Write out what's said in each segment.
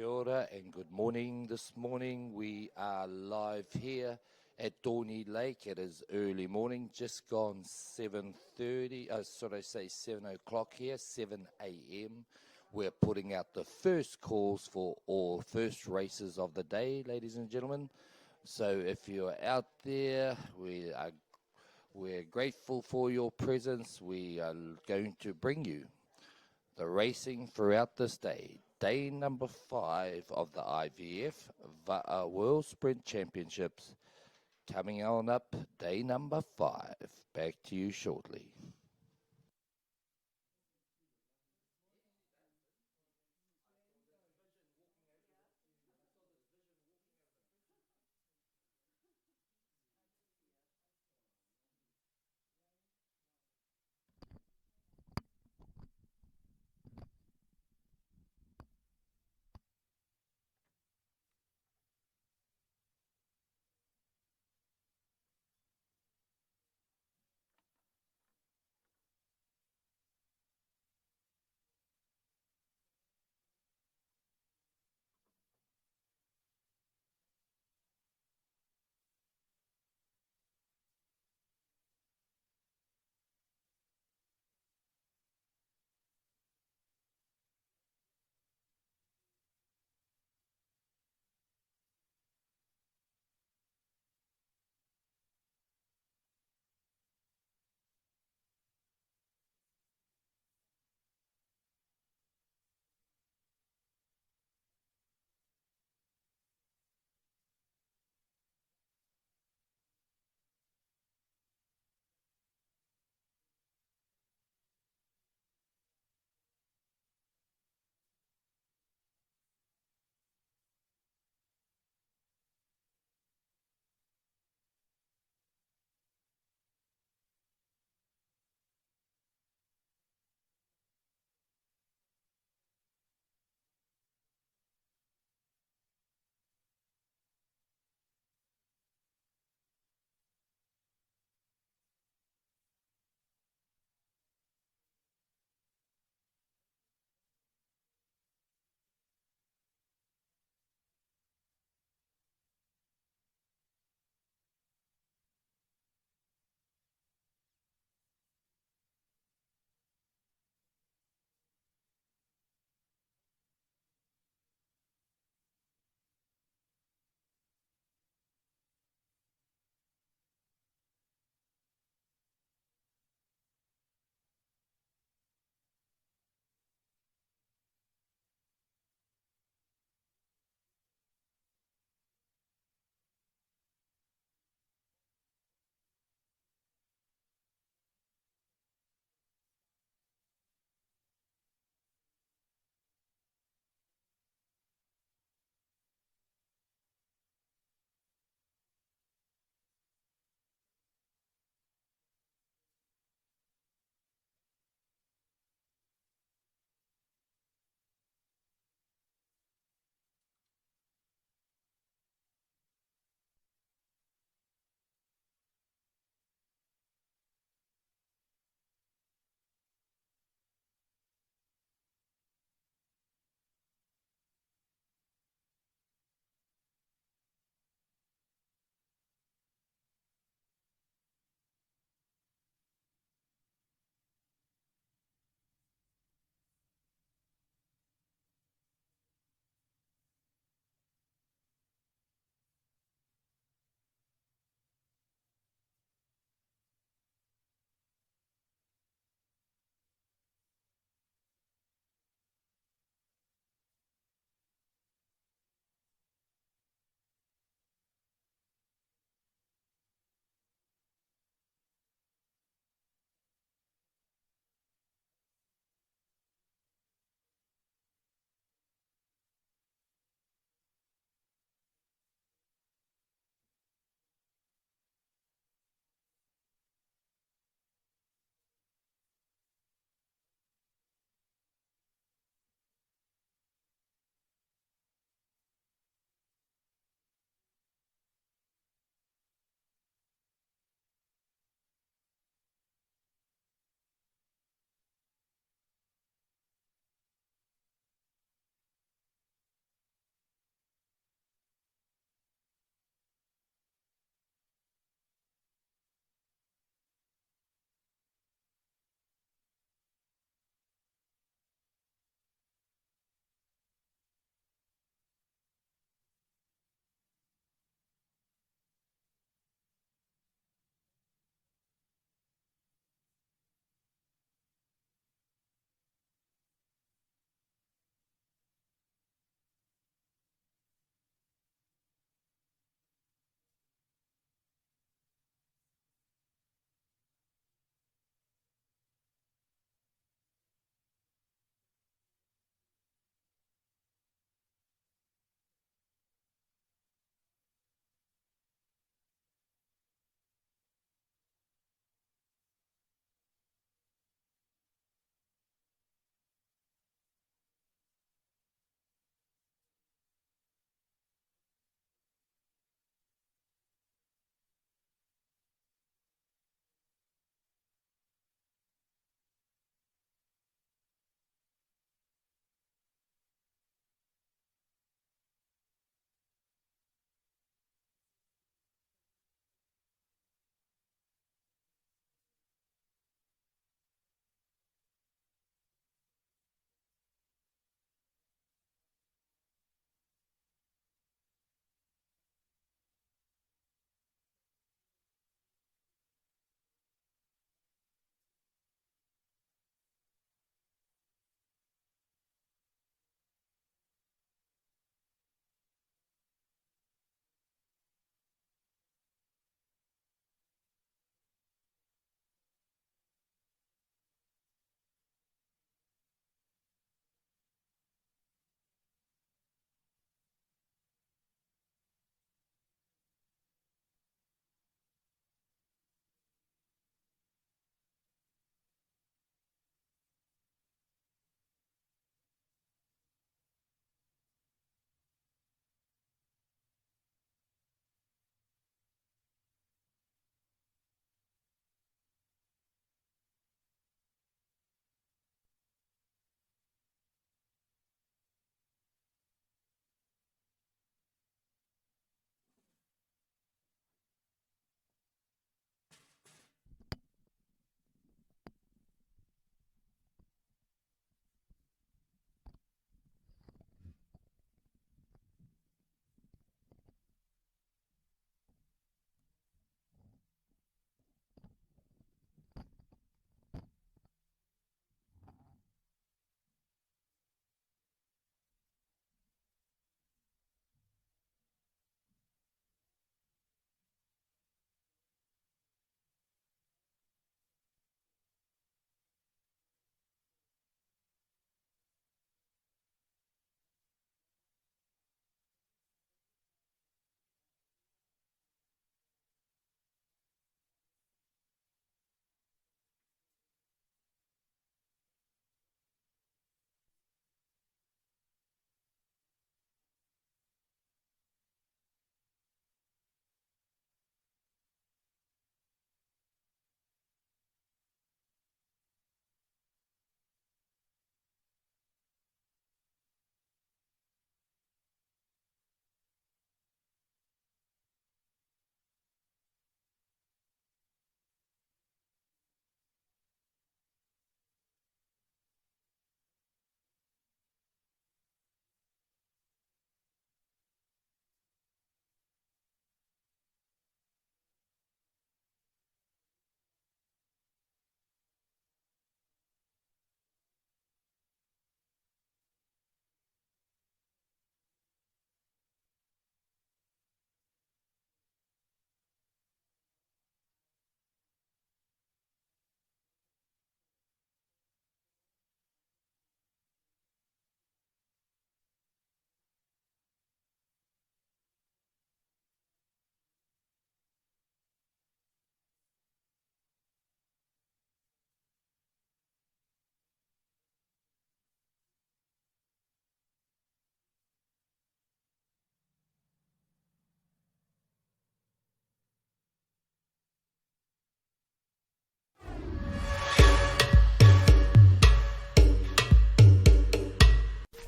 Kia ora and good morning. This morning we are live here at Dorney Lake. It is early morning, just gone 7:30, 7 o'clock here, 7 a.m. We're putting out the first calls for all first races of the day, ladies and gentlemen. So if you're out there, we're grateful for your presence. We are going to bring you the racing throughout this day. Day number 5 of the IVF World Sprint Championships. Coming on up, day number 5. Back to you shortly.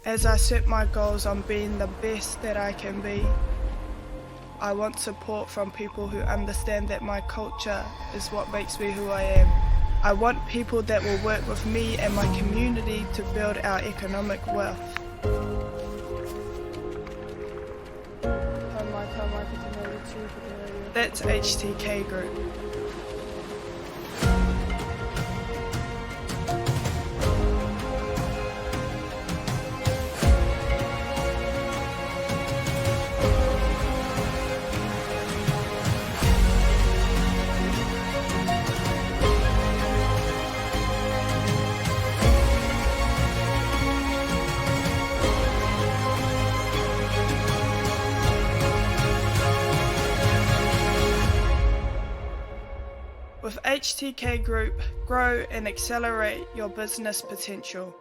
As I set my goals on being the best that I can be, I want support from people who understand that my culture is what makes me who I am. I want people that will work with me and my community to build our economic wealth. That's HTK Group. With HTK Group, grow and accelerate your business potential.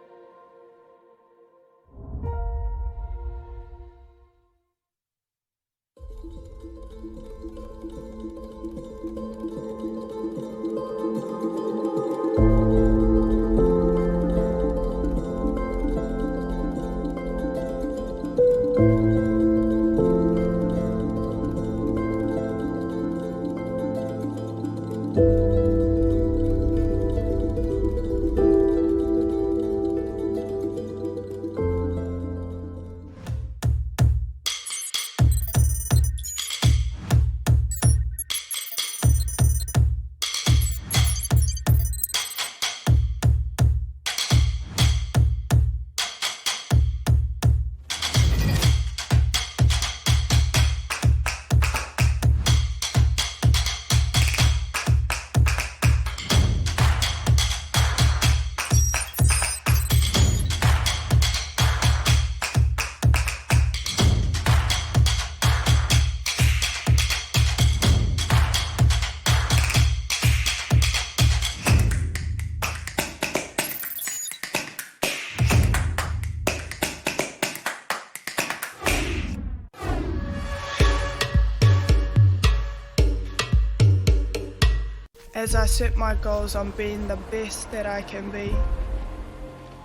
As I set my goals on being the best that I can be,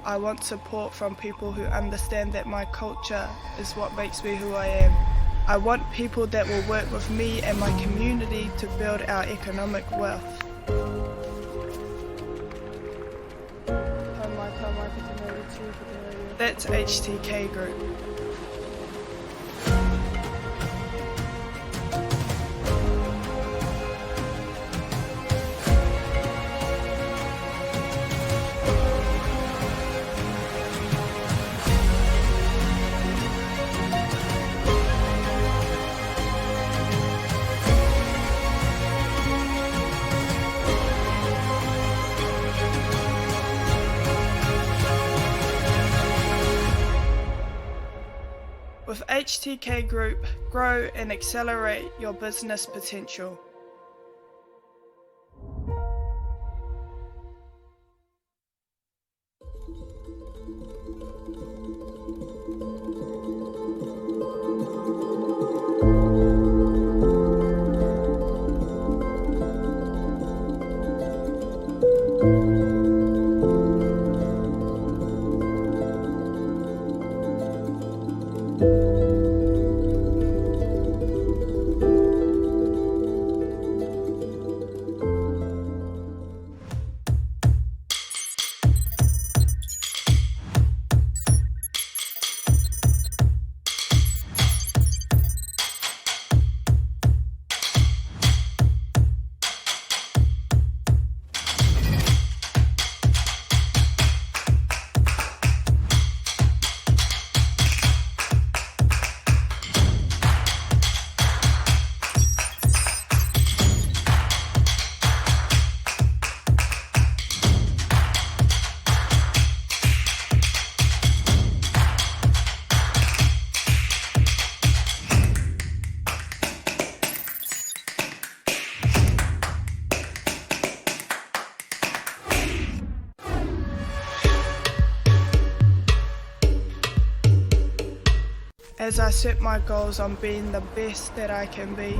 I want support from people who understand that my culture is what makes me who I am. I want people that will work with me and my community to build our economic wealth. That's HTK Group. With HTK Group, grow and accelerate your business potential. As I set my goals on being the best that I can be,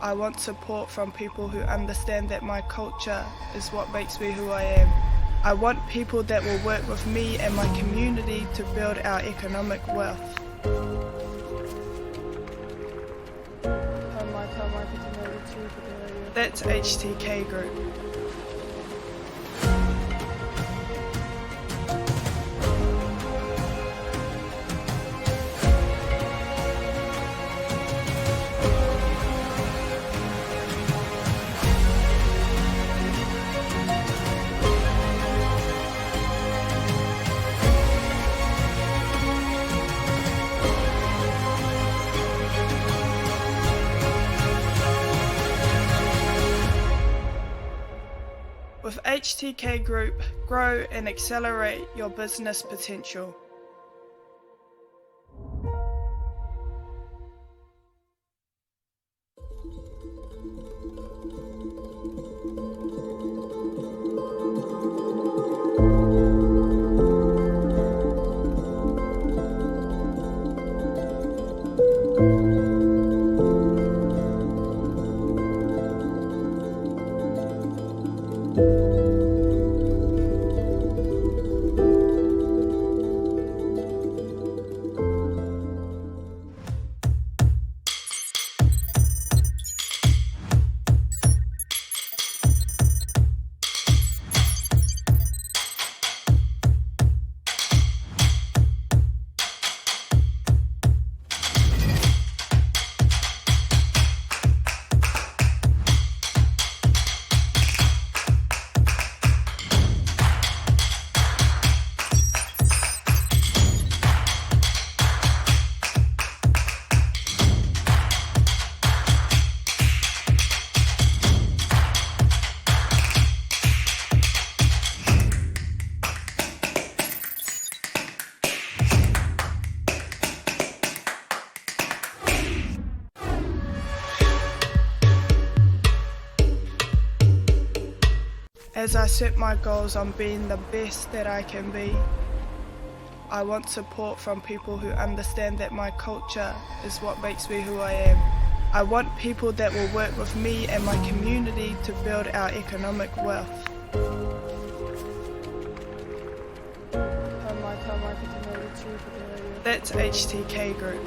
I want support from people who understand that my culture is what makes me who I am. I want people that will work with me and my community to build our economic wealth. That's HTK Group. With HTK Group, grow and accelerate your business potential. As I set my goals on being the best that I can be, I want support from people who understand that my culture is what makes me who I am. I want people that will work with me and my community to build our economic wealth. That's HTK Group.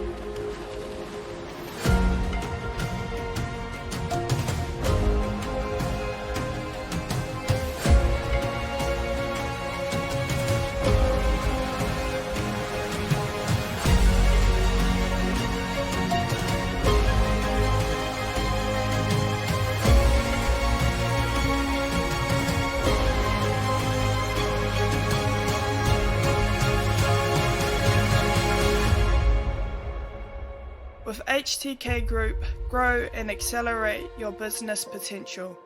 With HTK Group, grow and accelerate your business potential.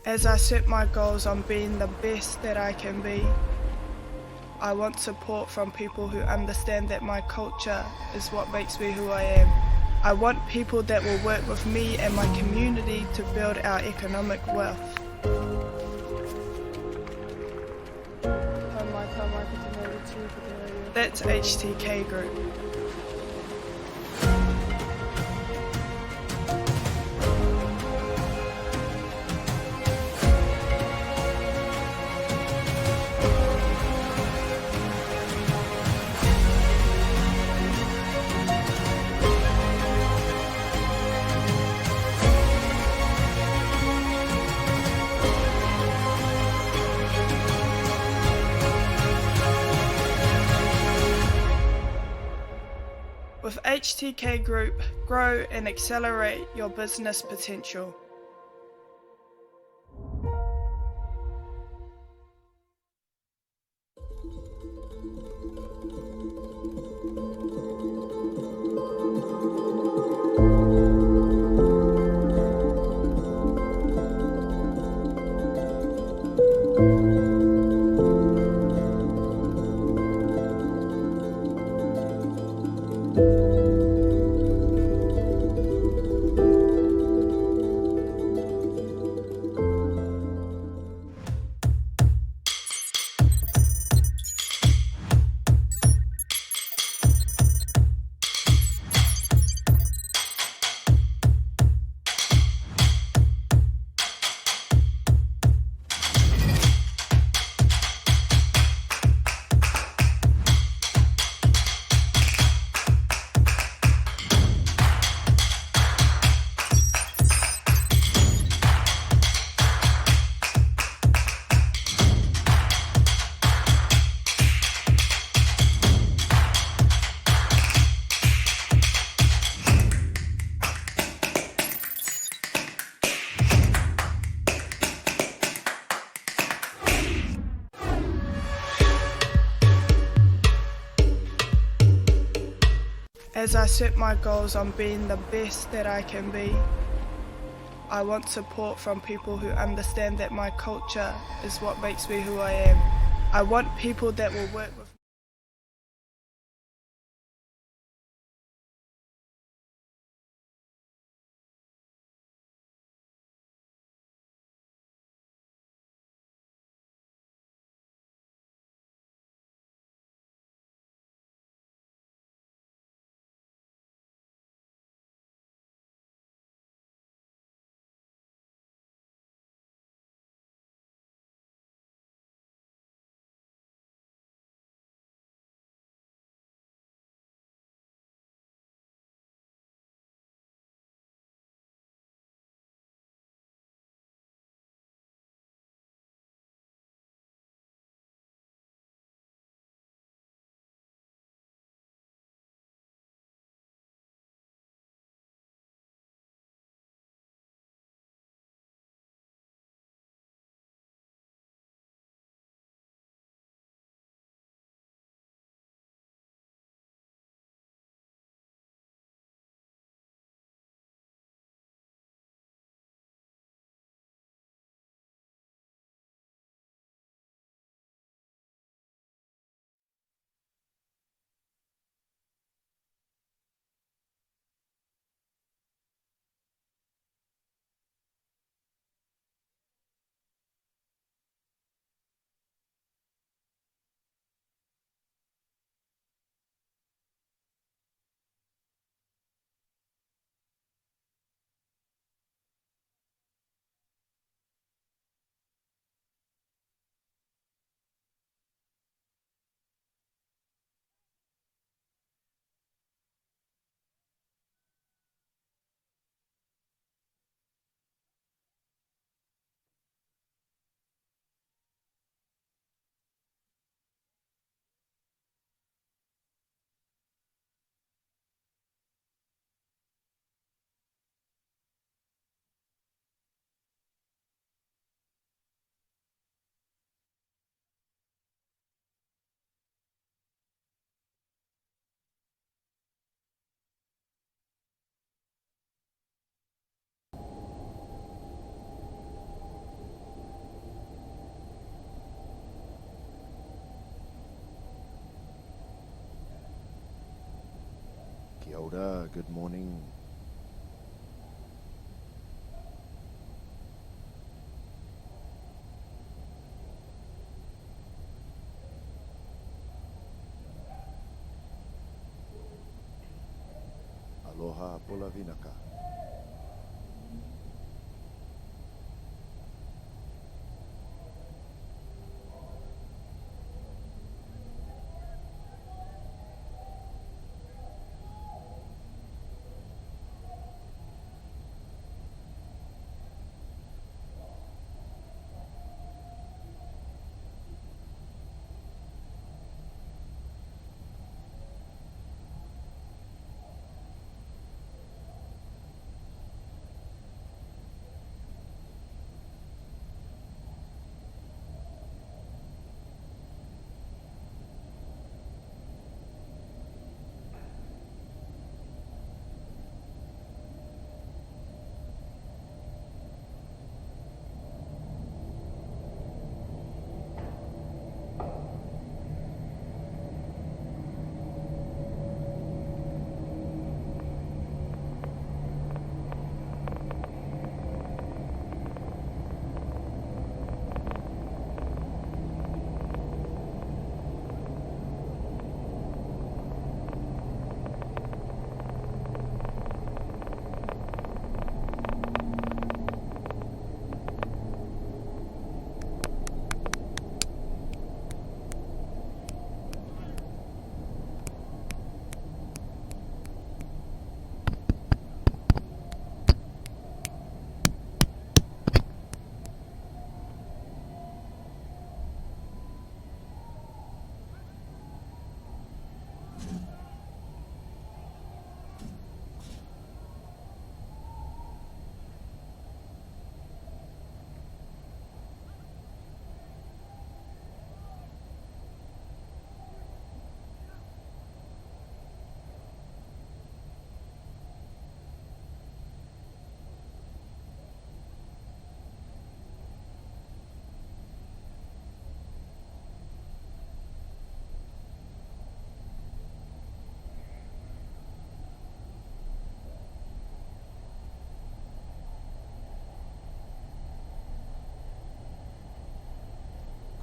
As I set my goals on being the best that I can be, I want support from people who understand that my culture is what makes me who I am. I want people that will work with me and my community to build our economic wealth. That's HTK Group. HTK Group, grow and accelerate your business potential. As I set my goals on being the best that I can be, I want support from people who understand that my culture is what makes me who I am. I want people that will work with me. Kia ora, good morning. Aloha pola vinaka.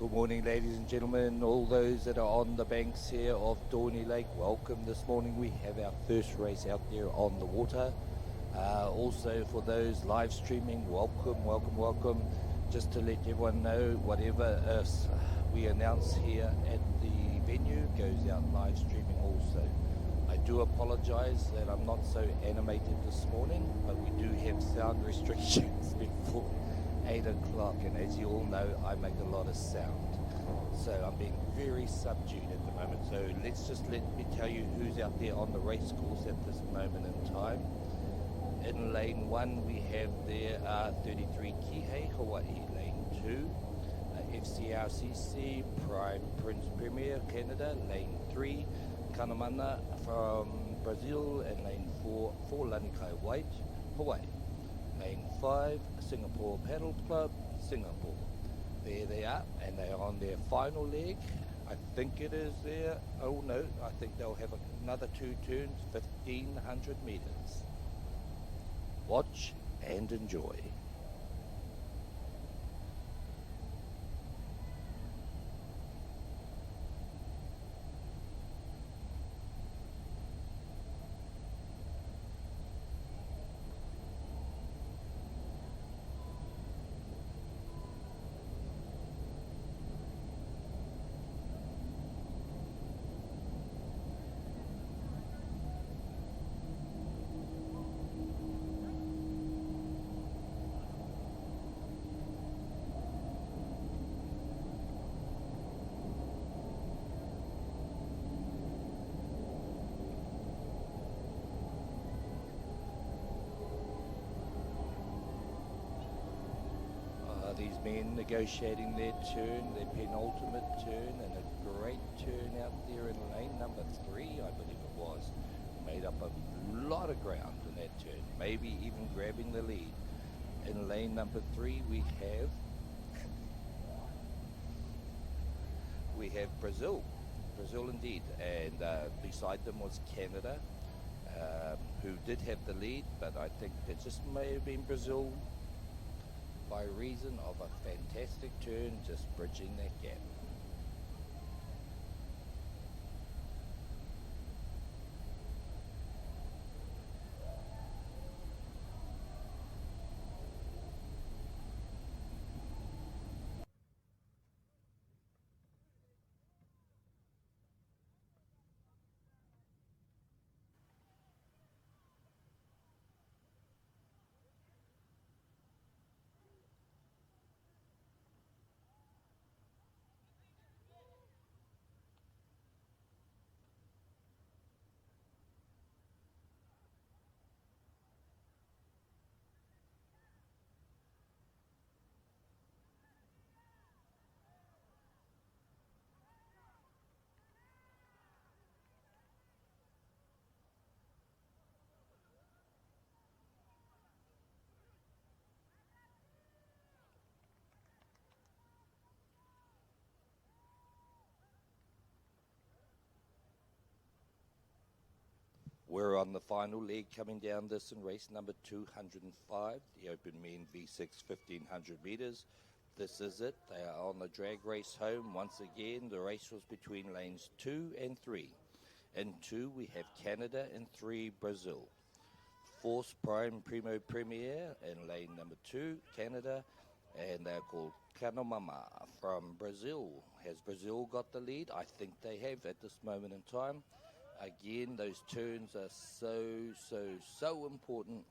Good morning, ladies and gentlemen, all those that are on the banks here of Dorney Lake. Welcome this morning. We have our first race out there on the water. Also, for those live streaming, welcome. Just to let everyone know, whatever we announce here at the venue goes out live streaming also. I do apologize that I'm not so animated this morning, but we do have sound restrictions before 8 o'clock, and as you all know, I make a lot of sound. So I'm being very subdued at the moment. So let me tell you who's out there on the race course at this moment in time. In lane 1, we have there 33 Kihei, Hawaii. Lane 2, FCRCC, Prime Prince Premier, Canada. Lane 3, Kanamana from Brazil. And lane 4, Lanikai White, Hawaii. Lane 5, Singapore Paddle Club, Singapore. There they are, and they are on their final leg. I think it is there. Oh no, I think they'll have another 2 turns, 1,500 meters. Watch and enjoy. These men negotiating their turn, their penultimate turn, and a great turn out there in lane number 3, I believe it was. Made up a lot of ground in that turn, maybe even grabbing the lead. In lane number 3, we have Brazil indeed, and beside them was Canada, who did have the lead, but I think it just may have been Brazil by reason of a fantastic turn, just bridging that gap. We're on the final leg coming down this in race number 205, the Open Men V6 1500 meters. This is it. They are on the drag race home. Once again, the race was between lanes 2 and 3. In 2, we have Canada, and 3, Brazil. Force Prime Primo Premier in lane number 2, Canada, and they're called Kanomama from Brazil. Has Brazil got the lead? I think they have at this moment in time. Again, those turns are so important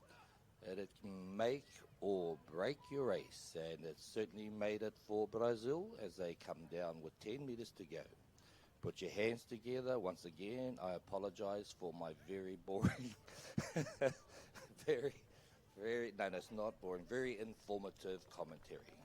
that it can make or break your race, and it certainly made it for Brazil as they come down with 10 meters to go. Put your hands together. Once again, I apologize for my very boring, no, it's not boring, very informative commentary.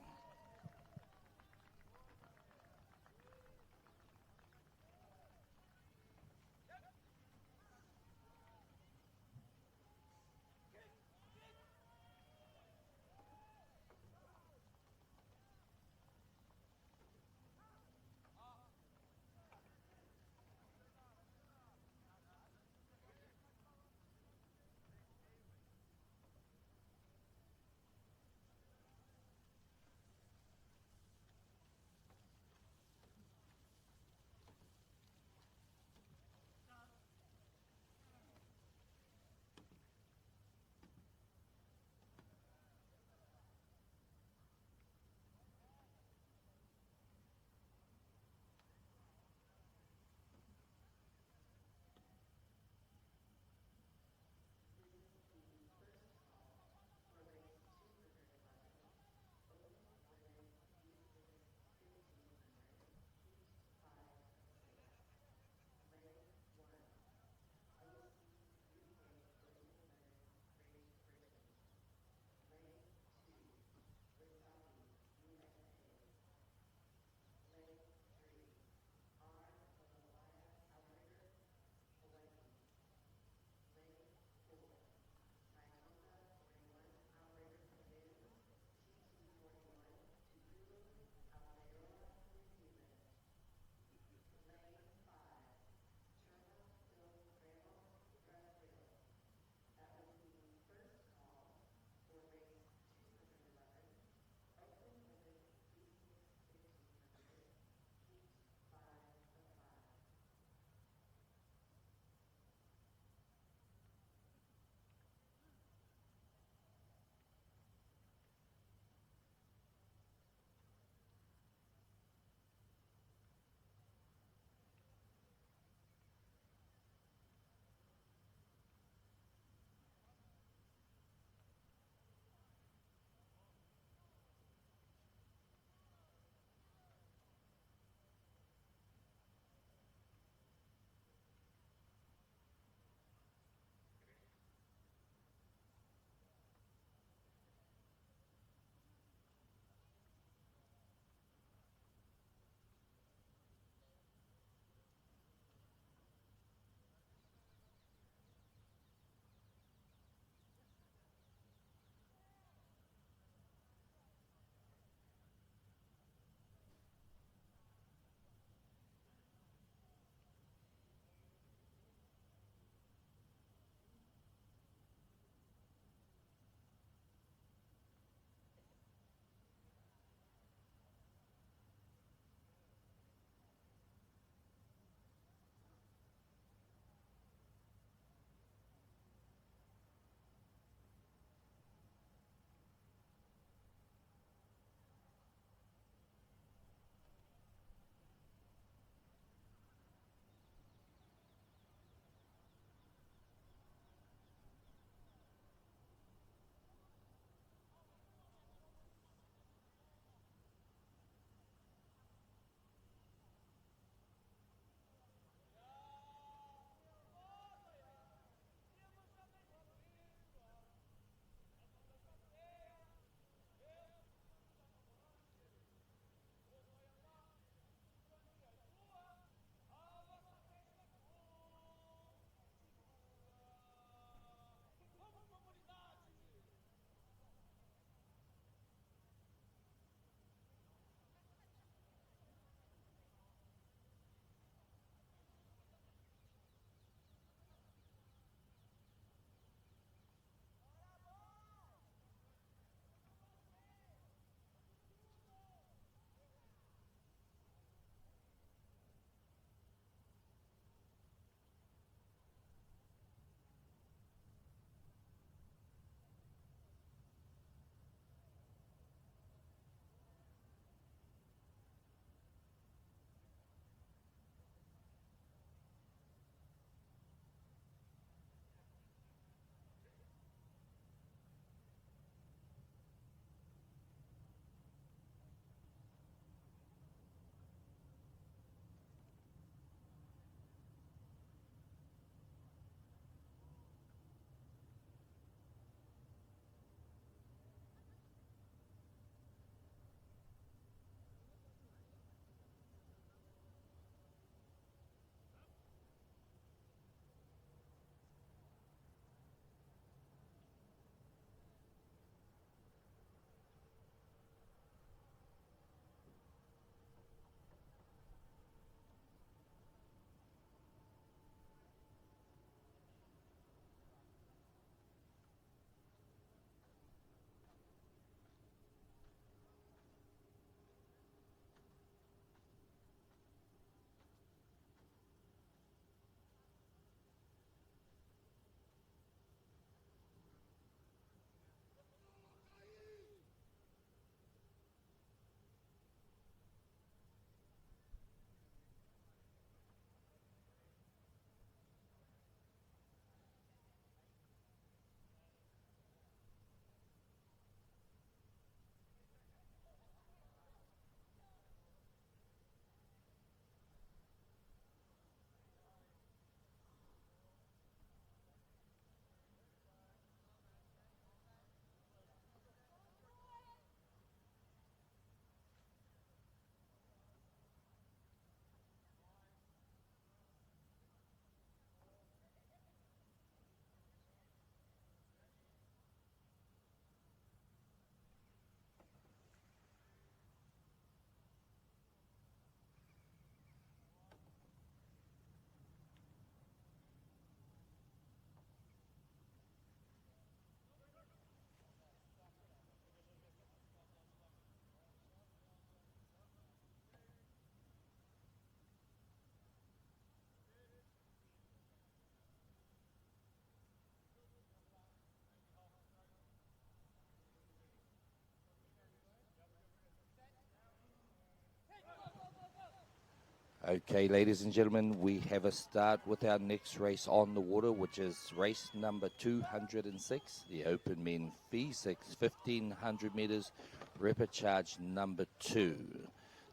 Okay, ladies and gentlemen, we have a start with our next race on the water, which is race number 206, the Open Men V6, 1500 meters, repechage number 2.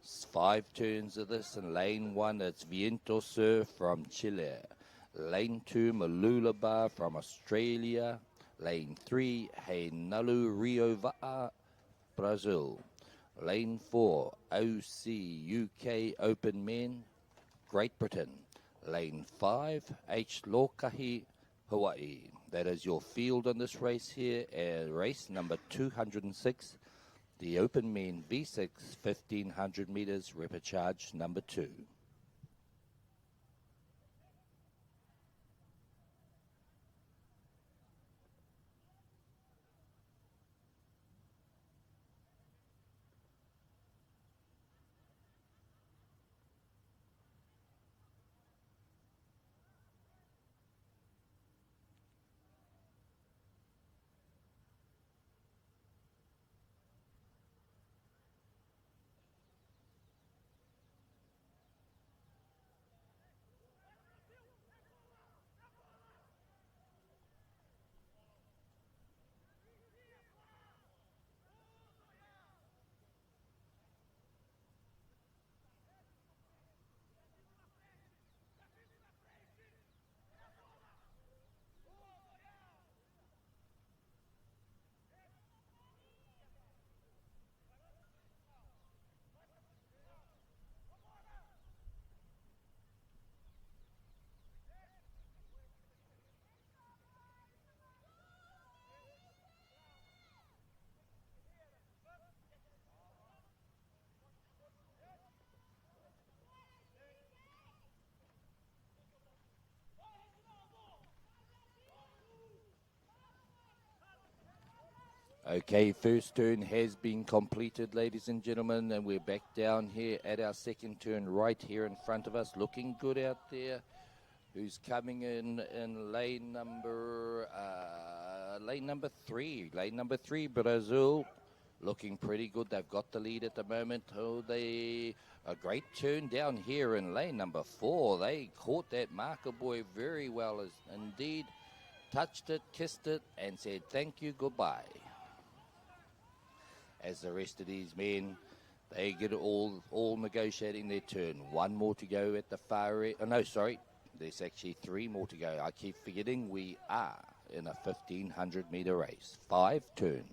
It's 5 turns of this. In lane 1, it's Viento Sur from Chile. Lane 2, Malula Bar from Australia. Lane 3, Hey Nalu Rio Va'a, Brazil. Lane 4, OC UK Open Men, Great Britain. Lane 5, H Lokahi, Hawaii. That is your field on this race here. Race number 206, the Open Men V6, 1500 meters, repechage number 2. Okay, first turn has been completed, ladies and gentlemen, and we're back down here at our second turn right here in front of us. Looking good out there. Who's coming in lane number 3. Lane number 3, Brazil. Looking pretty good. They've got the lead at the moment. Oh, a great turn down here in lane number 4. They caught that marker boy very well, as indeed touched it, kissed it, and said thank you, goodbye. As the rest of these men, they get all negotiating their turn. One more to go at the far end. Oh, no, sorry. There's actually 3 more to go. I keep forgetting we are in a 1500 meter race. 5 turns.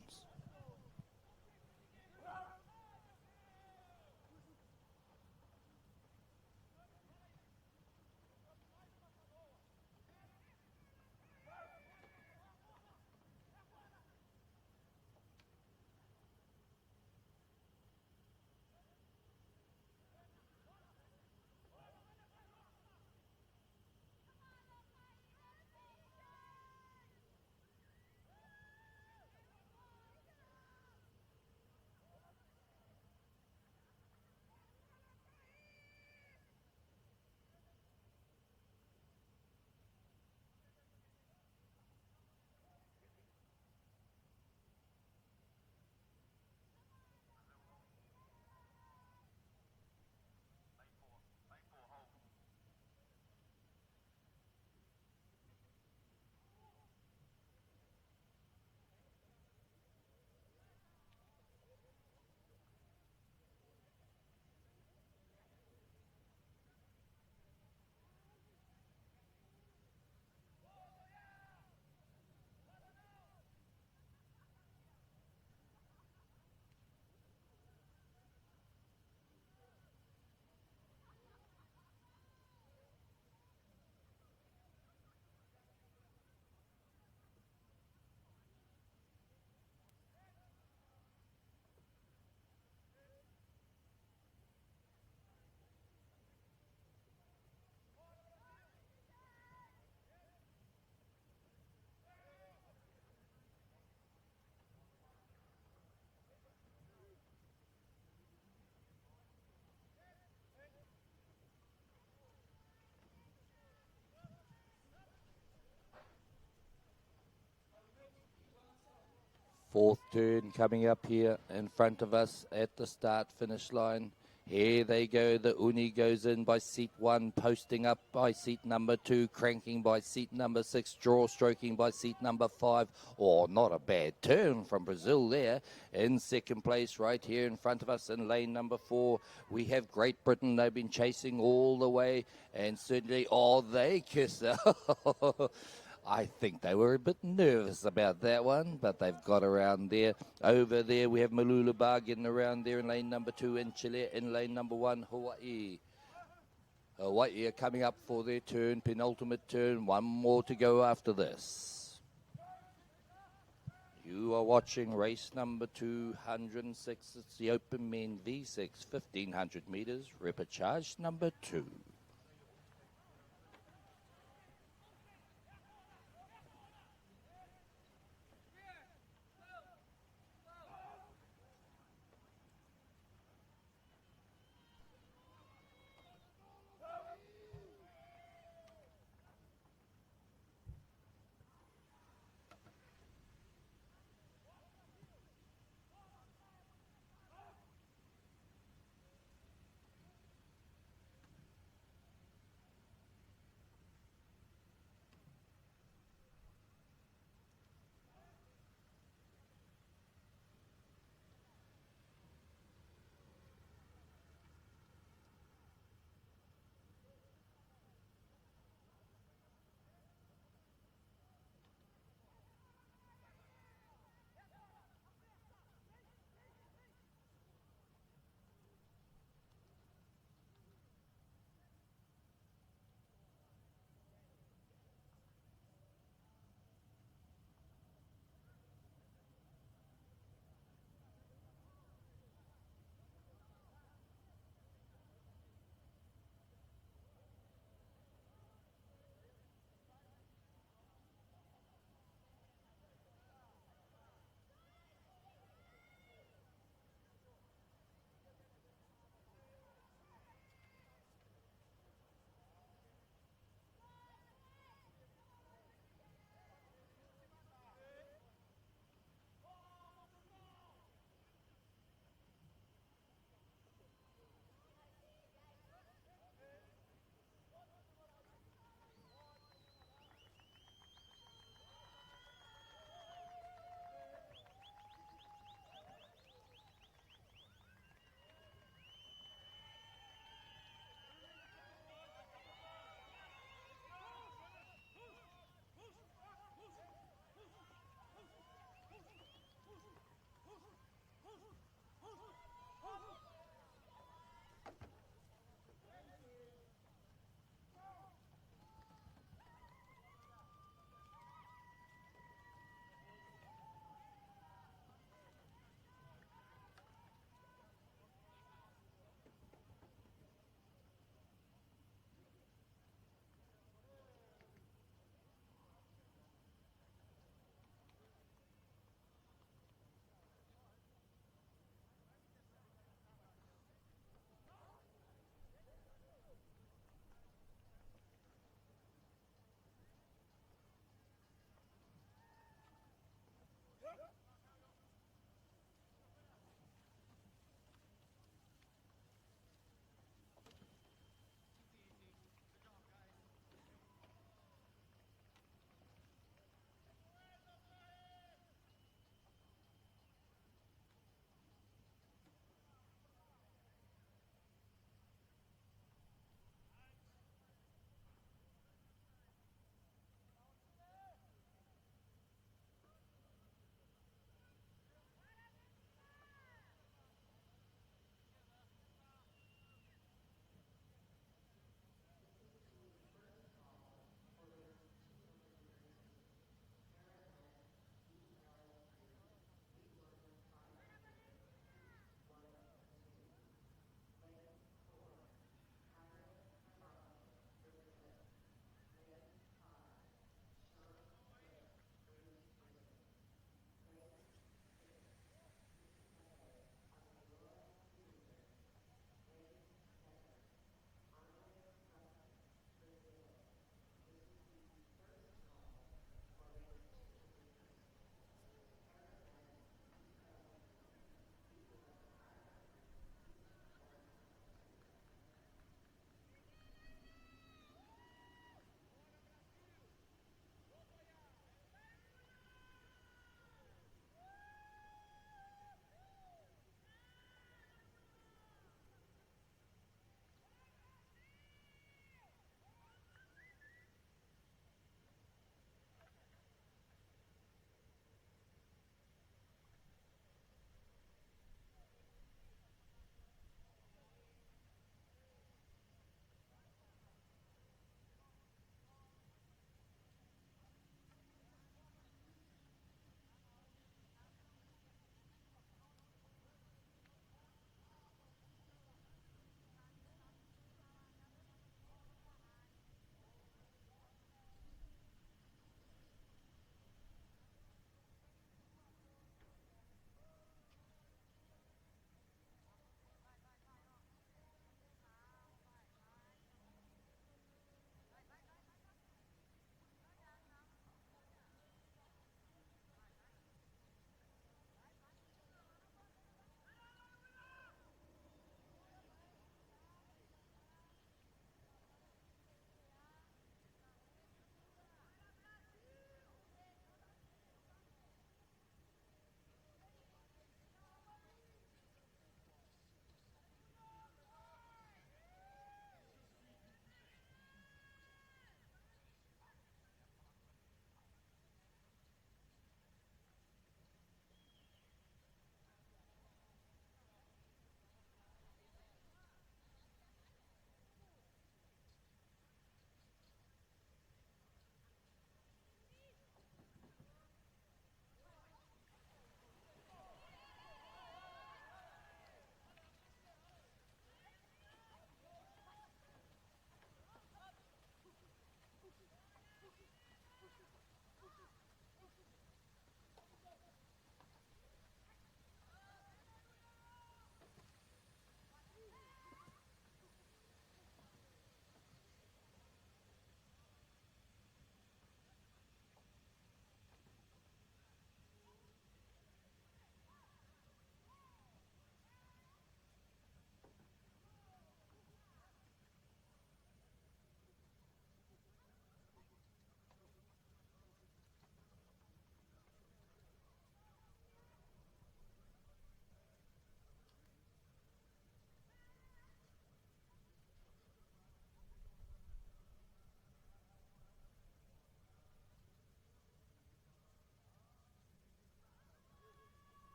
Fourth turn coming up here in front of us at the start-finish line. Here they go. The uni goes in by seat 1, posting up by seat number 2, cranking by seat number 6, draw stroking by seat number 5. Oh, not a bad turn from Brazil there. In second place right here in front of us in lane number 4, we have Great Britain. They've been chasing all the way, and certainly, they kiss. I think they were a bit nervous about that one, but they've got around there. Over there, we have Malulabar getting around there in lane number 2, and Chile in lane number 1, Hawaii. Hawaii are coming up for their turn, penultimate turn. One more to go after this. You are watching race number 206. It's the Open Men V6, 1500 meters, repechage number 2.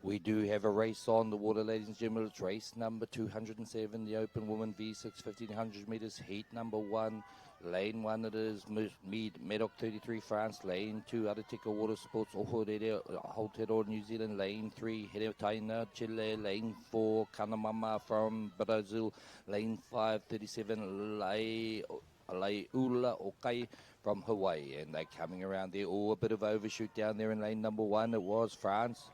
We do have a race on the water, ladies and gentlemen. It's race number 207, the Open Woman V6 1500 metres, heat number 1. Lane 1 it is, Medoc 33 France. Lane 2, Aratika Water Sports, Aotearoa New Zealand. Lane 3, Heretaina Chile. Lane 4, Kanamama from Brazil. Lane 5, 37, Laiula Okai from Hawaii. And they're coming around there. Oh, a bit of overshoot down there in lane number 1. It was France.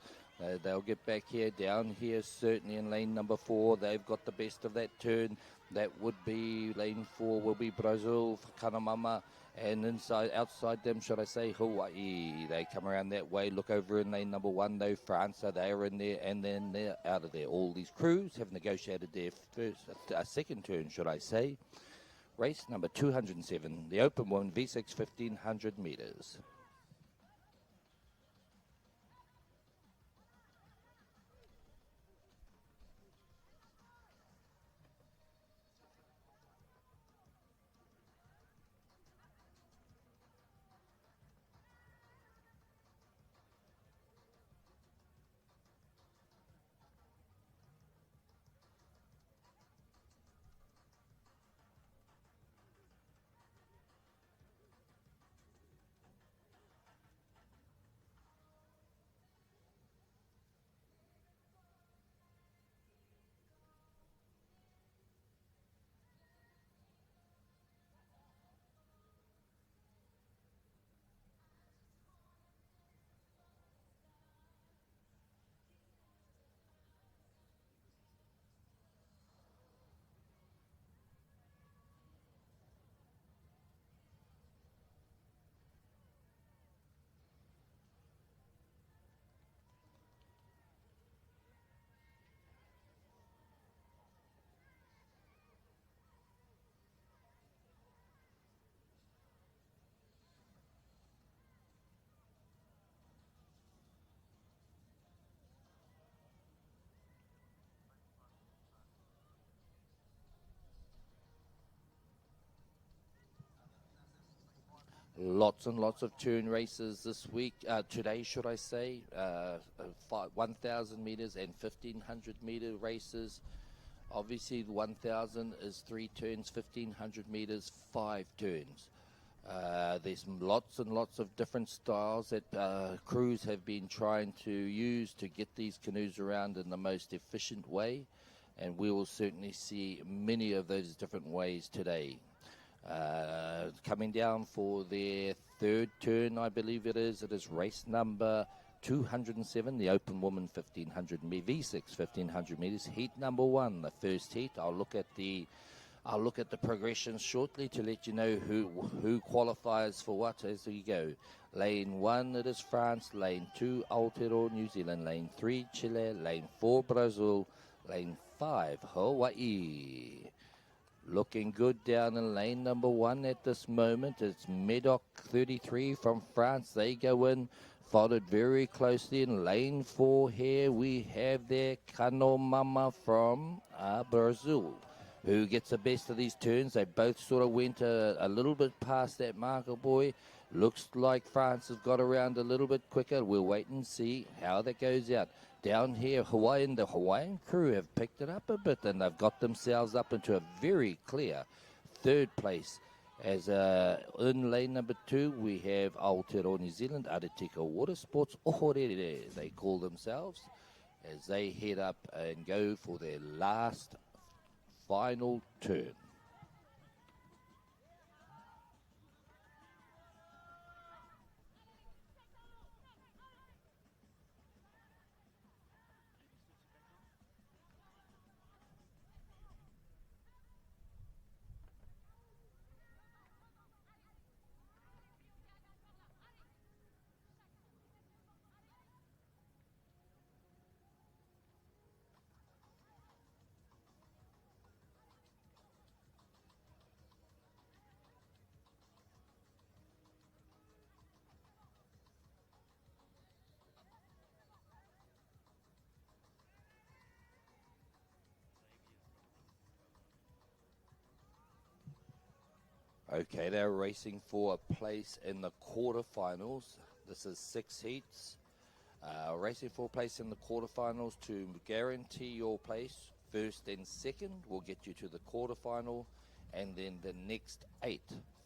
They'll get back here, down here, certainly in lane number 4. They've got the best of that turn. That would be lane 4 will be Brazil, Kanamama, and outside them, should I say, Hawaii. They come around that way. Look over in lane number 1, though, France, so they are in there, and then they're out of there. All these crews have negotiated their second turn, should I say. Race number 207, the Open Woman V6 1500 metres. Lots and lots of turn races this week, today should I say, 1,000 metres and 1,500 metre races. Obviously the 1,000 is 3 turns, 1,500 metres, 5 turns. There's lots and lots of different styles that crews have been trying to use to get these canoes around in the most efficient way, and we will certainly see many of those different ways today. Coming down for their third turn, I believe it is race number 207, the Open Woman 1500 V6 1500 metres, heat number 1, the first heat. I'll look at the progression shortly to let you know who qualifies for what as we go. Lane 1 it is France, lane 2 Aotearoa New Zealand, lane 3 Chile, lane 4 Brazil, lane 5 Hawaii. Looking good down in lane number 1 at this moment. It's Medoc 33 from France. They go in, followed very closely in lane 4 here. We have there Kanomama from Brazil, who gets the best of these turns. They both sort of went a little bit past that marker boy. Looks like France has got around a little bit quicker. We'll wait and see how that goes out. Down here, the Hawaiian crew have picked it up a bit, and they've got themselves up into a very clear third place. As in lane number 2, we have Aotearoa New Zealand, Aratika Water Sports, Ohorere, they call themselves, as they head up and go for their last final turn. Okay, they're racing for a place in the quarterfinals. This is 6 heats. Racing for place in the quarterfinals to guarantee your place. First and second will get you to the quarterfinal, and then the next 8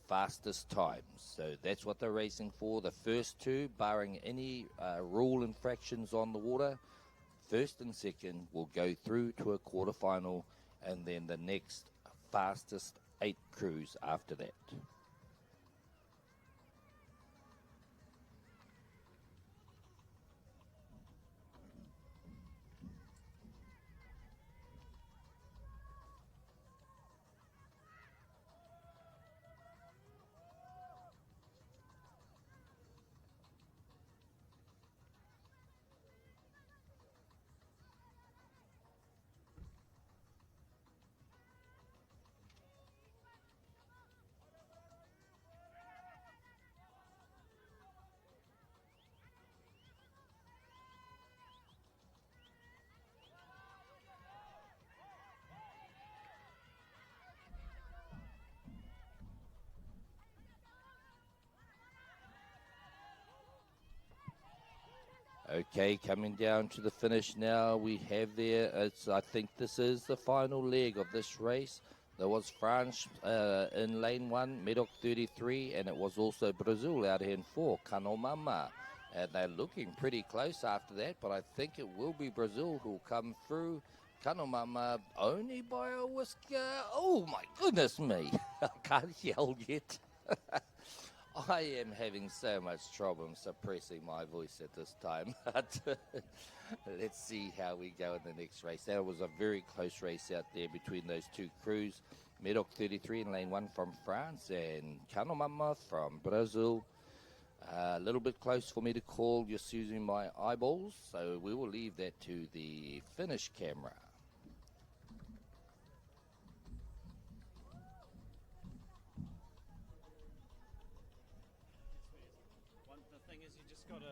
fastest times. So that's what they're racing for. The first 2, barring any rule infractions on the water, first and second will go through to a quarterfinal, and then the next fastest 8 crews after that. Okay, coming down to the finish now, we have there, I think this is the final leg of this race. There was France in lane 1, Medoc 33, and it was also Brazil out here in 4, Kanomama. And they're looking pretty close after that, but I think it will be Brazil who will come through. Kanomama only by a whisker. Oh my goodness me, I can't yell yet. I am having so much trouble suppressing my voice at this time. Let's see how we go in the next race. That was a very close race out there between those 2 crews. Medoc 33 in lane 1 from France and Kanomama from Brazil. A little bit close for me to call, just using my eyeballs. So we will leave that to the finish camera. The thing is, you just gotta.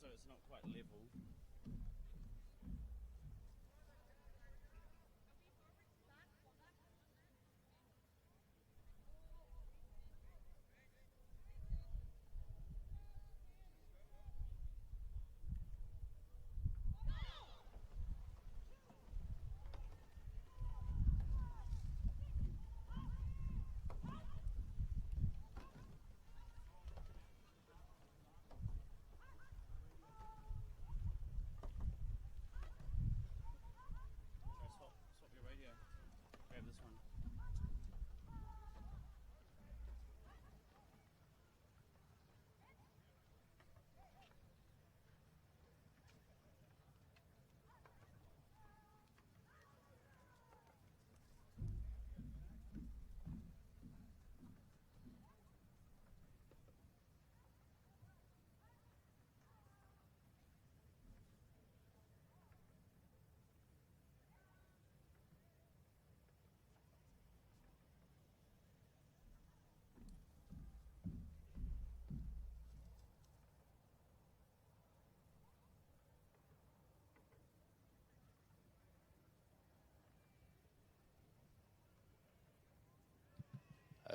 So it's not quite level.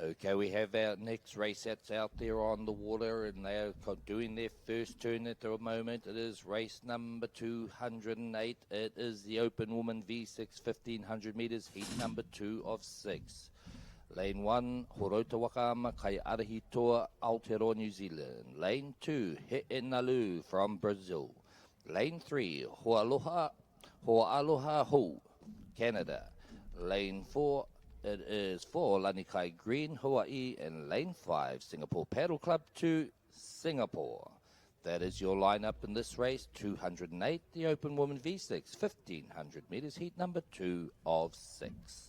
Okay, we have our next race that's out there on the water, and they are doing their first turn at the moment. It is race number 208. It is the Open Woman V6 1500 metres, heat number 2 of 6. Lane 1, Horota Wakama Kai Arahi Toa, Aotearoa, New Zealand. Lane 2, He'enalu from Brazil. Lane 3, Ho'aloha Ho, Canada. Lane 4, it is for Lanikai Green, Hawaii, and Lane 5, Singapore Paddle Club to Singapore. That is your lineup in this race, 208, the Open Woman V6, 1500 metres, heat number 2 of 6. Is it sweet?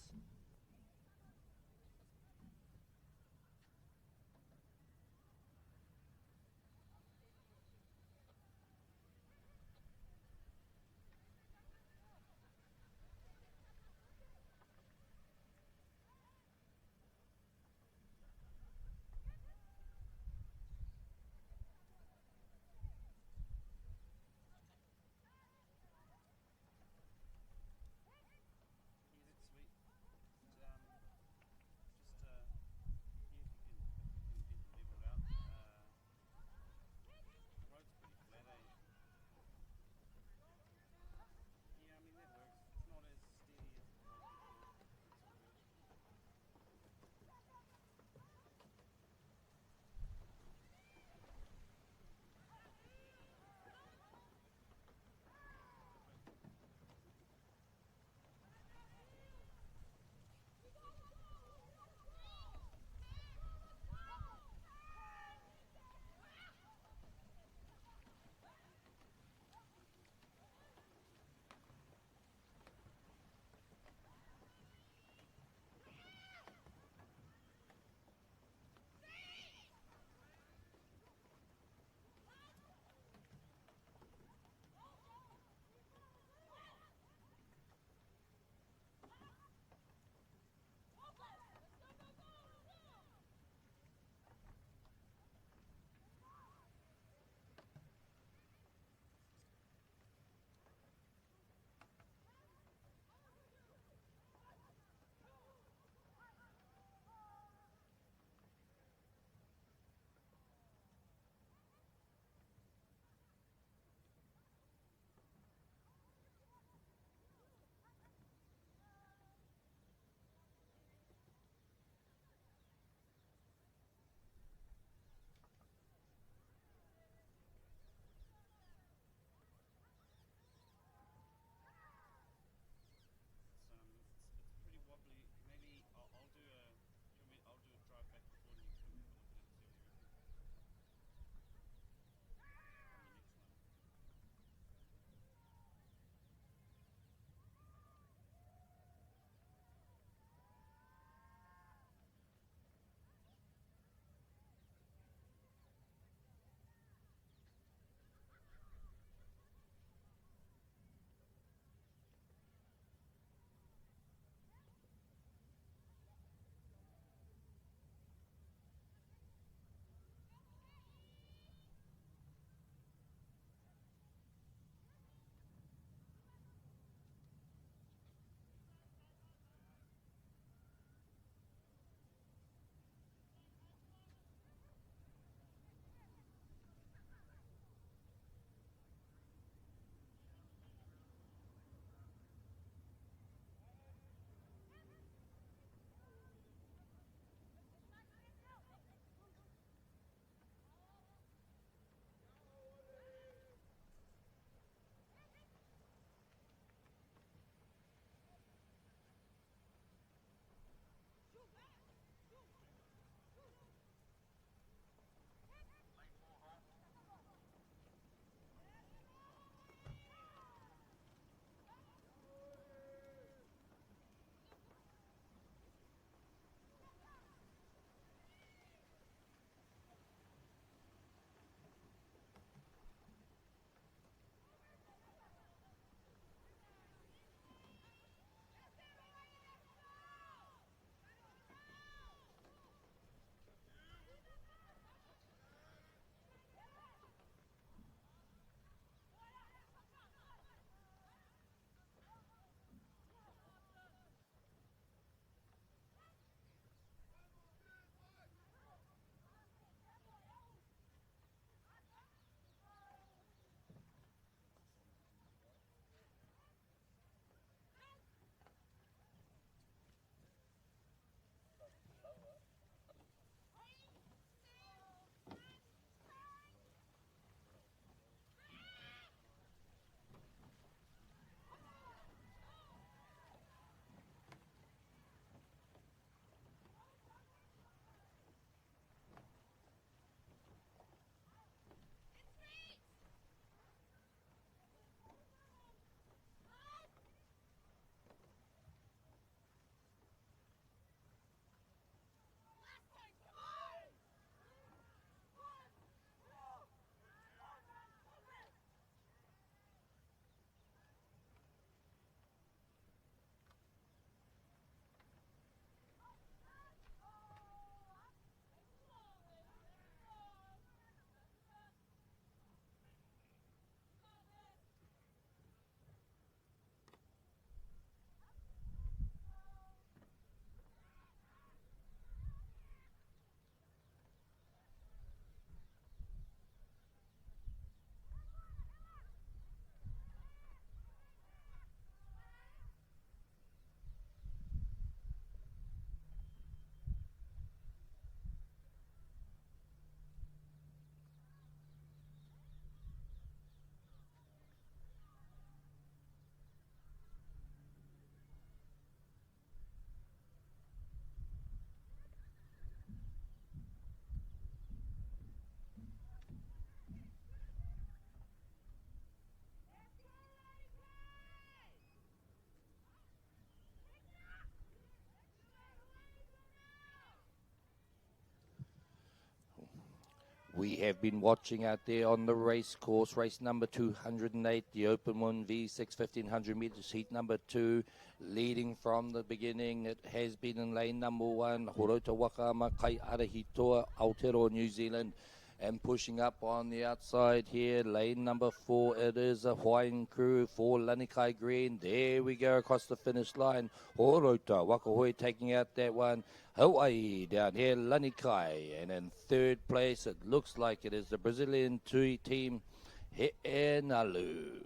We have been watching out there on the race course, race number 208, the Open One V6 1500 metres, heat number 2, leading from the beginning. It has been in lane number 1, Horota Wakama Kai Arahitoa, Aotearoa, New Zealand. And pushing up on the outside here, lane number 4, it is a Hawaiian crew for Lanikai Green. There we go across the finish line. Horota Wakahoe taking out that one. Hawaii down here, Lanikai. And in third place, it looks like it is the Brazilian Tui team, He'enalu.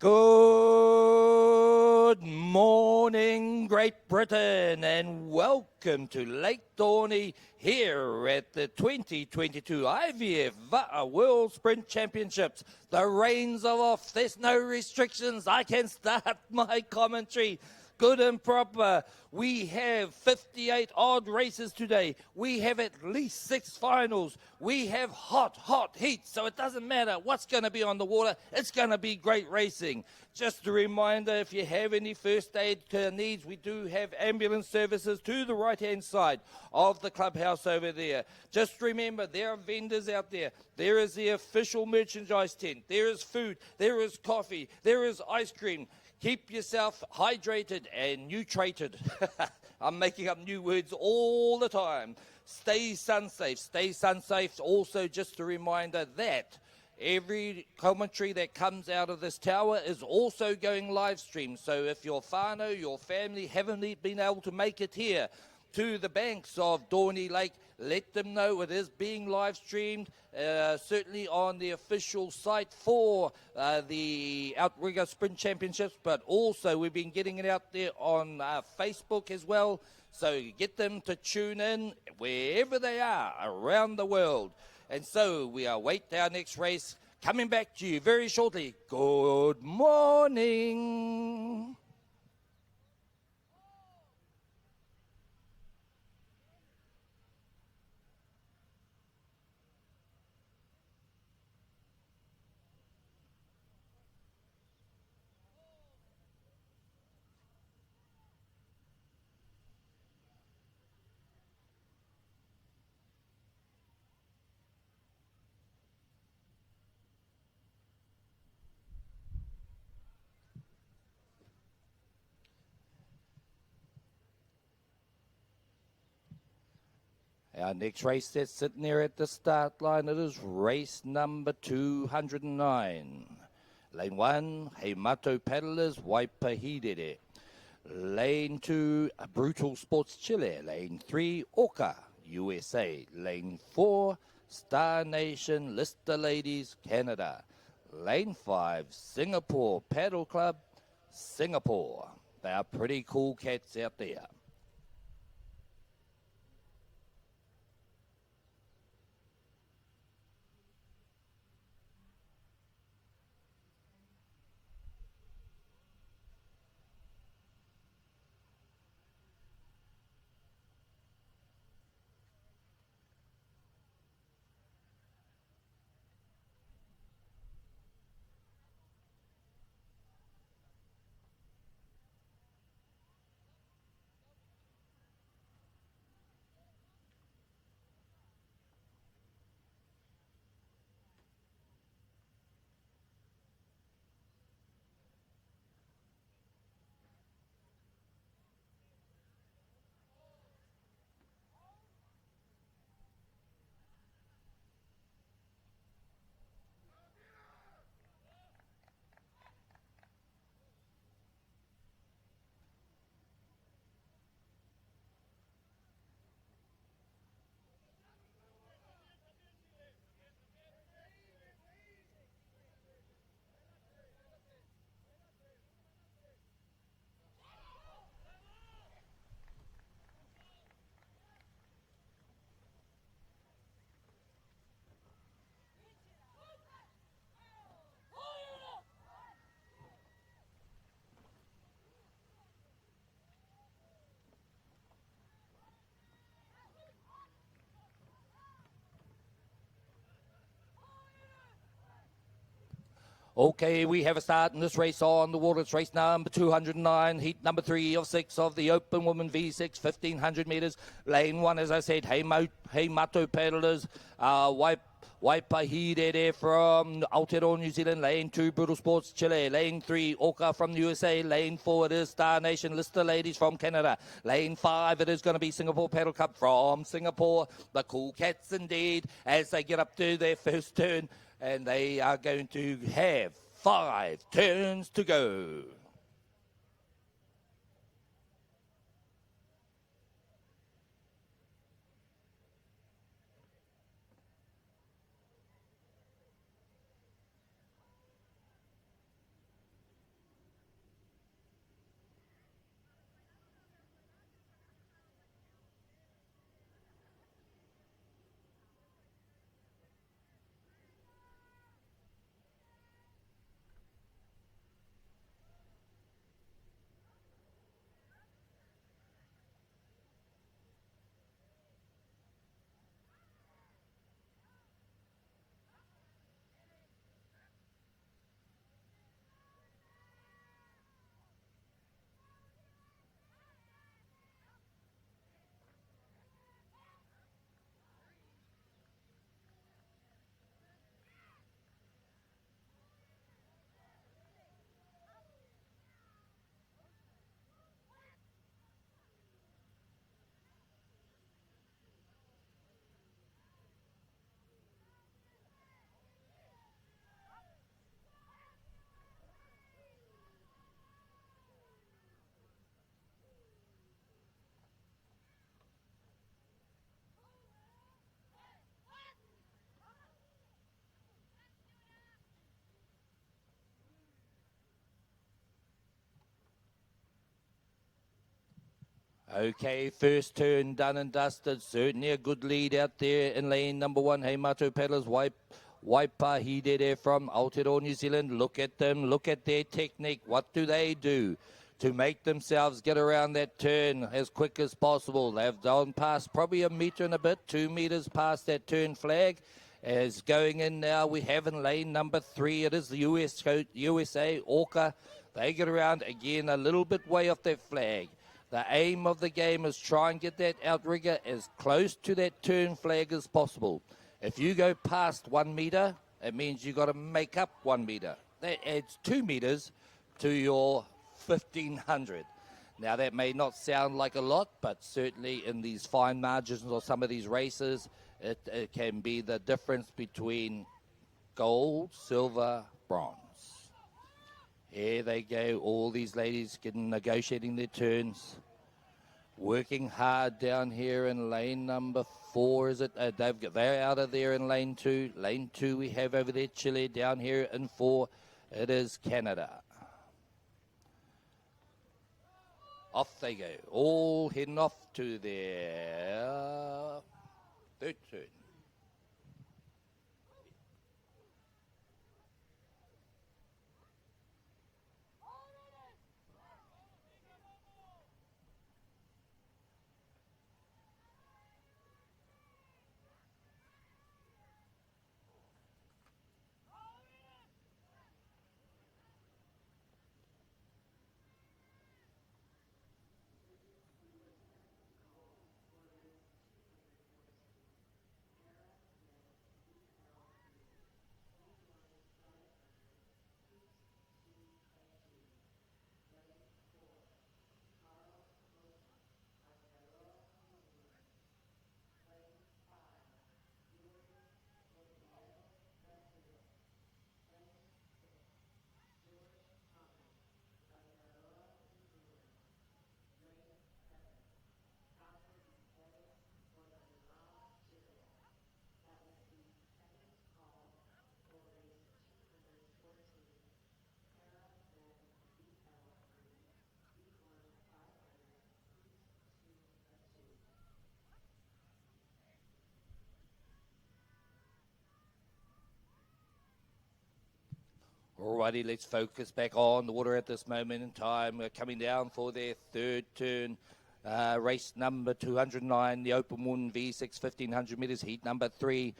Good morning, Great Britain, and welcome to Lake Dorney here at the 2022 IVF World Sprint Championships. The reins are off. There's no restrictions. I can start my commentary good and proper. We have 58 odd races today. We have at least 6 finals. We have hot heat, so it doesn't matter what's going to be on the water. It's going to be great racing. Just a reminder, if you have any first aid needs, we do have ambulance services to the right-hand side of the clubhouse over there. Just remember, there are vendors out there. There is the official merchandise tent. There is food. There is coffee. There is ice cream. Keep yourself hydrated and nutrated. I'm making up new words all the time. Stay sun safe. Stay sun safe. Also, just a reminder that every commentary that comes out of this tower is also going live stream. So if your whānau, your family haven't been able to make it here to the banks of Dorney Lake, let them know it is being live streamed, certainly on the official site for the Outrigger Sprint Championships, but also we've been getting it out there on Facebook as well. So get them to tune in wherever they are around the world. And so we await our next race Coming back to you very shortly. Good morning. Our next race that's sitting there at the start line, it is race number 209. Lane 1, Heimato Paddlers, Waipahidere. Lane 2, Brutal Sports Chile. Lane 3, Orca, USA. Lane 4, Star Nation, Lister Ladies, Canada. Lane 5, Singapore Paddle Club, Singapore. They are pretty cool cats out there. Okay, we have a start in this race on the water. It's race number 209, heat number 3 of 6 of the Open Women V6, 1,500 metres. Lane 1, as I said, Heimato Paddlers, Waipahidere from Aotearoa, New Zealand. Lane 2, Brutal Sports Chile. Lane 3, Orca from the USA. Lane 4, it is Star Nation, Lister Ladies from Canada. Lane 5, it is going to be Singapore Paddle Cup from Singapore. The cool cats indeed, as they get up to their first turn. And they are going to have 5 turns to go. Okay, first turn done and dusted. Certainly a good lead out there in lane number 1. Heimato Paddlers, Waipahidere from Aotearoa, New Zealand. Look at them. Look at their technique. What do they do to make themselves get around that turn as quick as possible? They've gone past probably a metre and a bit, 2 metres past that turn flag. As going in now, we have in lane number 3, it is the USA, Orca. They get around again a little bit way off that flag. The aim of the game is try and get that outrigger as close to that turn flag as possible. If you go past 1 metre, it means you've got to make up 1 metre. That adds 2 metres to your 1,500. Now, that may not sound like a lot, but certainly in these fine margins or some of these races, it can be the difference between gold, silver, bronze. Here they go, all these ladies negotiating their turns. Working hard down here in lane number 4, is it? They're out of there in lane 2. Lane 2 we have over there, Chile. Down here in 4, it is Canada. Off they go, all heading off to their third turn. Alrighty, let's focus back on the water at this moment in time. We're coming down for their third turn. Race number 209, the Open Wound V6 1500 metres, heat number 3.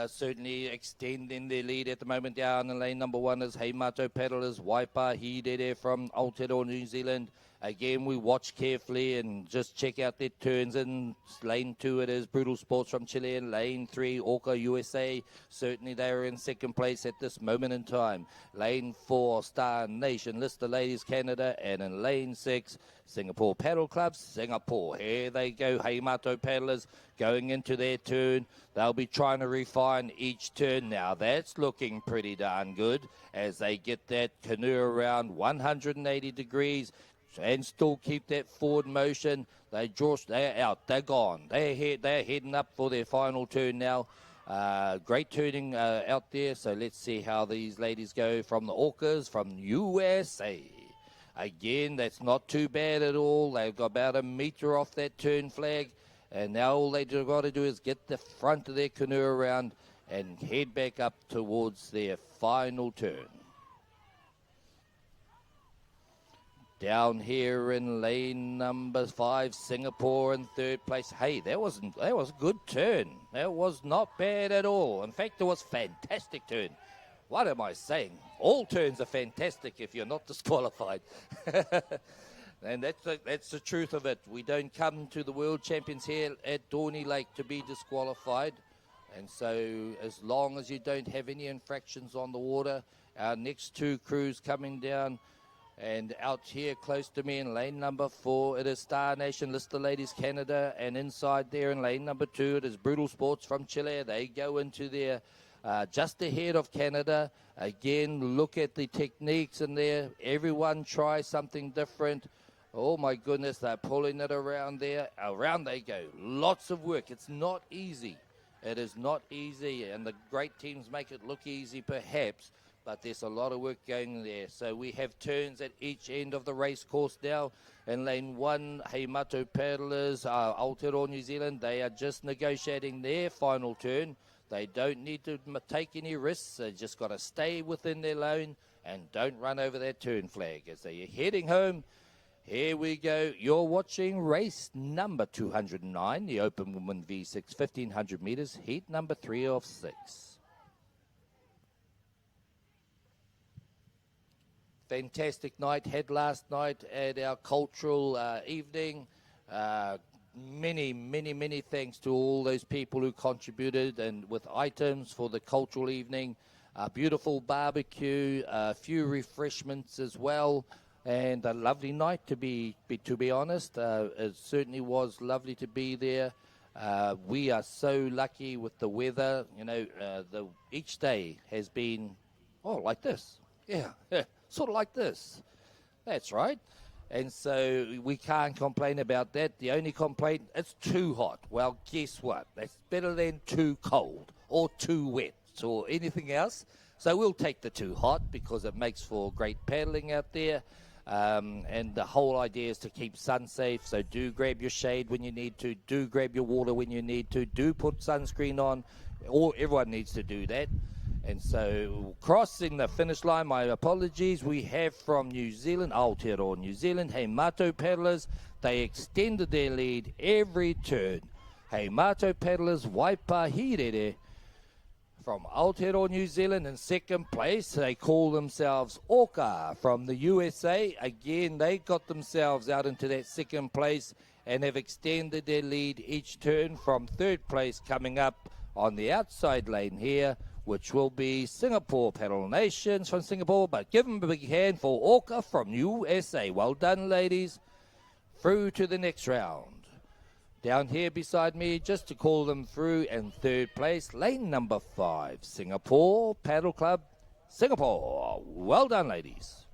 Certainly extending their lead at the moment down in lane number 1 is Heimato Paddlers, Waipahidere from Aotearoa, New Zealand. Again, we watch carefully and just check out their turns. In lane 2, it is Brutal Sports from Chile. In lane 3, Orca USA. Certainly they are in second place at this moment in time. Lane 4, Star Nation, Lister Ladies Canada. And in lane 6, Singapore Paddle Club, Singapore. Here they go, Heimato Paddlers going into their turn. They'll be trying to refine each turn now. That's looking pretty darn good as they get that canoe around 180 degrees. And still keep that forward motion. They're out. They're gone. They're heading up for their final turn now. Great turning out there. So let's see how these ladies go from the Orcas from USA. Again, that's not too bad at all. They've got about a metre off that turn flag. And now all they've got to do is get the front of their canoe around and head back up towards their final turn. Down here in lane number 5, Singapore in third place. Hey, that was a good turn. That was not bad at all. In fact, it was a fantastic turn. What am I saying? All turns are fantastic if you're not disqualified. And that's the truth of it. We don't come to the World Champions here at Dorney Lake to be disqualified. And so as long as you don't have any infractions on the water, our next 2 crews coming down. And out here close to me in lane number 4, it is Star Nation, Lister Ladies Canada. And inside there in lane number 2, it is Brutal Sports from Chile. They go into their just ahead of Canada. Again, look at the techniques in there. Everyone try something different. Oh my goodness, they're pulling it around there. Around they go. Lots of work. It's not easy. It is not easy. And the great teams make it look easy perhaps. But there's a lot of work going there. So we have turns at each end of the race course now. In lane 1, Heimato Paddlers, Aotearoa, New Zealand, they are just negotiating their final turn. They don't need to take any risks. They just got to stay within their lane and don't run over that turn flag. As they're heading home, here we go. You're watching race number 209, the Open Women V6, 1500 metres, heat number 3 of 6. Fantastic night had last night at our cultural evening. Many thanks to all those people who contributed and with items for the cultural evening. A beautiful barbecue, a few refreshments as well, and a lovely night to be honest. It certainly was lovely to be there. We are so lucky with the weather. You know, each day has been like this. Yeah, sort of like this. That's right. And so we can't complain about that. The only complaint, it's too hot. Well, guess what? That's better than too cold or too wet or anything else. So we'll take the too hot because it makes for great paddling out there. And the whole idea is to keep sun safe. So do grab your shade when you need to. Do grab your water when you need to. Do put sunscreen on. Everyone needs to do that. And so crossing the finish line, my apologies, we have from New Zealand, Aotearoa New Zealand, Hei Mato paddlers. They extended their lead every turn. Hei Mato paddlers, Waipahirere from Aotearoa New Zealand in second place. They call themselves Oka from the USA. Again, they got themselves out into that second place and have extended their lead each turn from third place coming up on the outside lane here, which will be Singapore Paddle Nations from Singapore. But give them a big hand for Orca from USA. Well done, ladies. Through to the next round. Down here beside me, just to call them through, in third place, lane number 5, Singapore Paddle Club, Singapore. Well done, ladies.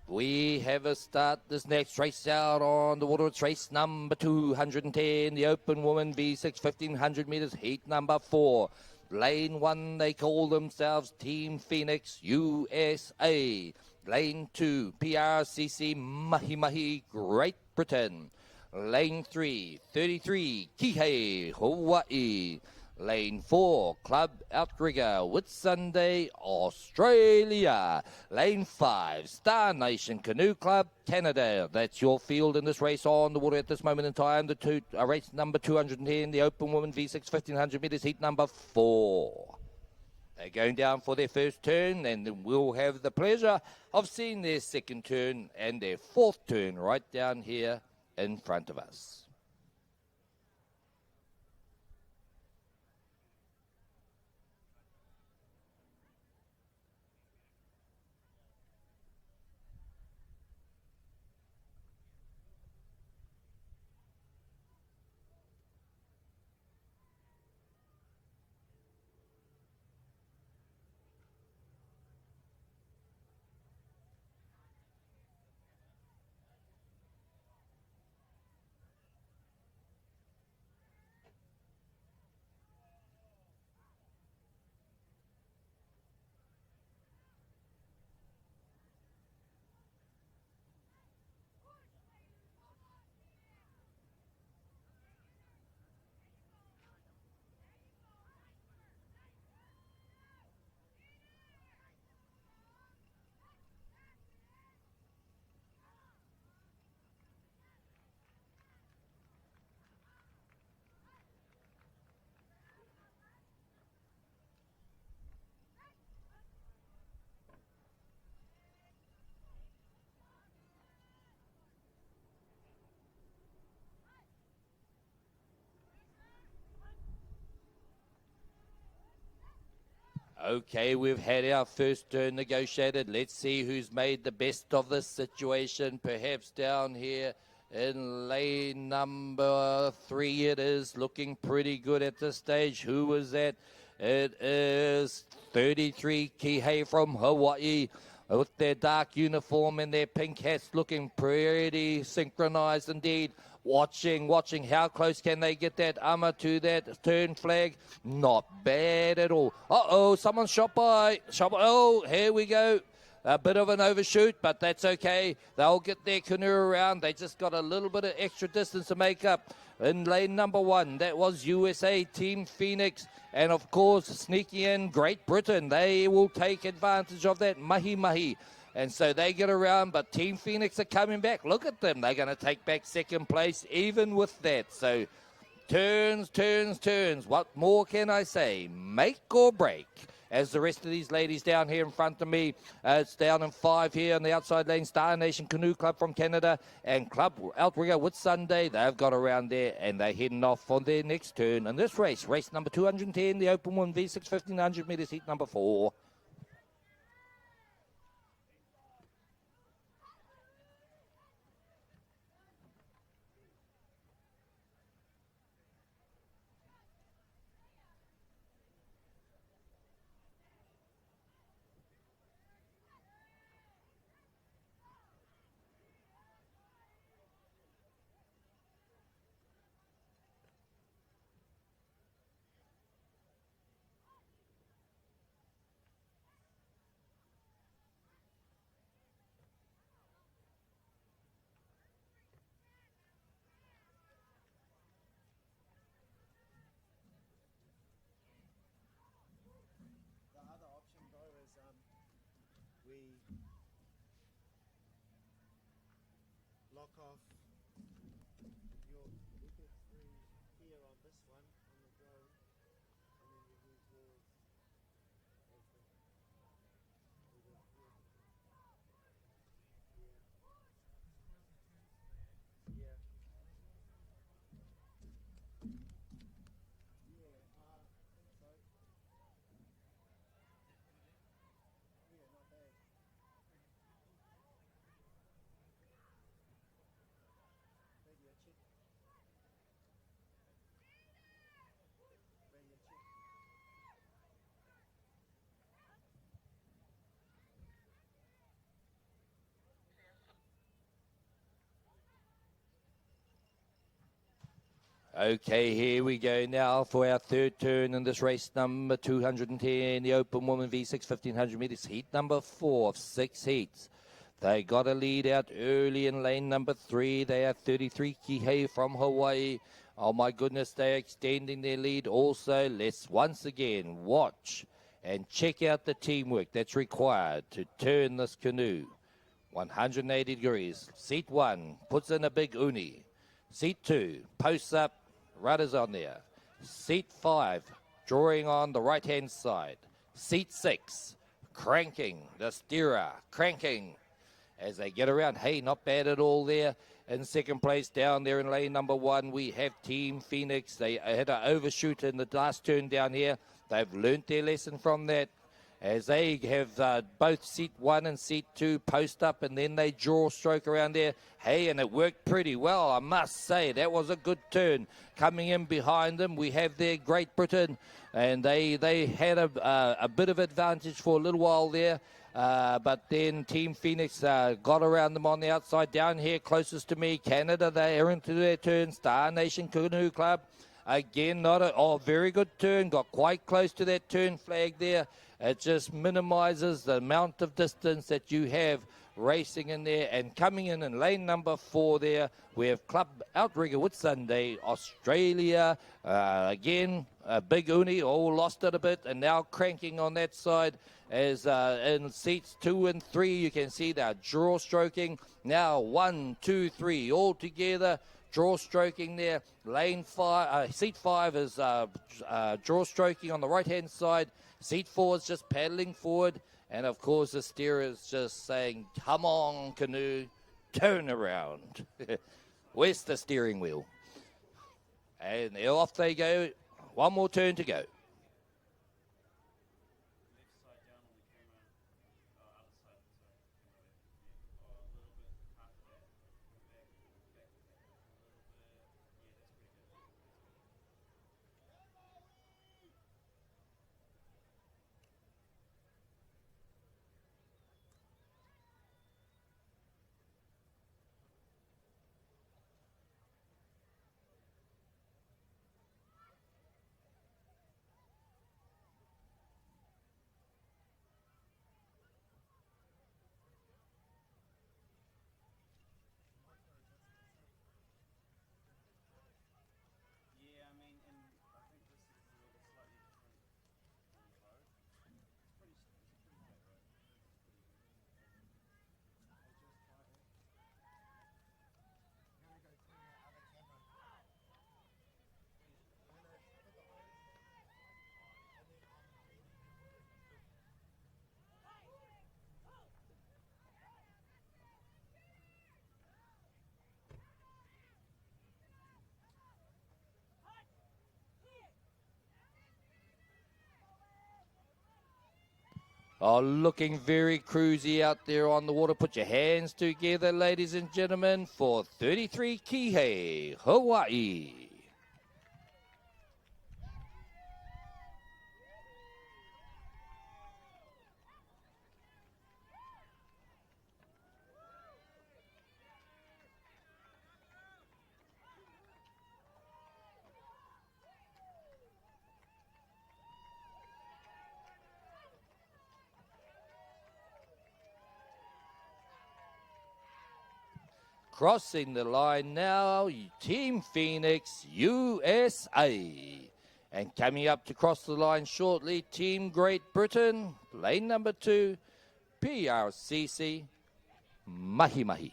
We have a start this next race out on the water. It's race number 210, the open woman V6, 1500 metres, heat number 4. Lane 1, they call themselves Team Phoenix USA. Lane 2, PRCC Mahi Mahi, Great Britain. Lane 3, 33, Kihei, Hawaii. Lane 4, Club Outrigger, Whitsunday, Australia. Lane 5, Star Nation Canoe Club, Canada. That's your field in this race on the water at this moment in time. The race number 210, the open woman V6, 1500 metres, heat number 4. They're going down for their first turn, and then we'll have the pleasure of seeing their second turn and their fourth turn right down here in front of us. Okay, we've had our first turn negotiated. Let's see who's made the best of this situation. Perhaps down here in lane number 3, it is looking pretty good at this stage. Who was that? It is 33 Kihei from Hawaii, with their dark uniform and their pink hats, looking pretty synchronized indeed. Watching, how close can they get that Ama to that turn flag? Not bad at all. Uh-oh, someone shot by. Oh, here we go. A bit of an overshoot, but that's okay. They'll get their canoe around. They just got a little bit of extra distance to make up. In lane number 1, that was USA Team Phoenix. And, of course, sneaking in Great Britain. They will take advantage of that mahi mahi. And so they get around, but Team Phoenix are coming back. Look at them. They're going to take back second place even with that. So turns. What more can I say? Make or break. As the rest of these ladies down here in front of me, it's down in 5 here on the outside lane. Star Nation Canoe Club from Canada and Club Outrigger Whitsunday. They've got around there and they're heading off on their next turn. And this race number 210, the open one, V6, 1500 metres, heat number 4. The other option though is we lock off your wickets through here on this one on the drone, and then we use yours as the yeah. Okay, here we go now for our third turn in this race, number 210, the Open Woman V6 1500 metres, heat number 4 of 6 heats. They got a lead out early in lane number 3. They are 33 Kihei from Hawaii. Oh my goodness, they're extending their lead also. Let's once again watch and check out the teamwork that's required to turn this canoe 180 degrees. Seat 1 puts in a big uni. Seat 2 posts up, rudders on there. Seat 5 drawing on the right hand side. Seat 6 cranking, the steerer cranking as they get around. Hey, not bad at all there. In second place down there in lane number 1, we have Team Phoenix. They had an overshoot in the last turn down here. They've learnt their lesson from that, as they have both seat 1 and seat 2 post up, and then they draw stroke around there. Hey, and it worked pretty well, I must say. That was a good turn. Coming in behind them, we have there Great Britain, and they had a bit of advantage for a little while there. But then Team Phoenix got around them on the outside. Down here, closest to me, Canada, they are into their turn. Star Nation Canoe Club, again, very good turn. Got quite close to that turn flag there. It just minimises the amount of distance that you have racing in there. And coming in lane number 4 there, we have Club Outrigger Whitsunday, Australia. Again, a big uni, lost it a bit, and now cranking on that side. As in seats 2 and 3, you can see that draw stroking. Now 1, 2, 3 all together. Draw stroking there. Lane 5, seat 5 is draw stroking on the right hand side. Seat 4 is just paddling forward. And of course the steerer is just saying, come on canoe, turn around. Where's the steering wheel? And off they go. One more turn to go. Oh, looking very cruisy out there on the water. Put your hands together, ladies and gentlemen, for 33 Kihei, Hawaii. Crossing the line now, Team Phoenix, USA. And coming up to cross the line shortly, Team Great Britain, lane number 2, PRCC, Mahi Mahi.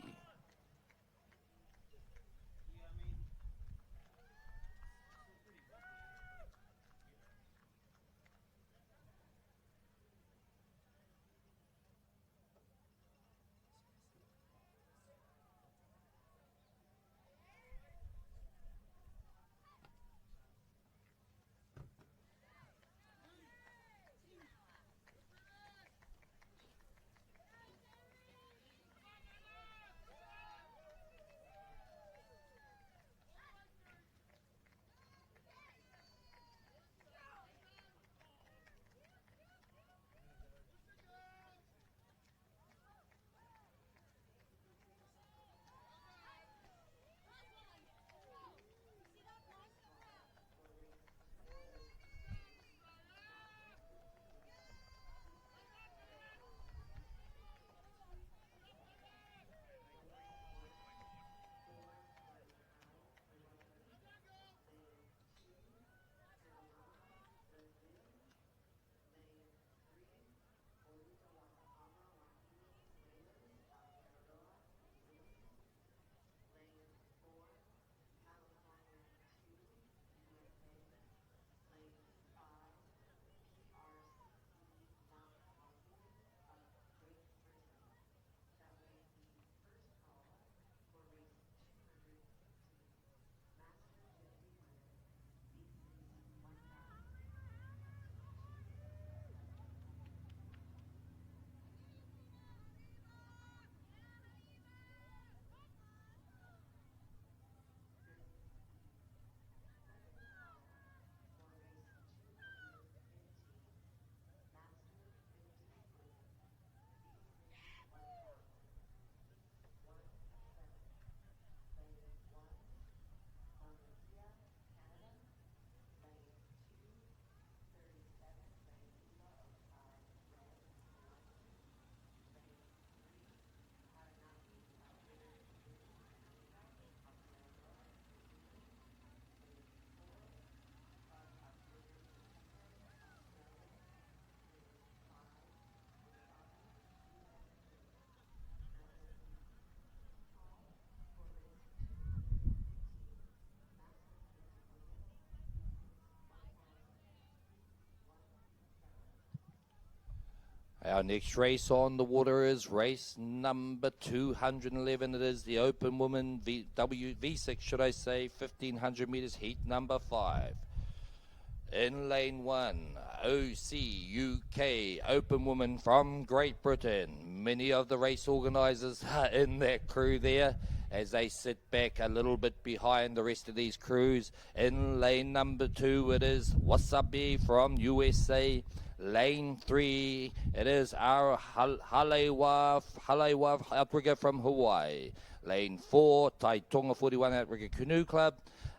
Our next race on the water is race number 211. It is the Open Woman V6, should I say, 1500 meters, heat number 5. In lane 1, OC UK, Open Woman from Great Britain. Many of the race organisers are in that crew there as they sit back a little bit behind the rest of these crews. In lane number 2, it is Wasabi from USA. Lane 3, it is our Halewa Outrigger from Hawaii. Lane 4, Taitonga 41 Outrigger Canoe Club.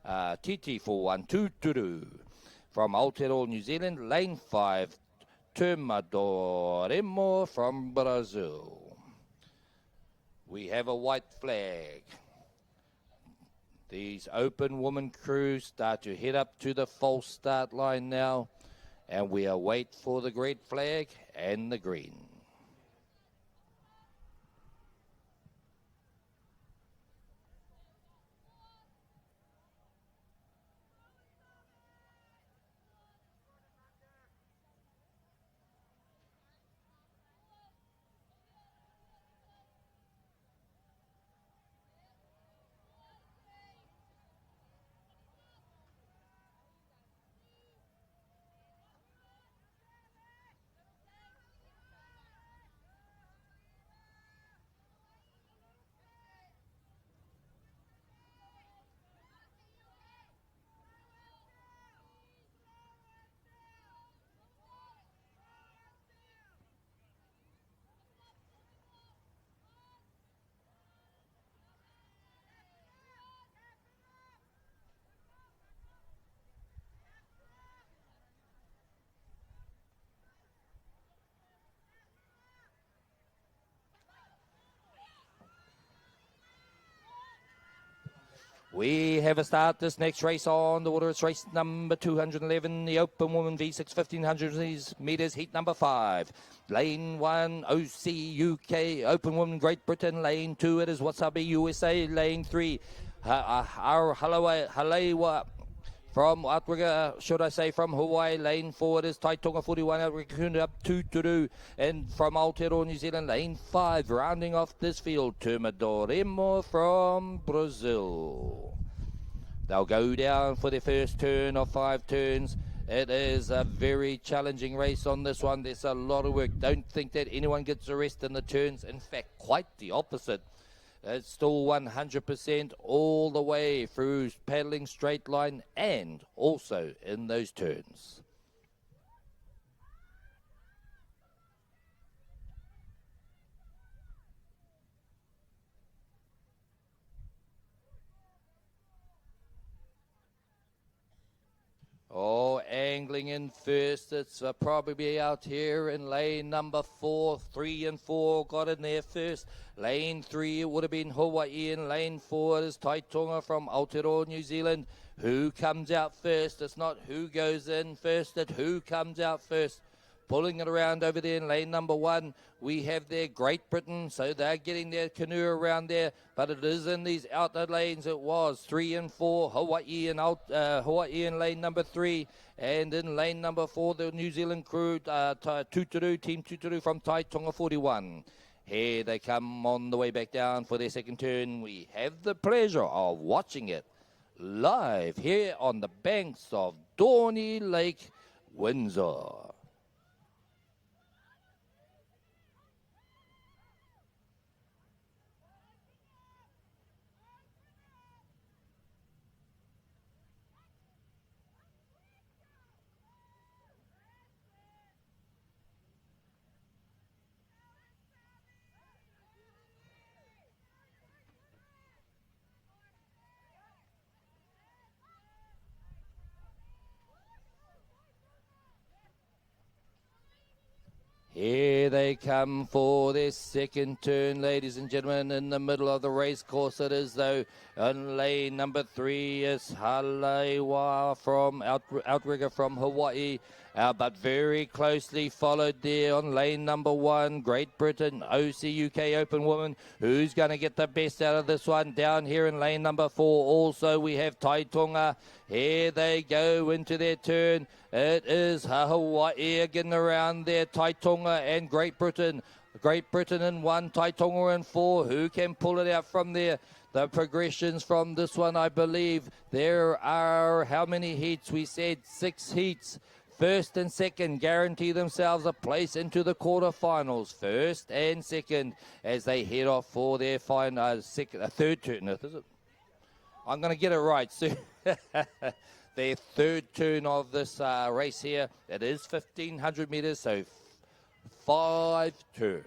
TT412 Turu from Aotearoa, New Zealand. Lane 5, Termadoremo from Brazil. We have a white flag. These Open Woman crews start to head up to the false start line now, and we await for the red flag and the green. We have a start this next race on the water. It's race number 211, the Open Woman V6 1500 meters, heat number 5. Lane 1, OC UK, Open Woman Great Britain. Lane 2, it is Wasabi USA. Lane 3, our Halewa from Outrigger, should I say, from Hawaii. Lane 4, it is Taitonga 41 Outrigger up 2 to do. And from Aotearoa, New Zealand, lane 5, rounding off this field, Termadoremo from Brazil. They'll go down for their first turn of 5 turns. It is a very challenging race on this one. There's a lot of work. Don't think that anyone gets a rest in the turns. In fact, quite the opposite. It's still 100% all the way through paddling straight line and also in those turns. Oh, angling in first. It's probably out here in lane number 4. 3 and 4 got in there first. Lane 3, it would have been Hawaii. In lane 4 is Taitonga from Aotearoa, New Zealand. Who comes out first? It's not who goes in first, it's who comes out first. Pulling it around over there in lane number 1, we have there Great Britain, so they're getting their canoe around there, but it is in these outer lanes. It was 3 and 4, Hawaii in lane number 3, and in lane number 4, the New Zealand crew, Team Tuturu from Taitonga 41. Here they come on the way back down for their second turn. We have the pleasure of watching it live here on the banks of Dorney Lake, Windsor. Here they come for their second turn, ladies and gentlemen, in the middle of the race course. It is, though, on lane number 3 is Halewa from Outrigger from Hawaii. But very closely followed there on lane number 1, Great Britain, OC Open Woman. Who's going to get the best out of this one? Down here in lane number 4 also we have Taitonga. Here they go into their turn. It is Hawaii getting around there, Taitonga and Great Britain. Great Britain in 1, Taitonga in 4. Who can pull it out from there? The progressions from this one, I believe, there are how many heats? We said 6 heats. First and second guarantee themselves a place into the quarterfinals. First and second as they head off for their third turn. Is it? I'm going to get it right soon. Their third turn of this race here. It is 1,500 meters, so 5 turns.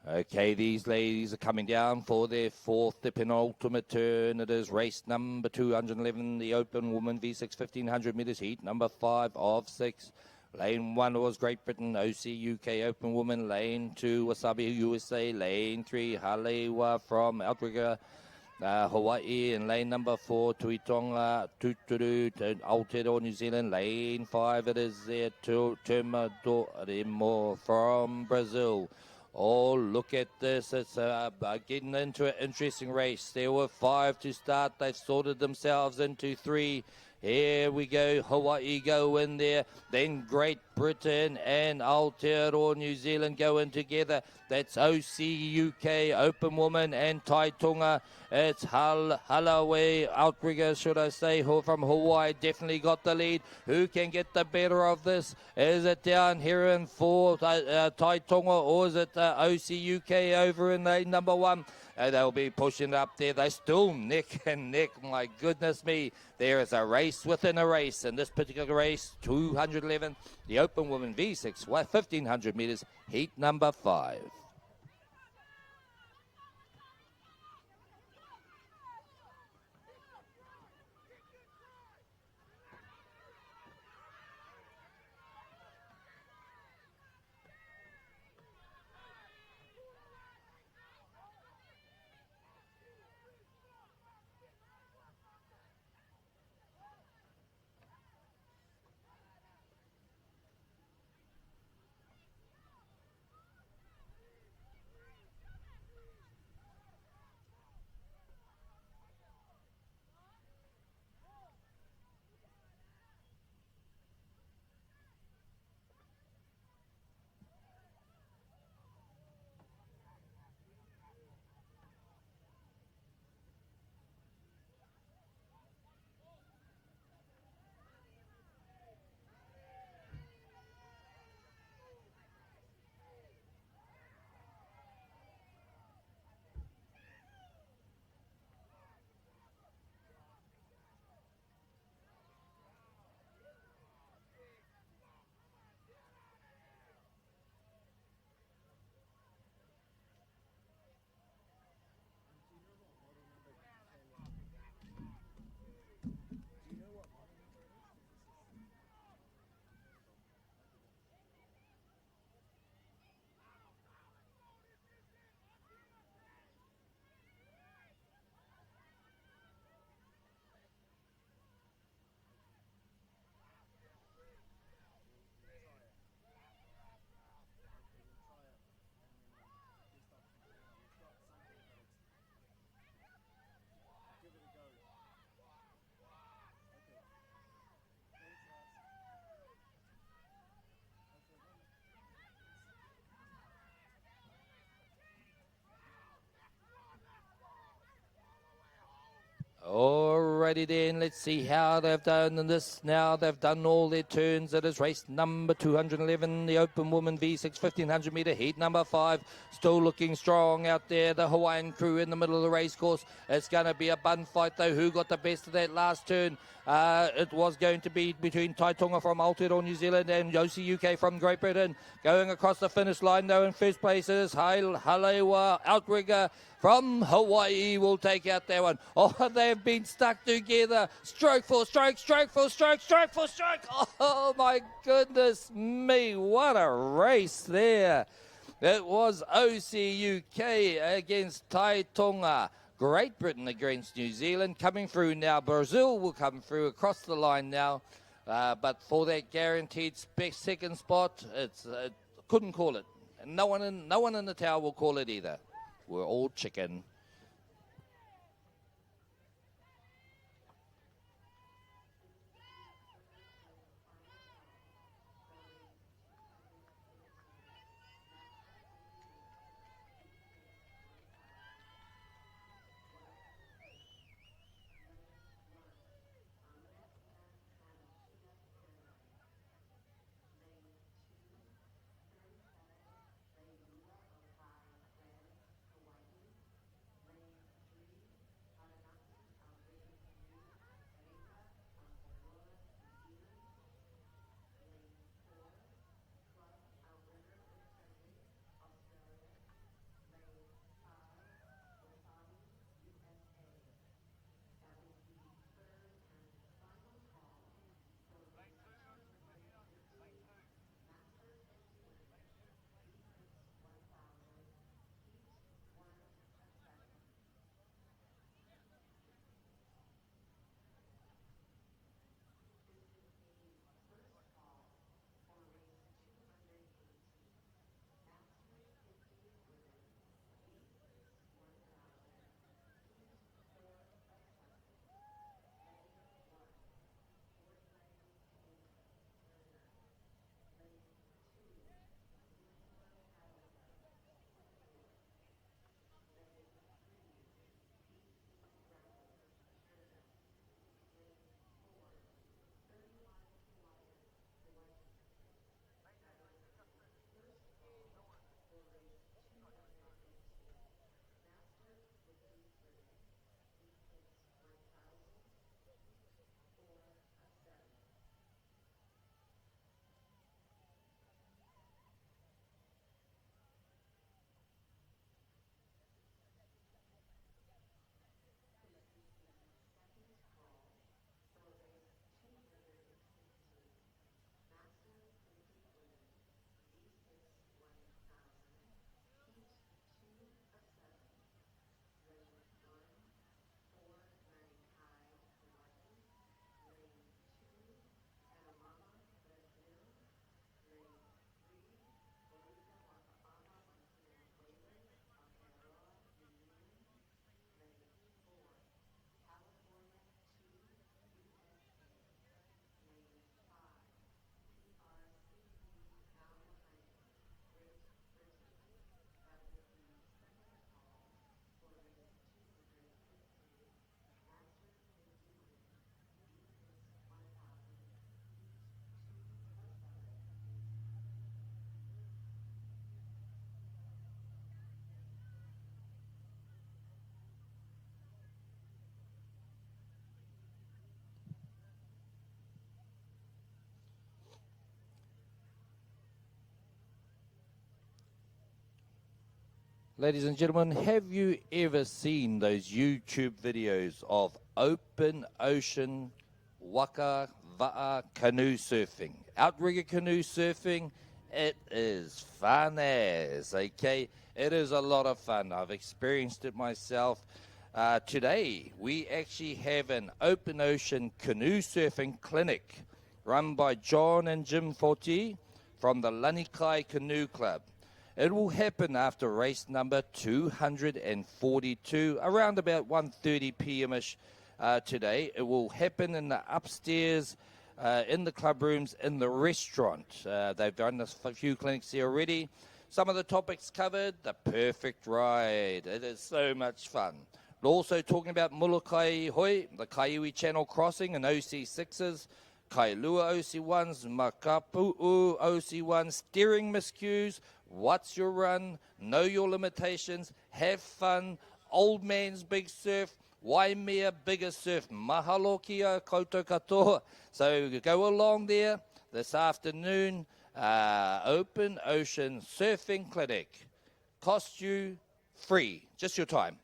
Okay, these ladies are coming down for their fourth, the penultimate turn. It is race number 211, the Open Woman V6 1500 meters heat, number 5 of 6. Lane 1 was Great Britain, OC UK Open Woman. Lane 2, Wasabi USA. Lane 3, Halewa from Outrigger, Hawaii. And lane number 4, Tuitonga, Tuturu, Aotearoa, New Zealand. Lane 5, it is there, Termador from Brazil. Oh, look at this. It's getting into an interesting race. There were 5 to start. They've sorted themselves into 3. Here we go. Hawaii go in there. Then Great Britain and Aotearoa, New Zealand go in together. That's OC UK Open Woman and Taitonga. It's Halawe Outrigger, should I say, who from Hawaii definitely got the lead. Who can get the better of this? Is it down here in 4, Taitonga, or is it OC UK over in lane number 1? They'll be pushing it up there. They're still neck and neck. My goodness me. There is a race within a race. In this particular race, 211, the Open Women V6, 1,500 meters, heat number 5. Alrighty then, let's see how they've done in this now. They've done all their turns. It is race number 211, the Open Woman V6 1500 metre heat number 5. Still looking strong out there. The Hawaiian crew in the middle of the race course. It's going to be a bun fight though. Who got the best of that last turn? It was going to be between Taitonga from Aotearoa, New Zealand, and Josie UK from Great Britain. Going across the finish line though in first place is Halewa Outrigger from Hawaii will take out that one. Oh, they've been stuck together. Stroke for stroke, stroke for stroke, stroke for stroke. Oh my goodness me, what a race there. It was OCUK against Taitonga. Great Britain against New Zealand. Coming through now. Brazil will come through across the line now. But for that guaranteed second spot, it's couldn't call it. No one in the tower will call it either. We're all chicken. Ladies and gentlemen, have you ever seen those YouTube videos of open ocean waka va'a canoe surfing? Outrigger canoe surfing, it is fun as, okay? It is a lot of fun. I've experienced it myself. Today, we actually have an open ocean canoe surfing clinic run by John and Jim Forti from the Lanikai Canoe Club. It will happen after race number 242, around about 1:30 p.m.ish today. It will happen in the upstairs, in the club rooms, in the restaurant. They've done a few clinics here already. Some of the topics covered, the perfect ride. It is so much fun. Also talking about Mulukai Hoi, the Kaiui Channel Crossing and OC6s, Kailua OC1s, Makapu'u OC1s, steering miscues, what's your run, know your limitations, have fun, old man's big surf, Waimea bigger surf, mahalo kia koutou katoa. So go along there this afternoon, Open Ocean Surfing Clinic. Cost you free, just your time.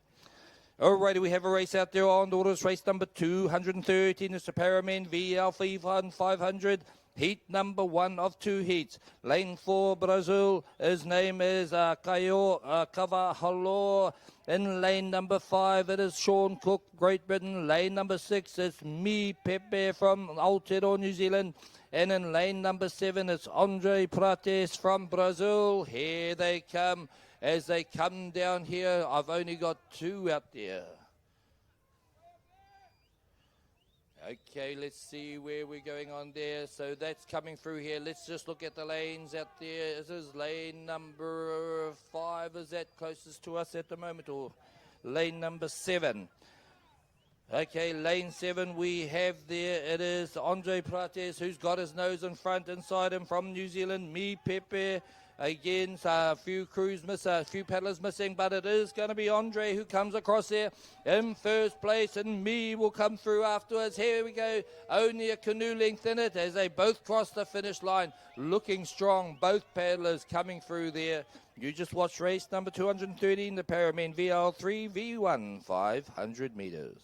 Alrighty, we have a race out there on orders. Race number 213 is the Paraman VL 500. Heat number 1 of 2 heats. Lane 4, Brazil. His name is Kaio Kavahalo. In lane number 5, it is Sean Cook, Great Britain. Lane number 6 is Me Pepe from Aotearoa, New Zealand. And in lane number 7, it's Andre Prates from Brazil. Here they come. As they come down here, I've only got 2 out there. Okay, let's see where we're going on there. So that's coming through here. Let's just look at the lanes out there. This is lane number 5. Is that closest to us at the moment? Or lane number 7? Okay, lane 7 we have there. It is Andre Prates, who's got his nose in front. Inside him from New Zealand, Me Pepe. Again, a few crews miss, a few paddlers missing, but it is going to be Andre who comes across there in first place, and Me will come through afterwards. Here we go, only a canoe length in it as they both cross the finish line, looking strong, both paddlers coming through there. You just watched race number 213, the Paraman VL3 V1 500 metres.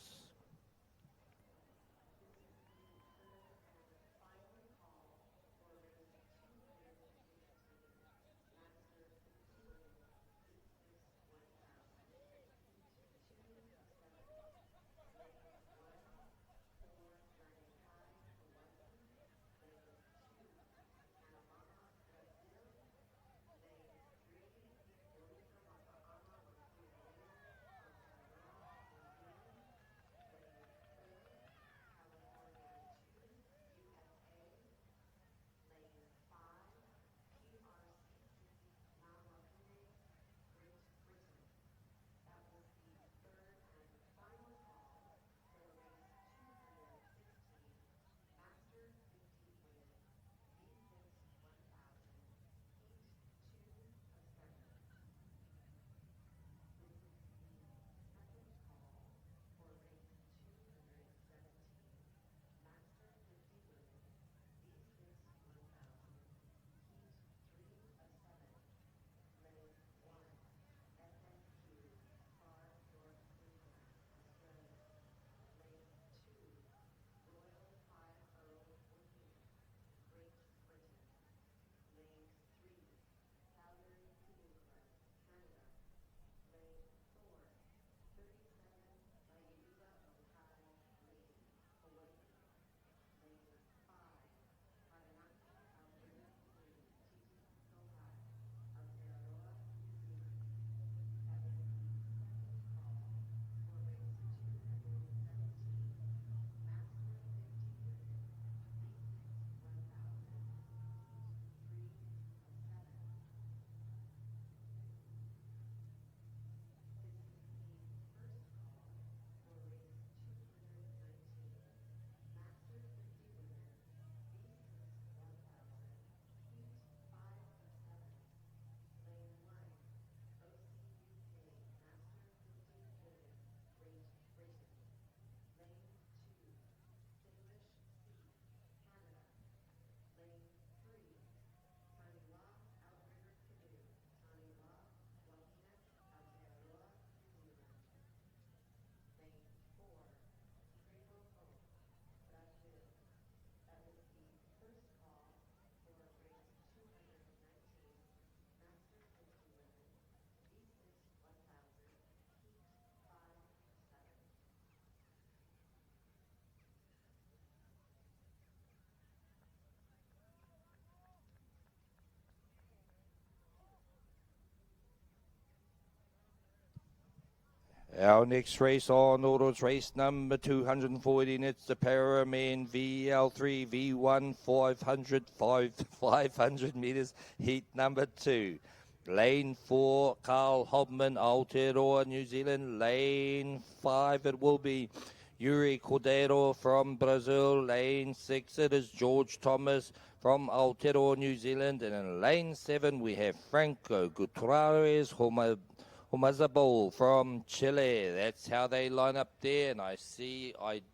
Our next race on orders, race number 214. It's the Paraman VL3 V1 500 metres, heat number 2. Lane 4, Carl Hobman, Aotearoa, New Zealand. Lane 5, it will be Yuri Cordeiro from Brazil. Lane 6, it is George Thomas from Aotearoa, New Zealand. And in lane 7, we have Franco Gutierrez Homazabal from Chile. That's how they line up there. And I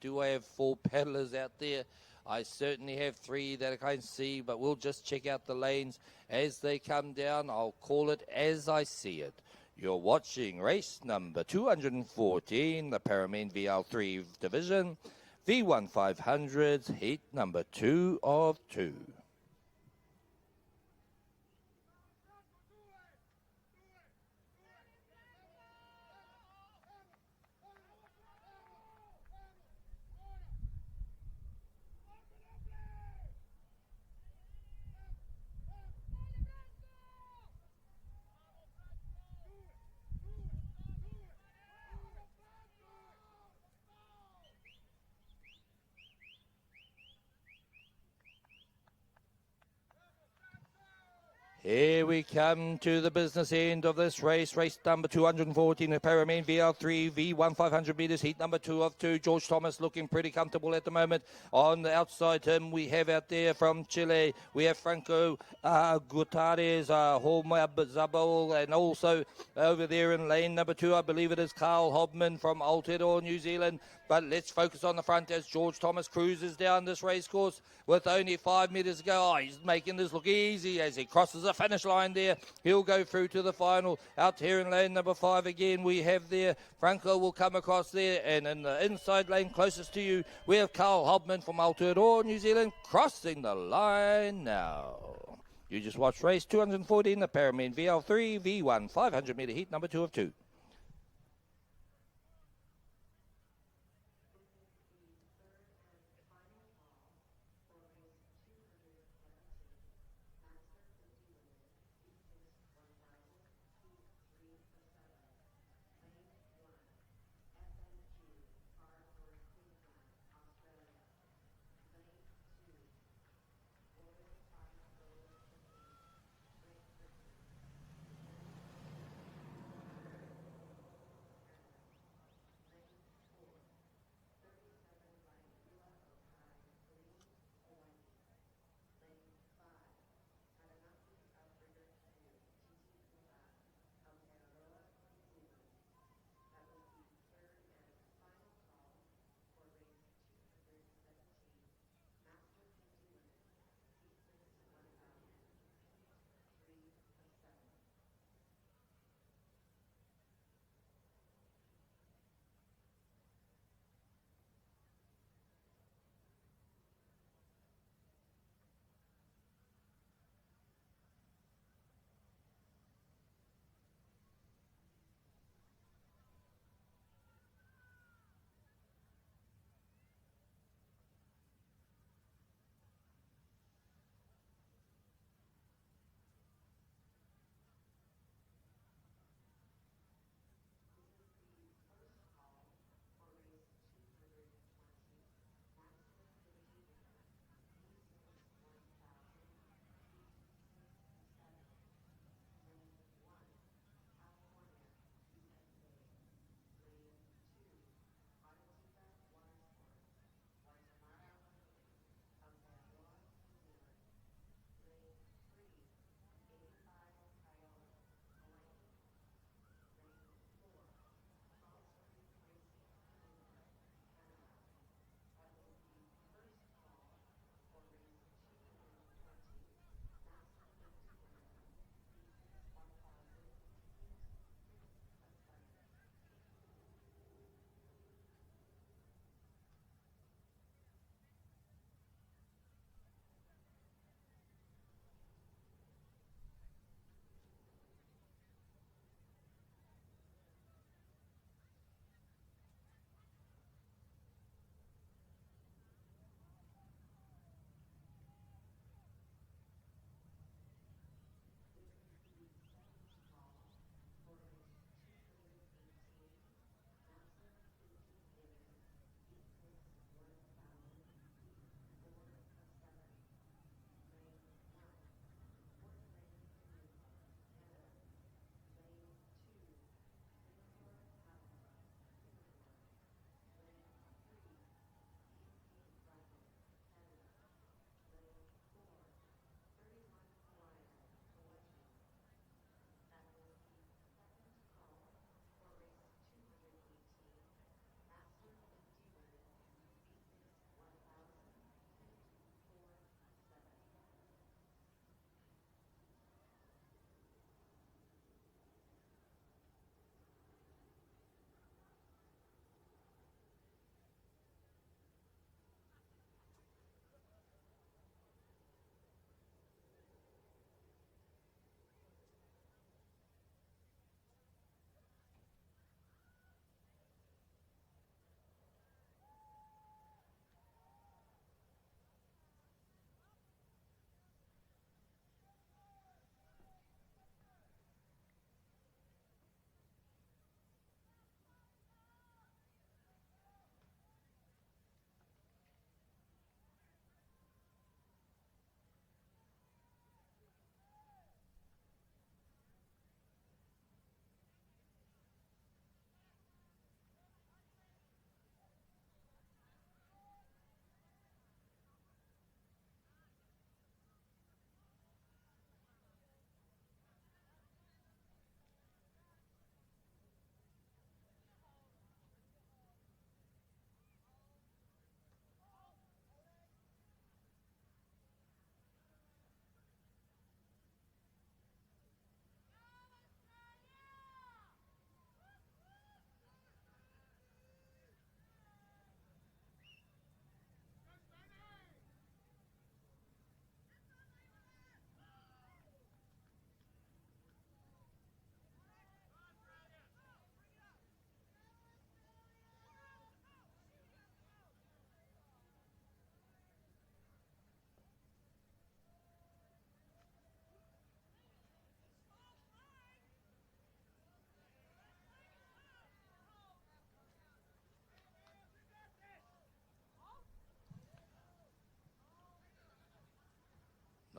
do have 4 paddlers out there. I certainly have 3 that I can't see, but we'll just check out the lanes as they come down. I'll call it as I see it. You're watching race number 214, the Paramin VL3 division, V1500s, heat number 2 of 2. Here we come to the business end of this race. Race number 214, the Paramin VL3, V1500 metres, heat number 2 of 2. George Thomas looking pretty comfortable at the moment. On the outside him, we have out there from Chile, we have Franco Gutierrez, Homazabal, and also over there in lane number 2, I believe it is Carl Hobman from Aotearoa, New Zealand. But let's focus on the front as George Thomas cruises down this race course with only 5 metres to go. Oh, he's making this look easy as he crosses the finish line there. He'll go through to the final. Out here in lane number 5 again, we have there, Franco will come across there. And in the inside lane closest to you, we have Carl Hobman from Aotearoa, New Zealand, crossing the line now. You just watched race 214, the Paramin VL3 V1 500 metre heat number 2 of 2.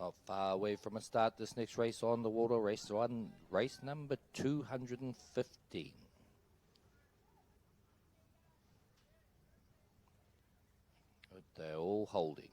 Not far away from a start. This next race on the water, race one, race number 215. But they're all holding.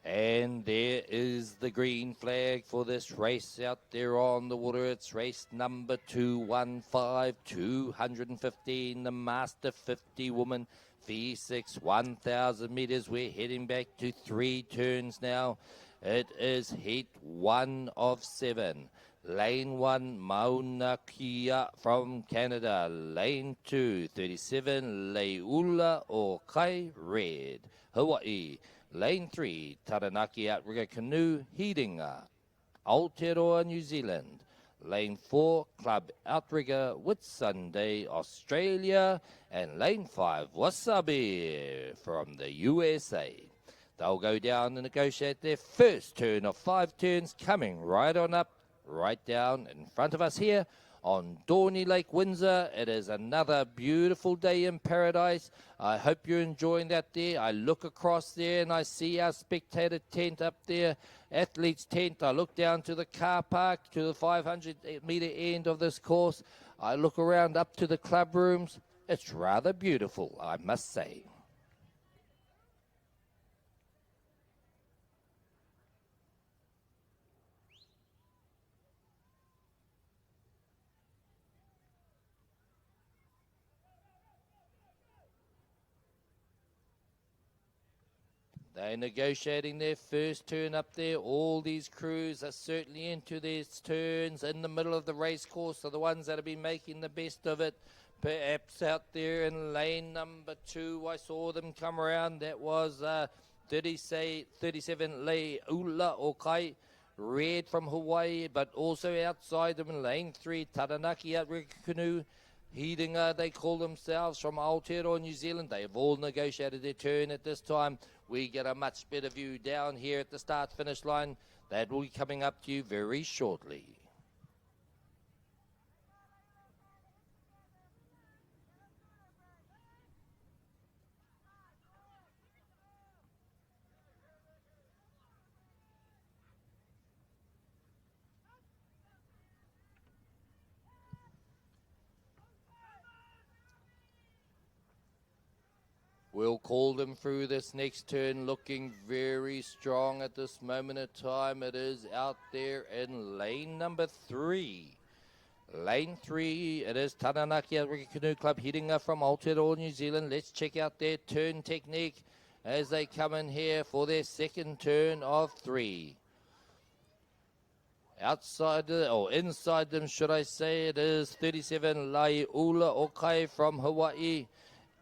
And there is the green flag for this race out there on the water. It's race number 215, 215, the Master 50 woman, V6, 1,000 metres. We're heading back to 3 turns now. It is heat 1 of 7. Lane 1, Mauna Kea from Canada. Lane 2, 37, Leula or Kai Red, Hawaii. Lane 3, Taranaki Outrigger Canoe, Heidinga, Aotearoa, New Zealand. Lane 4, Club Outrigger, Whitsunday, Australia. And Lane 5, Wasabi from the USA. They'll go down and negotiate their first turn of 5 turns, coming right on up, right down in front of us here on Dorney Lake, Windsor. It is another beautiful day in paradise. I hope you're enjoying that there. I look across there and I see our spectator tent up there, athletes tent. I look down to the car park, to the 500-metre end of this course. I look around up to the club rooms. It's rather beautiful, I must say. They're negotiating their first turn up there. All these crews are certainly into their turns in the middle of the race course, are the ones that have been making the best of it. Perhaps out there in lane number 2, I saw them come around. That was 37 Leula Okai, Red from Hawaii, but also outside them in lane 3, Taranaki Outrigger Canoe. Heidinga, they call themselves, from Aotearoa, New Zealand. They have all negotiated their turn at this time. We get a much better view down here at the start-finish line. That will be coming up to you very shortly. We'll call them through this next turn, looking very strong at this moment of time. It is out there in lane number 3. Lane 3, it is Taranaki Outrigger Canoe Club Heidinga from Aotearoa, New Zealand. Let's check out their turn technique as they come in here for their second turn of 3. Outside, or inside them, should I say, it is 37 Laiula Okai from Hawaii.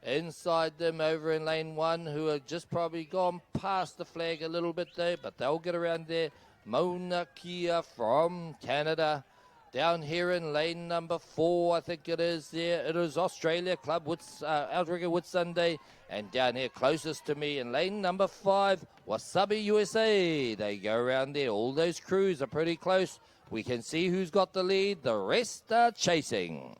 Inside them over in lane 1, who have just probably gone past the flag a little bit there, but they'll get around there. Mauna Kea from Canada. Down here in lane number 4, I think it is there. It is Australia Club Outrigger Whitsunday. And down here closest to me in lane number 5, Wasabi USA. They go around there. All those crews are pretty close. We can see who's got the lead. The rest are chasing.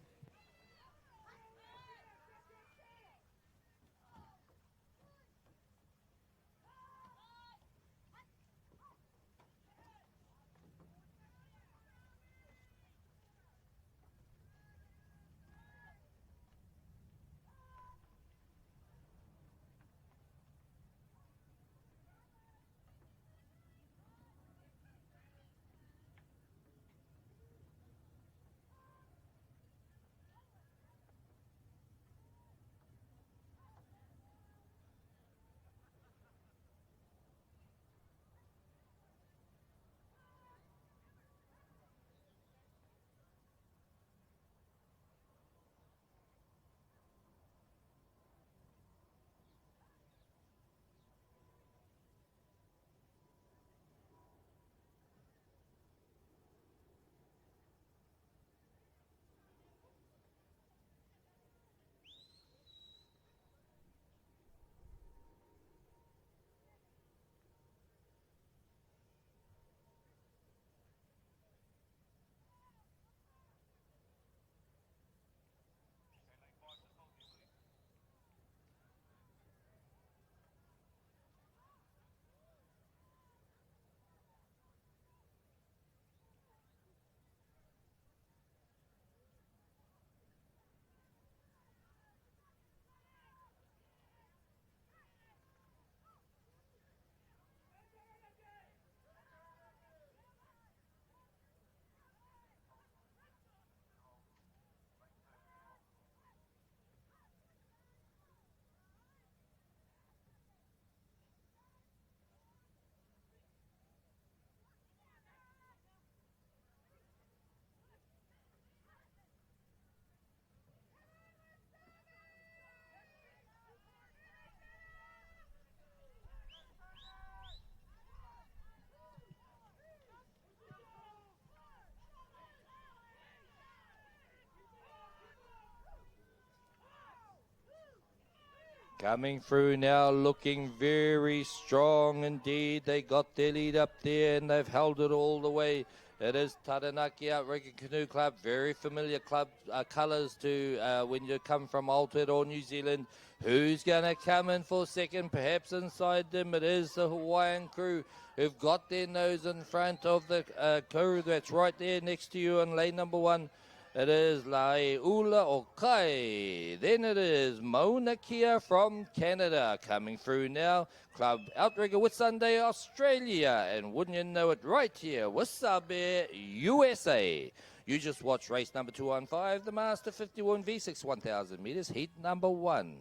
Coming through now, looking very strong indeed. They got their lead up there and they've held it all the way. It is Taranaki Outrigger Canoe Club, very familiar club colours to when you come from Aotearoa, New Zealand. Who's going to come in for second? Perhaps inside them it is the Hawaiian crew who've got their nose in front of the crew that's right there next to you in lane number 1. It is Laiula Okai. Then it is Mauna Kea from Canada coming through now. Club Outrigger with Sunday Australia. And wouldn't you know it, right here, Wasabi USA. You just watched race number 215, the Master 51 V6 1,000 metres, heat number 1.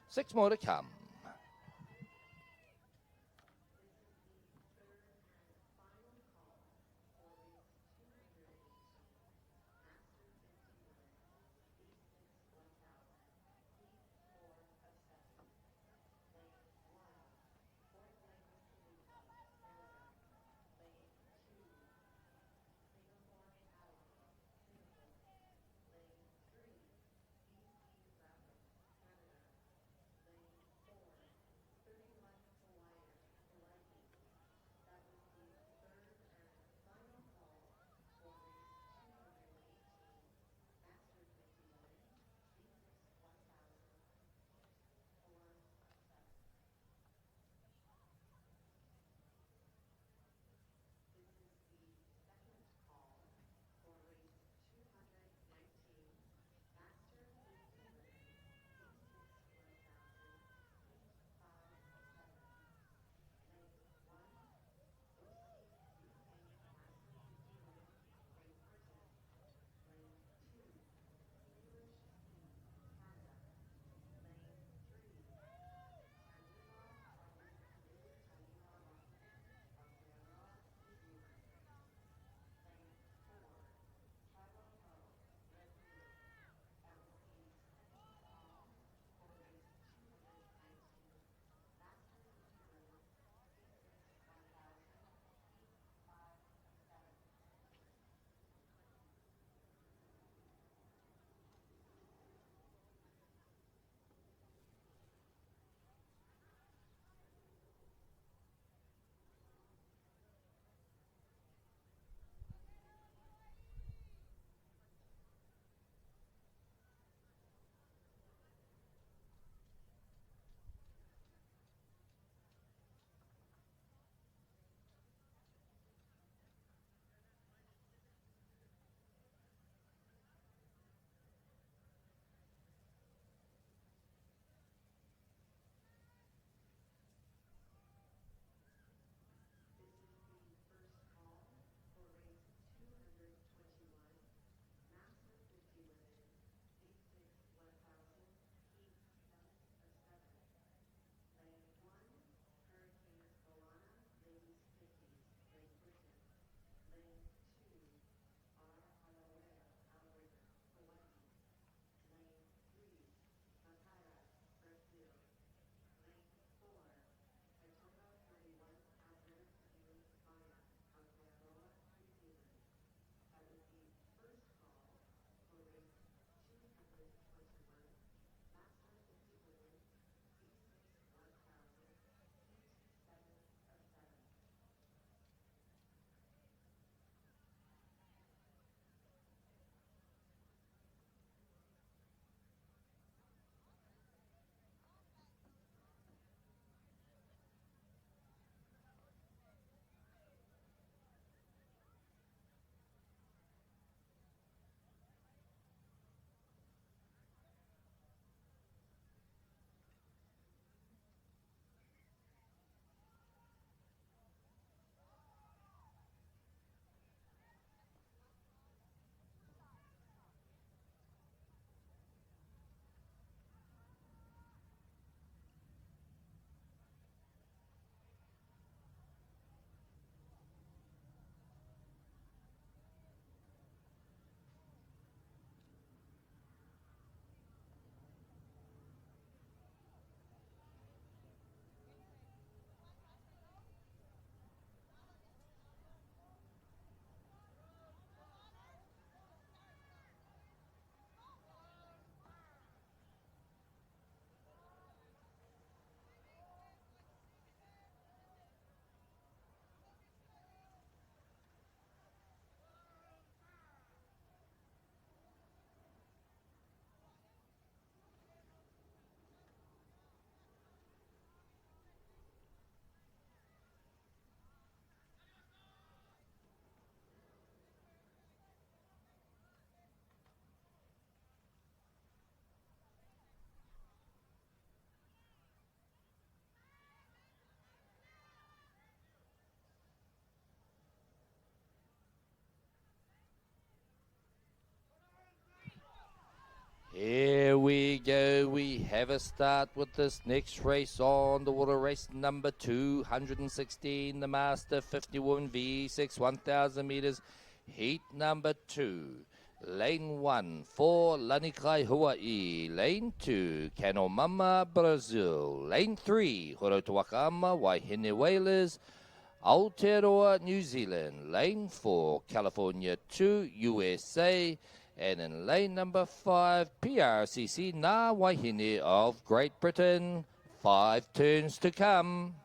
6 more to come. Here we go. We have a start with this next race on the water. Race number 216, the Master 51 V6, 1,000 meters. Heat number 2. Lane 1 for Lanikai, Hawaii. Lane 2, Kanomama, Brazil. Lane 3, Horotuakama, Waihine Whalers. Aotearoa, New Zealand. Lane 4, California 2, USA. And in lane number 5, PRCC Ngā Waihine of Great Britain. 5 turns to come.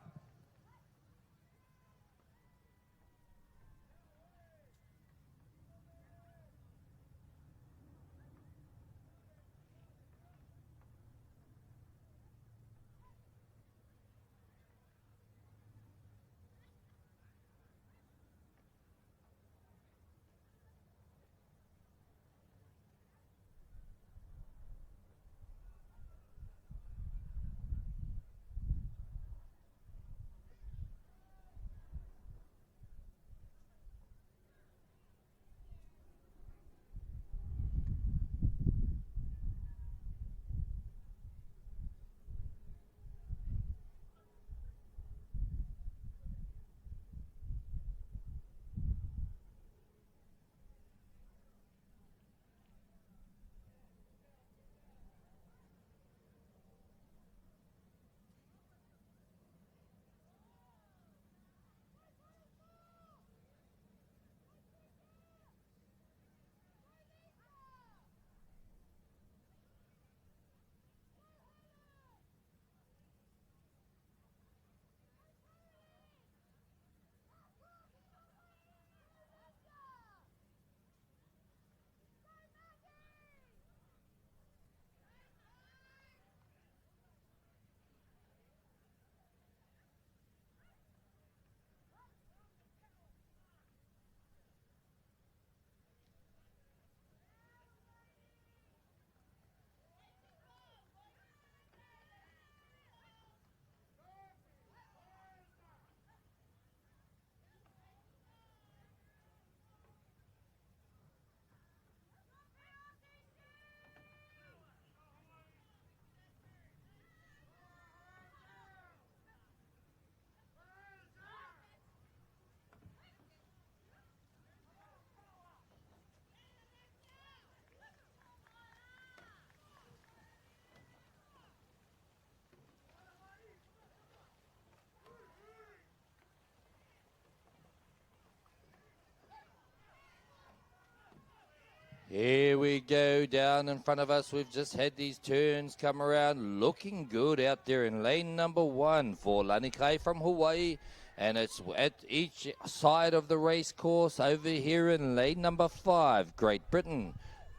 Here we go, down in front of us. We've just had these turns come around, looking good out there in lane number 1 for Lanikai from Hawaii. And it's at each side of the race course over here in lane number 5, Great Britain.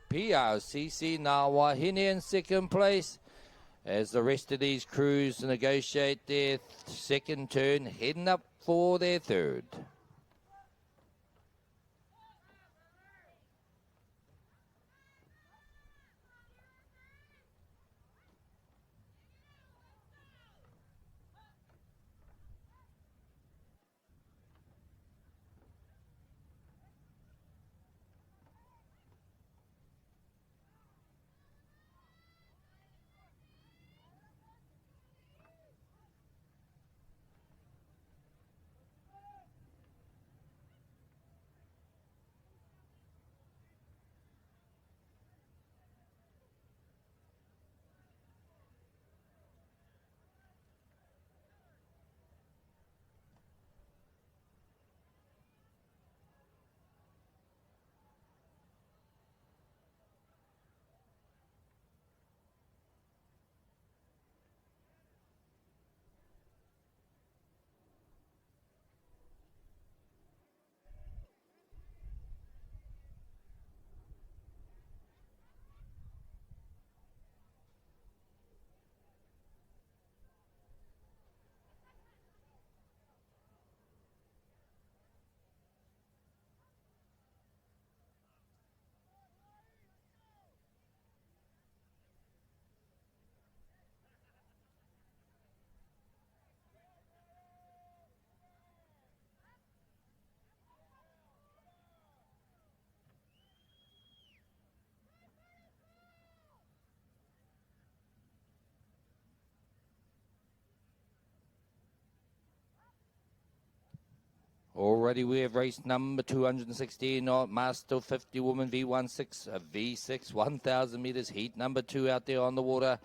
PRCC Ngā Wahine in second place, as the rest of these crews negotiate their second turn, heading up for their third. Already we have race number 216, Master 50 Woman V6, 1,000 meters, heat number 2 out there on the water.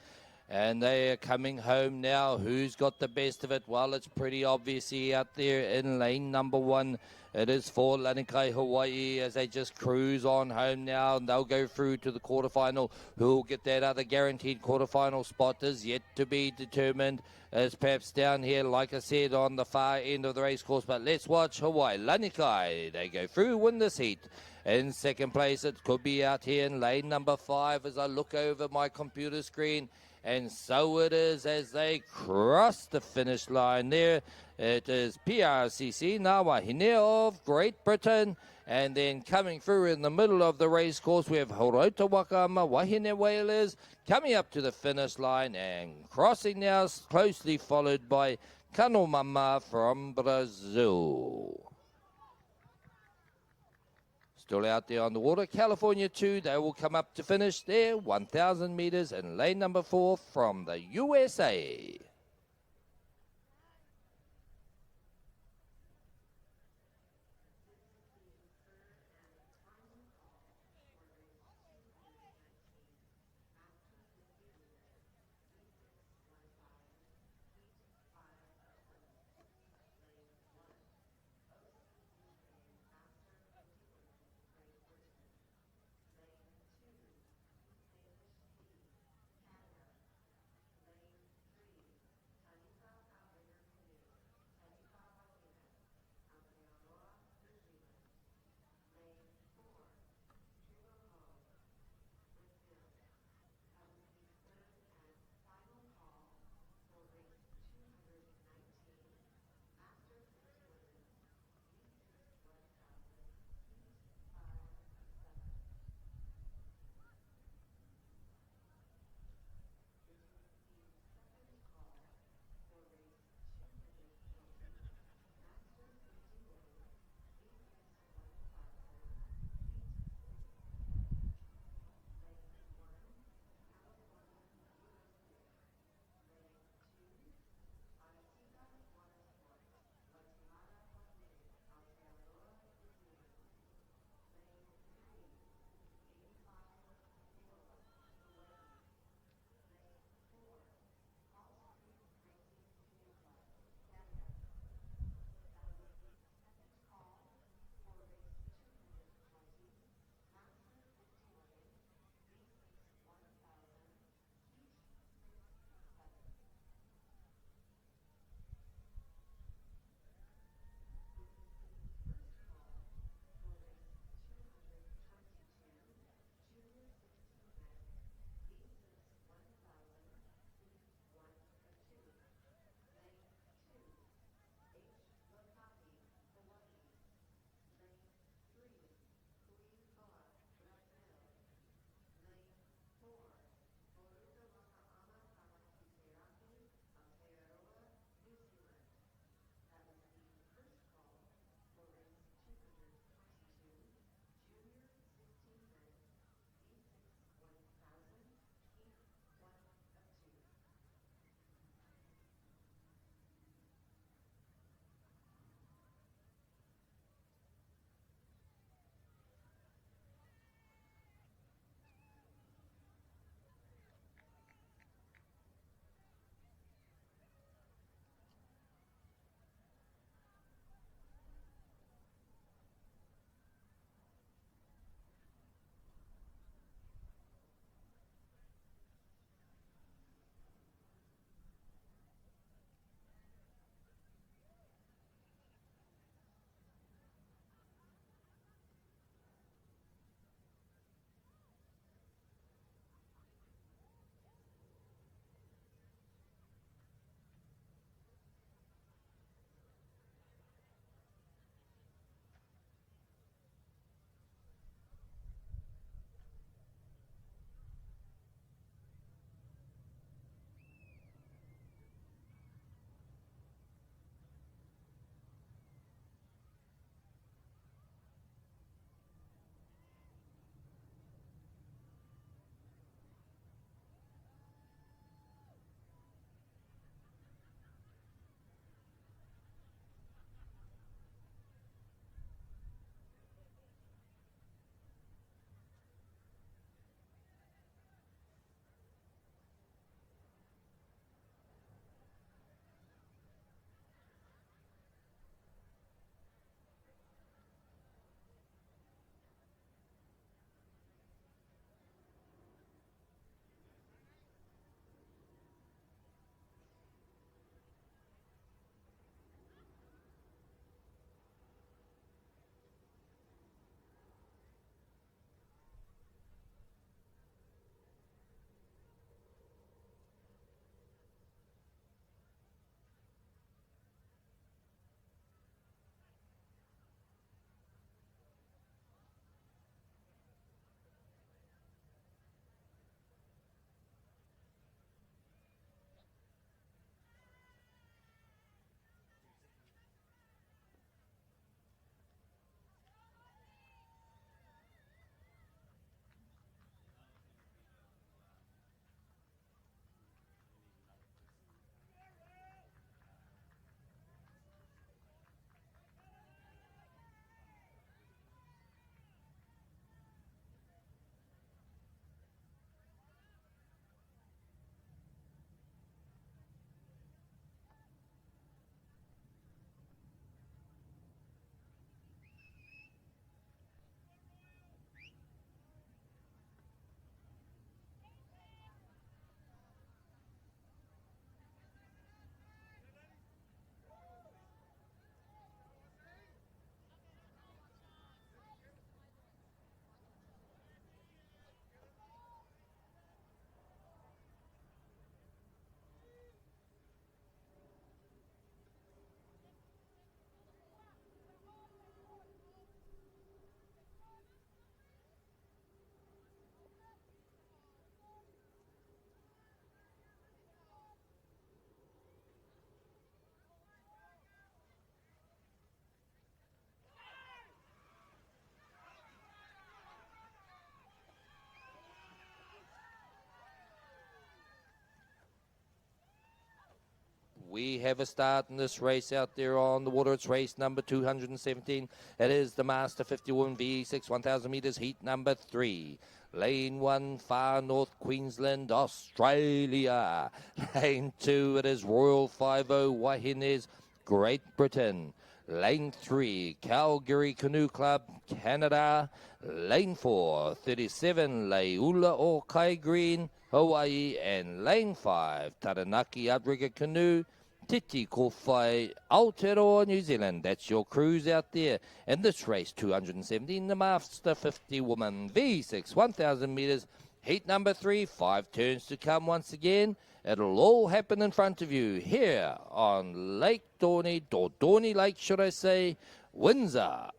And they are coming home now. Who's got the best of it? Well, it's pretty obvious here out there in lane number 1. It is for Lanikai Hawaii as they just cruise on home now. And they'll go through to the quarterfinal. Who'll get that other guaranteed quarterfinal spot is yet to be determined. It's perhaps down here, like I said, on the far end of the race course. But let's watch Hawaii. Lanikai, they go through, win this heat. In second place, it could be out here in lane number 5 as I look over my computer screen. And so it is as they cross the finish line there. It is PRCC Ngāwahine of Great Britain. And then coming through in the middle of the race course, we have Horotawakama Wahine Whalers coming up to the finish line and crossing now, closely followed by Kanomama from Brazil. Still out there on the water, California 2, they will come up to finish there, 1,000 meters in lane number 4 from the USA. we have a start in this race out there on the water. It's race number 217. It is the Master 50 Woman V6 1,000 metres, heat number 3. Lane 1, Far North Queensland, Australia. Lane 2, it is Royal 50 Wahines, Great Britain. Lane 3, Calgary Canoe Club, Canada. Lane 4, 37, Leula o Kai Green, Hawaii. And Lane 5, Taranaki Outrigger Canoe, Titi Kowhai, Aotearoa, New Zealand. That's your cruise out there. In this race, 217, the Master 50 Woman V6, 1,000 metres, heat number 3, 5 turns to come once again. It'll all happen in front of you here on Lake Dorney, or Dorney Lake, should I say, Windsor.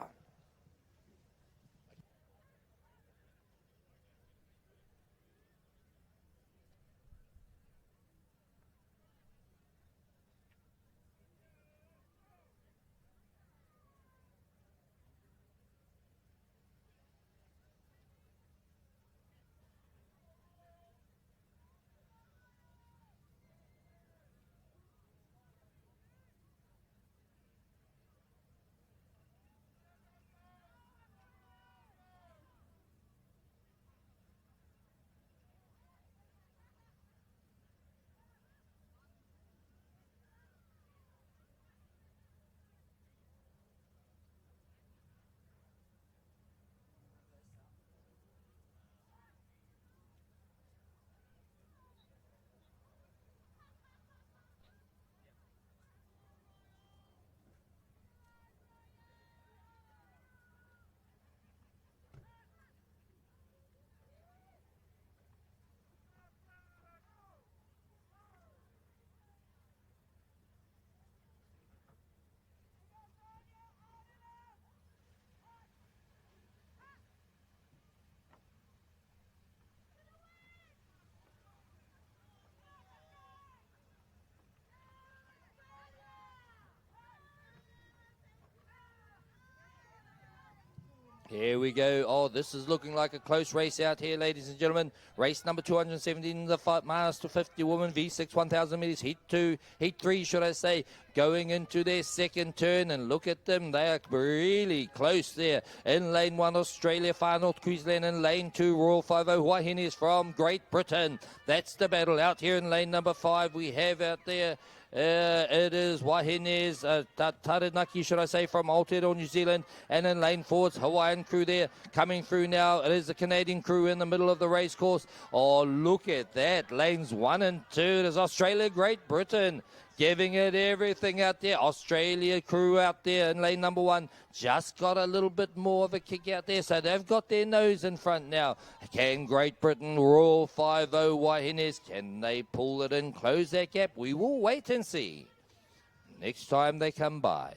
Here we go. Oh, this is looking like a close race out here, ladies and gentlemen. Race number 217, the Master 50 Woman V6 1,000 metres, heat 2, heat 3, should I say, going into their second turn. And look at them. They are really close there. In lane 1, Australia, Far North Queensland. In lane 2, Royal 50 Wahines from Great Britain. That's the battle. Out here in lane number 5, we have out there it is Wahines, Taranaki, should I say, from Aotearoa, New Zealand. And in lane 4, it's Hawaiian crew there coming through now. It is the Canadian crew in the middle of the race course. Oh, look at that. Lanes 1 and 2. It is Australia, Great Britain, giving it everything out there. Australia crew out there in lane number 1 just got a little bit more of a kick out there, so they've got their nose in front now. Can Great Britain, Royal 50 Wahines, can they pull it in, close that gap? We will wait and see next time they come by.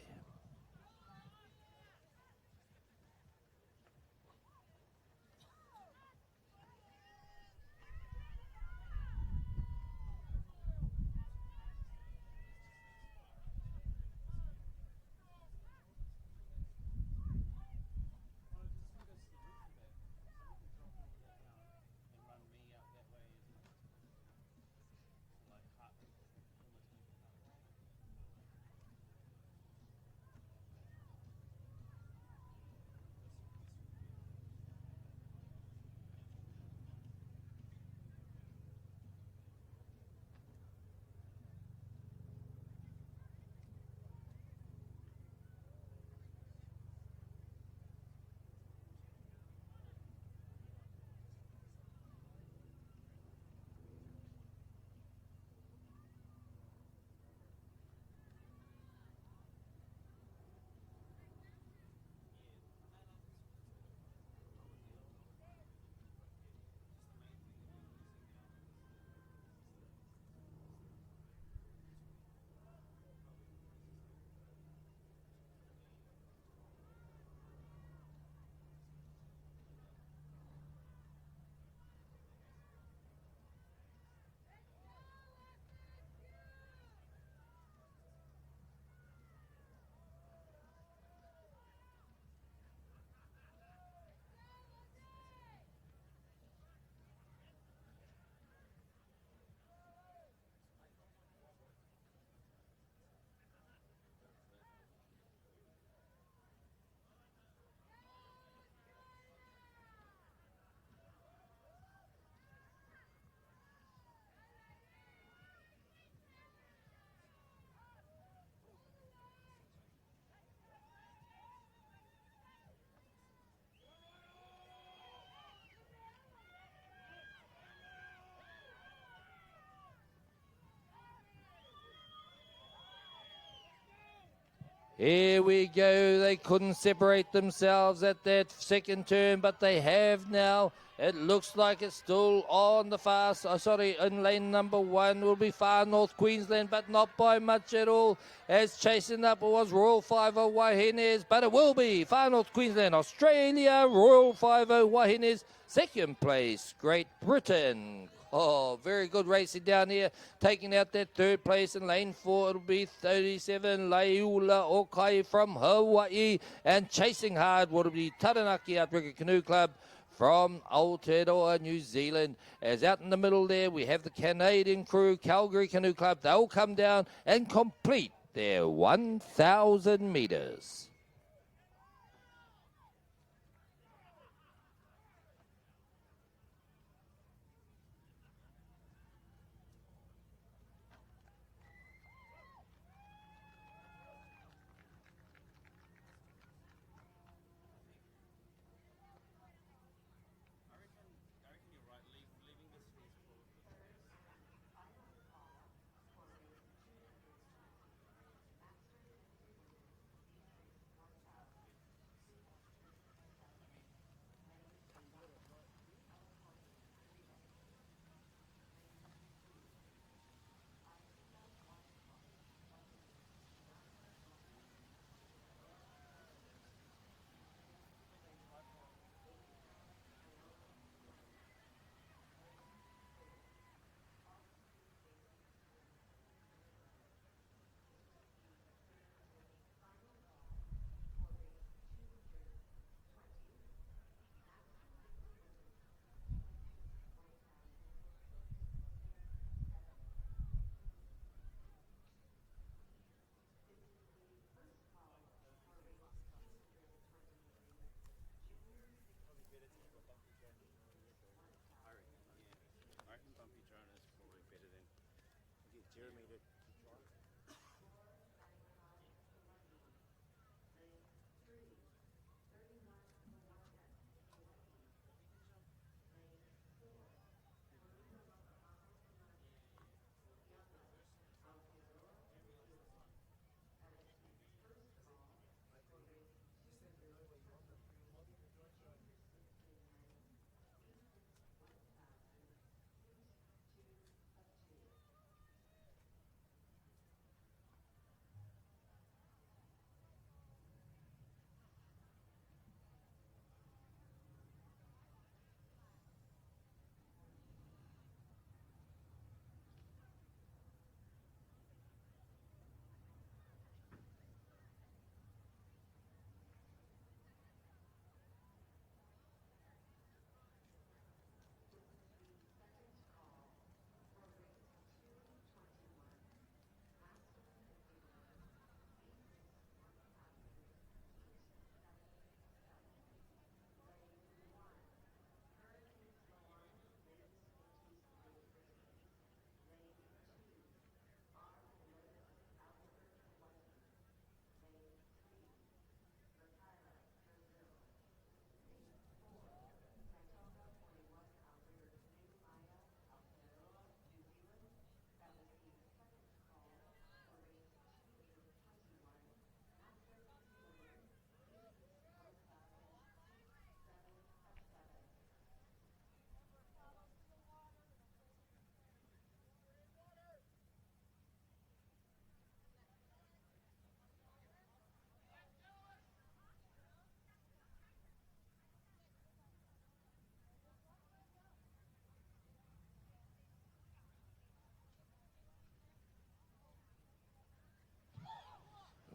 Here we go. They couldn't separate themselves at that second turn, but they have now. It looks like it's still on the fast. In lane number 1 will be Far North Queensland, but not by much at all. As chasing up it was Royal 50 Wahines, but it will be Far North Queensland, Australia, Royal 50 Wahines. Second place, Great Britain. Oh, very good racing down here. Taking out that third place in lane 4. It'll be 37 Leiula Okai from Hawaii. And chasing hard will be Taranaki Outrigger Canoe Club from Aotearoa, New Zealand. As out in the middle there, we have the Canadian crew, Calgary Canoe Club. They'll come down and complete their 1,000 metres.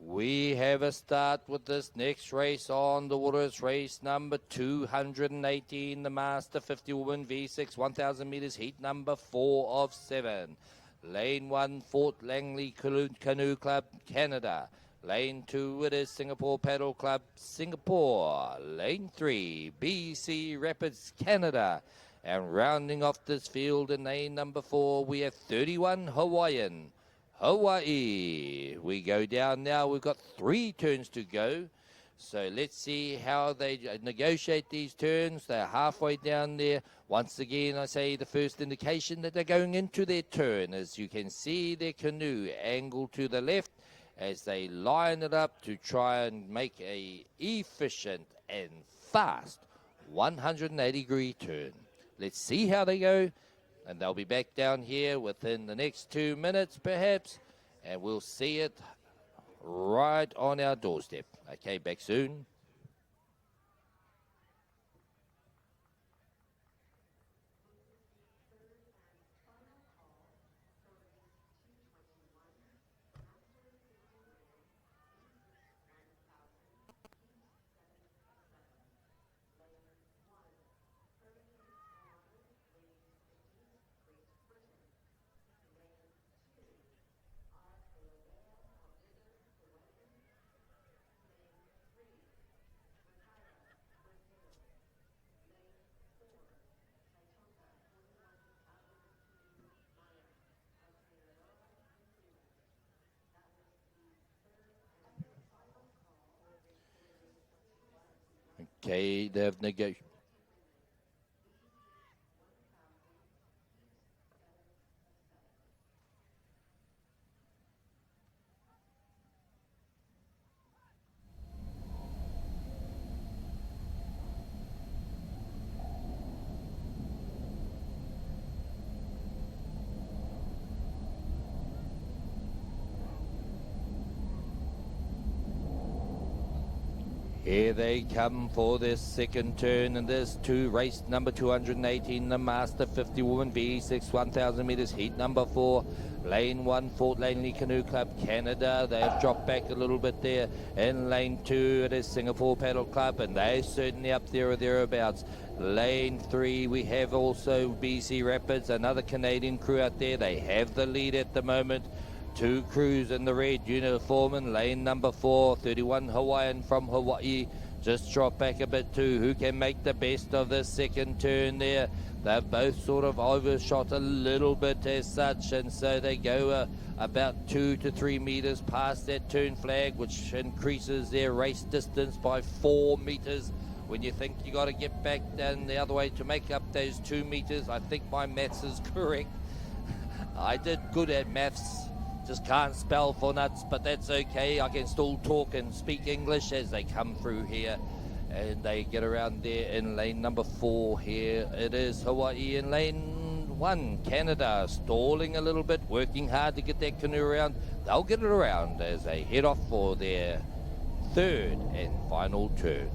We have a start with this next race on the water. It's race number 218, the Master 50 Women V6, 1,000 metres, heat number 4 of 7. Lane 1, Fort Langley Canoe Club, Canada. Lane 2, it is Singapore Paddle Club, Singapore. Lane 3, BC Rapids, Canada. And rounding off this field in lane number 4, we have 31 Hawaiian. Hawaii. We go down now. We've got 3 turns to go. So let's see how they negotiate these turns. They're halfway down there. Once again, I say the first indication that they're going into their turn. As you can see, their canoe angled to the left. as they line it up to try and make a efficient and fast 180-degree turn. Let's see how they go, and they'll be back down here within the next 2 minutes perhaps, and we'll see it right on our doorstep. Okay, back soon. Okay, they've negotiated. Here they come for their second turn in this race number 218, the Master 50 Woman V6 1,000 meters, heat number 4, lane 1, Fort Langley Canoe Club, Canada. They have dropped back a little bit there. In lane 2, it is Singapore Paddle Club, and they're certainly up there or thereabouts. Lane 3, we have also BC Rapids, another Canadian crew out there. They have the lead at the moment. 2 crews in the red uniform in lane number 4, 31 Hawaiian from Hawaii. Just drop back a bit too. Who can make the best of this second turn there? They've both sort of overshot a little bit as such, and so they go about 2 to 3 meters past that turn flag, which increases their race distance by 4 meters. When you think you got to get back down the other way to make up those 2 meters, I think my maths is correct. I did good at maths. Just can't spell for nuts, but that's okay. I can still talk and speak English as they come through here. And they get around there in lane number 4 here. It is Hawaii in lane 1. Canada stalling a little bit, working hard to get that canoe around. They'll get it around as they head off for their third and final turn.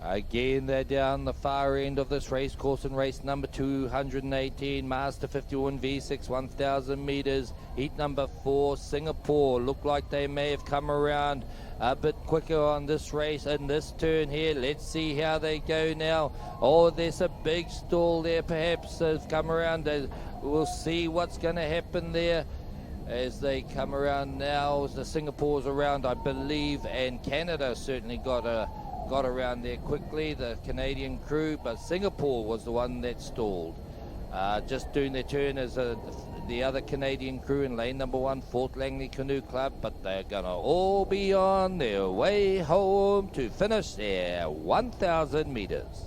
Again, they're down the far end of this race course in race number 218, Master 51 V6 1,000 meters, heat number 4, Singapore. Look like they may have come around a bit quicker on this race in this turn here. Let's see how they go now. Oh, there's a big stall there. Perhaps they've come around. We'll see what's going to happen there as they come around now. The Singapore's around, I believe, and Canada certainly got around there quickly, the Canadian crew, but Singapore was the one that stalled. Just doing their turn as the other Canadian crew in lane number 1, Fort Langley Canoe Club, but they're going to all be on their way home to finish their 1,000 meters.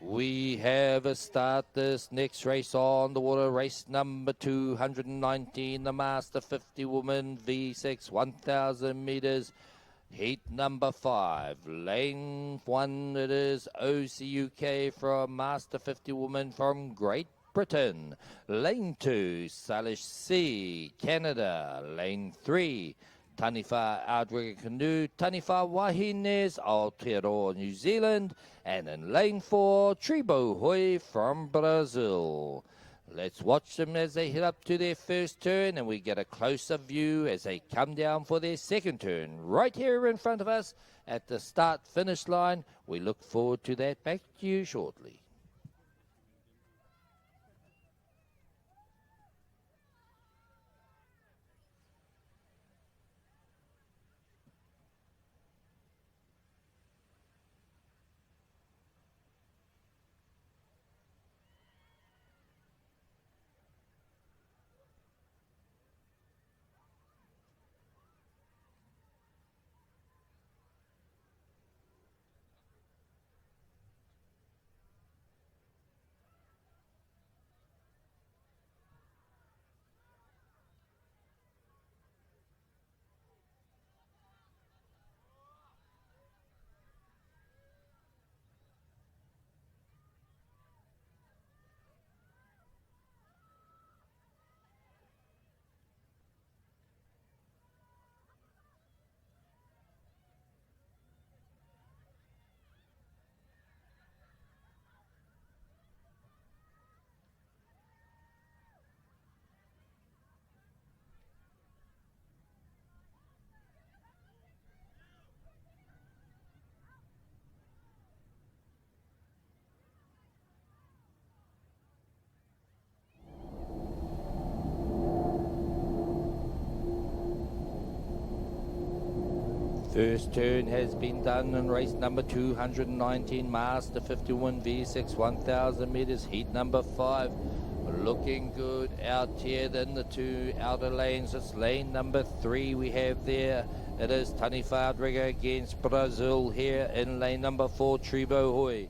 We have a start this next race on the water, race number 219, the Master 50 Woman V6, 1,000 metres. Heat number 5, lane 1, it is OCUK from Master 50 Woman from Great Britain. Lane 2, Salish C, Canada. Lane 3, Taniwha Outrigger Canoe, Taniwha Wahines, Aotearoa, New Zealand. And in lane 4, Tribo Hoi from Brazil. Let's watch them as they head up to their first turn, and we get a closer view as they come down for their second turn. Right here in front of us at the start-finish line. We look forward to that. Back to you shortly. First turn has been done in race number 219, Master 51 V6, 1,000 metres, heat number 5. Looking good out here. Then the two outer lanes. It's lane number 3 we have there. It is Taniwha Outrigger against Brazil here in lane number 4, Tribo Hoi.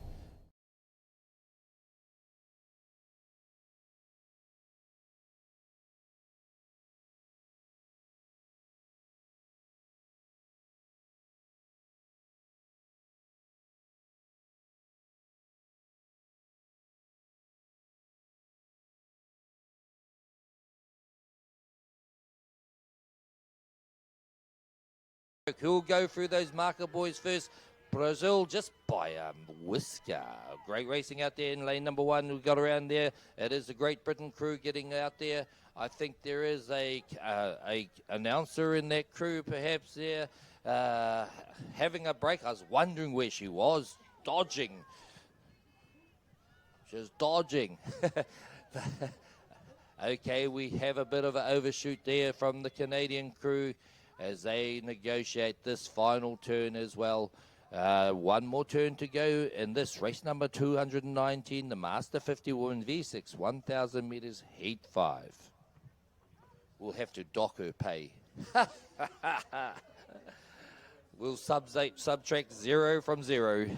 Who'll go through those marker boys first? Brazil just by a whisker. Great racing out there in lane number 1. We got around there. It is the Great Britain crew getting out there. I think there is a announcer in that crew perhaps there having a break. I was wondering where she was. Dodging. She was dodging. Okay, we have a bit of an overshoot there from the Canadian crew as they negotiate this final turn as well. One more turn to go in this race number 219, the Master 50 Women V6, 1,000 metres, heat 5. We'll have to dock her pay. We'll subtract 0 from 0.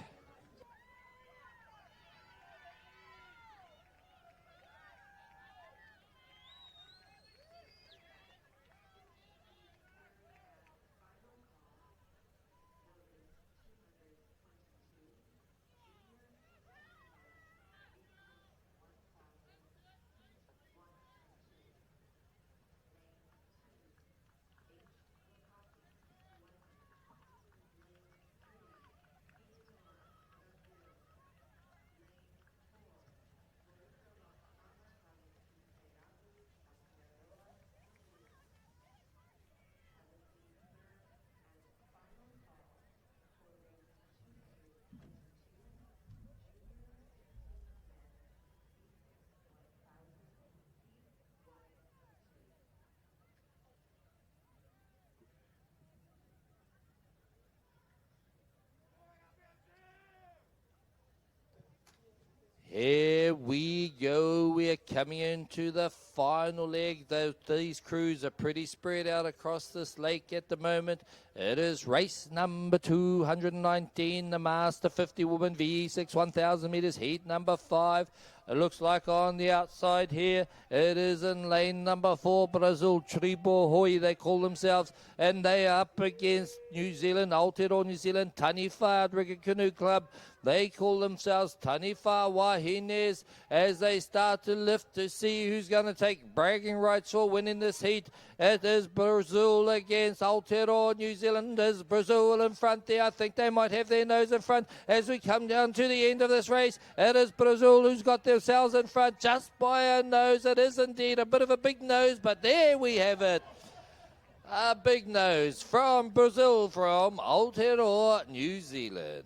Here we go. We're coming into the final leg. These crews are pretty spread out across this lake at the moment. It is race number 219, the Master 50 Woman VE6 1,000 meters, heat number 5. It looks like on the outside here, it is in lane number 4, Brazil, Tribo Hoi, they call themselves, and they are up against New Zealand, Aotearoa New Zealand, Taniwha Rigger Canoe Club. They call themselves Taniwha Wahines as they start to lift to see who's going to take bragging rights for winning this heat. It is Brazil against Aotearoa New Zealand. Is Brazil in front there? I think they might have their nose in front as we come down to the end of this race. It is Brazil who's got themselves in front just by a nose. It is indeed a bit of a big nose, but there we have it. A big nose from Brazil, from Aotearoa New Zealand.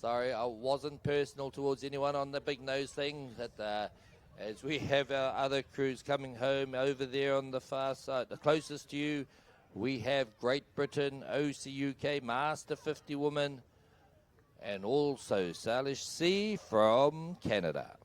Sorry, I wasn't personal towards anyone on the big nose thing. That as we have our other crews coming home over there on the far side, the closest to you, we have Great Britain, OCUK, Master 50 Woman, and also Salish C from Canada.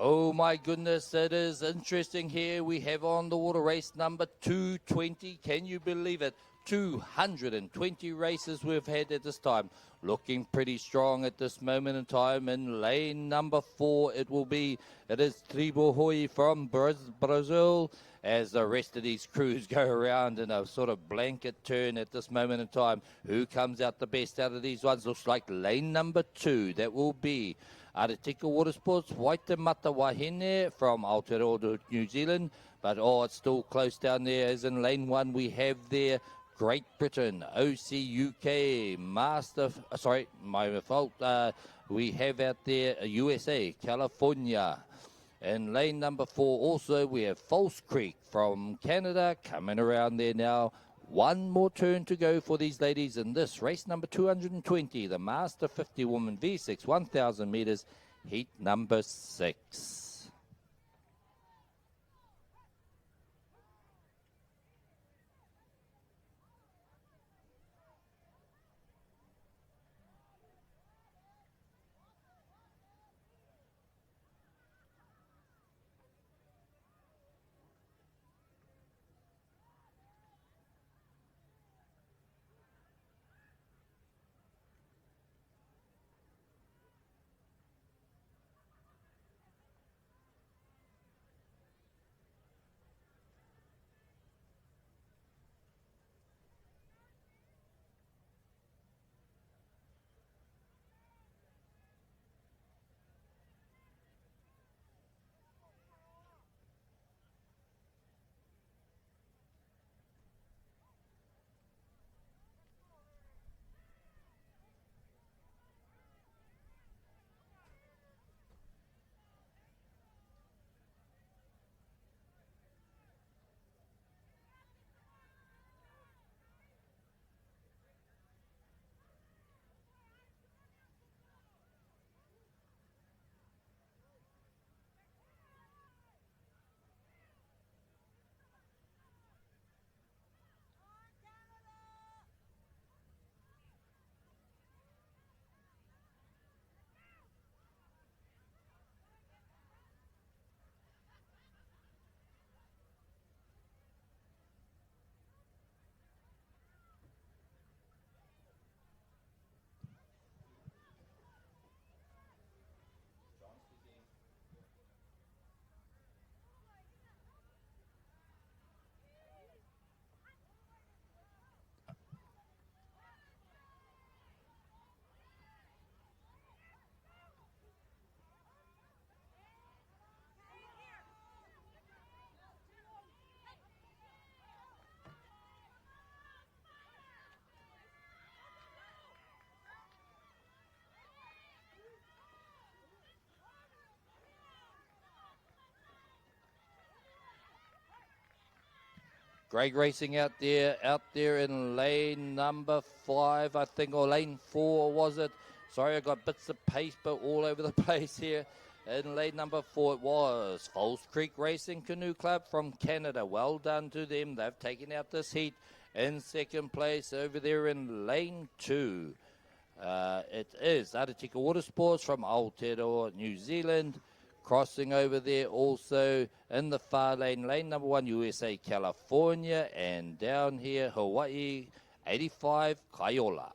Oh my goodness, it is interesting here. We have on the water race number 220. Can you believe it? 220 races we've had at this time. Looking pretty strong at this moment in time. In lane number 4, it is Tribohoi from Brazil. As the rest of these crews go around in a sort of blanket turn at this moment in time. Who comes out the best out of these ones? Looks like lane number 2. That will be Aretika Water Sports, Waitemata Wahine from Aotearoa, New Zealand. But, it's still close down there. As in lane 1, we have there Great Britain, OCUK, my fault. We have out there USA, California. In lane number 4 also, we have False Creek from Canada coming around there now. One more turn to go for these ladies in this race number 220, the Master 50 Woman V6, 1,000 metres, heat number 6. Great racing out there in lane number 5, I think, or lane 4, was it? Sorry, I got bits of paper all over the place here. In lane number 4, it was False Creek Racing Canoe Club from Canada. Well done to them. They've taken out this heat in second place over there in lane 2. It is Aretika Water Sports from Aotearoa, New Zealand. Crossing over there also in the far lane, lane number 1, USA, California. And down here, Hawaii, 85, Kaiola.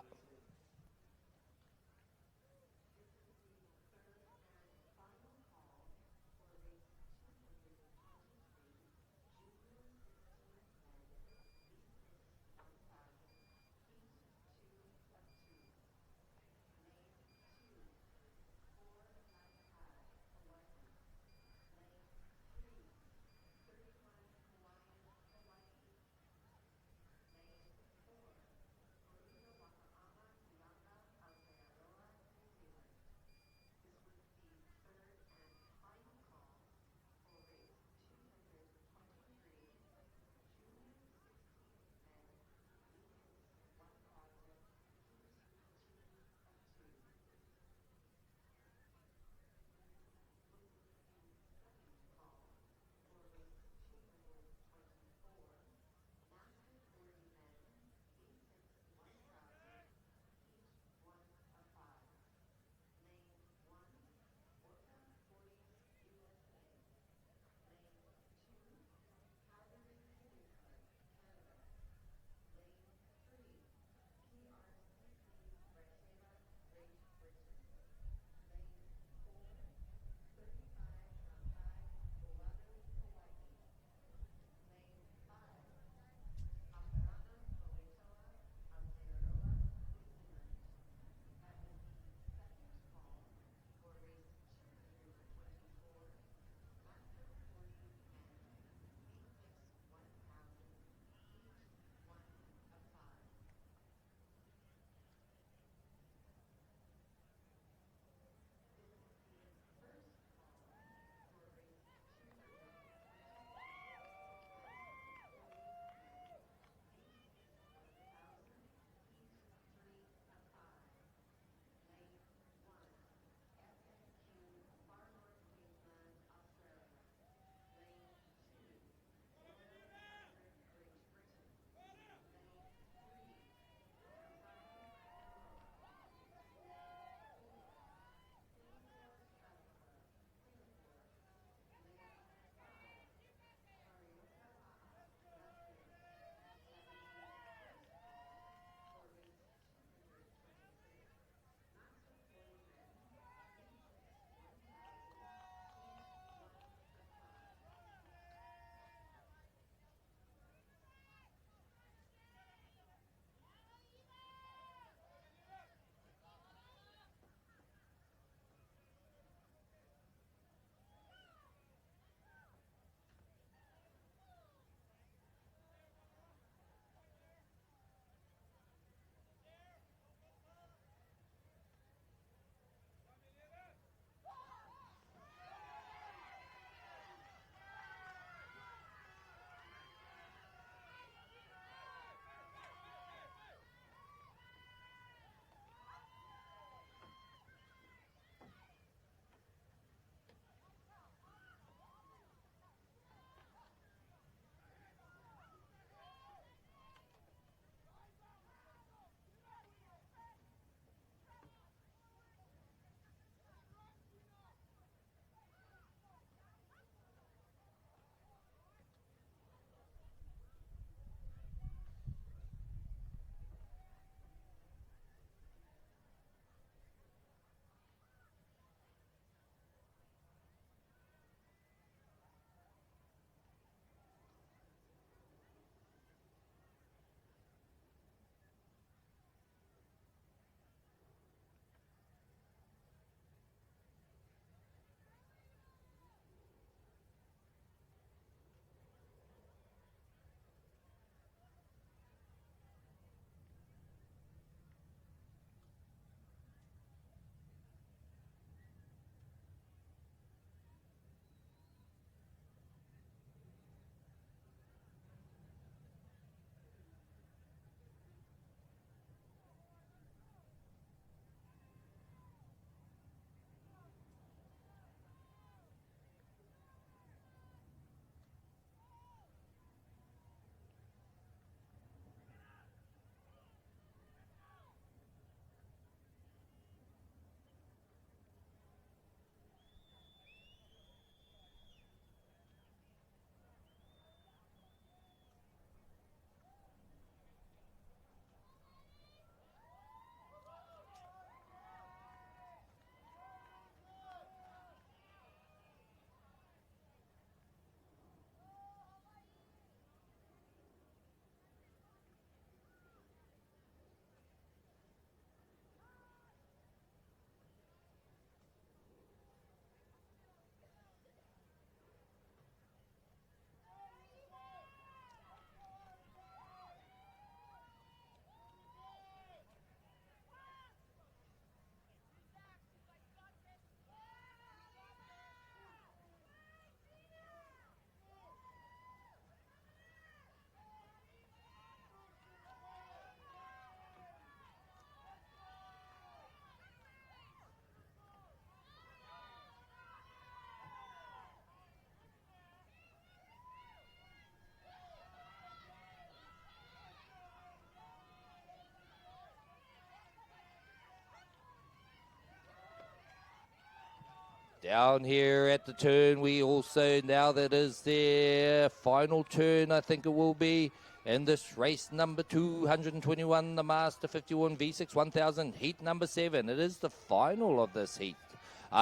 Down here at the turn, we also, now that is their final turn, I think it will be, in this race number 221, the Master 51 V6 1000, heat number 7. It is the final of this heat,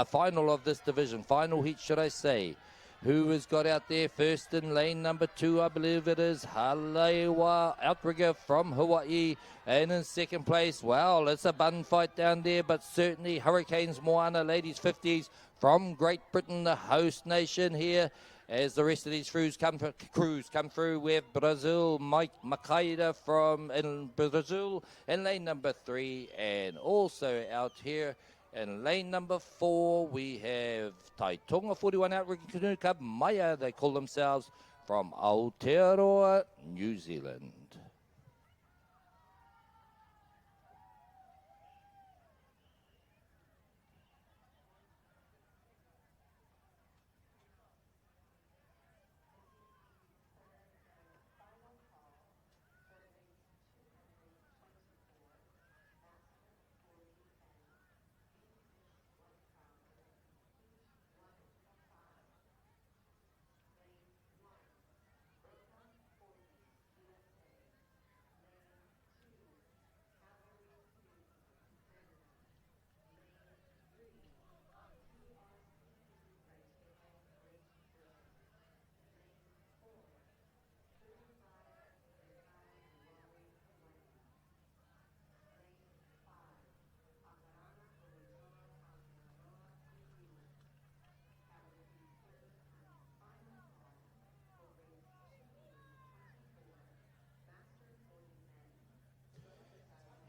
final of this division, final heat, should I say. Who has got out there first in lane number 2? I believe it is Haleiwa Outrigger from Hawaii. And in second place, well, it's a bun fight down there, but certainly Hurricanes Moana Ladies 50s from Great Britain, the host nation here. As the rest of these crews come through, we have Brazil, Mike Makaida from in Brazil in lane number 3, and also out here in lane number 4, we have Taitonga 41 Outrigger Canoe Club, Maya, they call themselves, from Aotearoa, New Zealand.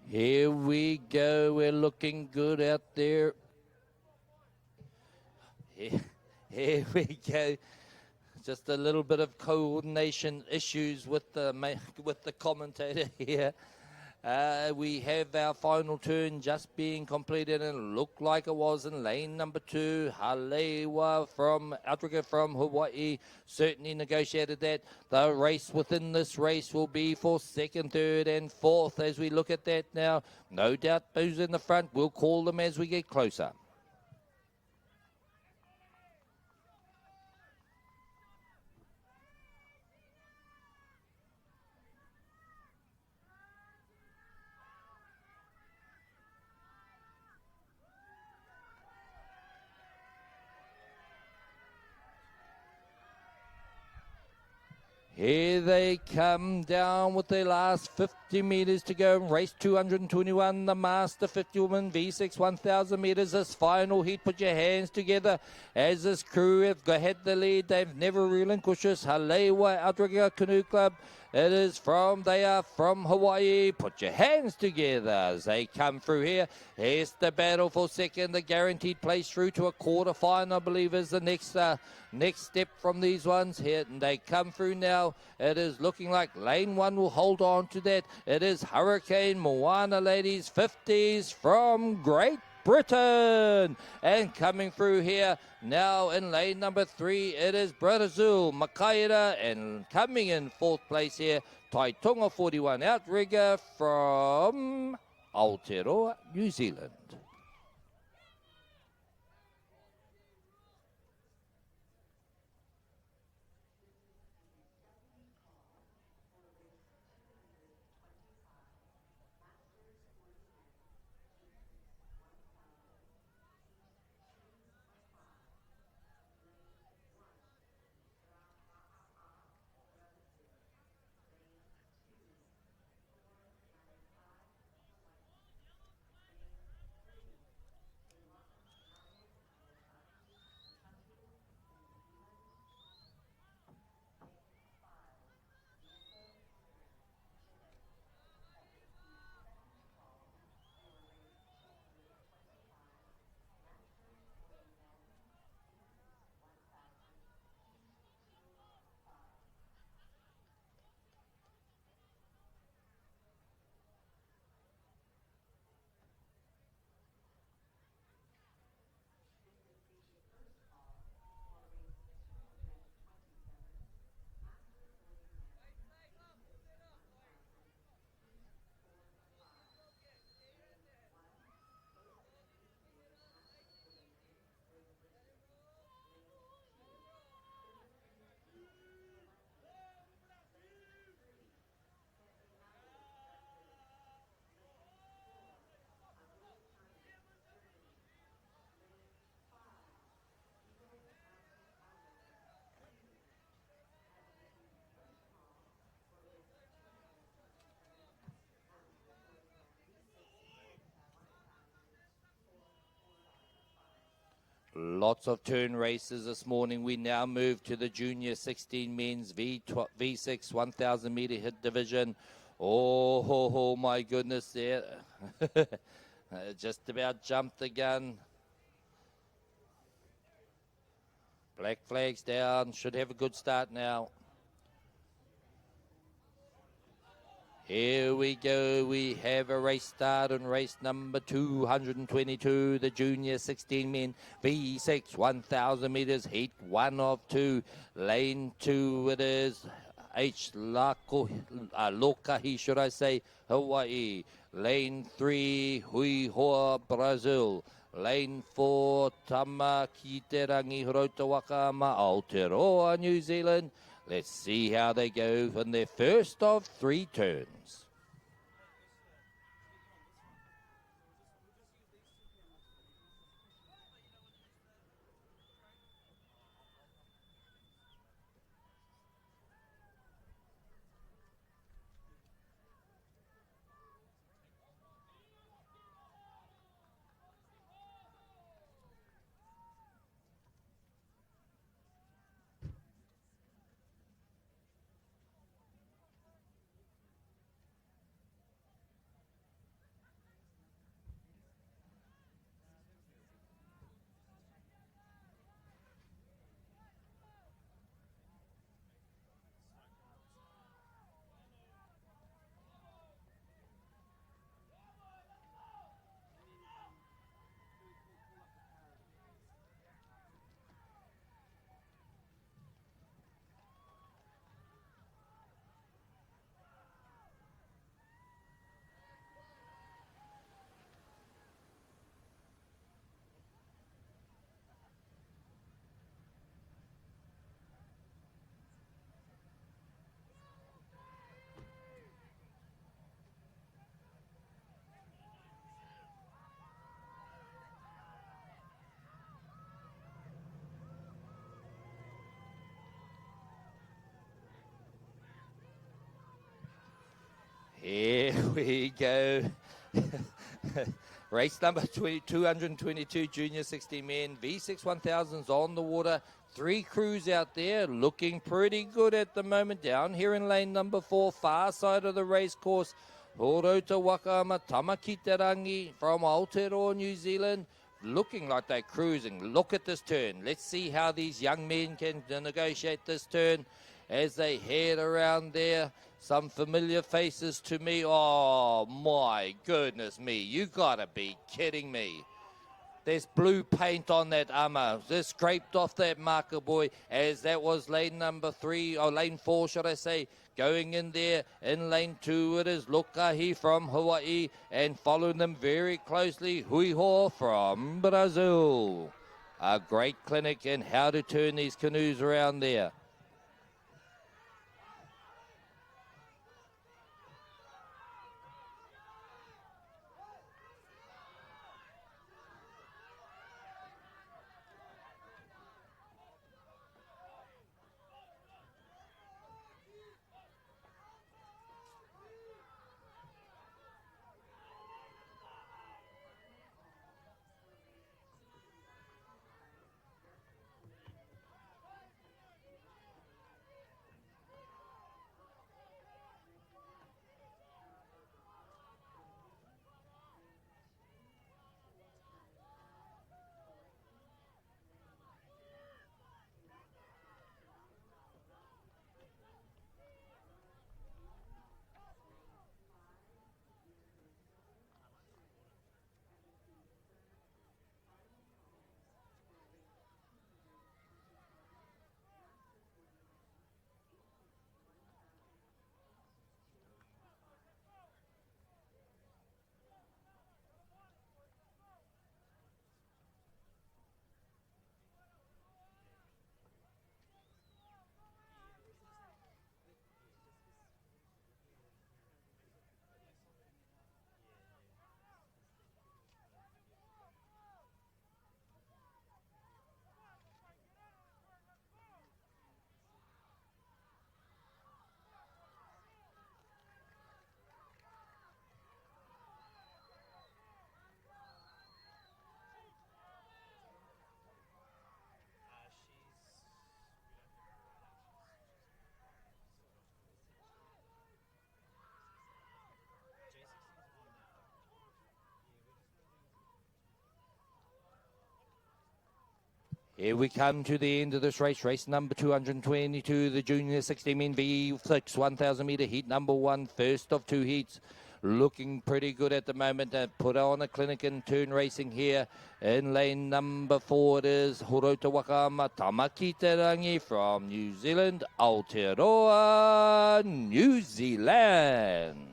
Here we go. We're looking good out there. Here we go. Just a little bit of coordination issues with the commentator here. We have our final turn just being completed, and it looked like it was in lane number 2. Haleiwa from Outrigger from Hawaii certainly negotiated that. The race within this race will be for second, third, and fourth as we look at that now. No doubt who's in the front. We'll call them as we get closer. Here they come down with their last 50 metres to go. Race 221, the Master 50 Woman V6 1,000 metres. This final heat, put your hands together as this crew have had the lead. They've never relinquished us. Haleiwa Outrigger Canoe Club. They are from Hawaii. Put your hands together as they come through here. Here's the battle for second. The guaranteed place through to a quarter final, I believe, is the next step from these ones here. And they come through now. It is looking like lane 1 will hold on to that. It is Hurricane Moana Ladies 50s from Great Britain. And coming through here now in lane number 3, it is Brazil, Makaira, and coming in 4th place here, Taitonga 41 Outrigger from Aotearoa, New Zealand. Lots of turn races this morning. We now move to the Junior 16 Men's V6 1,000 metre hit division. Oh, my goodness there. Just about jumped the gun. Black flags down. Should have a good start now. Here we go. We have a race start on race number 222, the Junior 16 Men V6 1,000 metres, heat 1 of 2. Lane 2 it is. Lokahi, should I say, Hawaii. Lane 3, Hui Hoa, Brazil. Lane 4, Tamakiterangi, Horotawaka, Aotearoa, New Zealand. Let's see how they go in their first of 3 turns. Here we go. Race number 222, Junior 60 Men, V6 1000s on the water. 3 crews out there looking pretty good at the moment. Down here in lane number 4, far side of the race course. Horota Wakama Tamakiterangi from Aotearoa, New Zealand. Looking like they're cruising. Look at this turn. Let's see how these young men can negotiate this turn as they head around there. Some familiar faces to me. Oh, my goodness me. You gotta be kidding me. There's blue paint on that ama. Just scraped off that marker, boy, as that was lane number 3, or lane 4, should I say. Going in there, in lane 2, it is Lokahi from Hawaii, and following them very closely, Hui Hoa from Brazil. A great clinic in how to turn these canoes around there. Here we come to the end of this race. Race number 222, the Junior 16 men V6 1,000 metre heat number 1, first of 2 heats. Looking pretty good at the moment. Put on a clinic and turn racing here. In lane number 4 it is Horota Wakama Tamaki Terangi from New Zealand, Aotearoa, New Zealand.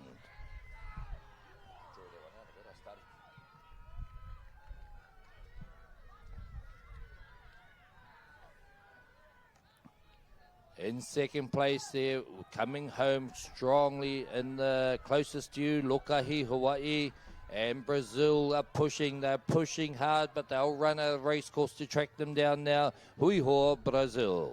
In second place there, coming home strongly in the closest to you, Lokahi, Hawaii, and Brazil are pushing. They're pushing hard, but they'll run a race course to track them down now. Huiho, Brazil.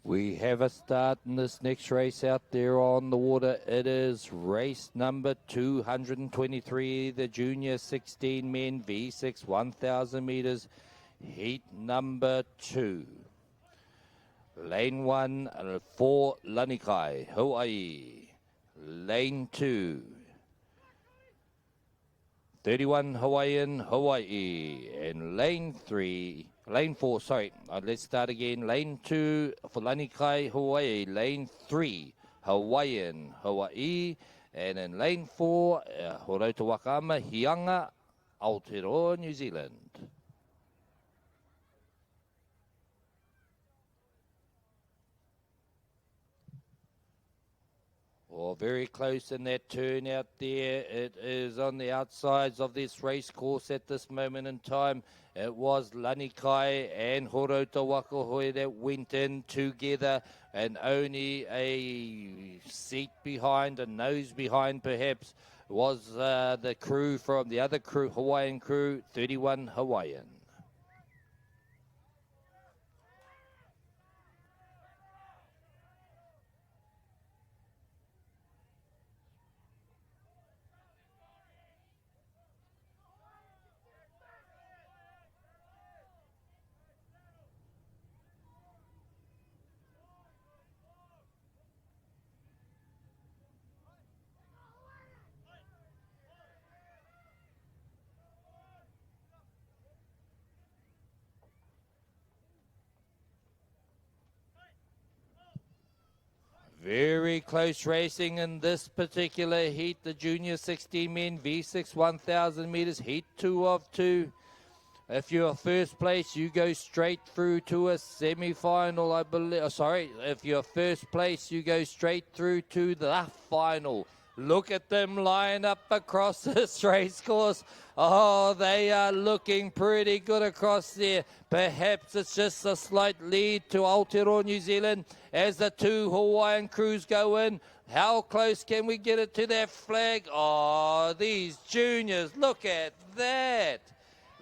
We have a start in this next race out there on the water. It is race number 223, the Junior 16 men V6 1,000 metres, heat number 2. Lane 1 for Lanikai, Hawaii. Lane 2, 31 Hawaiian, Hawaii. And lane 4, sorry, let's start again. Lane 2 for Lanikai, Hawaii. Lane 3, Hawaiian, Hawaii. And in lane 4, Horota Wakama, Hianga, Aotearoa, New Zealand. Well, very close in that turn out there. It is on the outsides of this race course at this moment in time. It was Lanikai and Horota Wakahoe that went in together, and only a seat behind, a nose behind perhaps, was the crew from the other crew, Hawaiian crew, 31 Hawaiian. Very close racing in this particular heat. The junior 16 men V6 1,000 meters, heat 2 of 2. If you're first place, you go straight through to a semi-final, I believe. If you're first place, you go straight through to the final. Look at them line up across this race course. Oh, they are looking pretty good across there. Perhaps it's just a slight lead to Aotearoa, New Zealand, as the two Hawaiian crews go in. How close can we get it to that flag? Oh, these juniors, look at that.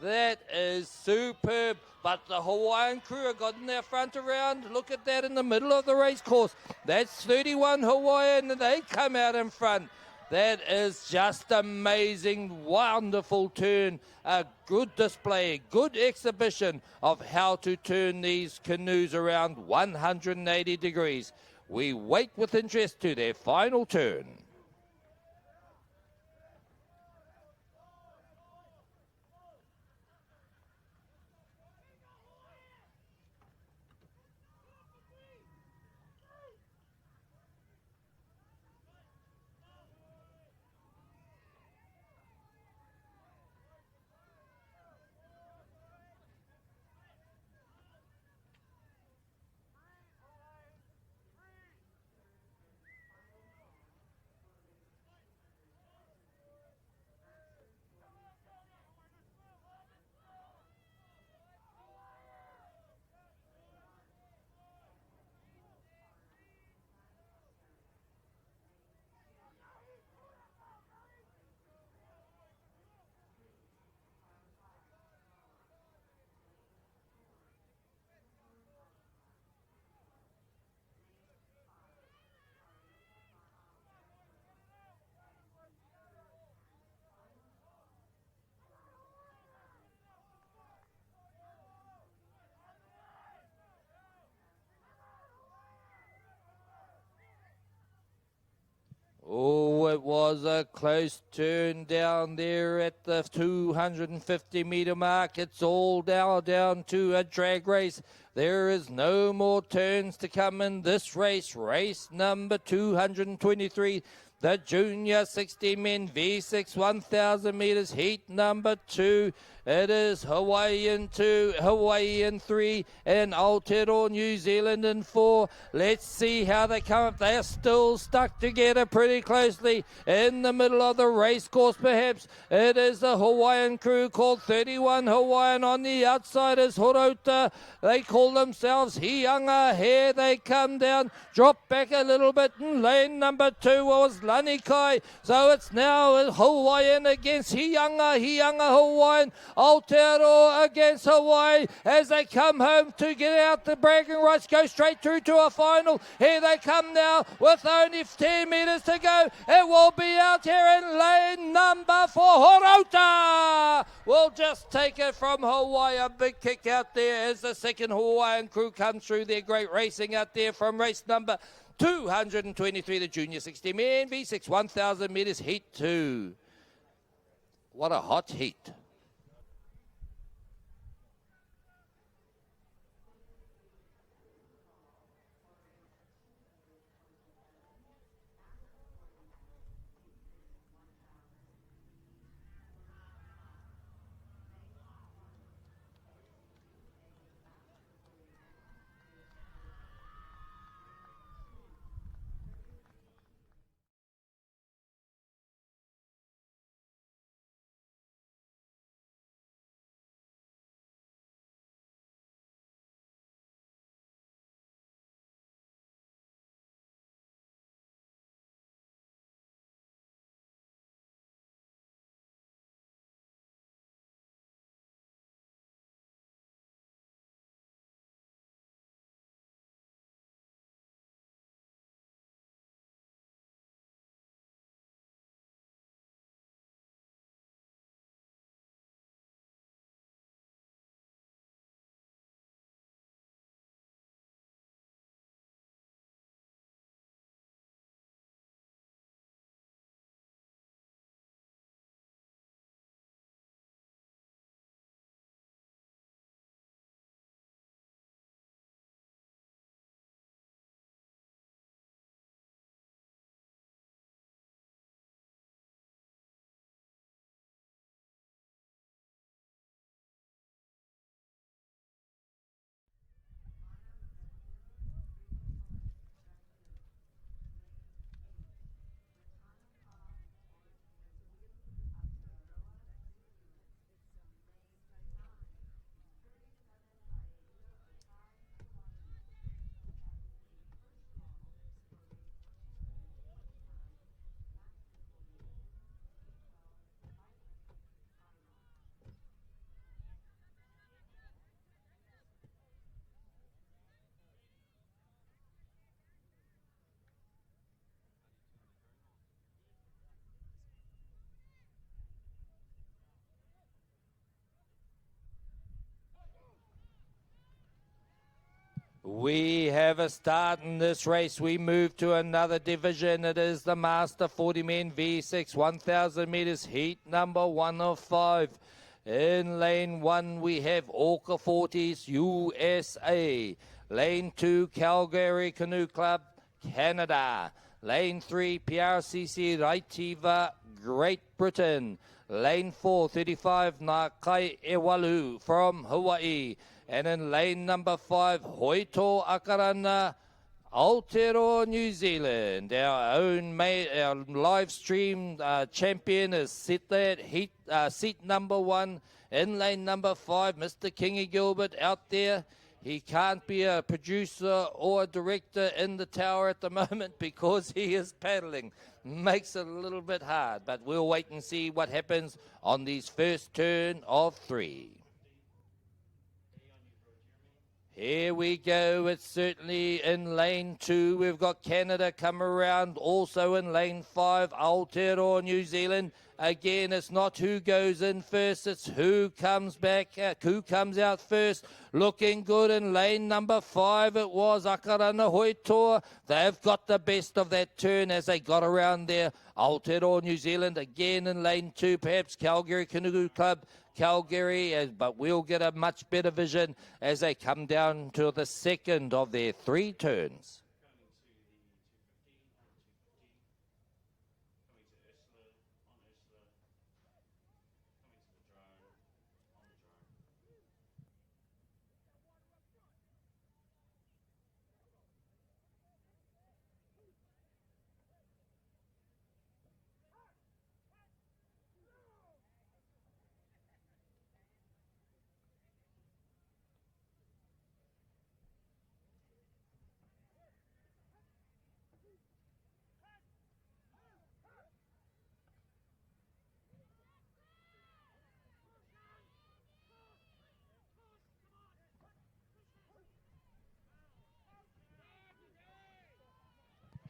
That is superb. But the Hawaiian crew have got in their front around. Look at that in the middle of the race course. That's 31 Hawaiian, and they come out in front. That is just amazing, wonderful turn. A good display, good exhibition of how to turn these canoes around 180 degrees. We wait with interest to their final turn. Oh, it was a close turn down there at the 250 meter mark. It's all now down to a drag race. There is no more turns to come in this race. Race number 223. The junior 60 men V6 1,000 meters heat number 2. It is Hawaii in 2, Hawaii in 3, and Aotearoa, New Zealand in 4. Let's see how they come up. They are still stuck together pretty closely in the middle of the race course, perhaps. It is the Hawaiian crew called 31 Hawaiian. On the outside is Horota. They call themselves Hianga. Here they come down, drop back a little bit. In lane number 2 was Lanikai. So it's now Hawaiian against Hianga. Hianga Hawaiian. Aotearoa against Hawaii as they come home to get out the bragging rights, go straight through to a final. Here they come now with only 10 metres to go. It will be out here in lane number 4. Horota will just take it from Hawaii. A big kick out there as the second Hawaiian crew comes through their great racing out there from race number 223, the junior 60 men V6 1,000 metres heat 2. What a hot heat. We have a start in this race. We move to another division. It is the Master 40 Men V6 1,000 meters heat number 1 of 5. In lane 1, we have Orca 40s USA. Lane 2, Calgary Canoe Club, Canada. Lane 3, PRCC Raitiva, Great Britain. Lane 4, 35, Nakai Ewalu from Hawaii. And in lane number 5, Hoito Akarana, Aotearoa, New Zealand. Our own our live stream champion is set that seat number 1 in lane number 5. Mr. Kingy Gilbert out there. He can't be a producer or a director in the tower at the moment because he is paddling. Makes it a little bit hard, but we'll wait and see what happens on these first turn of 3. Here we go. It's certainly in lane 2. We've got Canada come around. Also in lane 5, Aotearoa, New Zealand. Again, it's not who goes in first. It's who comes back, who comes out first. Looking good in lane number 5. It was Akarana Hoitoa. They've got the best of that turn as they got around there. Aotearoa, New Zealand. Again in lane 2, perhaps Calgary Canoe Club. Calgary, but we'll get a much better vision as they come down to the second of their 3 turns.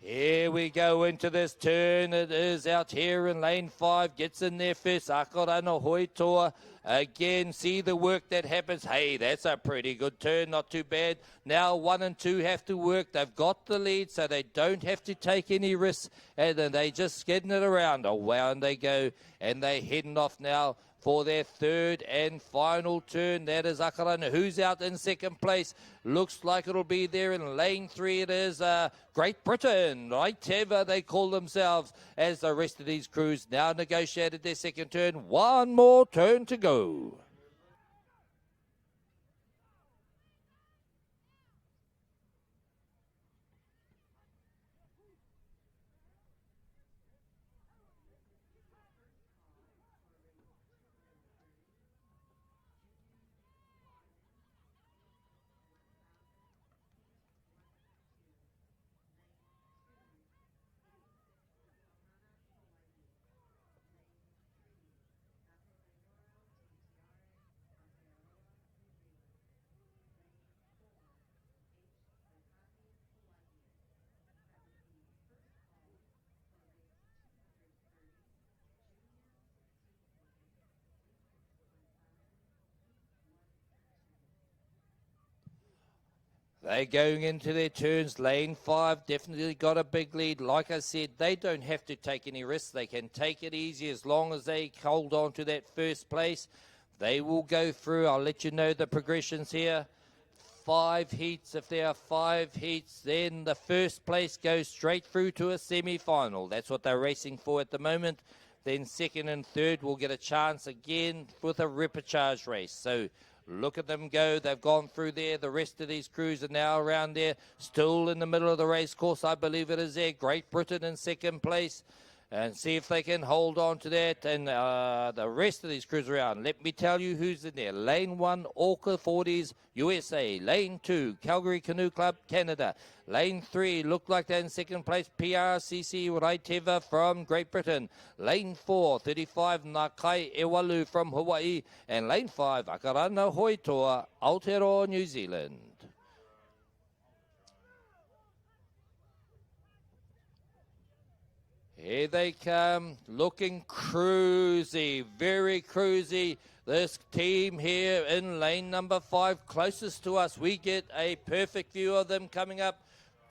Here we go into this turn. It is out here in lane 5. Gets in there first. Akarana Hoitoa. Again, see the work that happens. Hey, that's a pretty good turn. Not too bad. Now 1 and 2 have to work. They've got the lead, so they don't have to take any risks. And then they just skidding it around. Around they go. And they're heading off now for their third and final turn. That is Akarana. Who's out in second place? Looks like it'll be there in lane 3. It is Great Britain, Raitiva they call themselves, as the rest of these crews now negotiated their second turn. One more turn to go. They're going into their turns. Lane 5 definitely got a big lead. Like I said, they don't have to take any risks. They can take it easy as long as they hold on to that first place. They will go through. I'll let you know the progressions here. 5 heats. If there are 5 heats, then the first place goes straight through to a semi-final. That's what they're racing for at the moment. Then second and third will get a chance again with a repechage race. So look at them go. They've gone through there. The rest of these crews are now around there. Still in the middle of the race course, I believe it is there. Great Britain in second place. And see if they can hold on to that. And the rest of these crews around. Let me tell you who's in there. Lane 1, Orca 40s, USA. Lane 2, Calgary Canoe Club, Canada. Lane 3, looked like they're in second place, PRCC Raitiva from Great Britain. Lane 4, 35, Nakai Ewalu from Hawaii. And Lane 5, Akarana Hoitoa, Aotearoa, New Zealand. Here they come, looking cruisy, very cruisy. This team here in lane number 5, closest to us. We get a perfect view of them coming up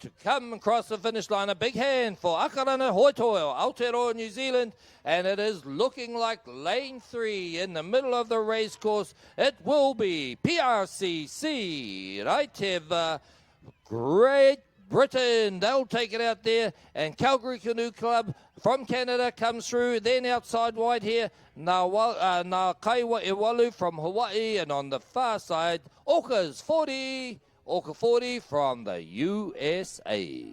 to come across the finish line. A big hand for Akarana Hoitoa, Aotearoa, New Zealand. And it is looking like lane 3 in the middle of the race course. It will be PRCC, Raiteva, Great Britain. They'll take it out there. And Calgary Canoe Club from Canada comes through. Then outside wide here, Kaiwa Iwalu from Hawaii. And on the far side, Orca's 40. Orca 40 from the USA.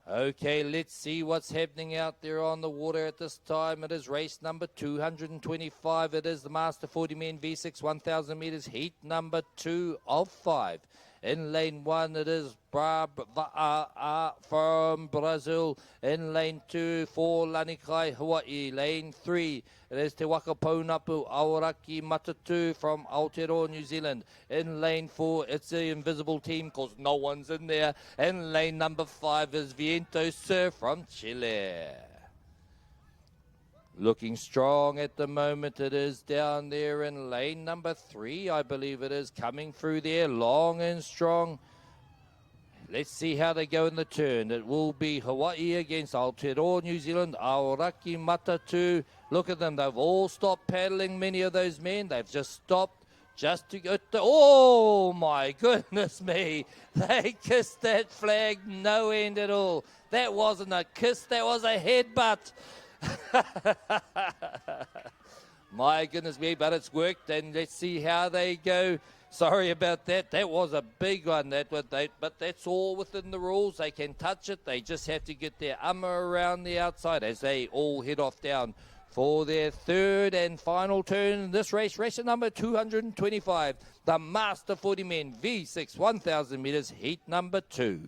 Okay, let's see what's happening out there on the water at this time. It is race number 225. It is the Master 40 Men V6 1,000 meters, heat number 2 of 5. In lane 1, it is from Brazil. In lane 2, for Lanikai, Hawaii. Lane 3, it is Te Waka Pounapu Aoraki Matatu from Aotearoa, New Zealand. In lane 4, it's the invisible team because no one's in there. In lane number 5 is Viento Sur from Chile. Looking strong at the moment. It is down there in lane number 3, I believe it is, coming through there, long and strong. Let's see how they go in the turn. It will be Hawaii against Aotearoa, New Zealand, Aoraki Matatu. Look at them. They've all stopped paddling, many of those men. They've just stopped just to go to... Oh, my goodness me. They kissed that flag no end at all. That wasn't a kiss. That was a headbutt. My goodness me, but it's worked, and let's see how they go. Sorry about that. That was a big one, but that's all within the rules. They can touch it. They just have to get their armour around the outside as they all head off down for their third and final turn in this race. Race number 225, the Master 40 Men V6 1,000 metres, heat number 2.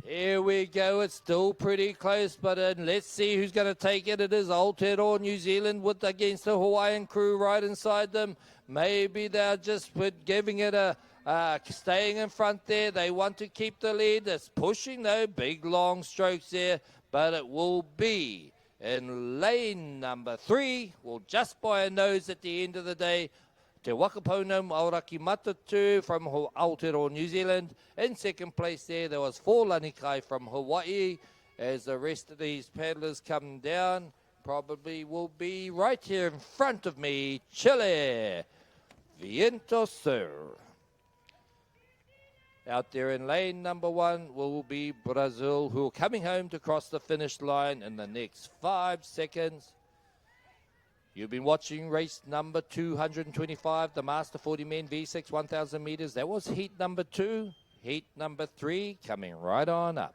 Here we go. It's still pretty close, but let's see who's going to take it. It is Aotearoa, New Zealand, with against the Hawaiian crew right inside them. Maybe they're just giving it staying in front there. They want to keep the lead. It's pushing, though. Big, long strokes there, but it will be in lane number 3. Well, just by a nose at the end of the day. Te Wakapono Aoraki Matatu from Aotearoa, New Zealand. In second place there was 4 Lanikai from Hawaii. As the rest of these paddlers come down, probably will be right here in front of me, Chile, Viento Sur. Out there in lane number 1 will be Brazil, who are coming home to cross the finish line in the next 5 seconds. You've been watching race number 225, the Master 40 Men V6 1,000 metres. That was heat number 2. Heat number 3 coming right on up.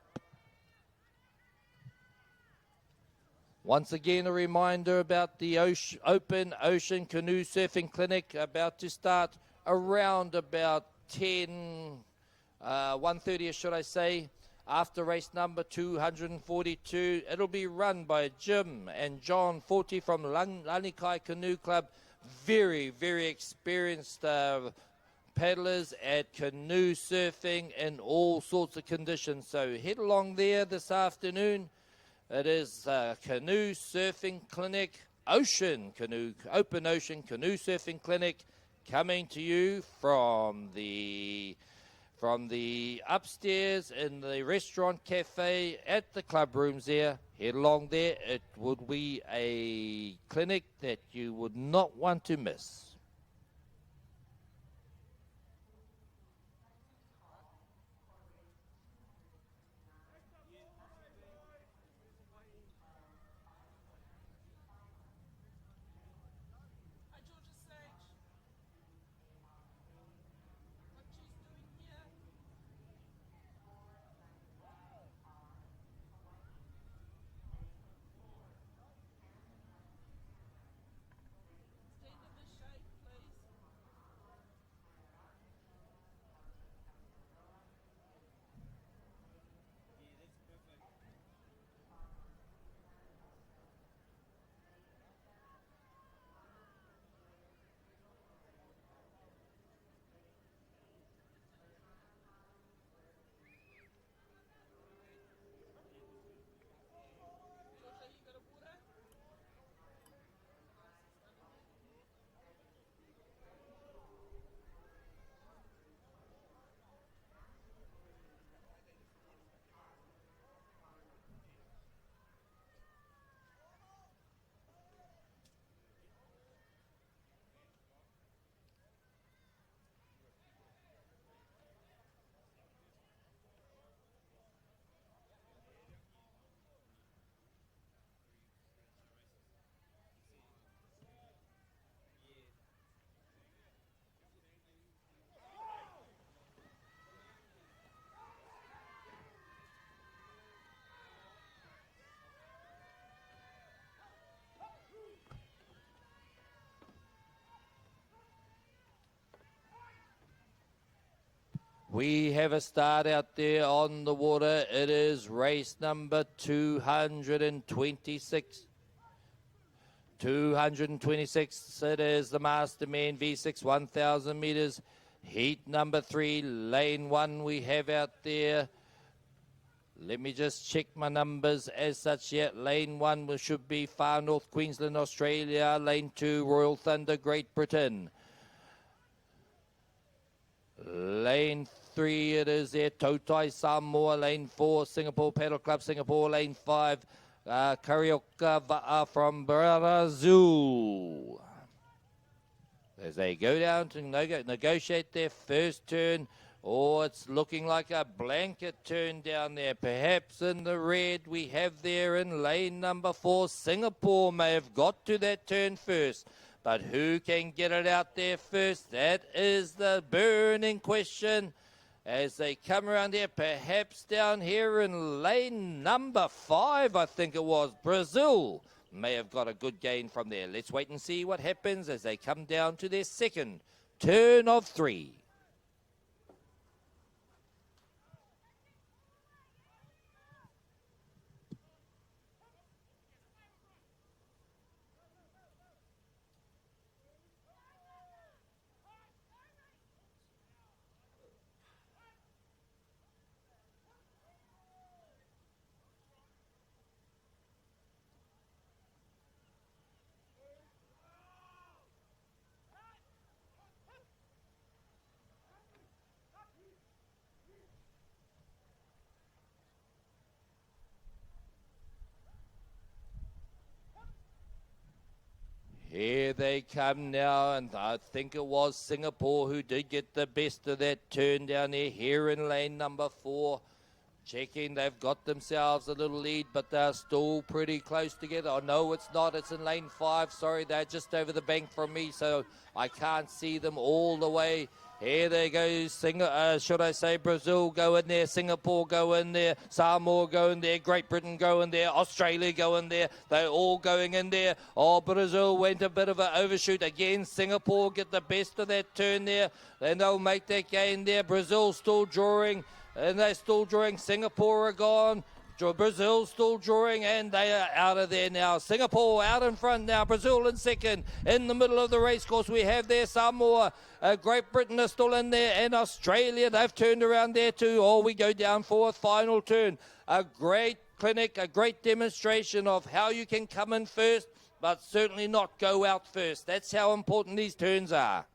Once again, a reminder about the Open Ocean Canoe Surfing Clinic about to start around about 1:30, should I say. After race number 242, it'll be run by Jim and John Forty from Lanikai Canoe Club. Very, very experienced paddlers at canoe surfing in all sorts of conditions. So head along there this afternoon. It is Canoe Surfing Clinic, Open Ocean Canoe Surfing Clinic, coming to you from the upstairs in the restaurant cafe at the club rooms there. Head along there. It would be a clinic that you would not want to miss. We have a start out there on the water. It is race number 226. 226. It is the Masterman V6 1,000 meters. Heat number 3, lane 1 we have out there. Let me just check my numbers as such yet. Lane 1 should be Far North Queensland, Australia. Lane 2, Royal Thunder, Great Britain. Lane 3, it is there, Totai Samoa. Lane 4, Singapore Paddle Club, Singapore. Lane 5, Carioca Va'a from Brazil. As they go down to negotiate their first turn. Oh, it's looking like a blanket turn down there. Perhaps in the red we have there in lane number 4. Singapore may have got to that turn first. But who can get it out there first? That is the burning question. As they come around there, perhaps down here in lane number 5, I think it was, Brazil may have got a good gain from there. Let's wait and see what happens as they come down to their second turn of 3. Here they come now, and I think it was Singapore who did get the best of that turn down there. Here in lane number 4, checking, they've got themselves a little lead, but they're still pretty close together. Oh, no, it's not. It's in lane 5. Sorry, they're just over the bank from me, so I can't see them all the way. Here they go, should I say Brazil go in there, Singapore go in there, Samoa go in there, Great Britain go in there, Australia go in there. They're all going in there. Oh, Brazil went a bit of an overshoot again. Singapore get the best of that turn there. Then they'll make that gain there. Brazil still drawing, and they're still drawing. Singapore are gone. Brazil still drawing, and they are out of there now. Singapore out in front now. Brazil in second. In the middle of the race course, we have there Samoa. Great Britain are still in there, and Australia, they've turned around there too. Oh, we go down for a final turn. A great clinic, a great demonstration of how you can come in first, but certainly not go out first. That's how important these turns are.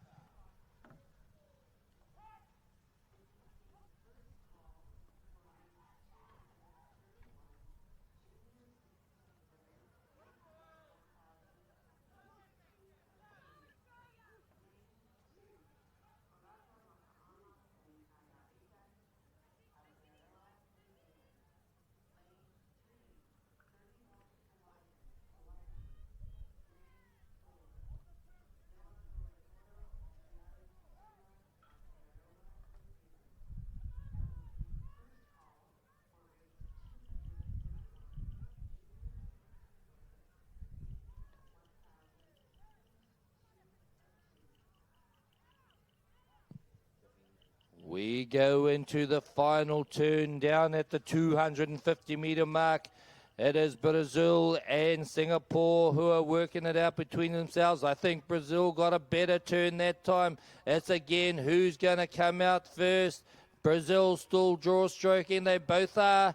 We go into the final turn down at the 250-meter mark. It is Brazil and Singapore who are working it out between themselves. I think Brazil got a better turn that time. It's again who's going to come out first. Brazil still draw stroking. They both are.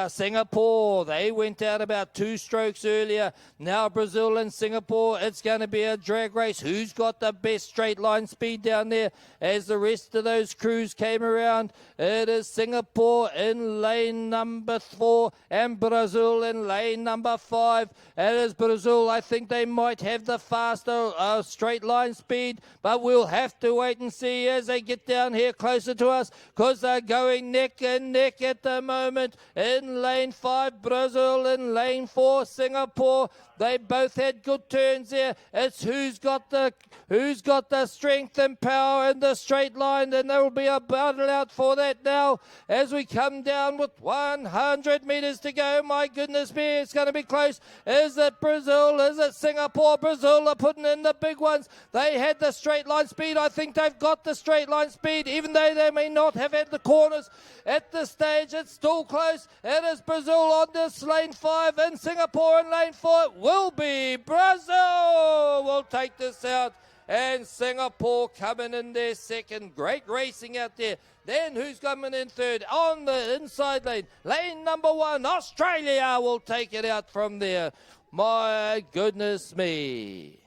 Singapore, they went out about 2 strokes earlier. Now Brazil and Singapore, it's going to be a drag race. Who's got the best straight line speed down there as the rest of those crews came around? It is Singapore in lane number 4 and Brazil in lane number 5. It is Brazil. I think they might have the faster straight line speed, but we'll have to wait and see as they get down here closer to us, because they're going neck and neck at the moment. moment. In lane 5, Brazil. In lane 4, Singapore. They both had good turns there. It's who's got the strength and power in the straight line, and there will be a battle out for that now as we come down with 100 metres to go. My goodness me, it's going to be close. Is it Brazil? Is it Singapore? Brazil are putting in the big ones. They had the straight line speed. I think they've got the straight line speed, even though they may not have had the corners at this stage. It's still close. It is Brazil on this lane 5, and Singapore in lane 4. It will be Brazil will take this out, and Singapore coming in there second. Great racing out there. Then who's coming in third? On the inside lane, lane number 1, Australia will take it out from there. My goodness me.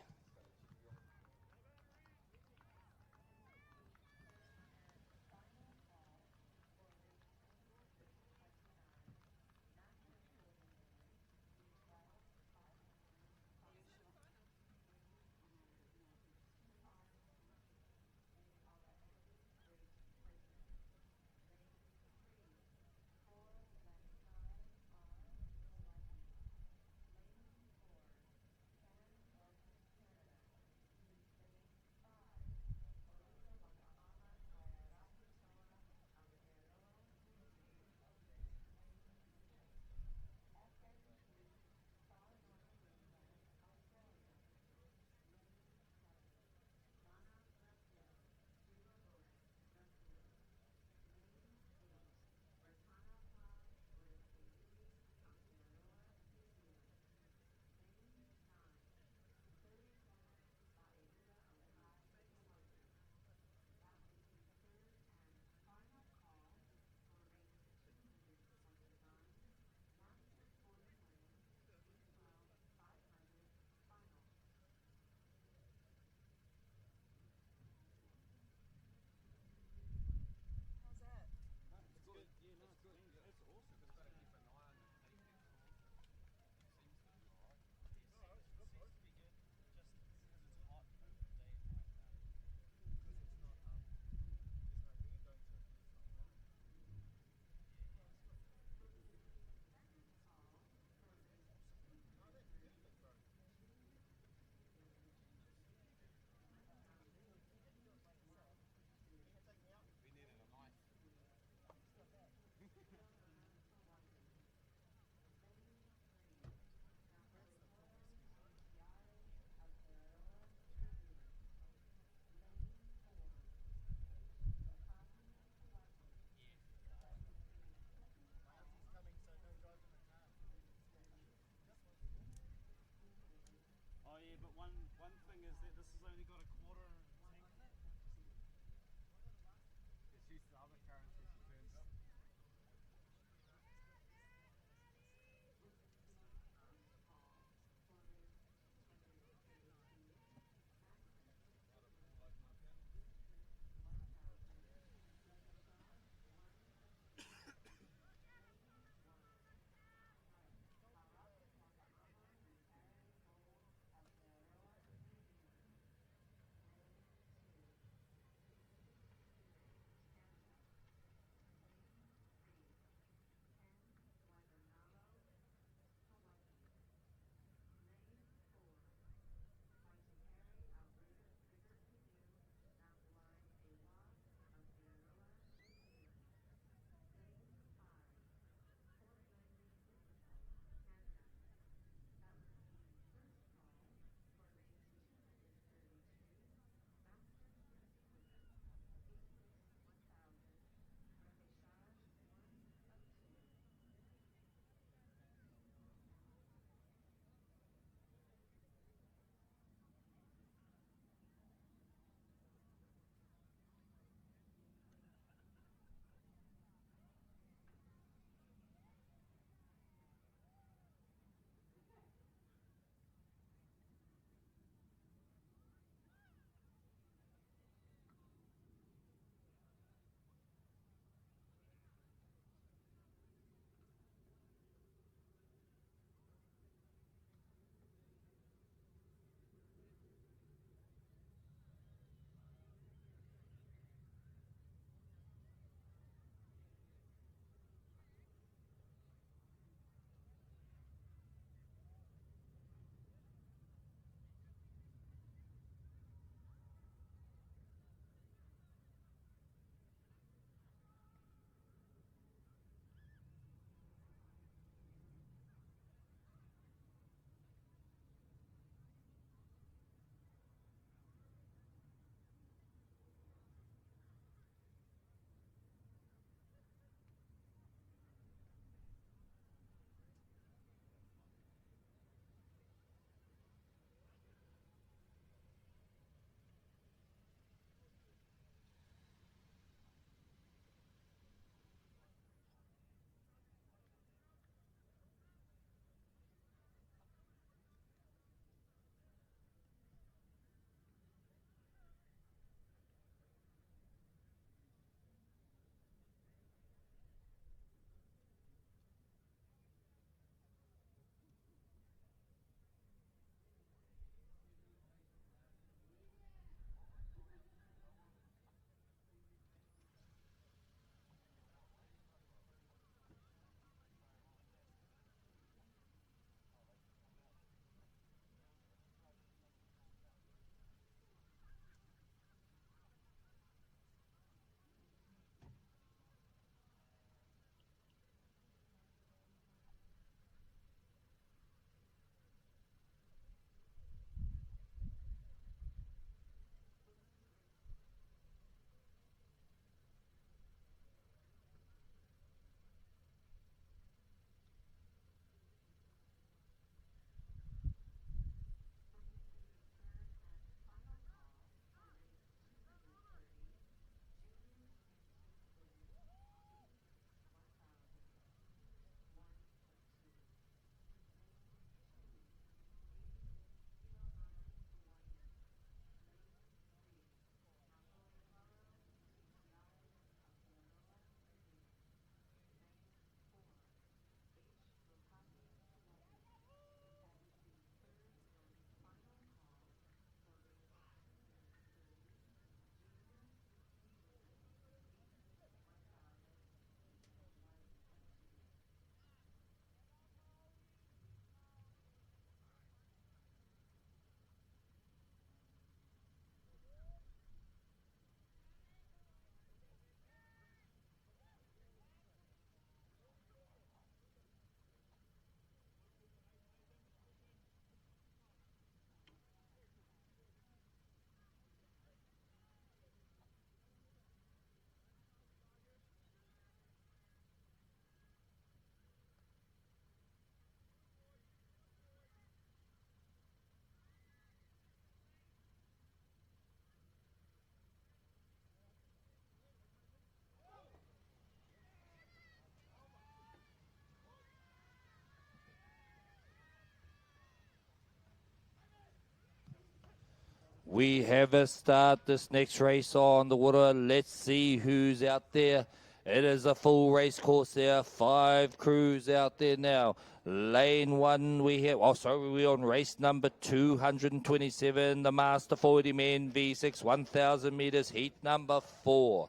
We have a start this next race on the water. Let's see who's out there. It is a full race course there. 5 crews out there now. Lane 1 we have. Oh, sorry, we're on race number 227. The Master 40 Men V6 1,000 meters heat number 4.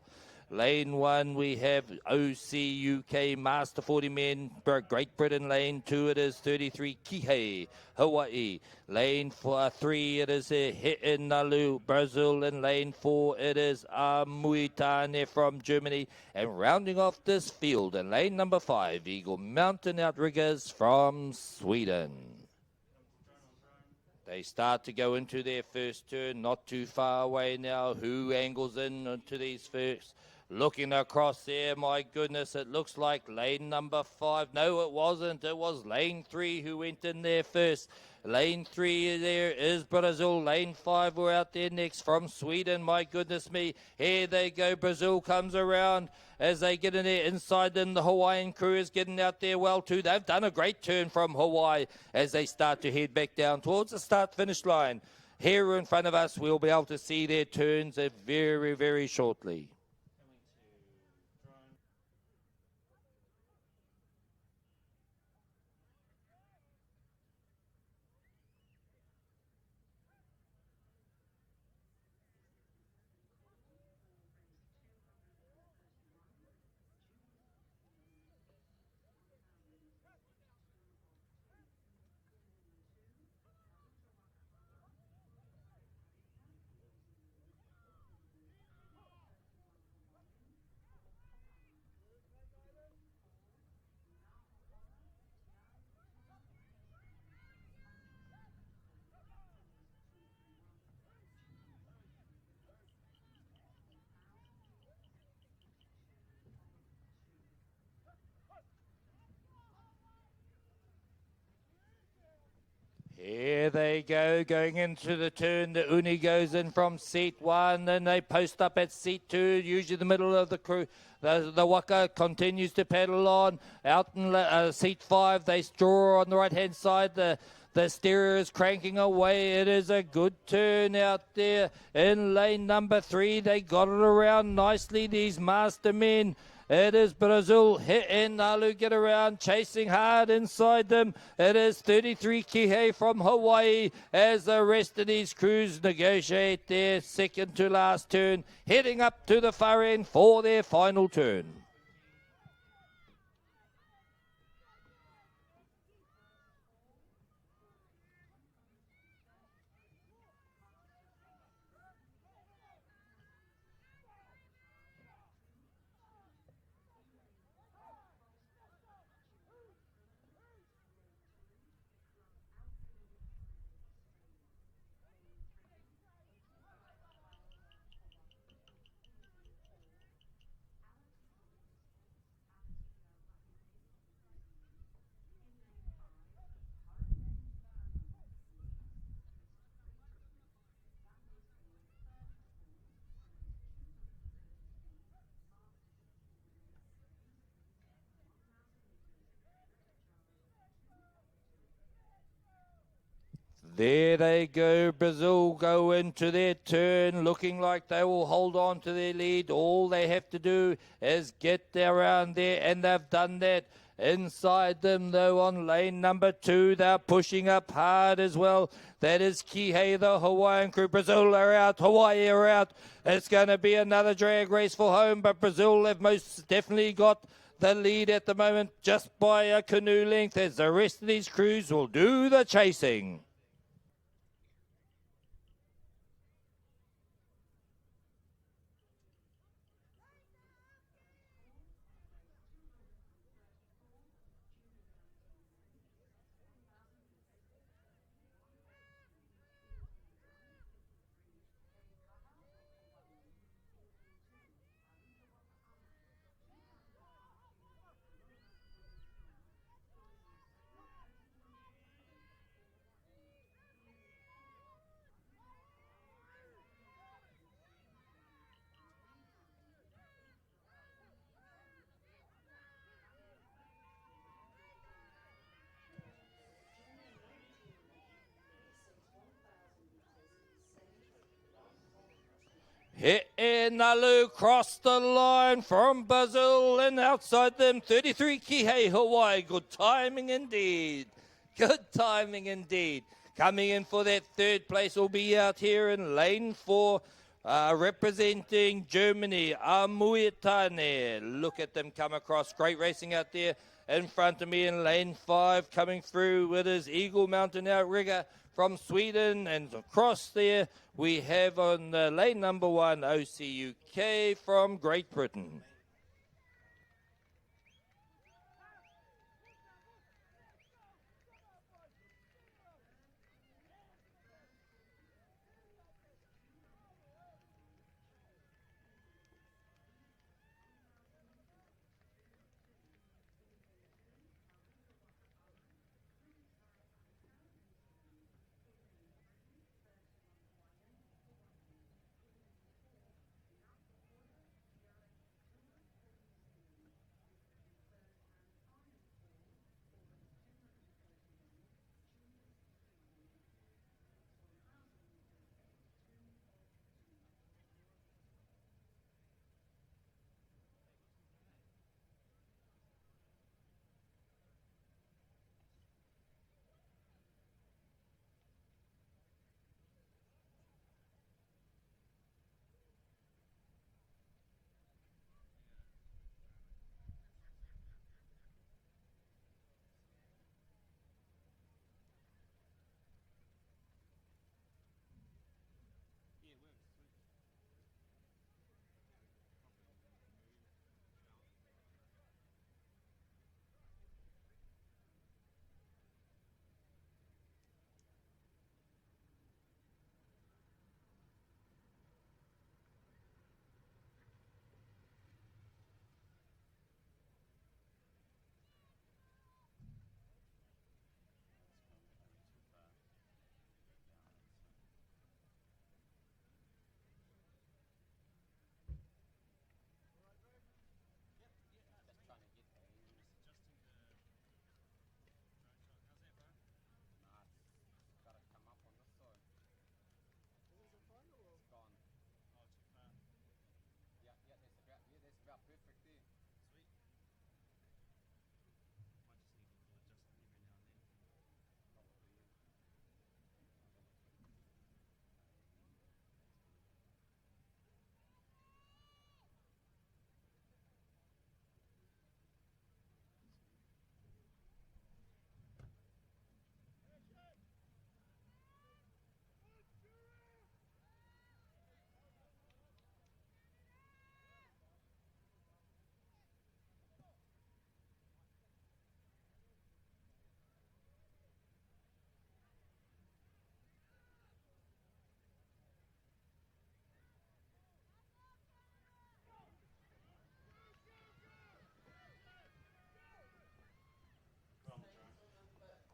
Lane 1, we have OC UK Master 40 Men, Great Britain. Lane 2, it is 33 Kihei, Hawaii. Lane 3, it is He'enalu, Brazil. And lane 4, it is Amuitane from Germany. And rounding off this field, in lane number 5, Eagle Mountain Outriggers from Sweden. They start to go into their first turn, not too far away now. Who angles in into these first? Looking across there, my goodness, it looks like lane number 5. No, it wasn't. It was lane 3 who went in there first. Lane 3 there is Brazil. Lane 5 were out there next from Sweden. My goodness me. Here they go. Brazil comes around as they get in there. Inside them, the Hawaiian crew is getting out there well too. They've done a great turn from Hawaii as they start to head back down towards the start-finish line. Here in front of us, we'll be able to see their turns very, very shortly. Here they go, going into the turn. The Uni goes in from seat 1, then they post up at seat 2, usually the middle of the crew. The Waka continues to pedal on. Out in seat 5, they draw on the right-hand side. The steerer is cranking away. It is a good turn out there. In lane number 3, they got it around nicely, these master men. It is Brazil, He'enalu get around, chasing hard inside them. It is 33 Kihei from Hawaii as the rest of these crews negotiate their second to last turn, heading up to the far end for their final turn. There they go. Brazil go into their turn looking like they will hold on to their lead. All they have to do is get around there, and they've done that. Inside them, though, on lane number 2, they're pushing up hard as well. That is Kihei, the Hawaiian crew. Brazil are out. Hawaii are out. It's going to be another drag race for home, but Brazil have most definitely got the lead at the moment just by a canoe length, as the rest of these crews will do the chasing. Nalu crossed the line from Brazil and outside them 33 Kihei Hawaii. Good timing indeed. Good timing indeed. Coming in for that third place will be out here in lane 4. Representing Germany, Amuitane. Look at them come across. Great racing out there in front of me in lane 5. Coming through with his Eagle Mountain outrigger from Sweden. And across there we have on lane number 1, OCUK from Great Britain.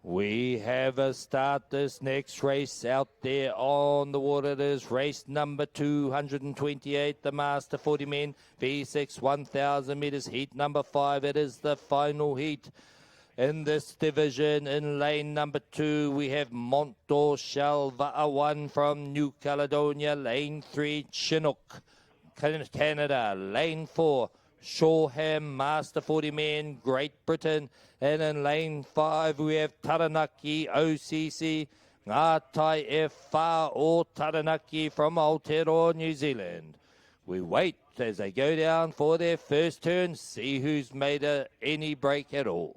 We have a start this next race out there on the water. It is race number 228, the Master 40 Men, V6 1,000 meters, heat number 5. It is the final heat. In this division, in lane number 2, we have Monto Shalva 1 from New Caledonia. Lane 3, Chinook, Canada. Lane 4, Shoreham, Master 40 Men, Great Britain. And in lane 5, we have Taranaki, OCC, Ngātai e Whā o Taranaki from Aotearoa, New Zealand. We wait as they go down for their first turn, see who's made any break at all.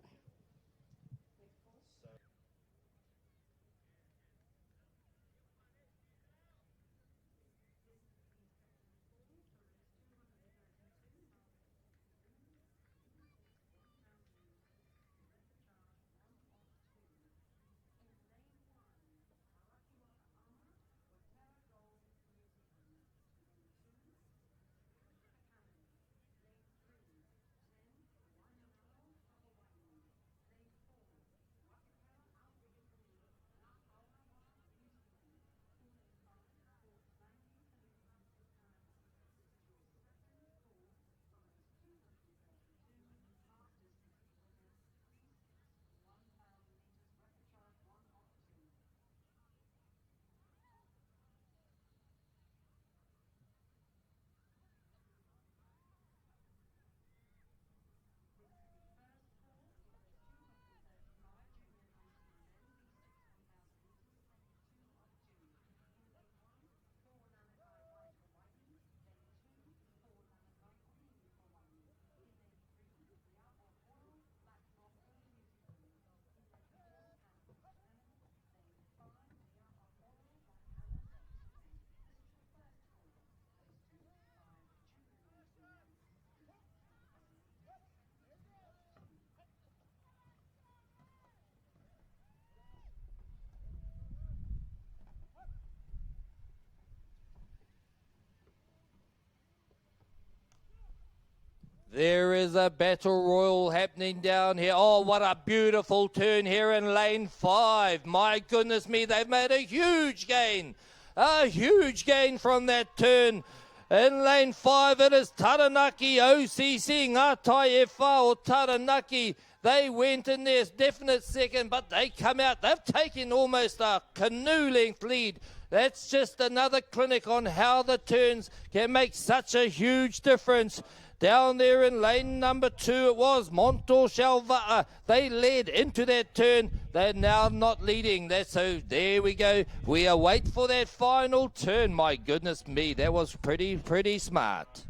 There is a battle royal happening down here. Oh, what a beautiful turn here in lane 5. My goodness me, they've made a huge gain. A huge gain from that turn. In lane 5, it is Taranaki OCC, Ngātai Ewha or Taranaki. They went in their definite second, but they come out. They've taken almost a canoe length lead. That's just another clinic on how the turns can make such a huge difference. Down there in lane number 2, it was Montor Shalva'a. They led into that turn. They're now not leading. So there we go. We await for that final turn. My goodness me, that was pretty smart.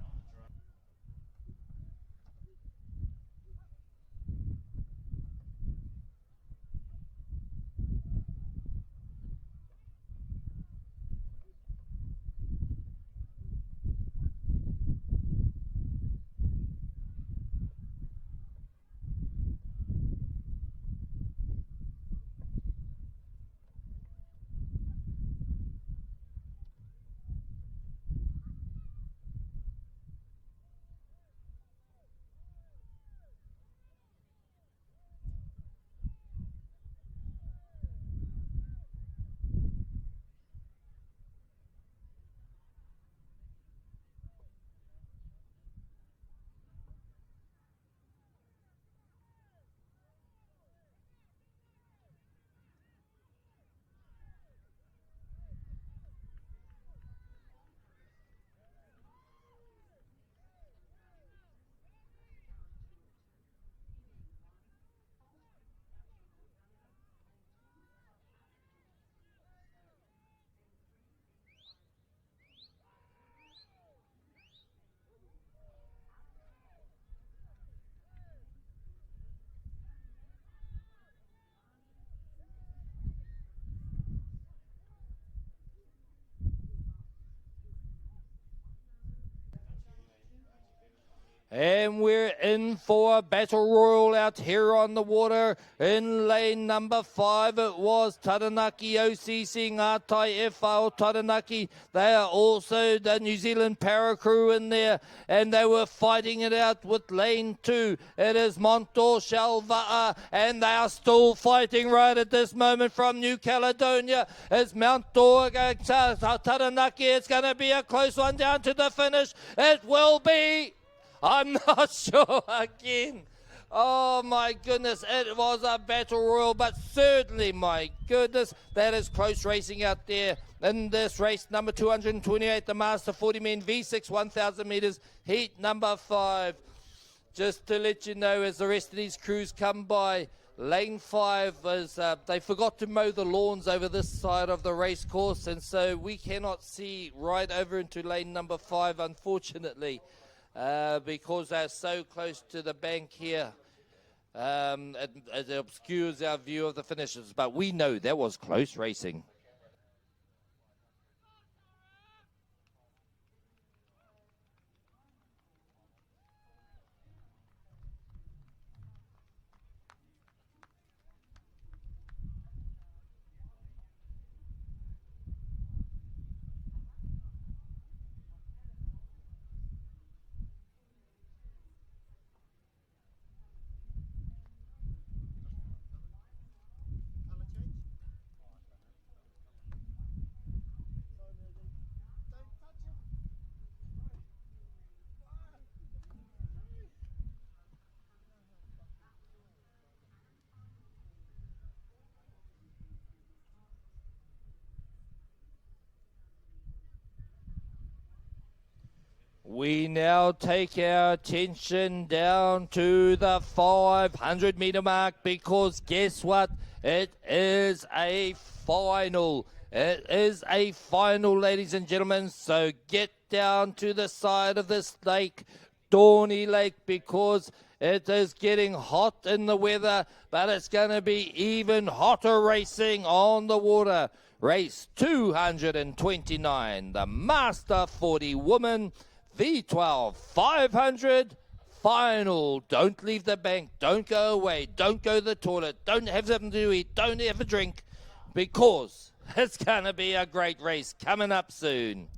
And we're in for a battle royal out here on the water. In lane number 5, it was Taranaki OCC, Ngātai Ewha o Taranaki. They are also the New Zealand para crew in there, and they were fighting it out with lane 2. It is Montor Shalva'a, and they are still fighting right at this moment from New Caledonia. It's Montor Taranaki. It's going to be a close one down to the finish. It will be. I'm not sure again. Oh my goodness, it was a battle royal, but certainly, my goodness, that is close racing out there in this race. Number 228, the Master 40 Men V6 1,000 meters, heat number 5. Just to let you know, as the rest of these crews come by, lane 5 is, they forgot to mow the lawns over this side of the race course, and so we cannot see right over into lane number 5, unfortunately. Because they're so close to the bank here. It obscures our view of the finishers, but we know that was close racing. We now take our attention down to the 500 meter mark, because guess what? It is a final. It is a final, ladies and gentlemen. So get down to the side of this lake, Dorney Lake, because it is getting hot in the weather, but it's going to be even hotter racing on the water. Race 229, the Master 40 Woman V12 500 final. Don't leave the bank. Don't go away. Don't go to the toilet. Don't have something to eat. Don't have a drink, because it's going to be a great race coming up soon.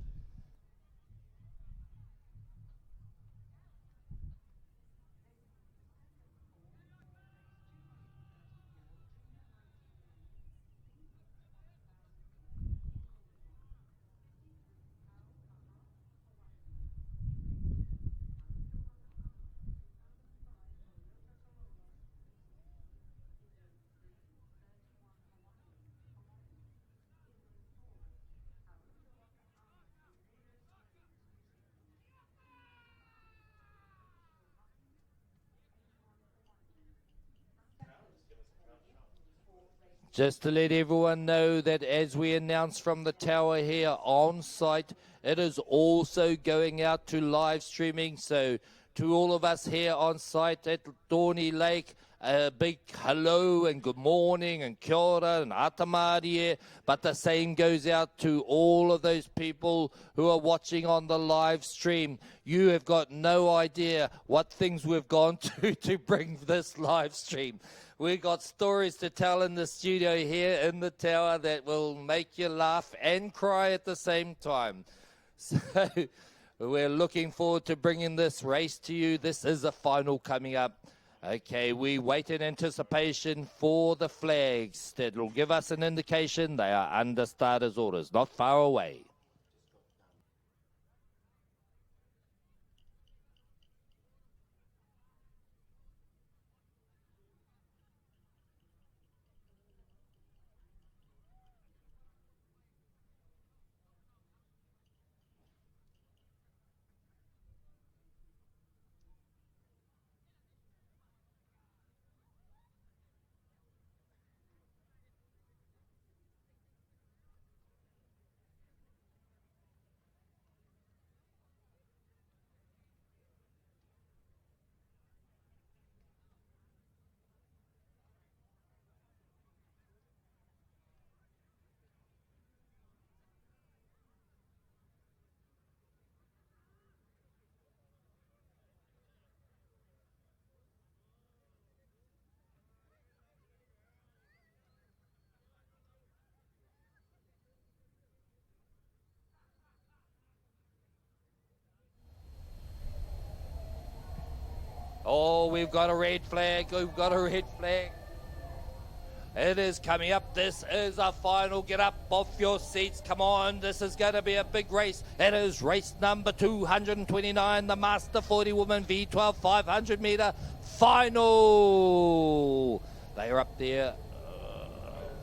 Just to let everyone know that as we announced from the tower here on site, it is also going out to live streaming. So to all of us here on site at Dorney Lake, a big hello and good morning and kia ora and atamarie. But the same goes out to all of those people who are watching on the live stream. You have got no idea what things we've gone to bring this live stream. We've got stories to tell in the studio here in the tower that will make you laugh and cry at the same time. So we're looking forward to bringing this race to you. This is the final coming up. Okay, we wait in anticipation for the flags that will give us an indication they are under starters orders, not far away. Oh, we've got a red flag. We've got a red flag. It is coming up. This is a final. Get up off your seats. Come on. This is going to be a big race. It is race number 229, the Master 40 Woman V12 500 meter final. They are up there.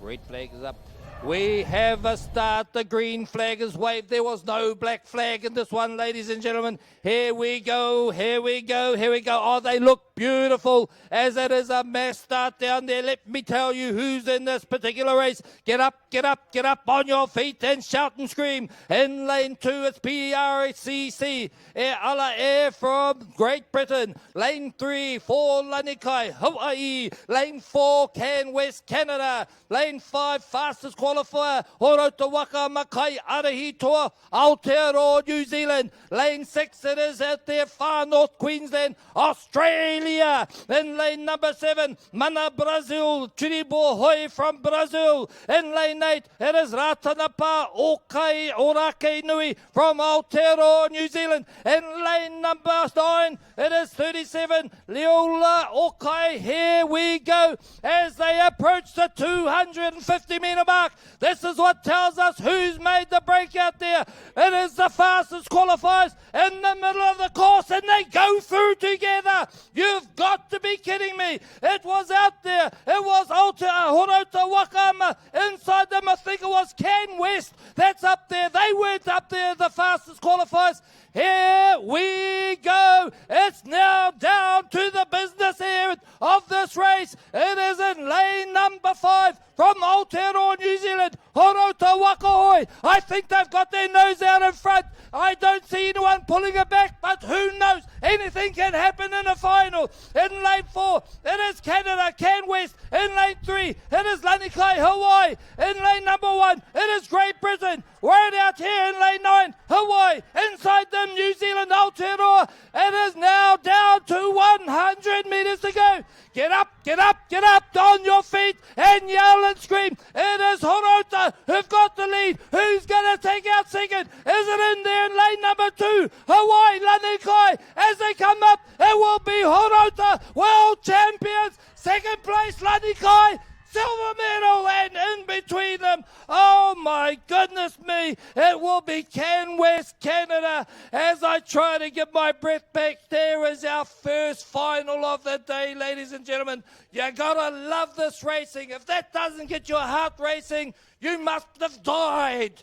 Red flag is up. We have a start. The green flag is waved. There was no black flag in this one, ladies and gentlemen. Here we go. Here we go. Here we go. Oh, they look beautiful as it is a mass start down there. Let me tell you who's in this particular race. Get up, get up, get up on your feet and shout and scream. In lane 2, it's PRCC Ala Air from Great Britain. Lane 3, for Lanikai, Hawaii. Lane 4, Can West Canada. Lane 5, fastest qualifier, Horota Waka Makai Arahi Toa, Aotearoa, New Zealand. Lane 6, it is out there, far north Queensland, Australia. In lane number 7, Mana Brazil, Chiribo Hoi from Brazil. In lane 8, it is Ratanapa Okai Orake Nui from Aotearoa, New Zealand. In lane number 9, it is 37, Leola Okai. Here we go as they approach the 250 metre mark. This is what tells us who's made the break out there. It is the fastest qualifiers in the middle of the course, and they go through together. You've got to be kidding me. It was out there. It was Horota Wakama. Inside them, I think it was Can West. That's up there. They weren't up there, the fastest qualifiers. Here we go. It's now down to the business end of this race. It is in lane number 5 from Aotearoa, New Zealand, Horota Wakahoi. I think they've got their nose out in front. I don't see anyone pulling it back, but who knows? Anything can happen in a final. In lane 4, it is Canada, Can West. In lane 3, it is Lanikai, Hawaii. In lane number 1, it is Great Britain. Right out here in lane 9, Hawaii. Inside them, New Zealand, Aotearoa. It is now down to 100 metres to go. Get up, get up, get up on your feet and yell and scream. It is Horota who've got the lead. Who's going to take out second? Is it in there in lane number 2? Hawaii, Lanikai. As they come up, it will be Horota, world champions. Second place, Lanikai. Silver medal, and in between them, oh my goodness me, it will be Can West Canada. As I try to get my breath back, there is our first final of the day, ladies and gentlemen. You gotta love this racing. If that doesn't get your heart racing, you must have died.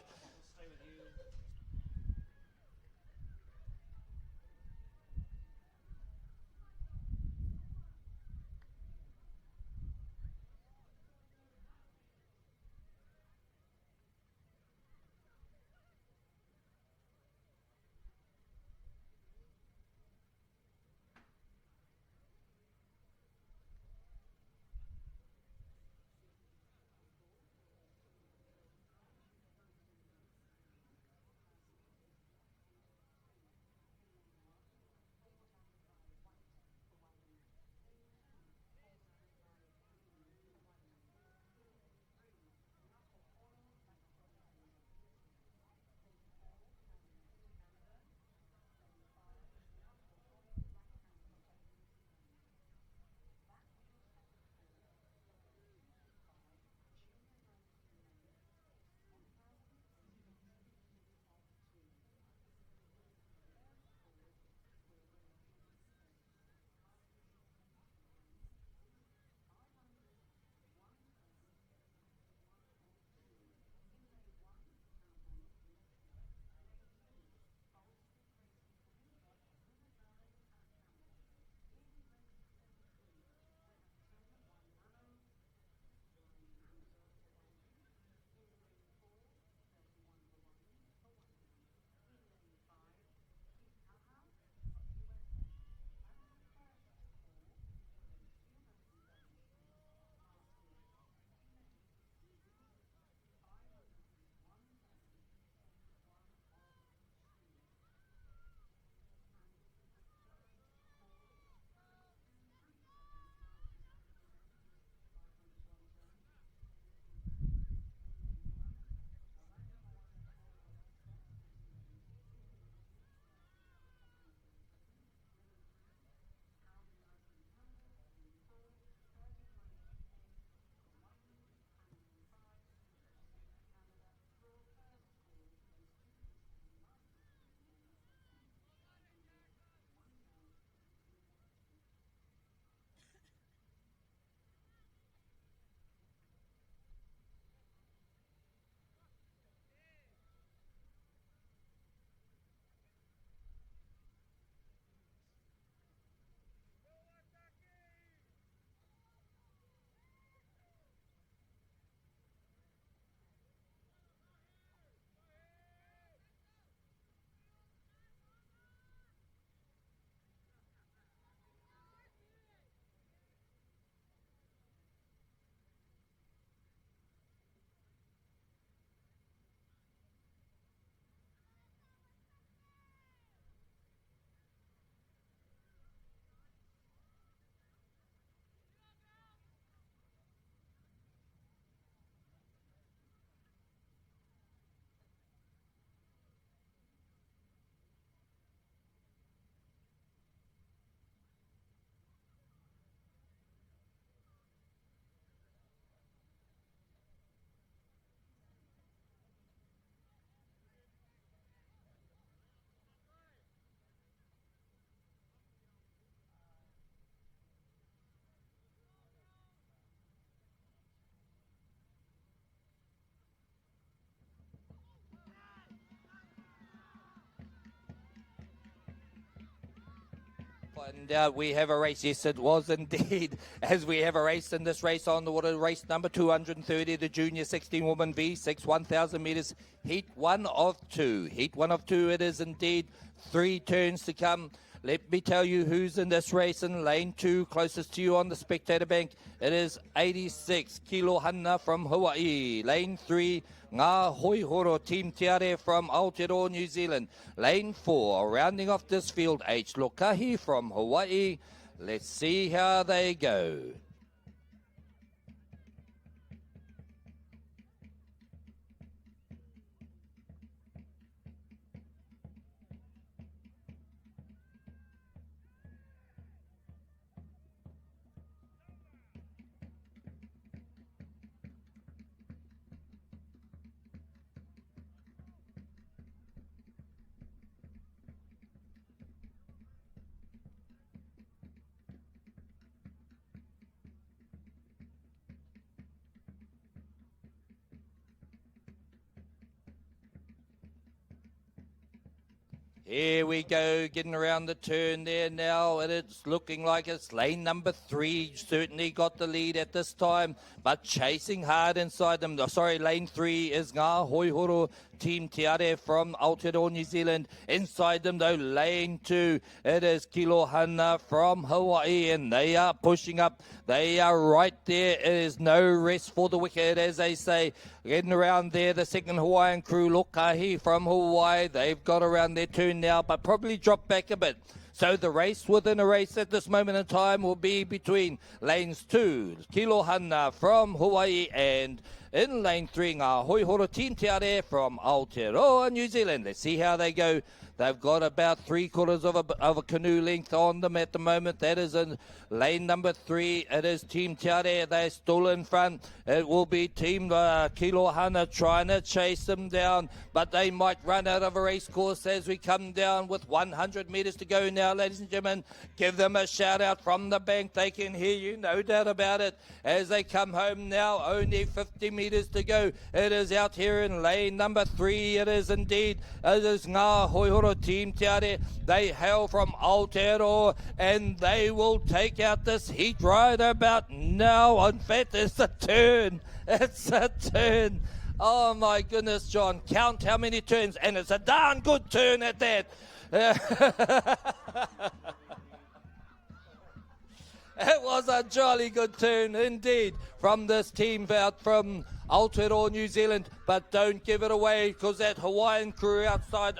And we have a race. Yes, it was indeed. As we have a race in this race on the water, race number 230, the Junior 16 Woman V6, 1,000 metres, heat 1 of 2. Heat 1 of 2 it is indeed. 3 turns to come. Let me tell you who's in this race. In lane 2, closest to you on the spectator bank, it is 86, Kilo Hana from Hawaii. Lane 3, Ngā Hoihoro Team Tiare from Aotearoa, New Zealand. Lane 4, rounding off this field, H. Lokahi from Hawaii. Let's see how they go. Here we go, getting around the turn there now, and it's looking like it's lane number 3. Certainly got the lead at this time, but chasing hard inside them. Sorry, lane 3 is Ngā Hoihoro Team Tiare from Aotearoa, New Zealand. Inside them, though, lane 2, it is Kilohana from Hawaii, and they are pushing up. They are right there. It is no rest for the wicked, as they say. Getting around there, the second Hawaiian crew, Lokahi from Hawaii. They've got around their turn now, but probably dropped back a bit. So the race within a race at this moment in time will be between lanes 2, Kilohana from Hawaii, and in lane 3, Ngā Hoihoro Team Tiare from Aotearoa, New Zealand. Let's see how they go. They've got about 3/4 of a canoe length on them at the moment. That is in lane number 3. It is Team Tiare. They're still in front. It will be Team Kilohana trying to chase them down, but they might run out of a race course as we come down with 100 metres to go now, ladies and gentlemen. Give them a shout out from the bank. They can hear you, no doubt about it, as they come home now. Only 50 metres to go. It is out here in lane number 3. It is indeed. It is Ngā Hoihoro Team Tiare. They hail from Aotearoa, and they will take out this heat right about now. In fact, it's a turn. It's a turn. Oh my goodness, John. Count how many turns, and it's a darn good turn at that. It was a jolly good turn indeed from this team out from Aotearoa, New Zealand, but don't give it away, because that Hawaiian crew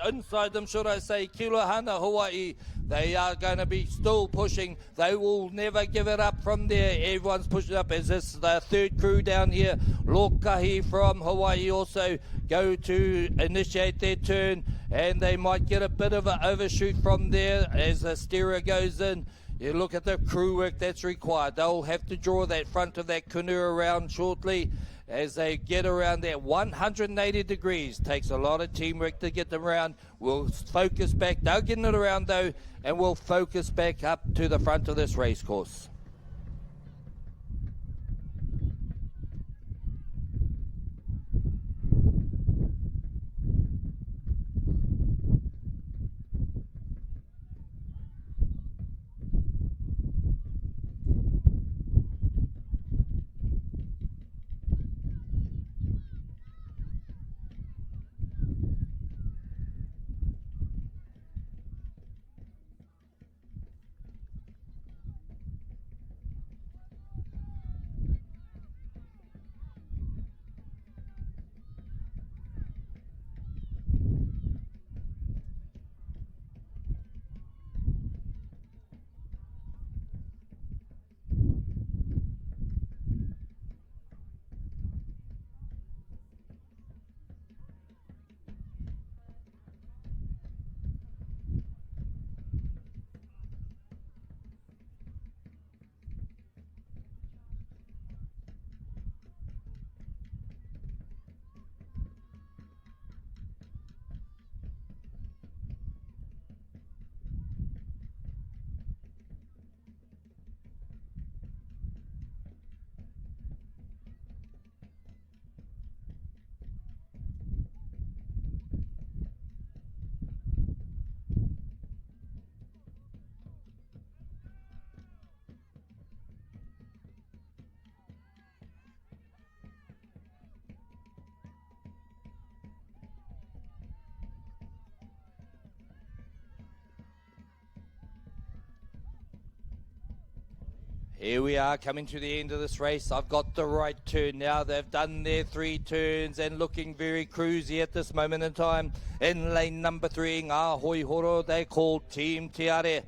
inside them, should I say, Kilohana, Hawaii, they are going to be still pushing. They will never give it up from there. Everyone's pushing up. As this the third crew down here, Lokahi from Hawaii, also go to initiate their turn, and they might get a bit of an overshoot from there as the steerer goes in. You look at the crew work that's required. They'll have to draw that front of that canoe around shortly as they get around that 180 degrees. Takes a lot of teamwork to get them around. We'll focus back. They're getting it around though, and we'll focus back up to the front of this race course. Here we are coming to the end of this race. I've got the right turn now. They've done their 3 turns and looking very cruisy at this moment in time. In lane number 3, Ngā Hoi Horo, they call Team Tiare.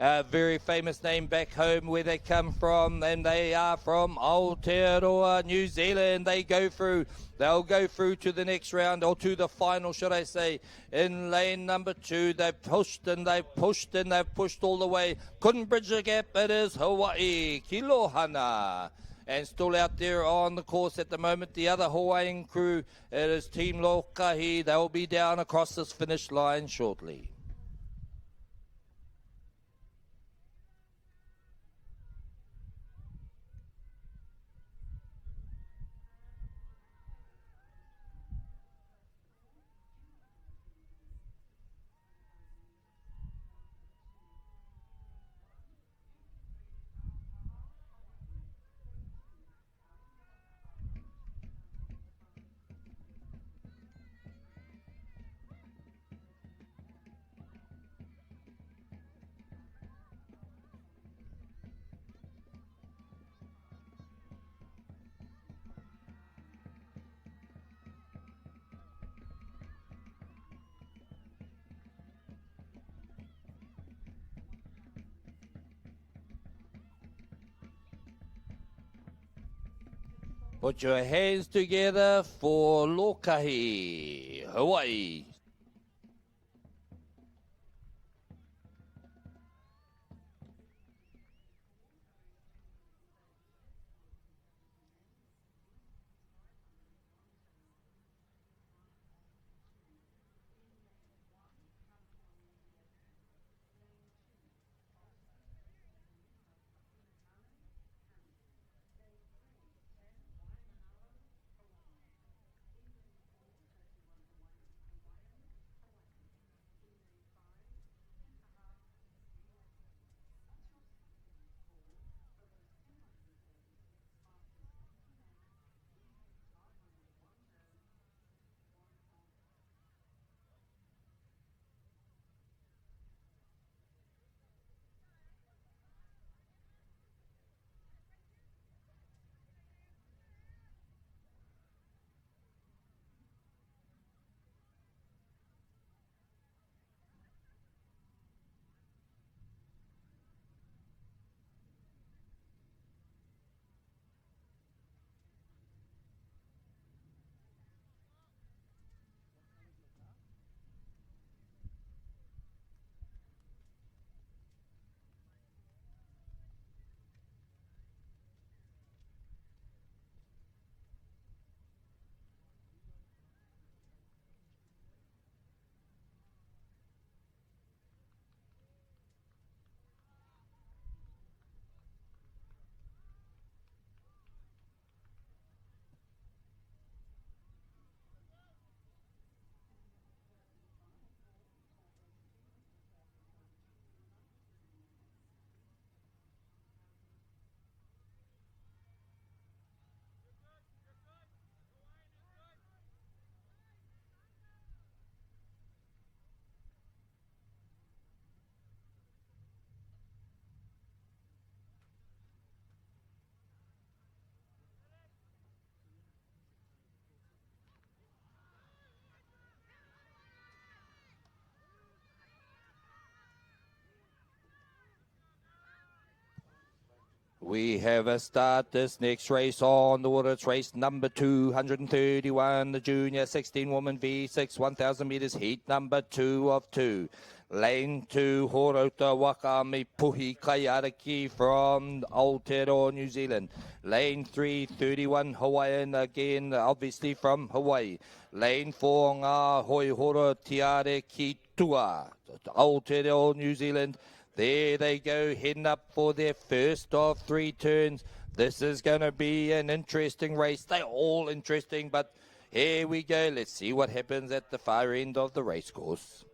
A very famous name back home where they come from, and they are from Aotearoa, New Zealand. They'll go through to the next round, or to the final, should I say. In lane number 2, they've pushed and they've pushed and they've pushed all the way. Couldn't bridge the gap. It is Hawaii, Kilohana. And still out there on the course at the moment, the other Hawaiian crew, it is Team Lokahi. They'll be down across this finish line shortly. Put your hands together for Lokahi, Hawaii. We have a start this next race on the water. It's race number 231, the junior 16 woman V6 1,000 meters heat number 2 of 2. Lane 2, Horota Wakami Puhi Kaiaraki from Aotearoa, New Zealand. Lane 3, 31 Hawaiian, again obviously from Hawaii. Lane 4, Ngā Hoi Horo Tiare Ki Tua, Aotearoa, New Zealand. There they go, heading up for their first of 3 turns. This is going to be an interesting race. They're all interesting, but here we go. Let's see what happens at the far end of the race course.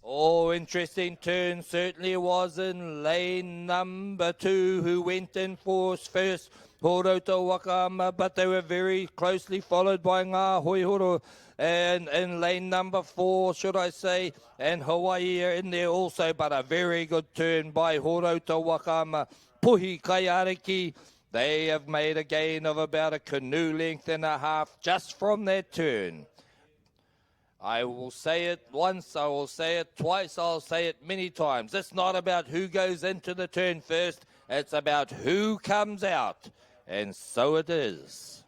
Oh, interesting turn certainly was in lane number 2, who went in force first, Horota Wakama, but they were very closely followed by Ngā Hoihoro. And in lane number 4, should I say, and Hawaii are in there also, but a very good turn by Horota Wakama. Puhi Kaiariki, they have made a gain of about a canoe length and a half just from that turn. I will say it once, I will say it twice, I'll say it many times. It's not about who goes into the turn first, it's about who comes out. And so it is.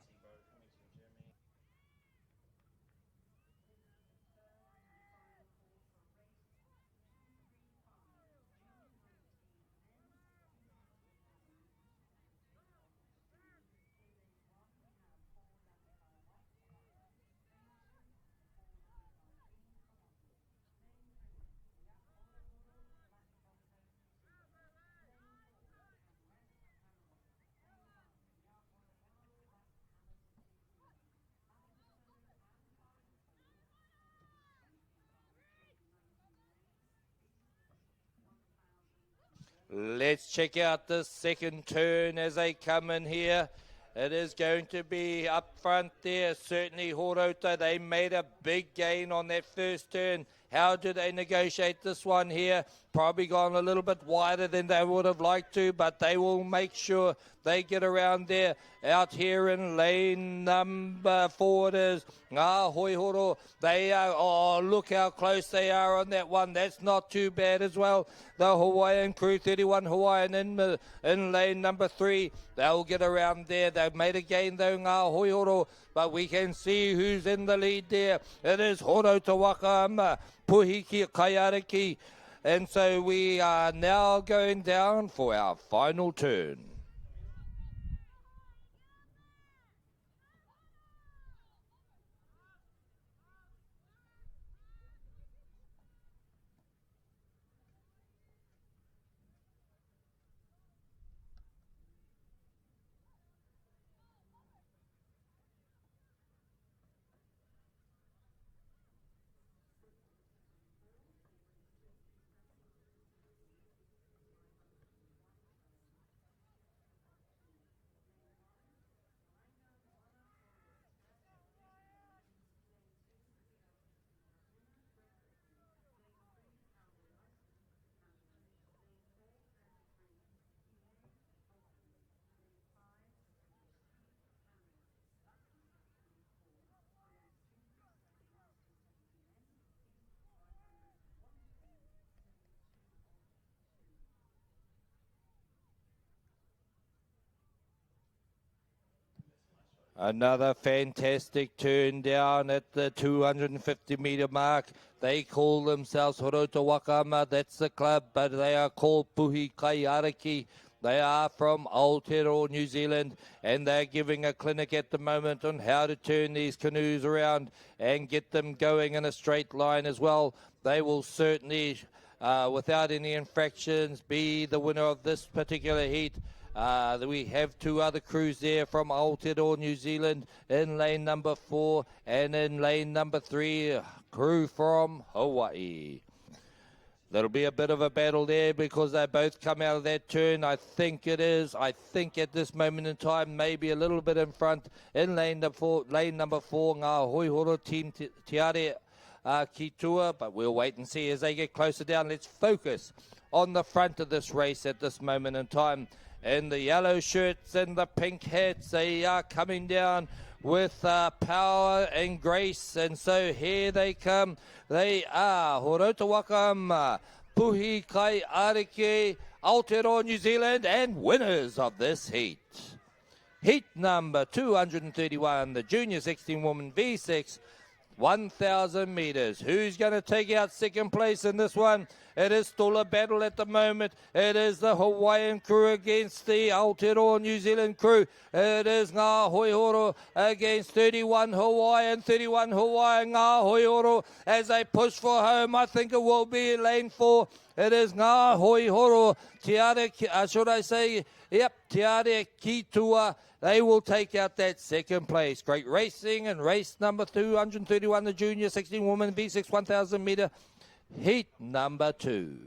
Let's check out the second turn as they come in here. It is going to be up front there. Certainly Horota, they made a big gain on that first turn. How do they negotiate this one here? Probably gone a little bit wider than they would have liked to, but they will make sure they get around there. Out here in lane number 4 it is Ngā Hoihoro. They are, oh, look how close they are on that one. That's not too bad as well. The Hawaiian crew, 31 Hawaiian in lane number 3. They'll get around there. They've made a gain though, Ngā Hoihoro, but we can see who's in the lead there. It is Horota Wakama, Puhiki Kaiariki. And so we are now going down for our final turn. Another fantastic turn down at the 250 metre mark. They call themselves Horota Wakama, that's the club, but they are called Puhi Kaiariki. They are from Aotearoa, New Zealand, and they're giving a clinic at the moment on how to turn these canoes around and get them going in a straight line as well. They will certainly, without any infractions, be the winner of this particular heat. We have 2 other crews there from Aotearoa, New Zealand, in lane number 4, and in lane number 3, crew from Hawaii. There'll be a bit of a battle there because they both come out of that turn. I think at this moment in time, maybe a little bit in front in lane number 4, Ngā Hoihoro team Te Are Kitua, but we'll wait and see as they get closer down. Let's focus on the front of this race at this moment in time. In the yellow shirts and the pink hats, they are coming down with power and grace. And so here they come. They are Horota Wakama, Puhi Kaiariki, Aotearoa, New Zealand, and winners of this heat. Heat number 231, the Junior 16 Woman V6, 1,000 metres. Who's going to take out second place in this one? It is still a battle at the moment. It is the Hawaiian crew against the Aotearoa New Zealand crew. It is Ngā Hoihoro against 31 Hawaiian, Ngā Hoihoro as they push for home. I think it will be lane 4. It is Ngā Hoihoro, Te Are Kitua. They will take out that second place. Great racing in race number 231, the Junior 16 Woman V6 1,000 metre Heat number 2.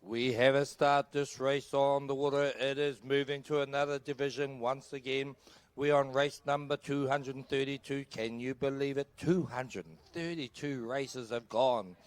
We have a start this race on the water. It is moving to another division once again. We're on race number 232. Can you believe it? 232 races have gone.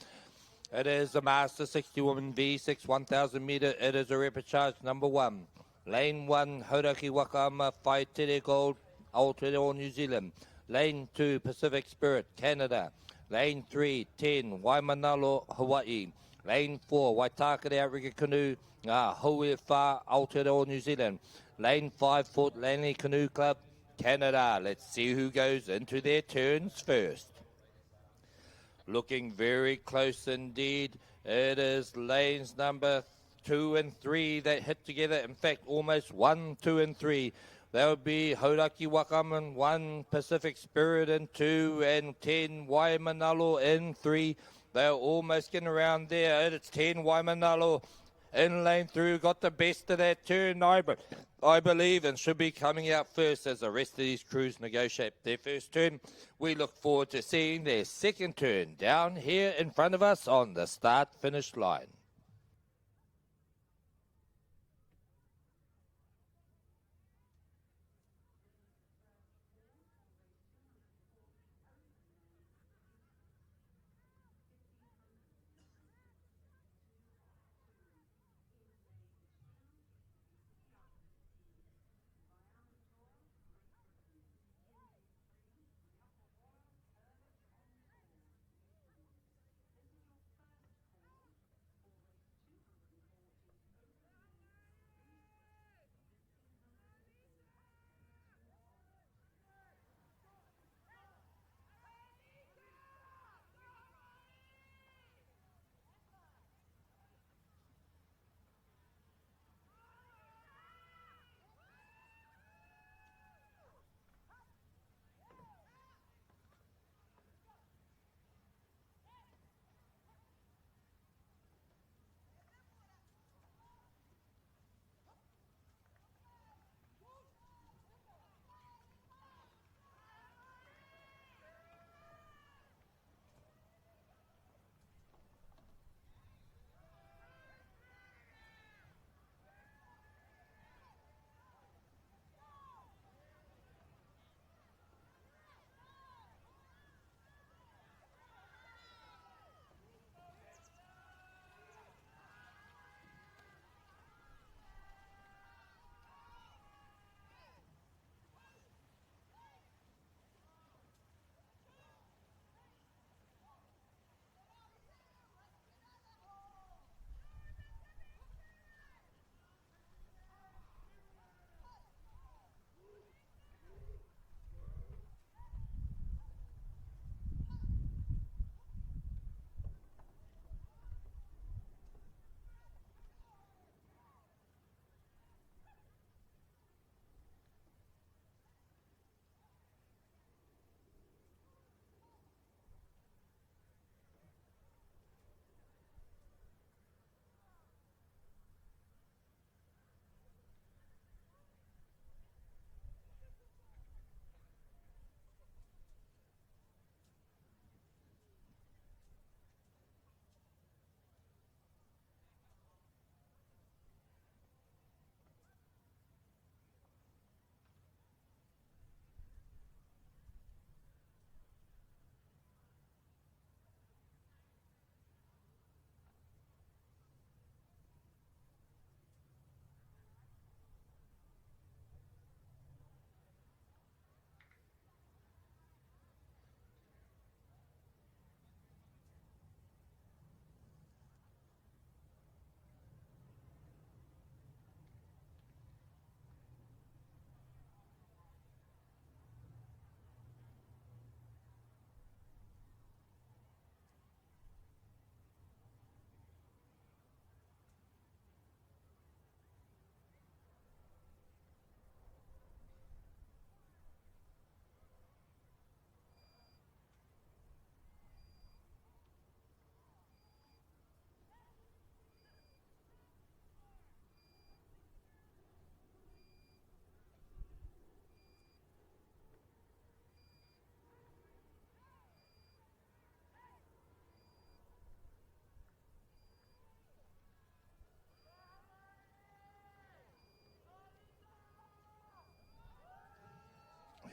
It is the Master 60 Woman V6 1000 metre. It is a repechage number 1. Lane 1, Hauraki Wakama, Whaitere Gold, Aotearoa, New Zealand. Lane 2, Pacific Spirit, Canada. Lane 3, 10, Waimanalo, Hawaii. Lane 4, Waitakere Africa Canoe, Haui Wha, Aotearoa, New Zealand. Lane 5, Fort Langley Canoe Club, Canada. Let's see who goes into their turns first. Looking very close indeed. It is lanes number 2 and 3 that hit together. In fact, almost 1, 2, and 3. That would be Hauraki Wakaman 1, Pacific Spirit in 2, and 10 Waimanalo in 3. They're almost getting around there. It's 10 Waimanalo In lane through, got the best of that turn, I believe, and should be coming out first as the rest of these crews negotiate their first turn. We look forward to seeing their second turn down here in front of us on the start-finish line.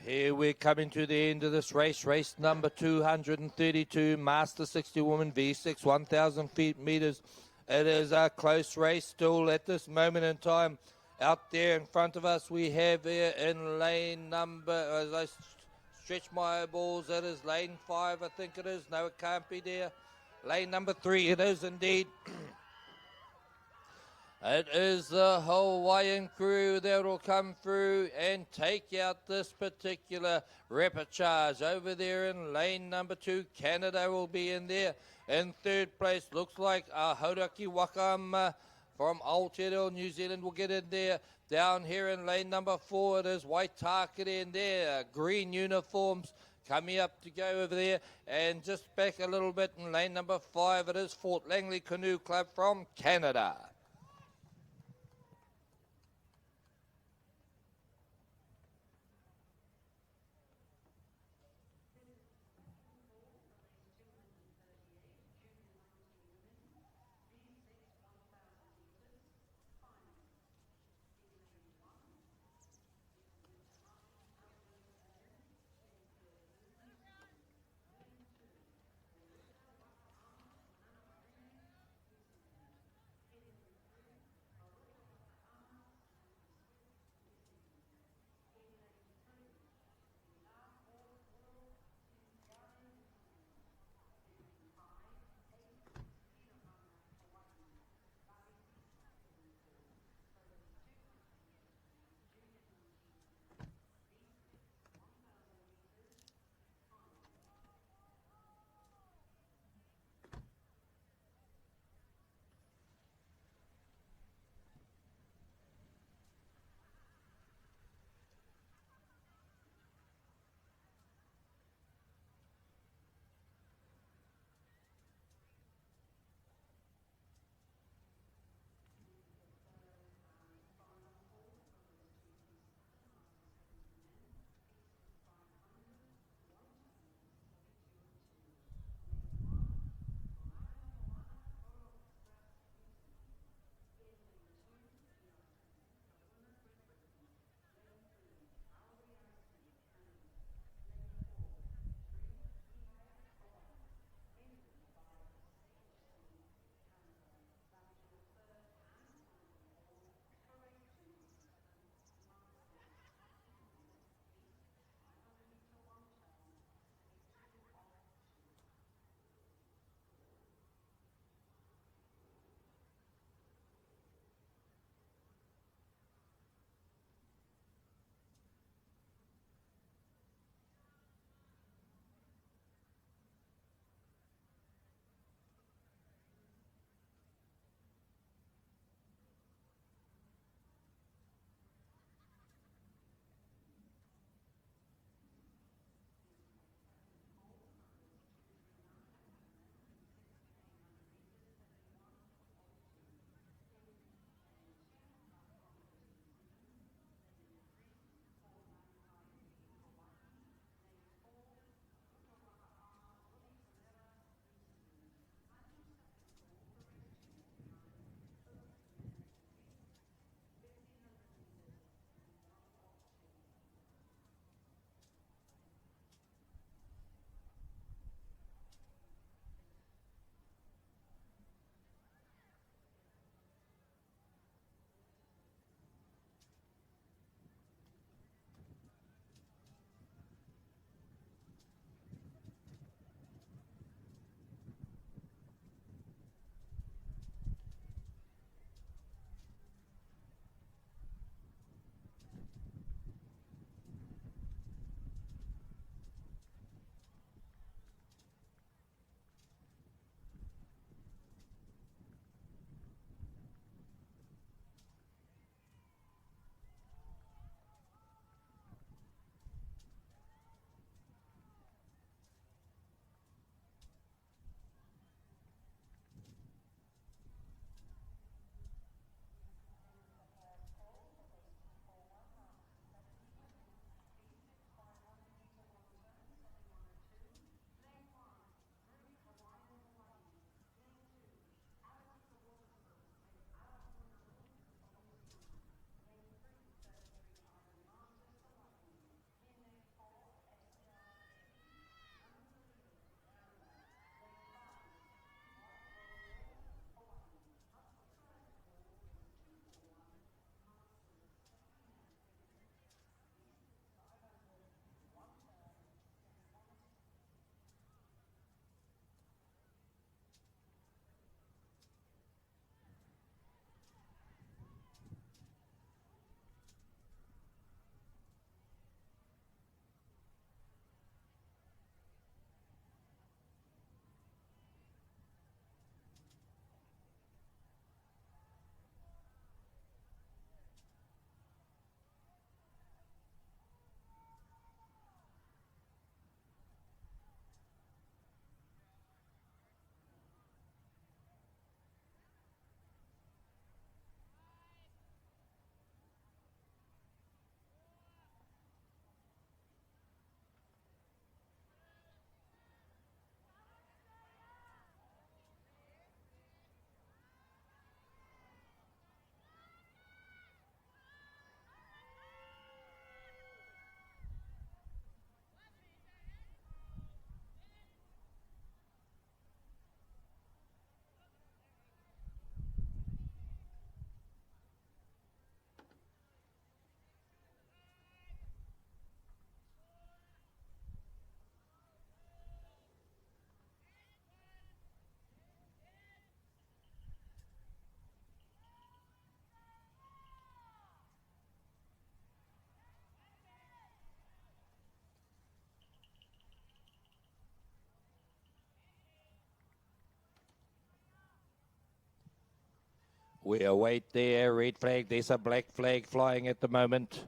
Here we're coming to the end of this race. Race number 232, Master 60 Woman V6, 1,000 feet meters. It is a close race still at this moment in time. Out there in front of us, we have here in lane number, as I stretch my eyeballs, it is lane 5, I think it is. No, it can't be there. Lane number 3, it is indeed. It is the Hawaiian crew that will come through and take out this particular repercharge. Over there in lane number 2, Canada will be in there. In third place, looks like Hauraki Wakam from Aotearoa, New Zealand will get in there. Down here in lane number 4, it is Waitaka in there. Green uniforms coming up to go over there. And just back a little bit in lane number 5, it is Fort Langley Canoe Club from Canada. We await there, red flag. There's a black flag flying at the moment.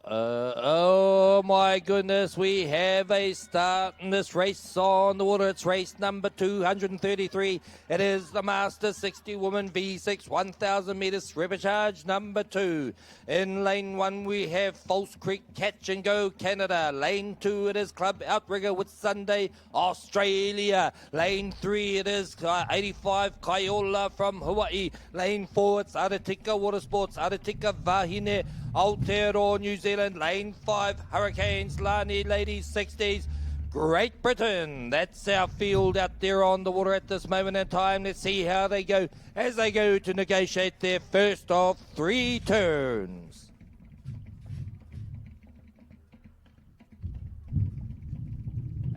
Oh my goodness, we have a start in this race on the water. It's race number 233. It is the Master 60 Woman V6 1000 metres repechage number 2. In lane 1 we have False Creek Catch and Go Canada. Lane 2 it is Club Outrigger with Sunday Australia. Lane 3 it is 85 Kaiola from Hawaii. Lane 4 it's Aratika Watersports, Aratika Vahine Aotearoa, New Zealand. Lane 5, Hurricanes, Lani Ladies 60s, Great Britain. That's our field out there on the water at this moment in time. Let's see how they go as they go to negotiate their first of 3 turns.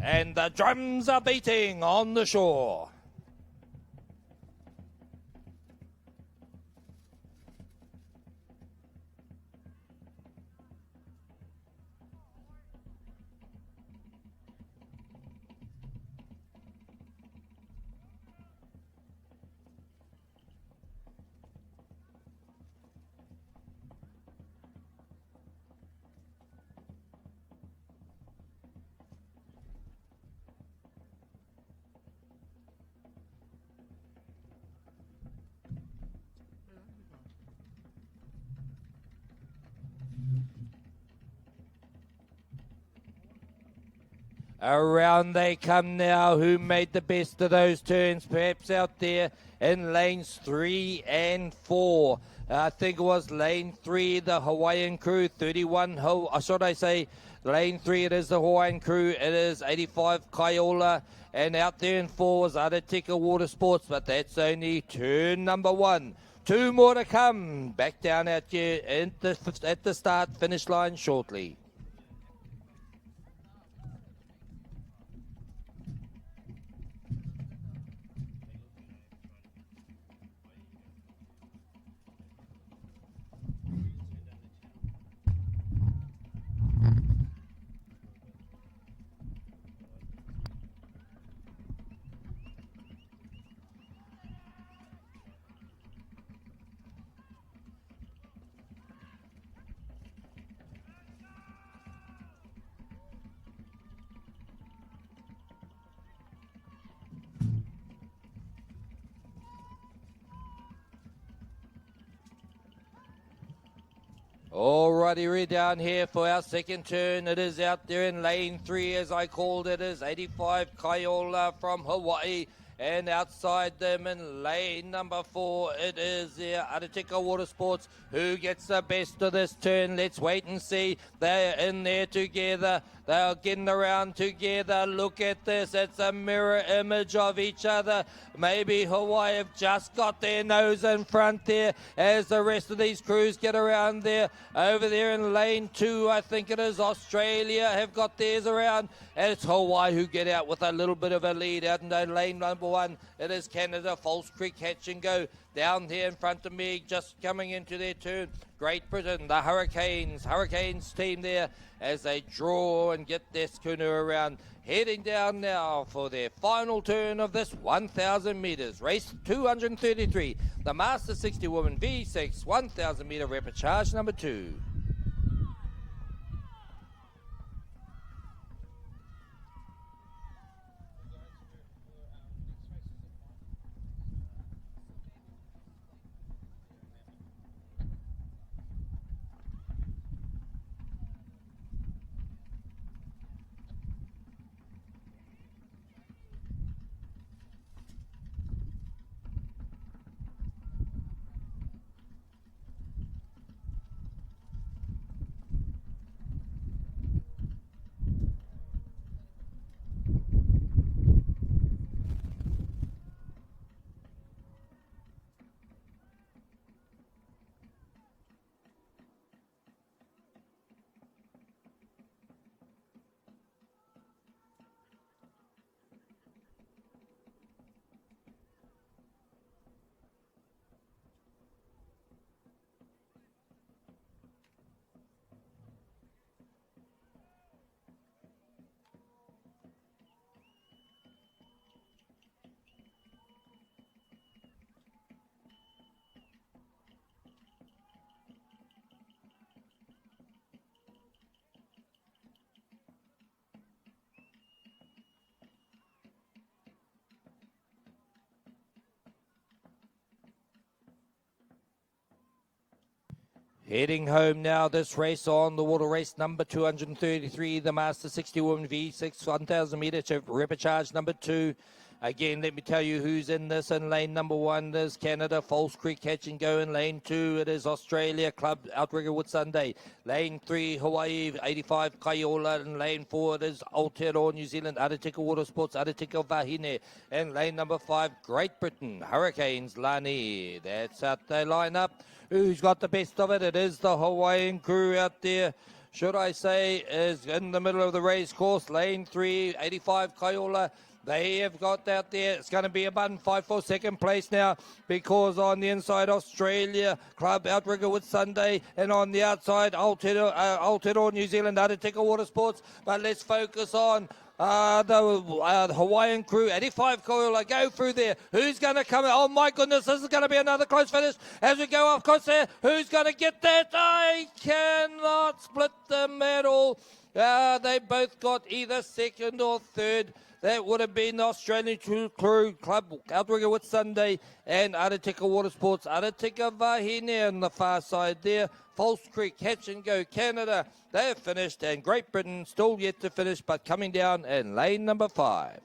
And the drums are beating on the shore. Around they come now. Who made the best of those turns? Perhaps out there in lanes 3 and 4. I think it was lane 3, the Hawaiian crew, 31. Should I say lane 3? It is the Hawaiian crew. It is 85 Kaiola. And out there in 4 was Aratika Watersports, but that's only turn number 1. 2 more to come. Back down at you at the start finish line shortly. Alrighty, we're down here for our second turn. It is out there in lane 3, as I called it, is 85 Kaiola from Hawaii. And outside them in lane number 4, it is the Aratika Watersports who gets the best of this turn. Let's wait and see. They're in there together. They're getting around together. Look at this. It's a mirror image of each other. Maybe Hawaii have just got their nose in front there as the rest of these crews get around there. Over there in lane 2, I think it is Australia have got theirs around. And it's Hawaii who get out with a little bit of a lead out in lane number 1. It is Canada, False Creek Catch and Go. Down here in front of me, just coming into their turn. Great Britain, the Hurricanes team there as they draw and get their schooner around. Heading down now for their final turn of this 1,000 metres. Race 233, the Master 60 Woman V6 1,000 metre repechage number 2. Heading home now, this race on the water race number 233, the Master 60 Women V6 1,000 metre repechage number 2. Again, let me tell you who's in this. In lane number 1 is Canada, Falls Creek Catch and Go. In lane 2, it is Australia Club, Outrigger Wood Sunday. Lane 3, Hawaii, 85 Kaiola. In lane 4, it is Aotearoa, New Zealand, Aratika Water Sports, Aratika Vahine. In lane number 5, Great Britain, Hurricanes, Lani. That's how they line up. Who's got the best of it? It is the Hawaiian crew out there. Should I say, is in the middle of the race course. Lane 3, 85 Kaiola. They have got out there. It's going to be a button fight for second place now, because on the inside, Australia Club Outrigger with Sunday, and on the outside, Aotearoa, New Zealand, Aratika Water Sports. But let's focus on the Hawaiian crew. 85 Koila, go through there. Who's going to come? Oh my goodness, this is going to be another close finish as we go off course there. Who's going to get that? I cannot split them at all. They both got either second or third. That would have been the Australian Crew Club, Outrigger with Sunday, and Aratika Water Sports, Aratika Vahine on the far side there. Falls Creek, Catch and Go, Canada, they have finished, and Great Britain still yet to finish, but coming down in lane number 5.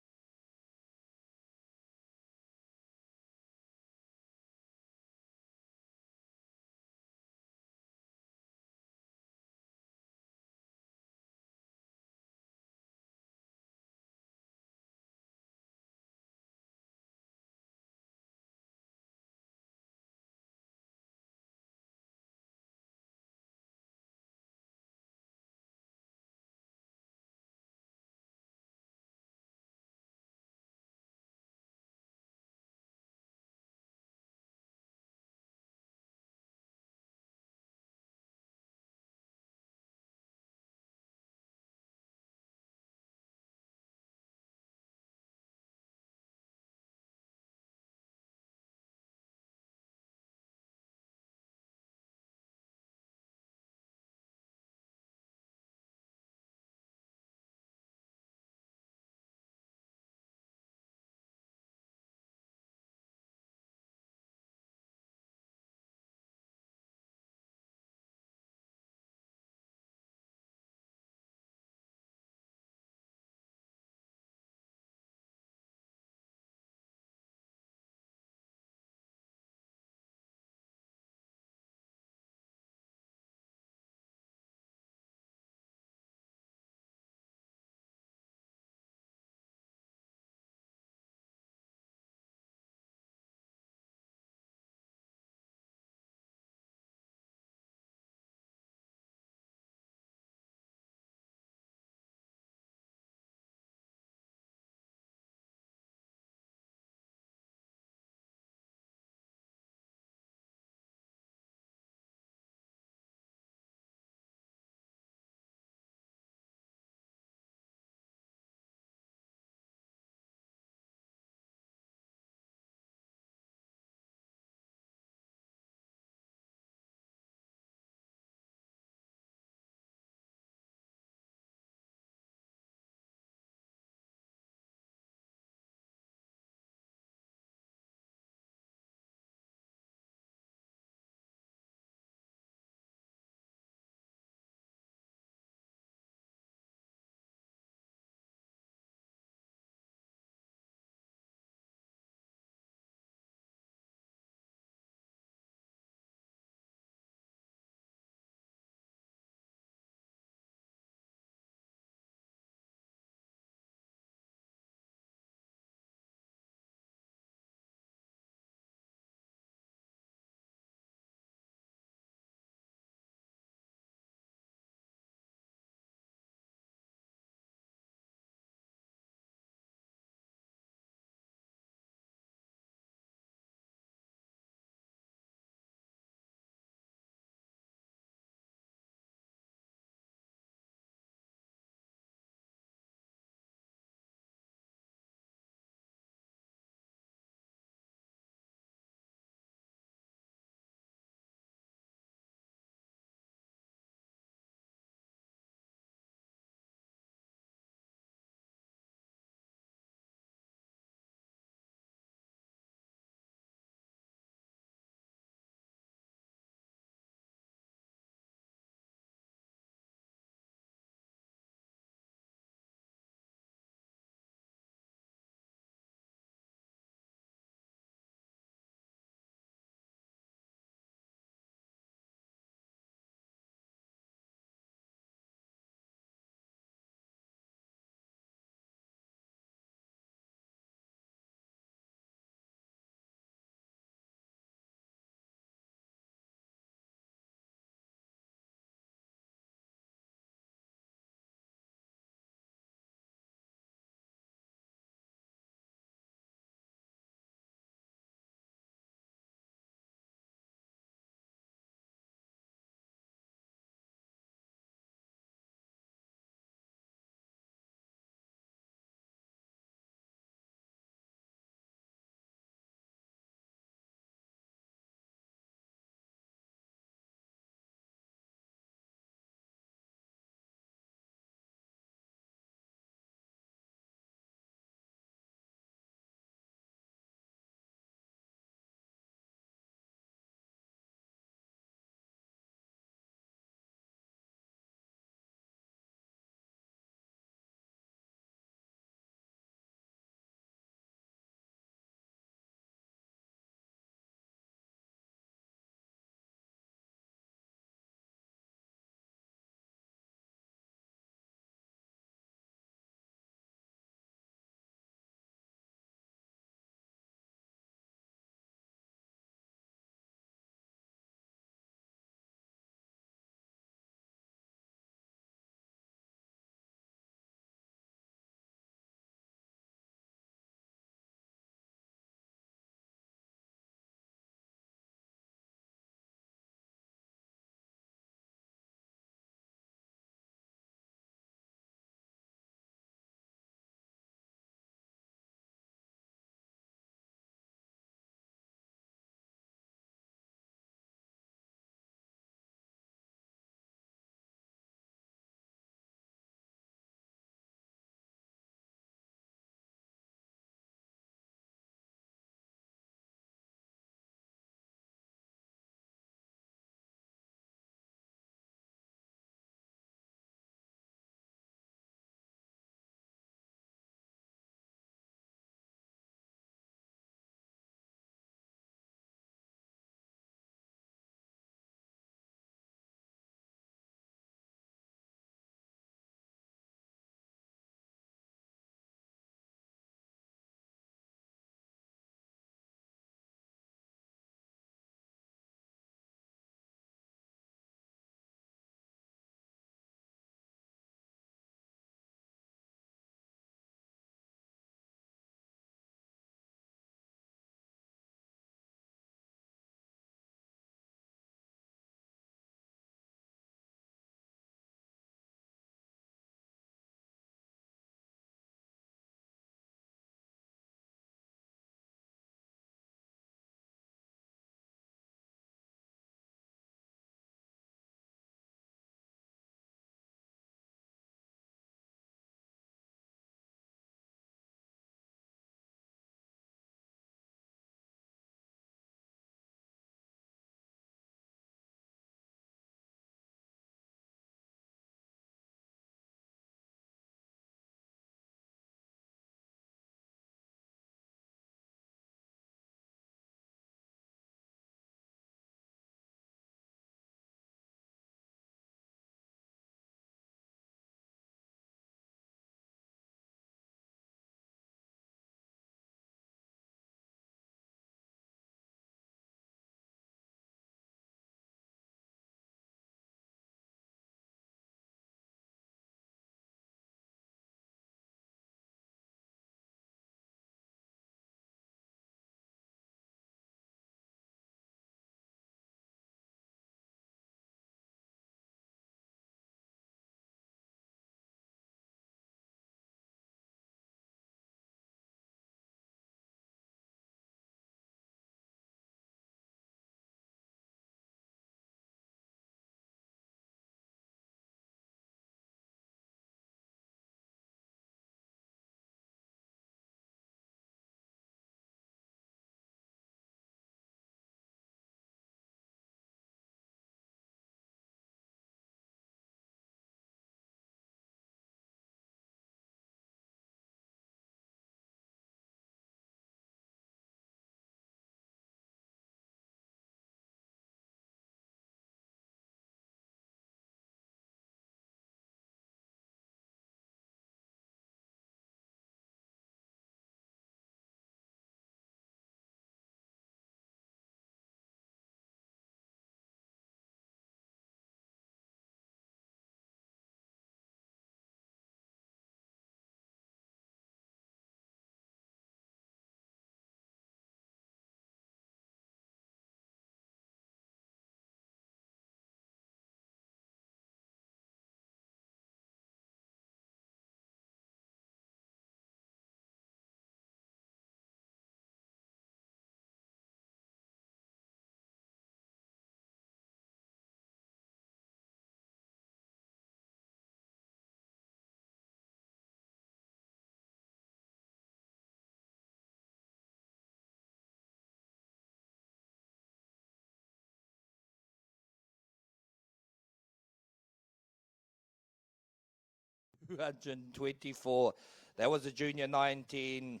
224. That was a junior 19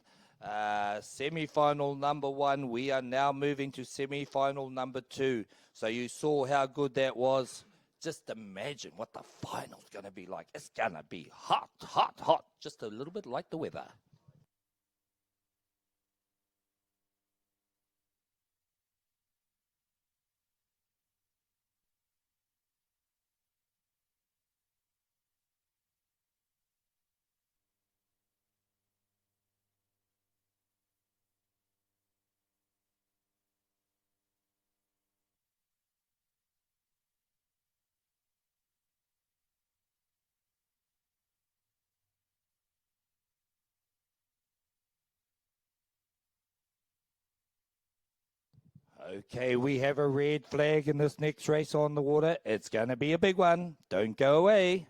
semi-final number 1. We are now moving to semi-final number 2. So you saw how good that was. Just imagine what the final's going to be like. It's going to be hot, hot, hot. Just a little bit like the weather. Okay, we have a red flag in this next race on the water. It's going to be a big one. Don't go away.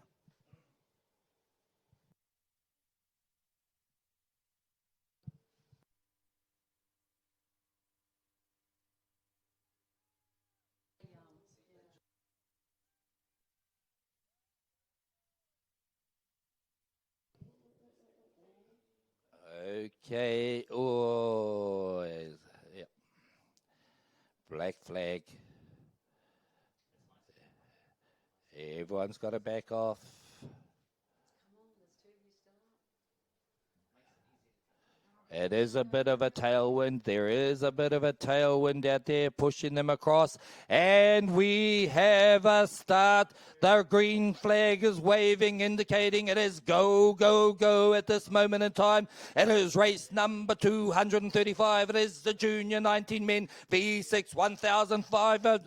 Okay. Oh, yeah. Black flag. Everyone's got to back off. It is a bit of a tailwind. There is a bit of a tailwind out there pushing them across. And we have a start. The green flag is waving, indicating it is go, go, go at this moment in time. It is race number 235. It is the junior 19 men V6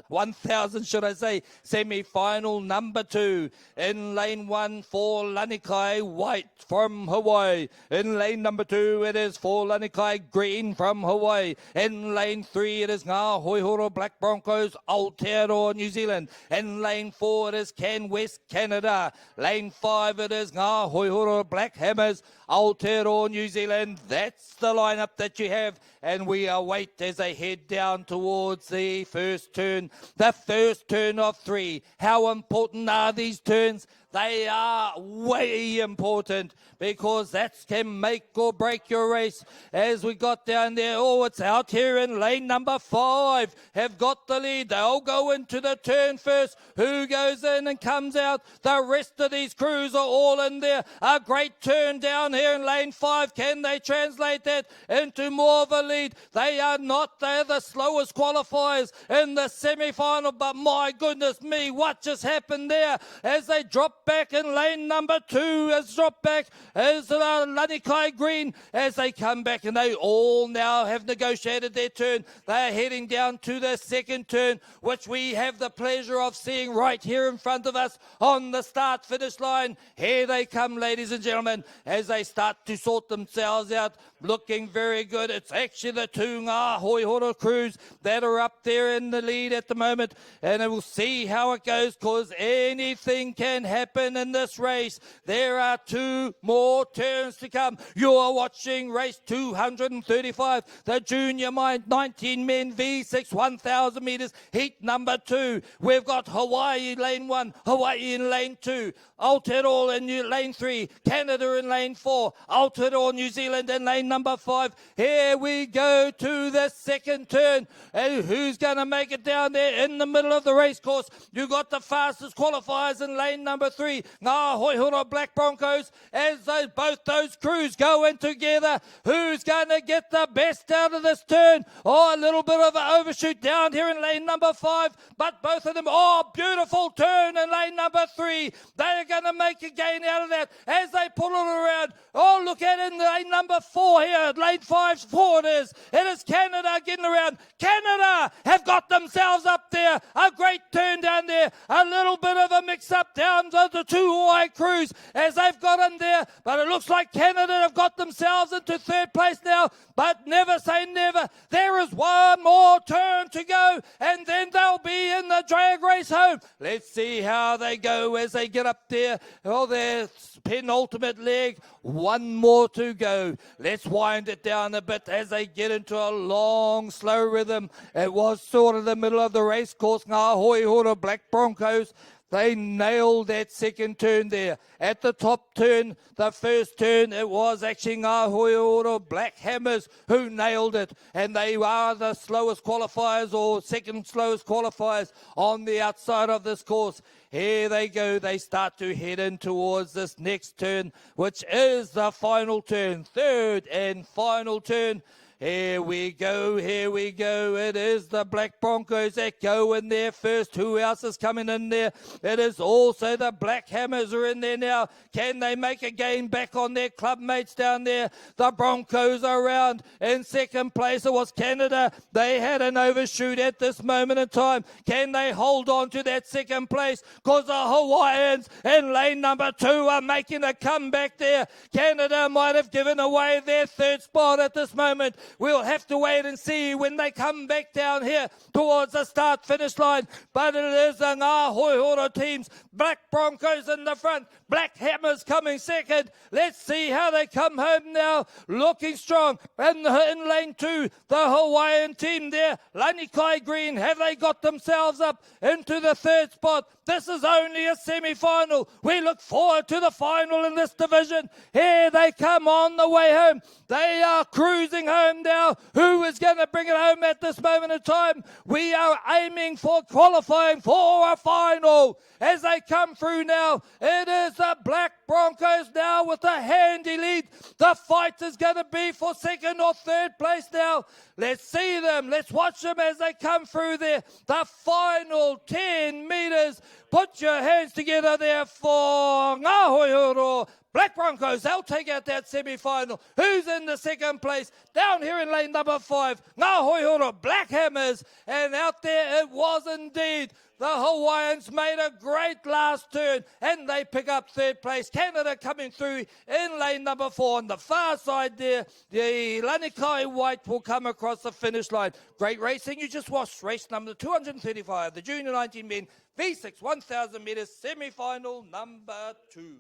1,000 should I say, semi-final number 2. In lane 1 for Lanikai White from Hawaii. In lane number 2 it is for Lanikai Green from Hawaii. In lane 3 it is Ngā Hoihoro Black Broncos Aotearoa New Zealand. In lane 4 it is Can West Canada. Lane 5 it is Ngā Hoihoro Black Hammers Aotearoa New Zealand. That's the lineup that you have, and we await as they head down towards the first turn. The first turn of 3. How important are these turns? They are way important because that can make or break your race. As we got down there, oh, it's out here in lane number 5. Have got the lead. They'll go into the turn first. Who goes in and comes out? The rest of these crews are all in there. A great turn down here in lane 5. Can they translate that into more of a lead? They are not. They're the slowest qualifiers in the semi-final, but my goodness me, what just happened there as they drop back in lane number 2 has dropped back as Lanikai Green as they come back, and they all now have negotiated their turn. They're heading down to the second turn, which we have the pleasure of seeing right here in front of us on the start finish line. Here they come, ladies and gentlemen, as they start to sort themselves out, looking very good. It's actually the 2 Ngā Hoihoro crews that are up there in the lead at the moment, and we'll see how it goes because anything can happen in this race. There are 2 more turns to come. You are watching race 235, the junior 19 men V6 1,000 meters, heat number 2. We've got Hawaii lane 1, Hawaii in lane 2, Aotearoa in lane 3, Canada in lane 4, Aotearoa New Zealand in lane number 5. Here we go to the second turn. And who's going to make it down there in the middle of the race course? You got the fastest qualifiers in lane number 3, Ngā Hoihoro Black Broncos, as both those crews go in together. Who's going to get the best out of this turn? Oh, a little bit of an overshoot down here in lane number 5, but both of them, oh, beautiful turn in lane number 3. They're going to make a gain out of that as they pull it around. Oh, look at it in lane number 4 here. Lane 5's 4 it is. It is Canada getting around. Canada have got themselves up there. A great turn down there. A little bit of a mix-up down to the 2 Hawaii crews as they've got in there. But it looks like Canada have got themselves into third place now. But never say never. There is one more turn to go, and then they'll be in the drag race home. Let's see how they go as they get up there. Oh, their penultimate leg. One more to go. Let's wind it down a bit as they get into a long, slow rhythm. It was sort of the middle of the race course. course, Ngā Hoihora Black Broncos. They nailed that second turn there. At the top turn, the first turn, it was actually Ngā Hoihora Black Hammers who nailed it. And they are the slowest qualifiers or second slowest qualifiers on the outside of this course. Here they go. They start to head in towards this next turn, which is the final turn. Third and final turn. Here we go, here we go. It is the Black Broncos that go in there first. Who else is coming in there? It is also the Black Hammers are in there now. Can they make a gain back on their club mates down there? The Broncos are around. In second place, it was Canada. They had an overshoot at this moment in time. Can they hold on to that second place? Because the Hawaiians in lane number 2 are making a comeback there. Canada might have given away their third spot at this moment. We'll have to wait and see when they come back down here towards the start-finish line. But it is the Ngā Hoihora teams. Black Broncos in the front. Black Hammers coming second. Let's see how they come home now. Looking strong. In lane 2, the Hawaiian team there. Lanikai Green, have they got themselves up into the third spot? This is only a semi-final. We look forward to the final in this division. Here they come on the way home. They are cruising home now. Who is going to bring it home at this moment in time? We are aiming for qualifying for a final. As they come through now, it is the Black Broncos now with a handy lead. The fight is going to be for second or third place now. Let's see them. Let's watch them as they come through there. The final 10 metres. Put your hands together there for Ngā Hoihoro Black Broncos. They'll take out that semi-final. Who's in the second place? Down here in lane number 5, Ngā Hoihoro Black Hammers. And out there it was indeed the Hawaiians made a great last turn and they pick up third place. Canada coming through in lane number 4. On the far side there, the Lanikai White will come across the finish line. Great racing. You just watched race number 235, the Junior 19 men V6 1,000 metres semi-final number 2.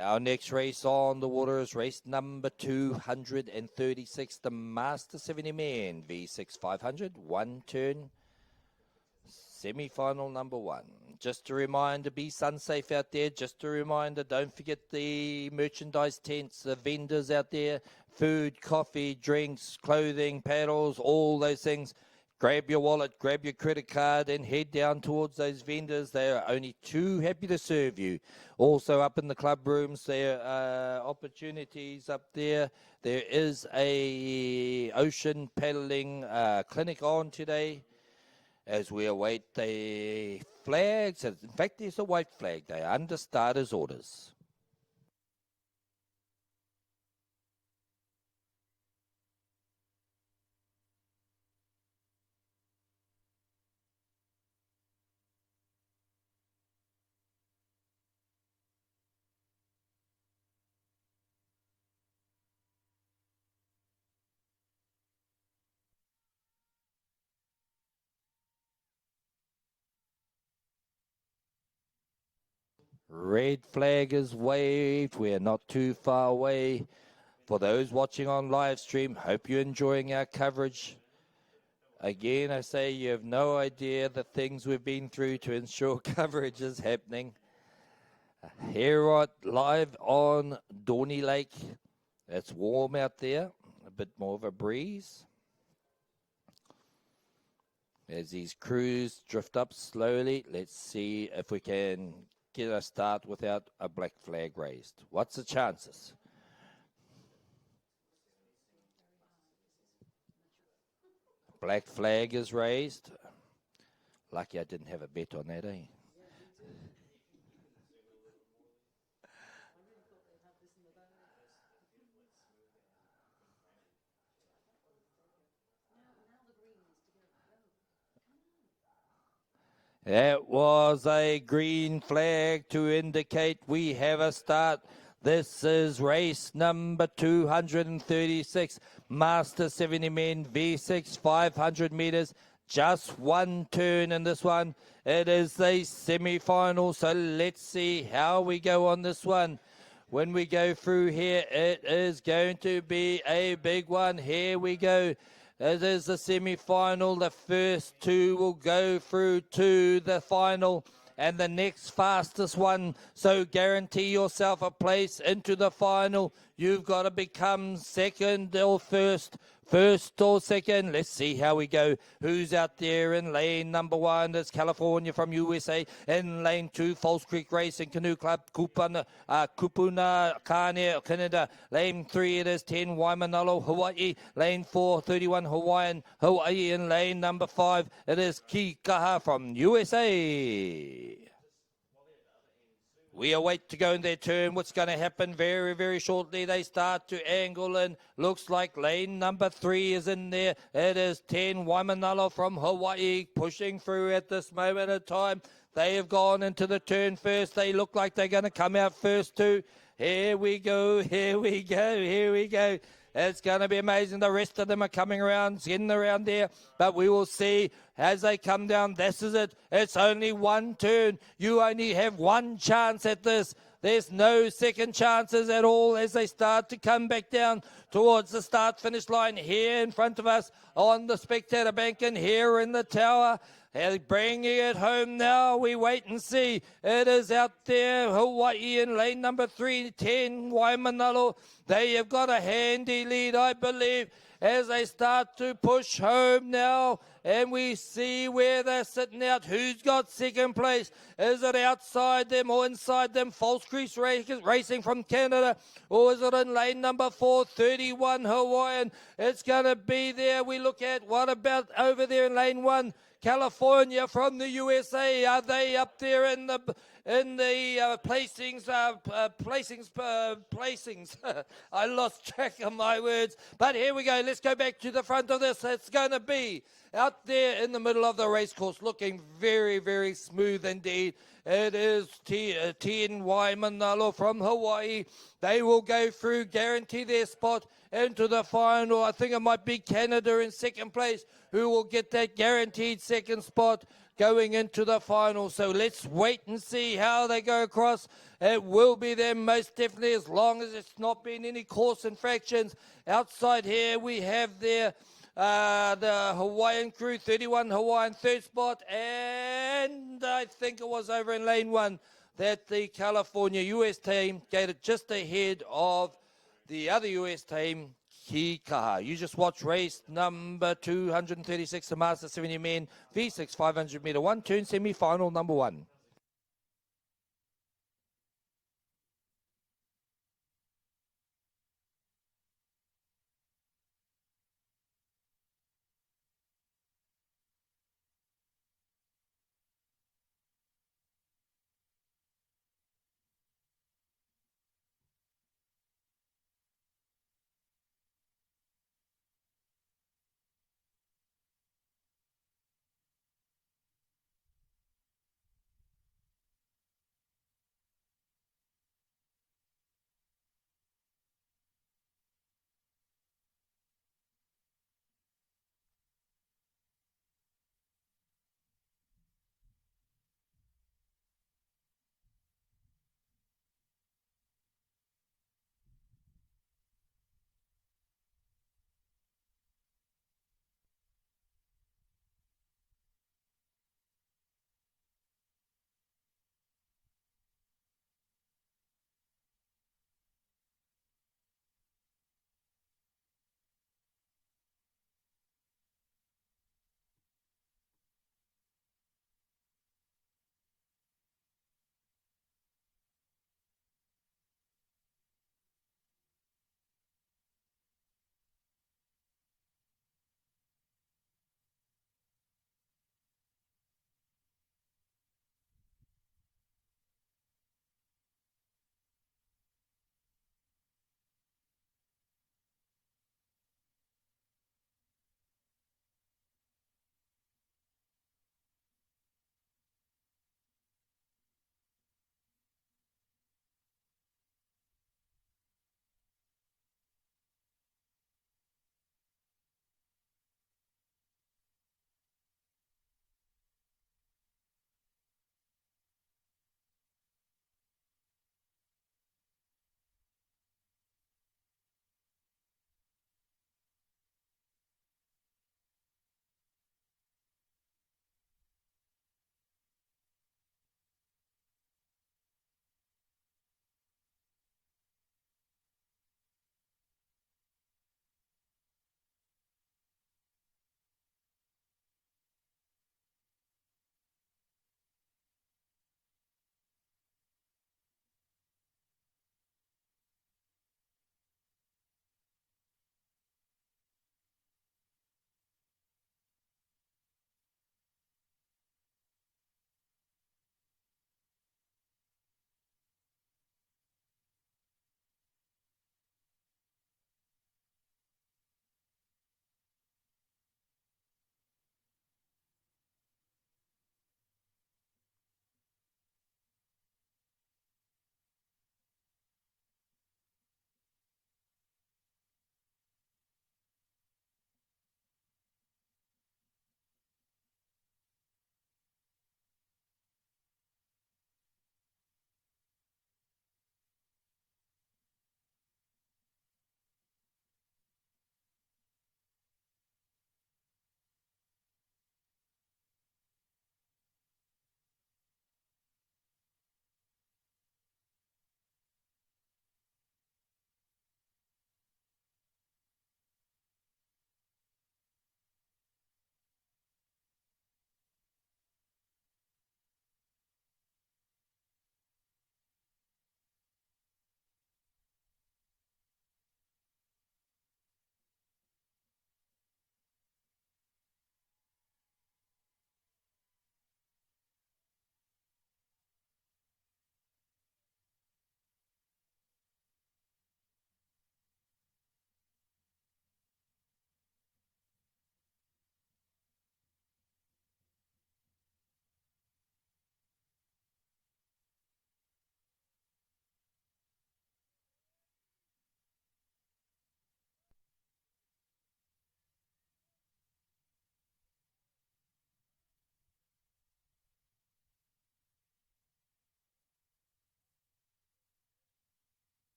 Our next race on the water is race number 236, the Master 70 Men, V6 500, one turn, semi-final number 1. Just a reminder, be sun safe out there. Just a reminder, don't forget the merchandise tents, the vendors out there, food, coffee, drinks, clothing, paddles, all those things. Grab your wallet, grab your credit card, and head down towards those vendors. They are only too happy to serve you. Also, up in the club rooms, there are opportunities up there. There is a ocean paddling clinic on today as we await the flags. In fact, there's a white flag. They are under starters' orders. Red flag is waved. We're not too far away. For those watching on live stream, hope you're enjoying our coverage. Again, I say you have no idea the things we've been through to ensure coverage is happening. Here live on Dorney Lake. It's warm out there, a bit more of a breeze. As these crews drift up slowly, let's see if we can get a start without a black flag raised. What's the chances? Black flag is raised. Lucky I didn't have a bet on that, eh? That was a green flag to indicate we have a start. This is race number 236, Master 70 Men, V6, 500 meters. Just one turn in this one. It is the semi-final, so let's see how we go on this one. When we go through here, it is going to be a big one. Here we go. It is the semi-final. The first two will go through to the final and the next fastest one. So guarantee yourself a place into the final. You've got to become second or first or second. Let's see how we go. Who's out there in lane number 1? There's California from USA. In lane 2, False Creek Racing Canoe Club, Kupuna Kane, Canada. Lane 3, it is 10, Waimanalo, Hawaii. Lane 4, 31, Hawaii. In lane number 5, it is Kikaha from USA. We await to go in their turn. What's going to happen very, very shortly? They start to angle in. Looks like lane number 3 is in there. It is 10, Waimanalo from Hawaii, pushing through at this moment of time. They have gone into the turn first. They look like they're going to come out first too. Here we go, here we go, here we go. It's going to be amazing. The rest of them are coming around, getting around there. But we will see as they come down. This is it. It's only one turn. You only have one chance at this. There's no second chances at all as they start to come back down towards the start-finish line here in front of us on the spectator bank and here in the tower. They're bringing it home now. We wait and see. It is out there, Hawaii in lane number 3, 10, Waimanalo. They have got a handy lead, I believe, as they start to push home now. And we see where they're sitting out. Who's got second place? Is it outside them or inside them? False Creek Racing from Canada. Or is it in lane number 4, 31, Hawaiian? It's going to be there. We look at what about over there in lane 1? California from the USA, are they up there in the placings? I lost track of my words. But here we go. Let's go back to the front of this. It's going to be out up there in the middle of the race course, looking very, very smooth indeed. It is Tien Waimanalo from Hawaii. They will go through, guarantee their spot into the final. I think it might be Canada in second place who will get that guaranteed second spot going into the final. So let's wait and see how they go across. It will be them most definitely, as long as it's not been any course infractions. Outside here we have there the Hawaiian crew, 31 Hawaiian third spot, and I think it was over in lane 1 that the California US team got it just ahead of the other US team, Kikaha. You just watch race number 236, the Master 70 men, V6 500 meter one turn semi-final number 1.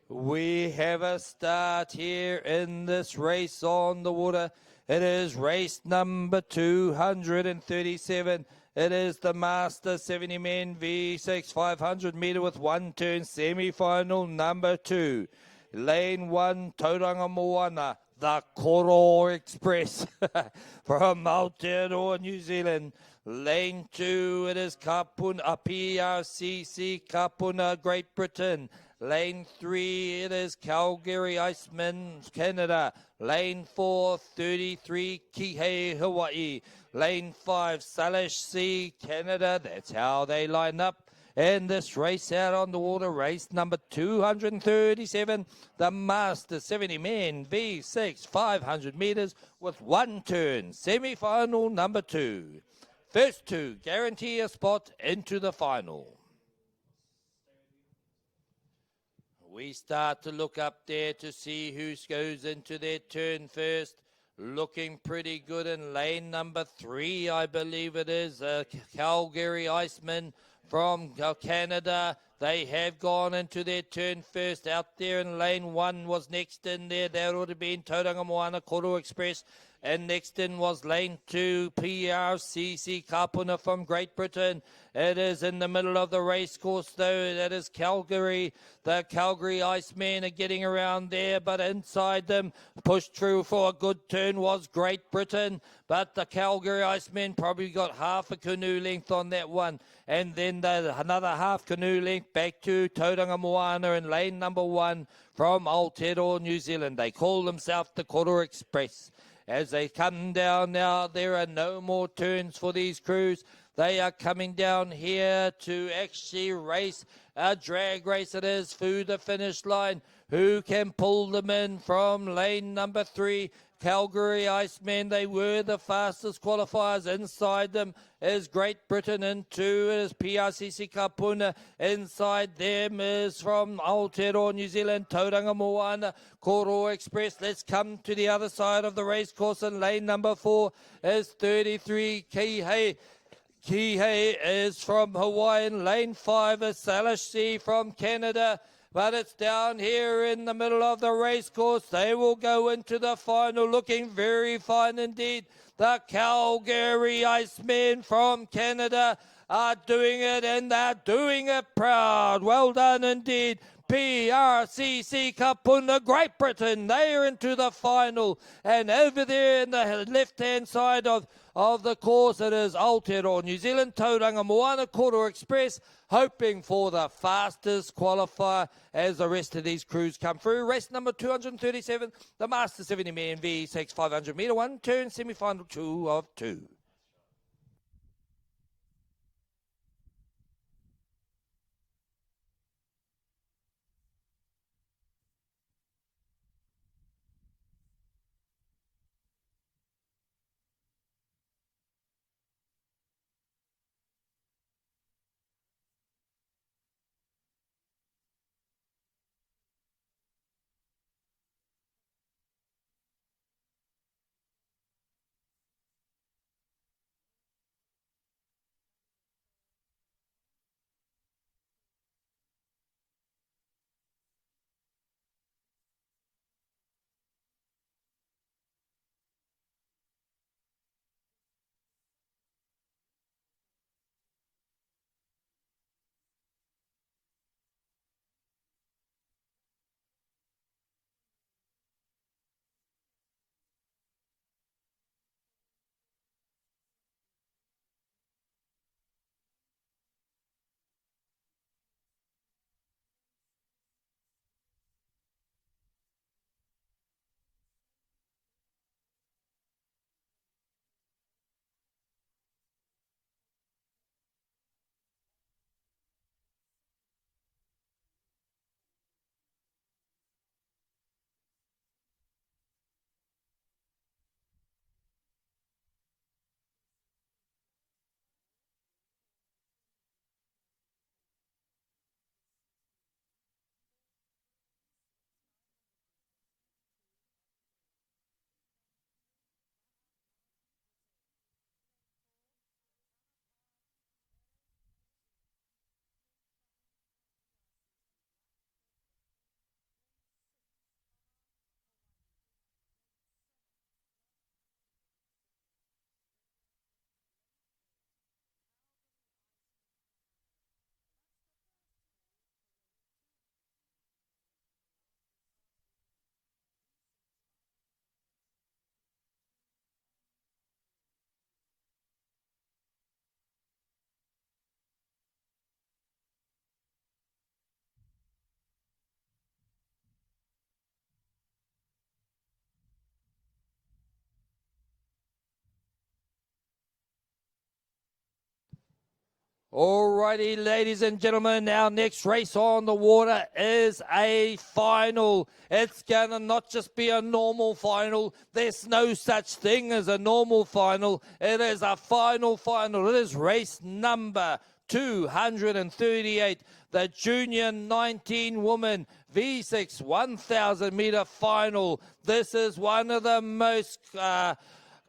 We have a start here in this race on the water. It is race number 237. It is the Master 70 Men V6 500 metre with one turn semi-final number 2. Lane 1, Tauranga Moana, the Koro Express from Aotearoa, New Zealand. Lane 2, it is Kapuna, PRCC Kapuna, Great Britain. Lane 3, it is Calgary Iceman, Canada. Lane 4, 33, Kihei, Hawaii. Lane 5, Salish Sea, Canada. That's how they line up. And this race out on the water, race number 237, the Master 70 Men V6 500 metres with one turn, semi-final number 2. First two guarantee a spot into the final. We start to look up there to see who goes into their turn first. Looking pretty good in lane number 3, I believe it is. Calgary Iceman from Canada. They have gone into their turn first. Out there in lane 1 was next in there. That would have been Tauranga Moana, Koro Express. And next in was lane 2, PRCC Kapuna from Great Britain. It is in the middle of the race course, though. That is Calgary. The Calgary Icemen are getting around there, but inside them, pushed through for a good turn was Great Britain. But the Calgary Icemen probably got half a canoe length on that one. And then another half canoe length back to Tauranga Moana in lane number 1 from Aotearoa, New Zealand. They call themselves the Koro Express. As they come down now, there are no more turns for these crews. They are coming down here to actually race a drag race. It is through the finish line. Who can pull them in from lane number 3? Calgary Icemen, they were the fastest qualifiers. Inside them is Great Britain, and 2 is PRCC Kapuna. Inside them is from Aotearoa, New Zealand, Tauranga Moana, Koro Express. Let's come to the other side of the race course, and lane number 4 is 33 Kihei. Kihei is from Hawaii, and lane 5 is Salish Sea from Canada. But it's down here in the middle of the race course. They will go into the final looking very fine indeed. The Calgary Icemen from Canada are doing it, and they're doing it proud. Well done indeed. PRCC Kapuna, Great Britain, they are into the final. And over there in the left-hand side of the course, it is Aotearoa, New Zealand, Tauranga Moana, Koro Express, hoping for the fastest qualifier as the rest of these crews come through. Race number 237, the Master 70 Men V6 500 metre, one turn, semi-final 2 of 2. Alrighty, ladies and gentlemen, our next race on the water is a final. It's going to not just be a normal final. There's no such thing as a normal final. It is a final. It is race number 238, the Junior 19 Woman V6 1,000 meter final. This is one of the most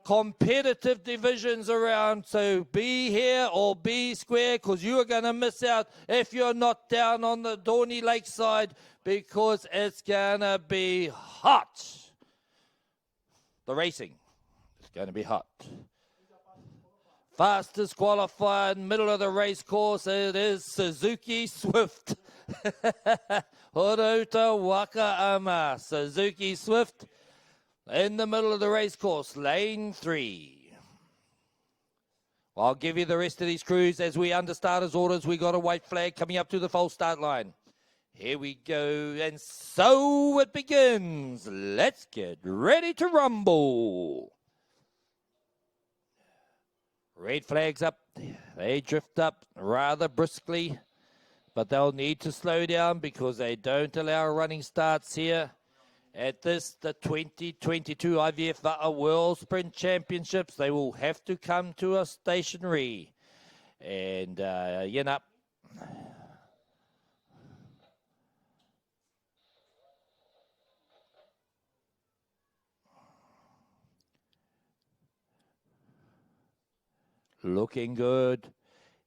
competitive divisions around, so be here or be square, because you are going to miss out if you're not down on the Dorney Lakeside, because it's going to be hot. The racing is going to be hot. Fastest qualified, middle of the race course, it is Suzuki Swift. Horota Waka Ama, Suzuki Swift. In the middle of the race course, lane 3. I'll give you the rest of these crews as we under starters orders. We got a white flag coming up to the false start line. Here we go, and so it begins. Let's get ready to rumble. Red flags up. They drift up rather briskly, but they'll need to slow down because they don't allow running starts here. At this, the 2022 IVF Va'a World Sprint Championships, they will have to come to a stationary. And, looking good.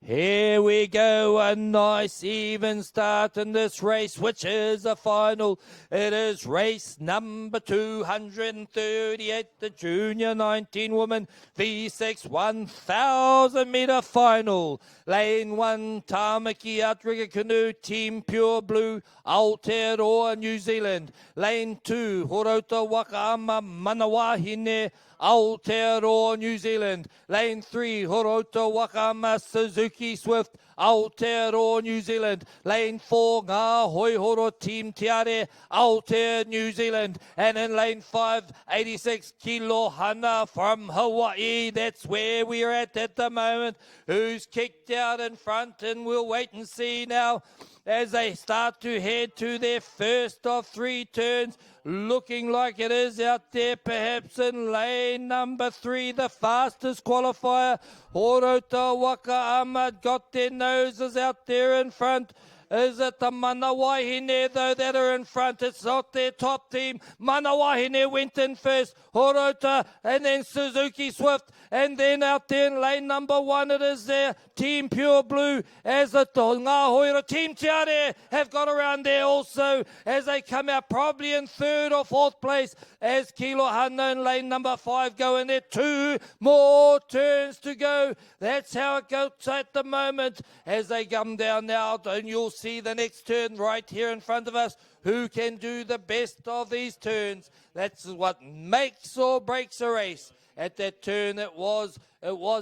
Here we go, a nice even start in this race, which is a final. It is race number 238, the Junior 19 Woman V6 1,000 meter final. Lane 1, Tamaki Outrigger Canoe, Team Pure Blue, Aotearoa, New Zealand. Lane 2, Horota Wakaama, Manawahine, Aotearoa, New Zealand. Lane 3, Horota Wakaama, Suzuki Swift, Aotearoa, New Zealand. Lane 4, Ngā Hoihoro, Team Tiare, Aotearoa, New Zealand. And in lane 5, 86, Kilohana from Hawaii. That's where we're at the moment. Who's kicked out in front, and we'll wait and see now as they start to head to their first of 3 turns. Looking like it is out there, perhaps in lane number 3, the fastest qualifier. Horota Wakaama got their noses out there in front. Is it the Manawahine, though, that are in front? It's not their top team. Manawahine went in first, Horota, and then Suzuki Swift. And then out there in lane number 1, it is their Team Pure Blue, as the Ngā Hoira Team Tiare have got around there also, as they come out probably in 3rd or 4th place, as Kilohana in lane number 5 go in there. 2 more turns to go. That's how it goes at the moment as they come down now, and you'll see the next turn right here in front of us. Who can do the best of these turns? That's what makes or breaks a race. At that turn, it was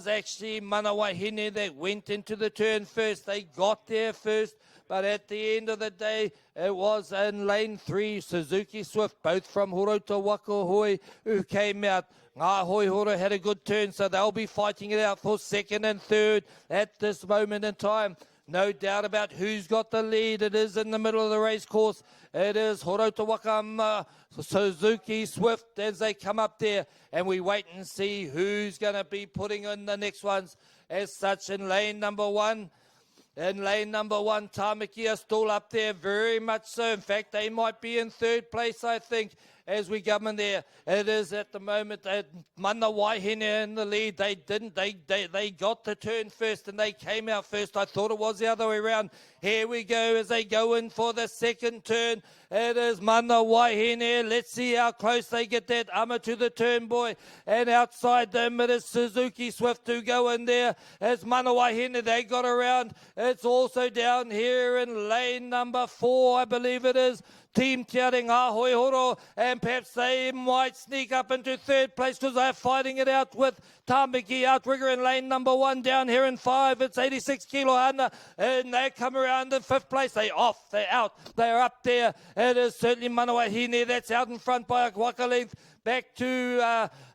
actually Manawahine that went into the turn first. They got there first, but at the end of the day, it was in lane 3, Suzuki Swift, both from Horota Wakahoe, who came out. Ngā Hoihora had a good turn, so they'll be fighting it out for 2nd and 3rd at this moment in time. No doubt about who's got the lead. It is in the middle of the race course. It is Horota Wakaama, Suzuki Swift as they come up there. And we wait and see who's going to be putting in the next ones. As such, in lane number 1, Tamaki are still up there, very much so. In fact, they might be in 3rd place, I think, as we come in there. It is at the moment Manawahine in the lead. They got the turn first and they came out first. I thought it was the other way around. Here we go as they go in for the 2nd turn. It is Manawahine. Let's see how close they get that Ama to the turn, boy. And outside them, it is Suzuki Swift to go in there. It's Manawahine. They got around. It's also down here in lane number 4, I believe it is. Team Te Are Ngā Hoihoro, and perhaps they might sneak up into third place because they're fighting it out with Tamaki outrigger in lane number 1 down here in 5. It's 86 kilo under, and they come around in 5th place. They're off, they're out, they're up there. It is certainly Manawa Hine that's out in front by a waka length. Back to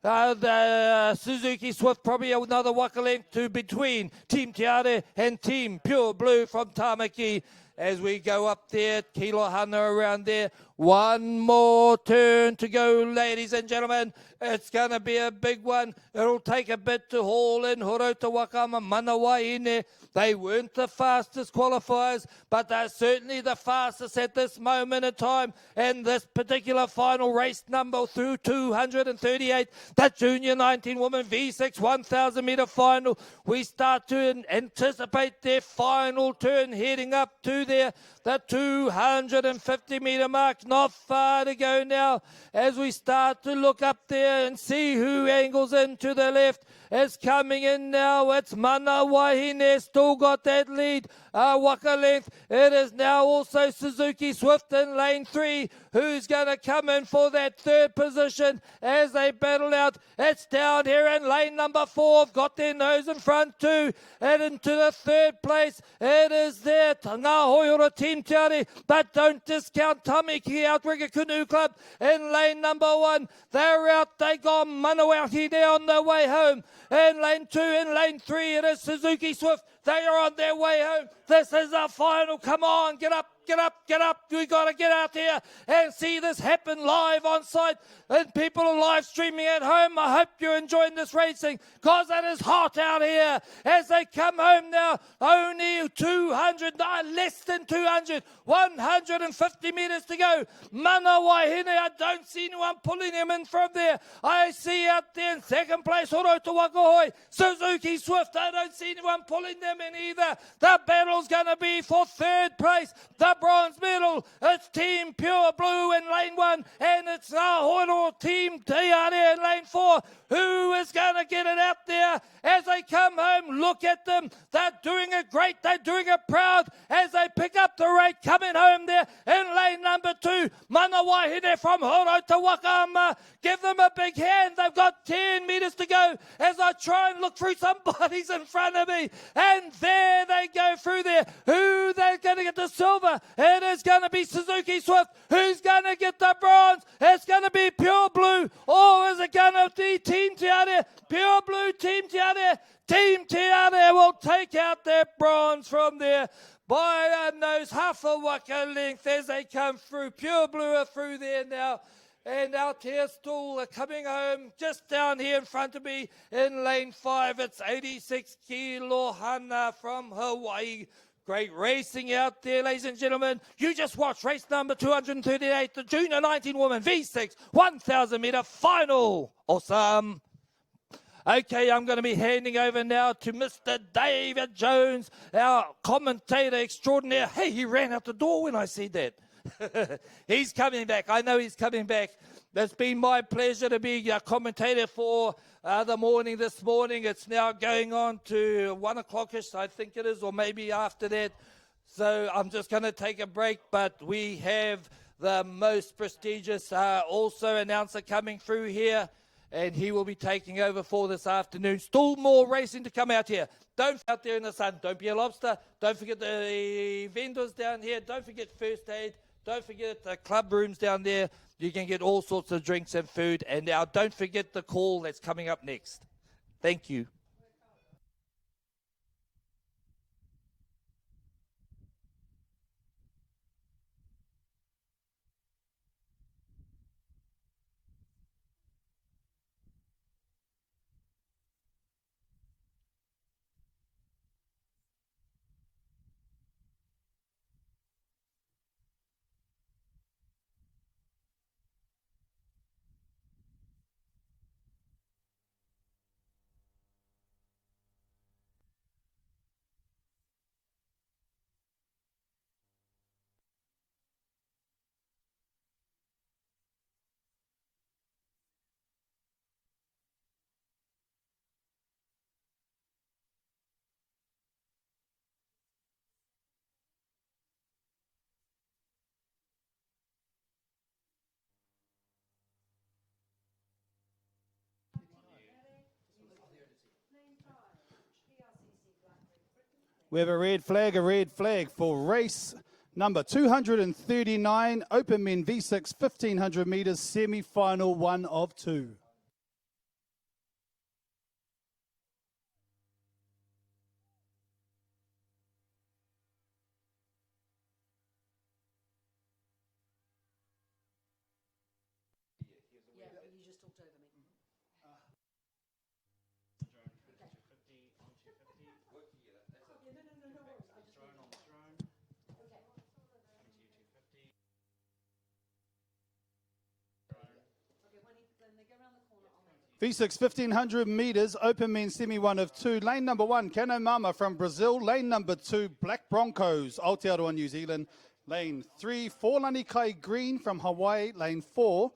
the Suzuki Swift, probably another waka length to between Team Te Are and Team Pure Blue from Tamaki. As we go up there, Kilo Hana around there. One more turn to go, ladies and gentlemen. It's going to be a big one. It'll take a bit to haul in Horota Wakama Manawai. They weren't the fastest qualifiers, but they're certainly the fastest at this moment in time. And this particular final race number through 238, the Junior 19 Women V6 1,000 metre final. We start to anticipate their final turn heading up to the 250 metre mark. Not far to go now as we start to look up there and see who angles into the left. Is coming in now. It's Mana Wahine, still got that lead. Waka length. It is now also Suzuki Swift in lane 3, who's going to come in for that third position as they battle out. It's down here in lane number 4. Got their nose in front too. And into the third place, it is there. Ngā Hoihora Team Te Are, but don't discount Tamaki Outrigger Canoe Club in lane number 1. They're out. They got Manawauhi there on their way home. In lane 2, in lane 3, it is Suzuki Swift. They are on their way home. This is our final. Come on, get up, get up, get up. We got to get out here and see this happen live on site. And people are live streaming at home. I hope you're enjoying this racing because it is hot out here as they come home now. Only 200, less than 200, 150 metres to go. Mana Waihine, I don't see anyone pulling him in from there. I see out there in second place, Horota Wakahoe, Suzuki Swift. I don't see anyone pulling them in either. The battle's going to be for third place, the bronze medal. It's Team Pure Blue in lane 1, and it's Ngā Team Te Are in lane 4. Who is going to get it out there as they come home? Look at them. They're doing it great. They're doing it proud as they pick up the rate coming home there in lane number 2. Mana Waihine from Horota Wakama. Give them a big hand. They've got 10 metres to go as I try and look through some bodies in front of me. And there they go through there. Who they're going to get the silver? It is going to be Suzuki Swift. Who's going to get the bronze? It's going to be Pure Blue. Or is it going to be Team Te Are? Pure Blue, Team Te Are. Team Te Are will take out their bronze from there by a nose, half a waka length as they come through. Pure Blue are through there now. And out here still coming home just down here in front of me in lane 5. It's 86 Kilo Hana from Hawaii. Great racing out there, ladies and gentlemen. You just watched race number 238, the Junior 19 Women V6 1,000 metre final. Awesome. Okay, I'm going to be handing over now to Mr. David Jones, our commentator extraordinaire. Hey, he ran out the door when I said that. He's coming back. I know he's coming back. It's been my pleasure to be a commentator for the morning this morning. It's now going on to 1 o'clock-ish, I think it is, or maybe after that. So I'm just going to take a break, but we have the most prestigious also announcer coming through here, and he will be taking over for this afternoon. Still more racing to come out here. Don't out there in the sun. Don't be a lobster. Don't forget the vendors down here. Don't forget first aid. Don't forget the club rooms down there. You can get all sorts of drinks and food. And now don't forget the call that's coming up next. Thank you. We have a red flag for race number 239, Open Men V6, 1500 metres, semi-final 1 of 2. V6, 1500 metres, Open Men semi 1 of 2. Lane number 1, Cano Mama from Brazil. Lane number 2, Black Broncos, Aotearoa, New Zealand. Lane 3, Forlani Kai Green from Hawaii. Lane 4,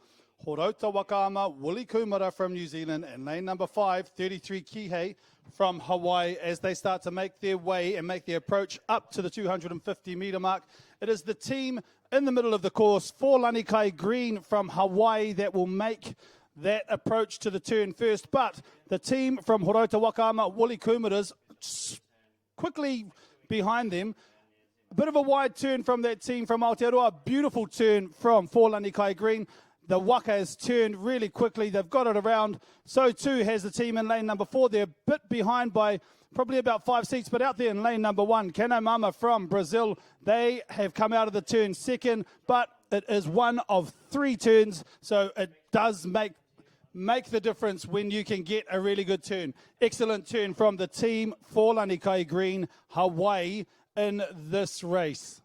Horota Wakama, Wuli Kumara from New Zealand. And lane number 5, 33 Kihei from Hawaii as they start to make their way and make their approach up to the 250 metre mark. It is the team in the middle of the course, Forlani Kai Green from Hawaii, that will make that approach to the turn first, but the team from Horota Wakama, Wuli Kumara's quickly behind them. A bit of a wide turn from that team from Aotearoa, beautiful turn from Forlani Kai Green. The Waka has turned really quickly, they've got it around, so too has the team in lane number 4. They're a bit behind by probably about 5 seats, but out there in lane number 1, Cano Mama from Brazil, they have come out of the turn second, but it is one of 3 turns, so it does make the difference when you can get a really good turn. Excellent turn from the team for Forlani Kai Green, Hawaii, in this race.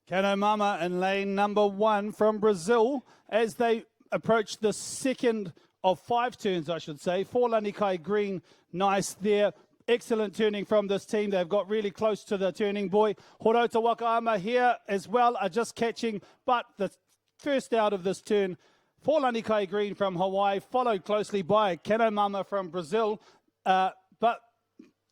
Cano Mama in lane number 1 from Brazil as they approach the second of 5 turns, I should say. Forlani Kai Green, nice there. Excellent turning from this team. They've got really close to the turning boy. Horota Wakama here as well are just catching, but the first out of this turn, Forlani Kai Green from Hawaii, followed closely by Cano Mama from Brazil. But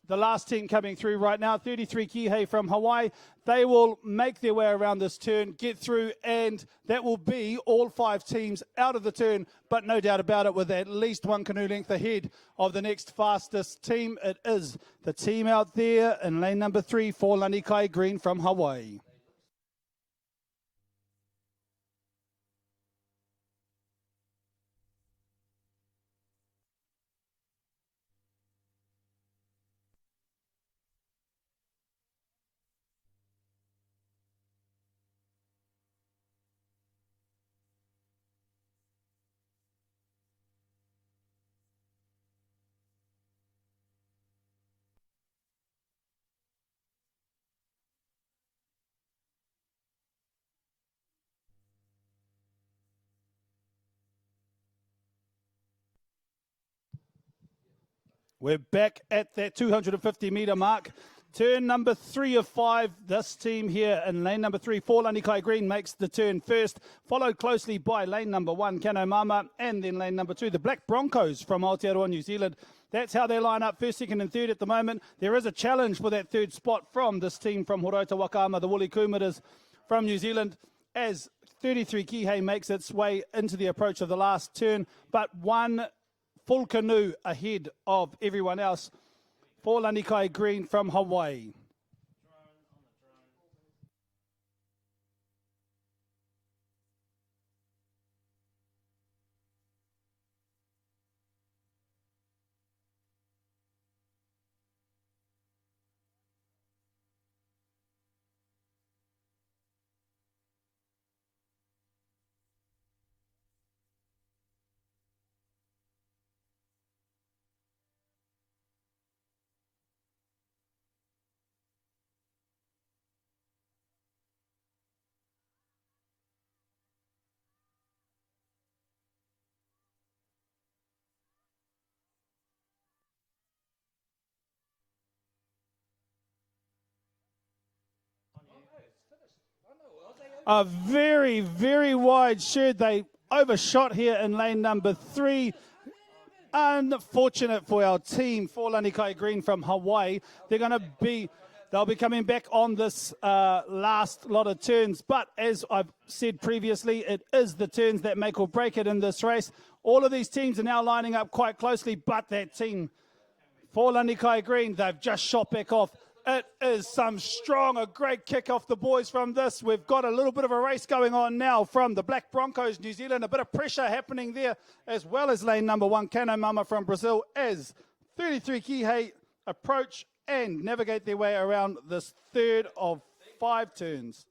the last team coming through right now, 33 Kihei from Hawaii. They will make their way around this turn, get through, and that will be all 5 teams out of the turn, but no doubt about it, with at least 1 canoe length ahead of the next fastest team. It is the team out there in lane number 3, Forlani Kai Green from Hawaii. We're back at that 250 metre mark. Turn number 3 of 5. This team here in lane number 3, Forlani Kai Green, makes the turn first, followed closely by lane number 1, Cano Mama, and then lane number 2, the Black Broncos from Aotearoa, New Zealand. That's how they line up, first, second and third at the moment. There is a challenge for that third spot from this team from Horota Wakama, the Wuli Kumaras from New Zealand, as 33 Kihei makes its way into the approach of the last turn, but 1 full canoe ahead of everyone else. Forlani Kai Green from Hawaii. A very, very wide shed. They overshot here in lane number 3. Unfortunate for our team, for Lanikai Green from Hawaii. They'll be coming back on this last lot of turns. But as I've said previously, it is the turns that make or break it in this race. All of these teams are now lining up quite closely, but that team for Lanikai Green, they've just shot back off. It is a great kick off the boys from this. We've got a little bit of a race going on now from the Black Broncos, New Zealand. A bit of pressure happening there, as well as lane number 1, Kano Mama from Brazil, as 33 Kihei approach and navigate their way around this 4 of 5 turns.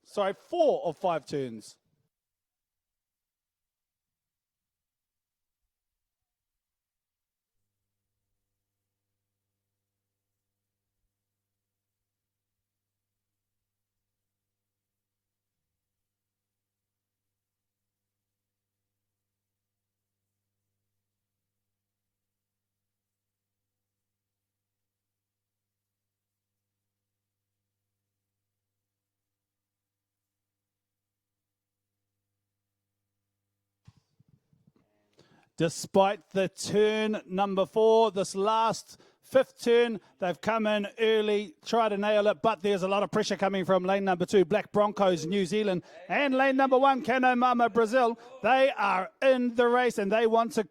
Despite the turn number 4, this last 5th turn, they've come in early, try to nail it, but there's a lot of pressure coming from lane number 2, Black Broncos, New Zealand, and lane number 1, Kano Mama, Brazil. They are in the race and they want to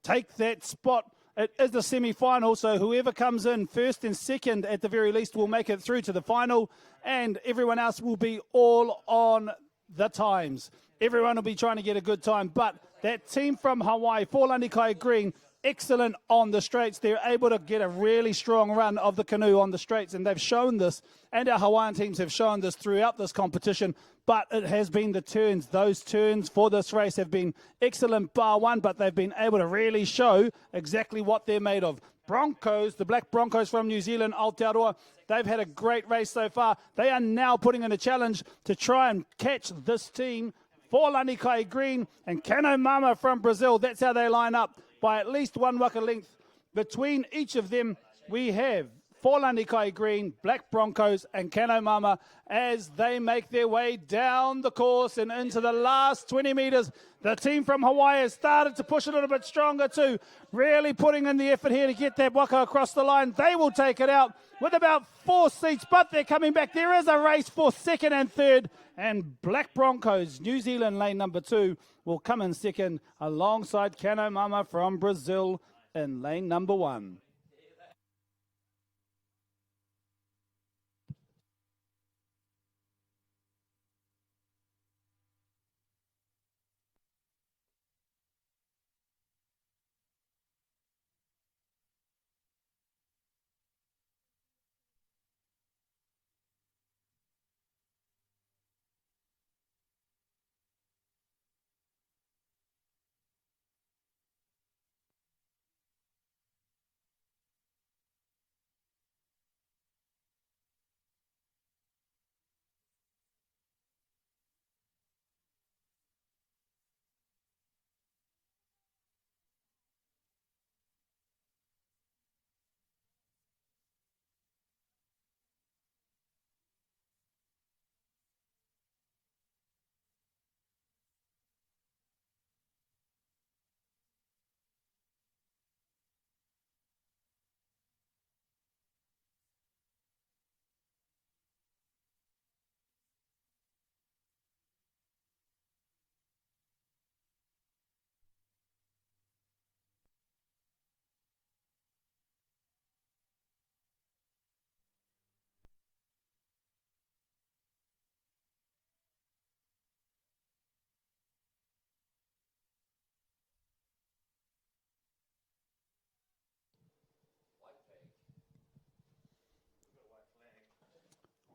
take that spot. It is the semi-final, so whoever comes in first and second at the very least will make it through to the final, and everyone else will be all on the times. Everyone will be trying to get a good time, but that team from Hawaii, for Lanikai Green, excellent on the straights. They're able to get a really strong run of the canoe on the straights, and they've shown this, and our Hawaiian teams have shown this throughout this competition, but it has been the turns. Those turns for this race have been excellent bar one, but they've been able to really show exactly what they're made of. Broncos, the Black Broncos from New Zealand, Aotearoa, they've had a great race so far. They are now putting in a challenge to try and catch this team for Lanikai Green and Kano Mama from Brazil. That's how they line up, by at least 1 waka length between each of them. We have for Lanikai Green, Black Broncos and Kano Mama as they make their way down the course and into the last 20 metres. The team from Hawaii has started to push a little bit stronger too, really putting in the effort here to get that waka across the line. They will take it out with about 4 seats, but they're coming back. There is a race for second and third, and Black Broncos, New Zealand, lane number 2, will come in second alongside Kano Mama from Brazil in lane number 1.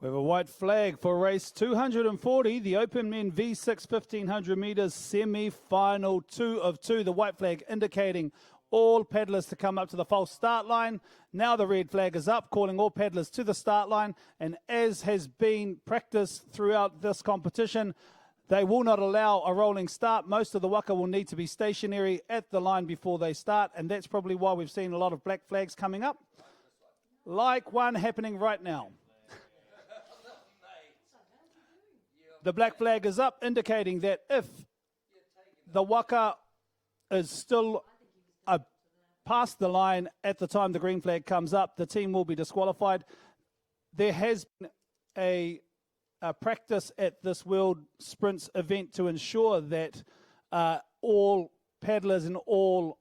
We have a white flag for race 240, the Open Men V6 1500 metres semi-final 2 of 2. The white flag indicating all paddlers to come up to the false start line. Now the red flag is up, calling all paddlers to the start line. And as has been practiced throughout this competition, they will not allow a rolling start. Most of the waka will need to be stationary at the line before they start. And that's probably why we've seen a lot of black flags coming up, like one happening right now. The black flag is up, indicating that if the waka is still past the line at the time the green flag comes up, the team will be disqualified. There has been a practice at this World Sprints event to ensure that all paddlers and all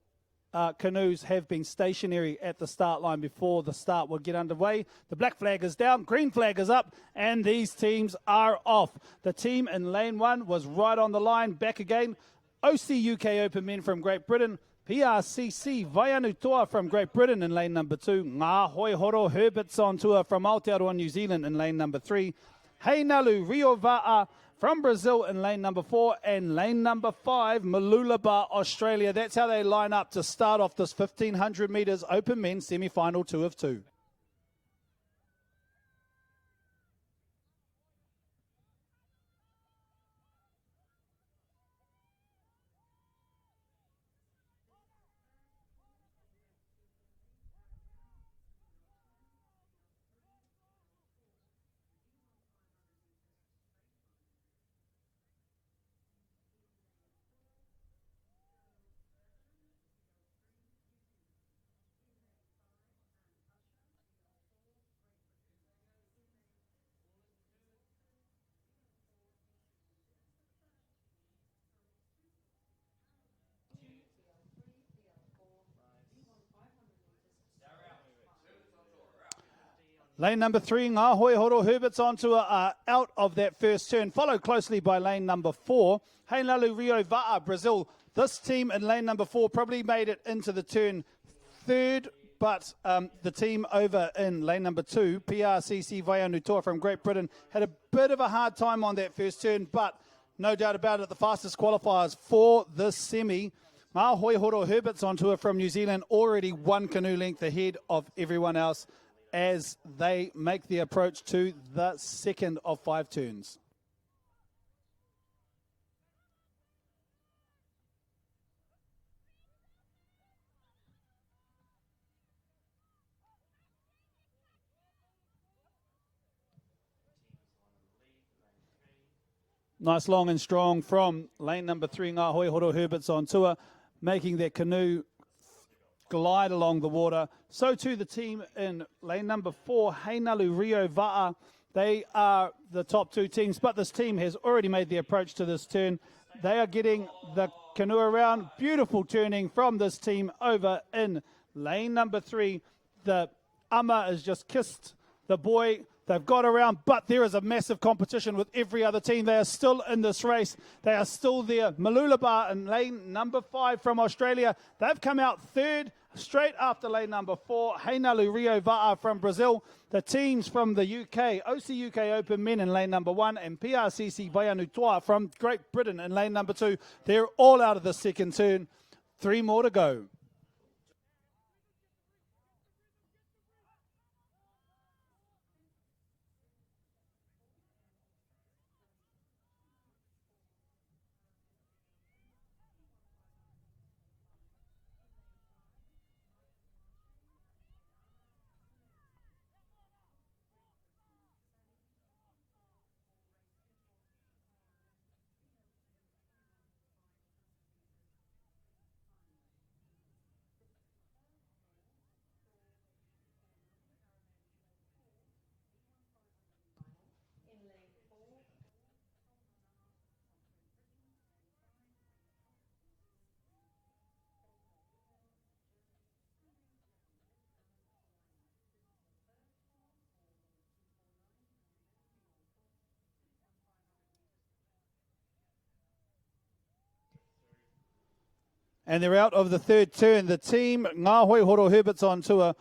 canoes have been stationary at the start line before the start will get underway. The black flag is down, green flag is up, and these teams are off. The team in lane 1 was right on the line, back again. OC UK Open Men from Great Britain, PRCC Vaianutoa from Great Britain in lane number 2, Ngā Hoi Horo Herberts on tour from Aotearoa New Zealand in lane number 3, Heinalu Rio Va'a from Brazil in lane number 4, and lane number 5, Mooloolaba, Australia. That's how they line up to start off this 1500 metres Open Men semi-final 2 of 2. Lane number 3, Ngā Hoi Horo Herberts on tour are out of that first turn, followed closely by lane number 4, Heinalu Rio Va'a, Brazil. This team in lane number 4 probably made it into the turn third, but the team over in lane number 2, PRCC Vaianutoa from Great Britain, had a bit of a hard time on that first turn, but no doubt about it, the fastest qualifiers for this semi. Ngā Hoi Horo Herberts on tour from New Zealand, already 1 canoe length ahead of everyone else as they make the approach to the second of 5 turns. Nice long and strong from lane number 3, Ngā Hoi Horo Herberts on tour, making their canoe glide along the water. So too the team in lane number 4, Heinalu Rio Va'a. They are the top 2 teams, but this team has already made the approach to this turn. They are getting the canoe around. Beautiful turning from this team over in lane number 3. The ama has just kissed the boy. They've got around, but there is a massive competition with every other team. They are still in this race. They are still there. Mooloolaba in lane number 5 from Australia. They've come out third, straight after lane number 4, Heinalu Rio Va'a from Brazil. The teams from the UK, OC UK Open Men in lane number 1, and PRCC Vaianutoa from Great Britain in lane number 2. They're all out of the second turn. 3 more to go. And they're out of the third turn. The team, Ngā Hoi Horo Herberts on tour.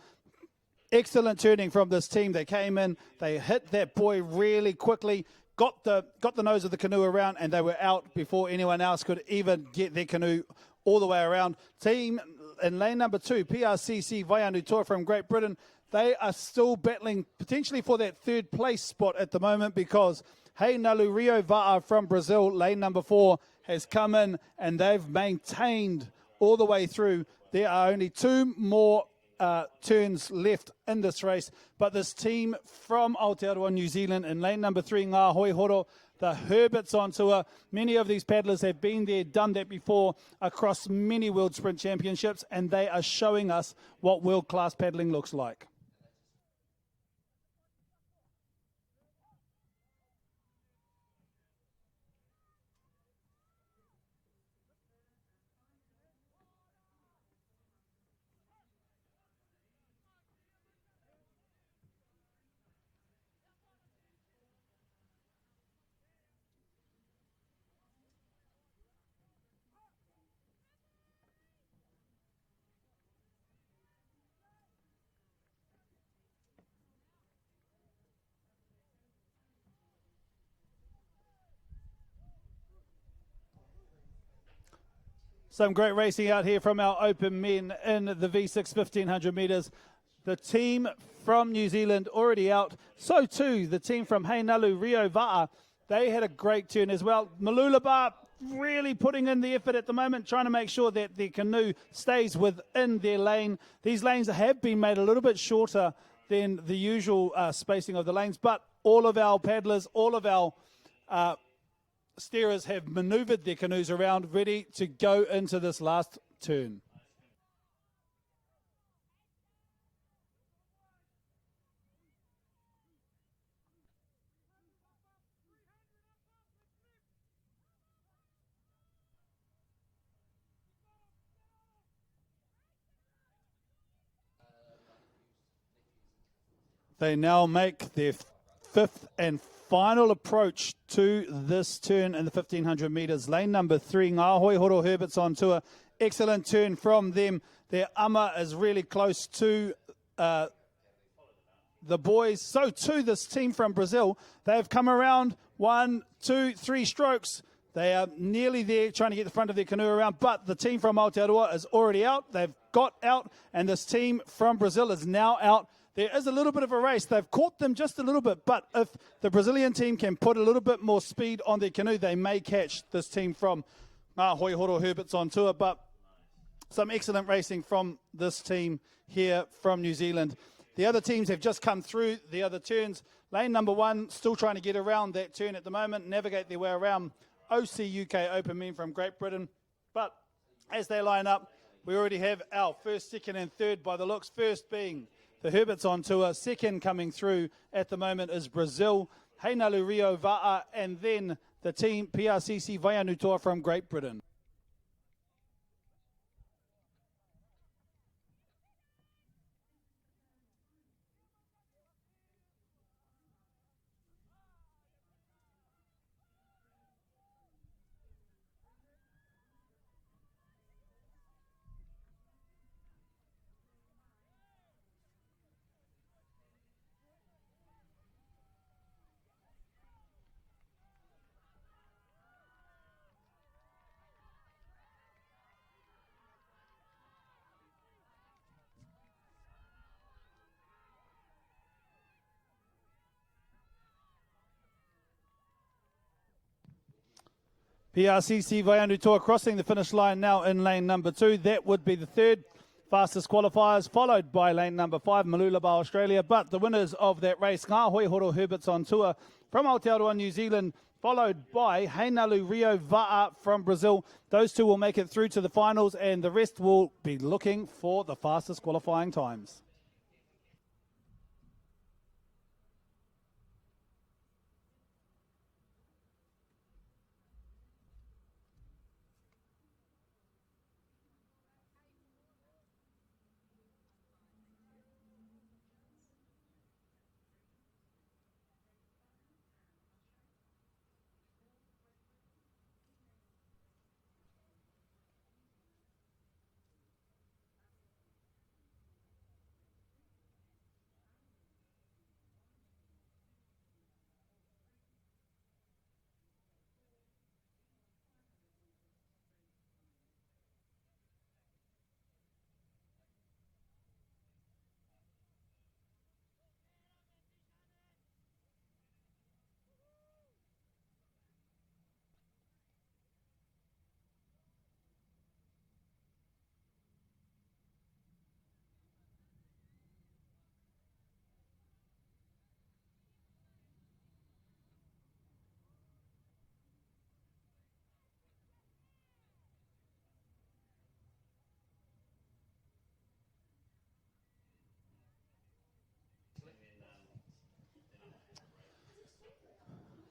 Excellent turning from this team. They came in, they hit that boy really quickly, got the nose of the canoe around, and they were out before anyone else could even get their canoe all the way around. Team in lane number 2, PRCC Vaianutoa from Great Britain. They are still battling potentially for that third place spot at the moment because Heinalu Rio Va'a from Brazil, lane number 4, has come in and they've maintained all the way through. There are only 2 more turns left in this race. But this team from Aotearoa, New Zealand, in lane number 3, Ngā Hoi Horo, the Herberts on tour. Many of these paddlers have been there, done that before across many World Sprint Championships, and they are showing us what world-class paddling looks like. Some great racing out here from our open men in the V6 1500 metres. The team from New Zealand already out. So too, the team from Heinalu, Rio Va'a. They had a great turn as well. Malulabar really putting in the effort at the moment, trying to make sure that their canoe stays within their lane. These lanes have been made a little bit shorter than the usual spacing of the lanes, but all of our paddlers, all of our steerers have manoeuvred their canoes around, ready to go into this last turn. They now make their fifth and final approach to this turn in the 1500 metres. Lane number 3, Ngā Hoi Horo Herberts on tour. Excellent turn from them. Their ama is really close to the boys. So too this team from Brazil. They have come around 1, 2, 3 strokes. They are nearly there trying to get the front of their canoe around, but the team from Aotearoa is already out. They've got out, and this team from Brazil is now out. There is a little bit of a race. They've caught them just a little bit, but if the Brazilian team can put a little bit more speed on their canoe, they may catch this team from Ngā Hoi Horo Herberts on tour. But some excellent racing from this team here from New Zealand. The other teams have just come through the other turns. Lane number 1, still trying to get around that turn at the moment, navigate their way around OC UK Open Men from Great Britain. But as they line up, we already have our first, second and third by the looks. First being the Herberts on tour. Second coming through at the moment is Brazil, Heinalu Rio Va'a, and then the team PRCC Vaianutoa from Great Britain. PRCC Vaianutoa crossing the finish line now in lane number 2. That would be the third fastest qualifiers, followed by lane number 5, Malulabar, Australia. But the winners of that race, Ngā Hoi Horo Herberts on tour from Aotearoa, New Zealand, followed by Heinalu Rio Va'a from Brazil. Those two will make it through to the finals, and the rest will be looking for the fastest qualifying times.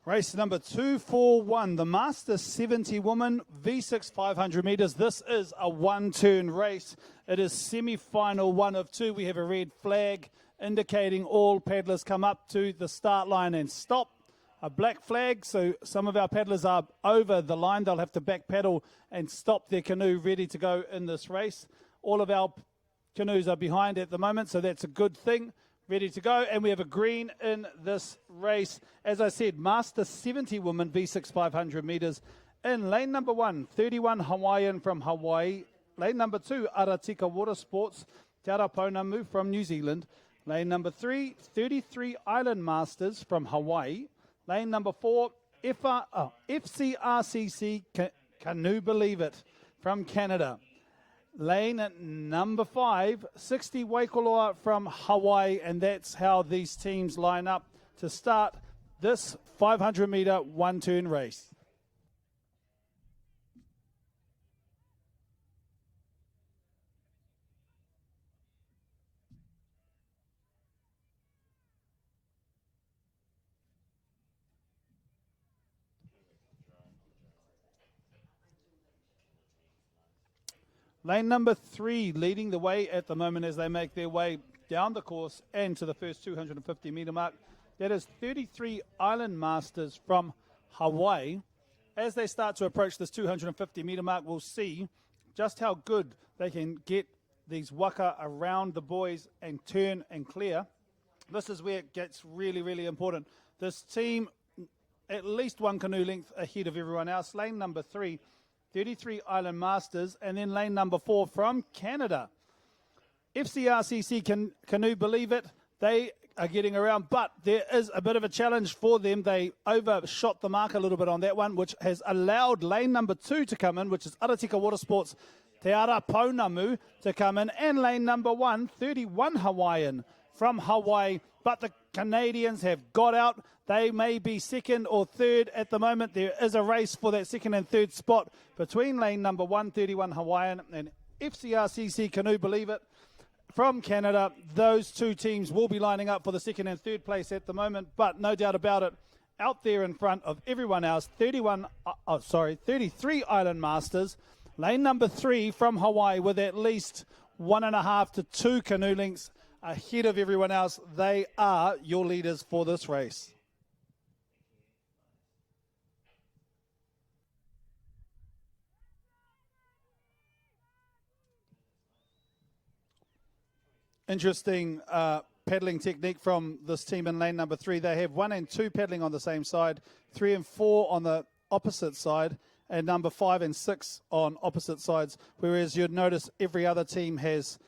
Race number 241, the Master 70 Woman, V6 500 metres. This is a one-turn race. It is semi-final 1 of 2. We have a red flag indicating all paddlers come up to the start line and stop. A black flag, so some of our paddlers are over the line. They'll have to back paddle and stop their canoe ready to go in this race. All of our canoes are behind at the moment, so that's a good thing. Ready to go, and we have a green in this race. As I said, Master 70 Woman, V6 500 metres. In lane number 1, 31 Hawaiian from Hawaii. Lane number 2, Aratika Water Sports, Te Ara Pounamu from New Zealand. Lane number 3, 33 Island Masters from Hawaii. Lane number 4, FCRCC, can you believe it, from Canada. Lane number 5, 60 Waikoloa from Hawaii, and that's how these teams line up to start this 500-metre one-turn race. Lane number 3 leading the way at the moment as they make their way down the course and to the first 250-metre mark. That is 33 Island Masters from Hawaii. As they start to approach this 250-metre mark, we'll see just how good they can get these waka around the buoys and turn and clear. This is where it gets really, really important. This team, at least one canoe length ahead of everyone else. Lane number 3, 33 Island Masters, and then lane number 4 from Canada. FCRCC, can you believe it? They are getting around, but there is a bit of a challenge for them. They overshot the mark a little bit on that one, which has allowed lane number 2 to come in, which is Aratika Water Sports, Te Ara Pounamu to come in, and lane number 1, 31 Hawaiian from Hawaii. But the Canadians have got out. They may be second or third at the moment. There is a race for that second and third spot between lane number 1, 31 Hawaiian, and FCRCC, can you believe it, from Canada. Those two teams will be lining up for the second and third place at the moment, but no doubt about it, out there in front of everyone else, 33 Island Masters, lane number 3 from Hawaii with at least 1.5 to 2 canoe lengths ahead of everyone else. They are your leaders for this race. Interesting paddling technique from this team in lane number 3. They have 1 and 2 paddling on the same side, 3 and 4 on the opposite side, and number 5 and 6 on opposite sides, whereas you'd notice every other team has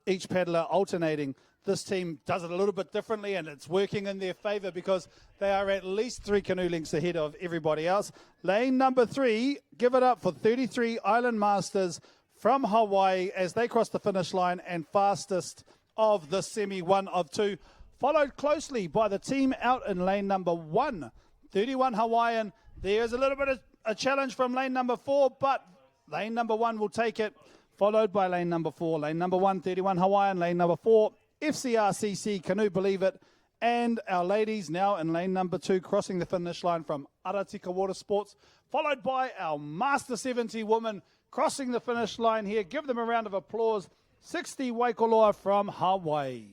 each paddler alternating. This team does it a little bit differently, and it's working in their favour because they are at least 3 canoe lengths ahead of everybody else. Lane number 3, give it up for 33 Island Masters from Hawaii as they cross the finish line, and fastest of the semi 1 of 2, followed closely by the team out in lane number 1, 31 Hawaiian. There's a little bit of a challenge from lane number 4, but lane number 1 will take it, followed by lane number 4. Lane number 1, 31 Hawaiian. Lane number 4, FCRCC, can you believe it? And our ladies now in lane number 2, crossing the finish line from Aratika Water Sports, followed by our Master 70 woman crossing the finish line here. Give them a round of applause. 60 Waikoloa from Hawaii.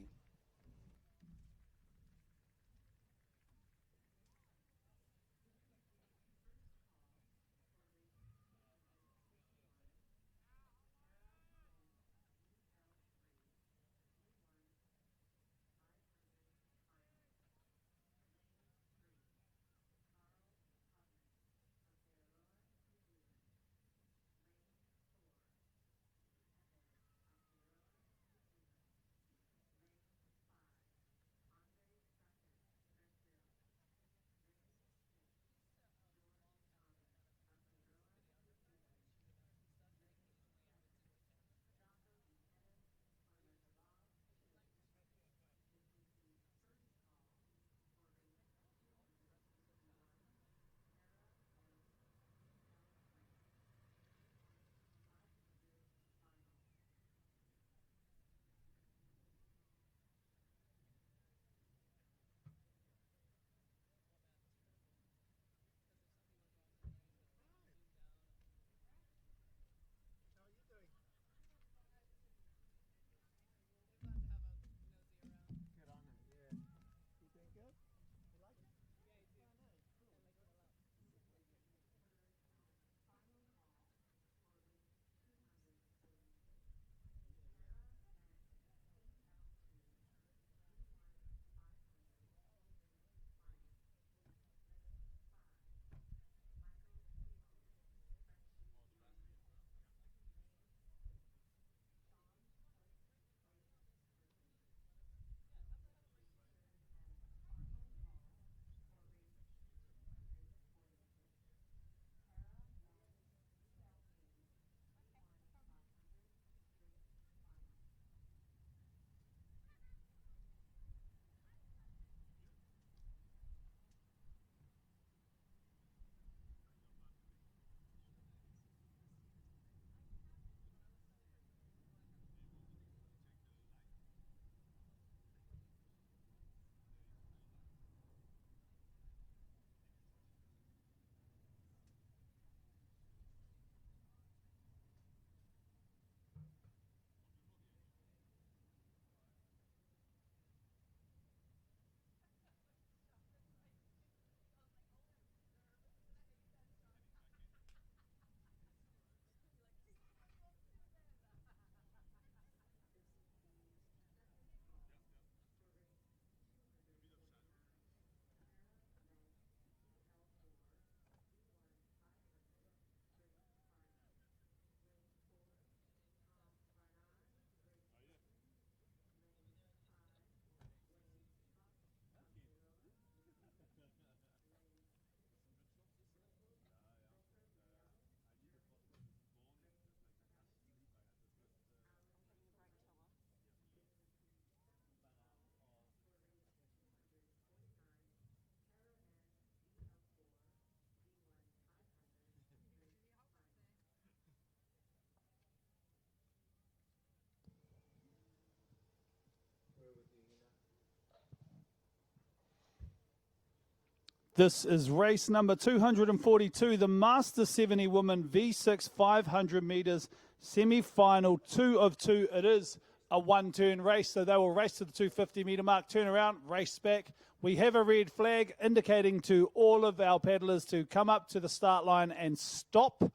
This is race number 242, the Master 70 Women V6 500 meters semi-final, 2 of 2. It is a one-turn race, so they will race to the 250-meter mark, turn around, race back. We have a red flag indicating to all of our paddlers to come up to the start line and stop.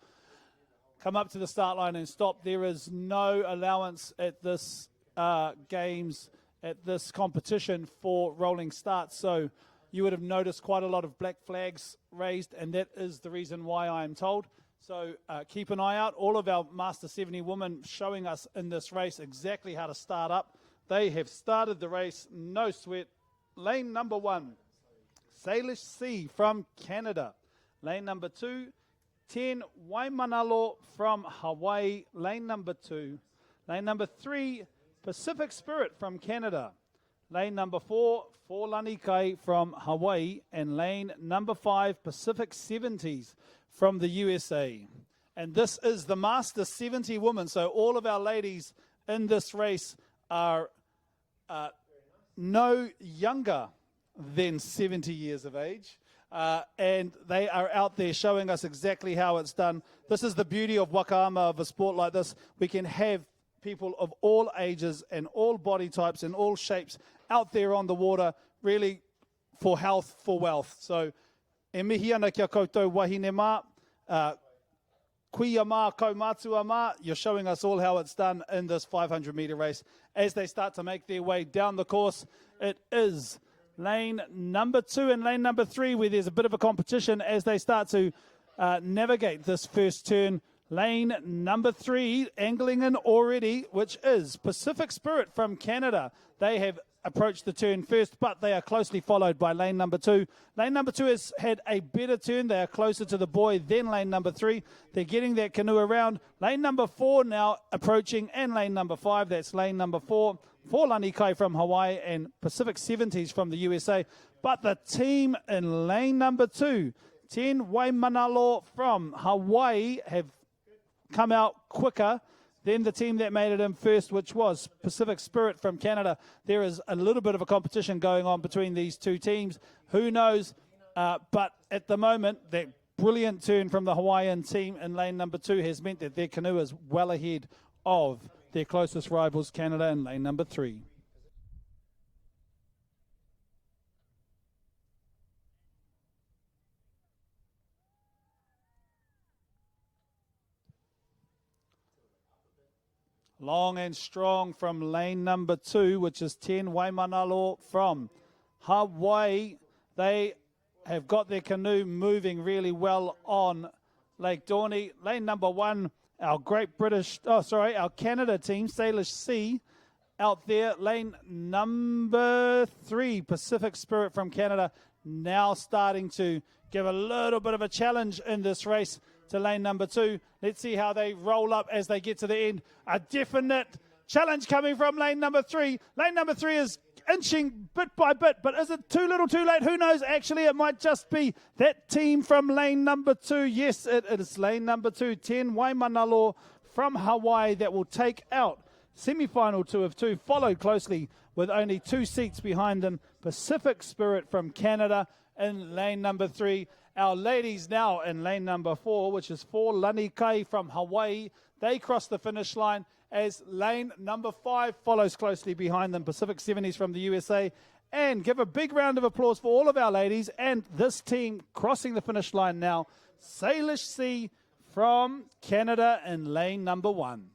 Come up to the start line and stop. There is no allowance at this games, at this competition for rolling starts. So you would have noticed quite a lot of black flags raised, and that is the reason why I am told. So keep an eye out. All of our Master 70 women showing us in this race exactly how to start up. They have started the race, no sweat. Lane number 1, Salish C from Canada. Lane number 2, 10 Waimanalo from Hawaii. Lane number 2. Lane number 3, Pacific Spirit from Canada. Lane number 4, Lanikai from Hawaii. And lane number 5, Pacific 70s from the USA. And this is the Master 70 women. So all of our ladies in this race are no younger than 70 years of age. And they are out there showing us exactly how it's done. This is the beauty of wakaama of a sport like this. We can have people of all ages and all body types and all shapes out there on the water, really for health, for wealth. So, e mihi ana kia koutou wahine mā, kuia mā, kaumātua mā, you're showing us all how it's done in this 500-meter race. As they start to make their way down the course, it is lane number 2 and lane number 3 where there's a bit of a competition as they start to navigate this first turn. Lane number 3, angling in already, which is Pacific Spirit from Canada. They have approached the turn first, but they are closely followed by lane number 2. Lane number 2 has had a better turn. They are closer to the buoy than lane number 3. They're getting that canoe around. Lane number 4 now approaching, and lane number 5, that's lane number 4. Lanikai from Hawaii and Pacific 70s from the USA. But the team in lane number 2, 10 Waimanalo from Hawaii, have come out quicker than the team that made it in first, which was Pacific Spirit from Canada. There is a little bit of a competition going on between these two teams. Who knows? But at the moment, that brilliant turn from the Hawaiian team in lane number 2 has meant that their canoe is well ahead of their closest rivals, Canada, in lane number 3. Long and strong from lane number 2, which is 10 Waimanalo from Hawaii. They have got their canoe moving really well on Lake Dorney. Lane number 1, our our Canada team, Salish C, out there. Lane number 3, Pacific Spirit from Canada, now starting to give a little bit of a challenge in this race to lane number 2. Let's see how they roll up as they get to the end. A definite challenge coming from lane number 3. Lane number 3 is inching bit by bit, but is it too little too late? Who knows? Actually, it might just be that team from lane number 2. Yes, it is lane number 2, 10 Waimanalo from Hawaii, that will take out semi-final 2 of 2, followed closely with only 2 seats behind them, Pacific Spirit from Canada in lane number 3. Our ladies now in lane number 4, which is 4 Lanikai from Hawaii. They cross the finish line as lane number 5 follows closely behind them, Pacific 70s from the USA. And give a big round of applause for all of our ladies and this team crossing the finish line now. Salish C from Canada in lane number 1.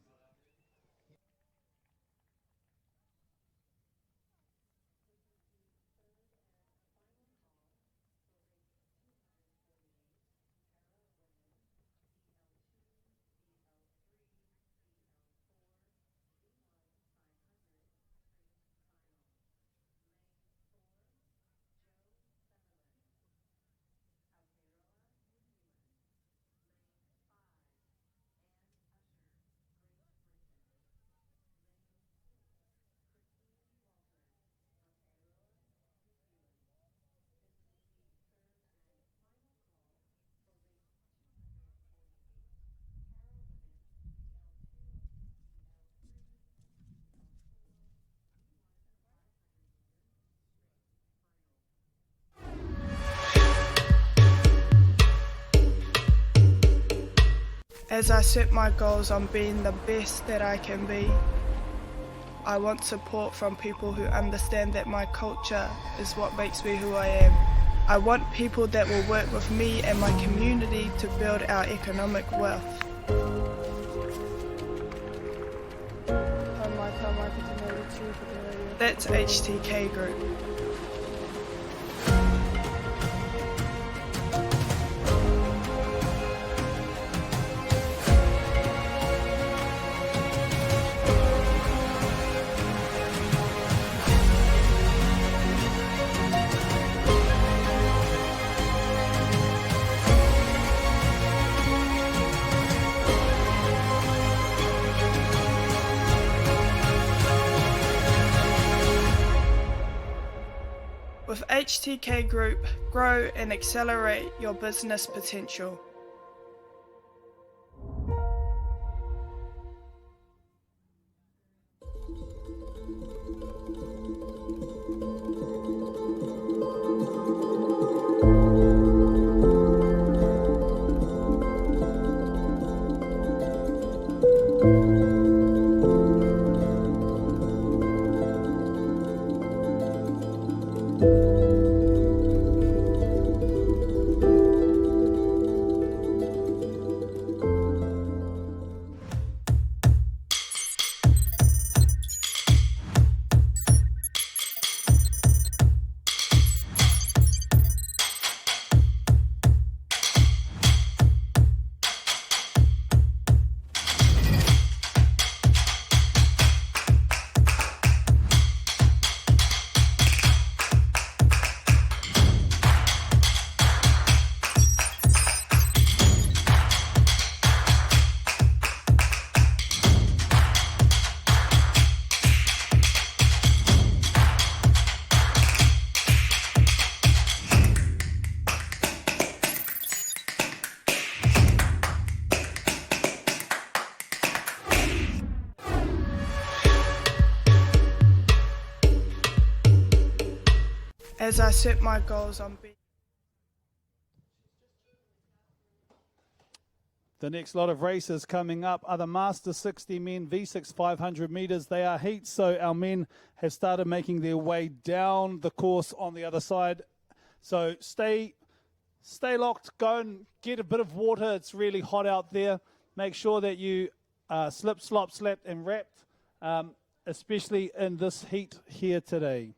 As I set my goals on being the best that I can be, I want support from people who understand that my culture is what makes me who I am. I want people that will work with me and my community to build our economic wealth. That's HTK Group. With HTK Group, grow and accelerate your business potential. As I set my goals on being The next lot of races coming up are the Master 60 men V6 500 metres. They are heats, so our men have started making their way down the course on the other side. So stay locked, go and get a bit of water. It's really hot out there. Make sure that you slip, slop, slapped and wrapped, especially in this heat here today.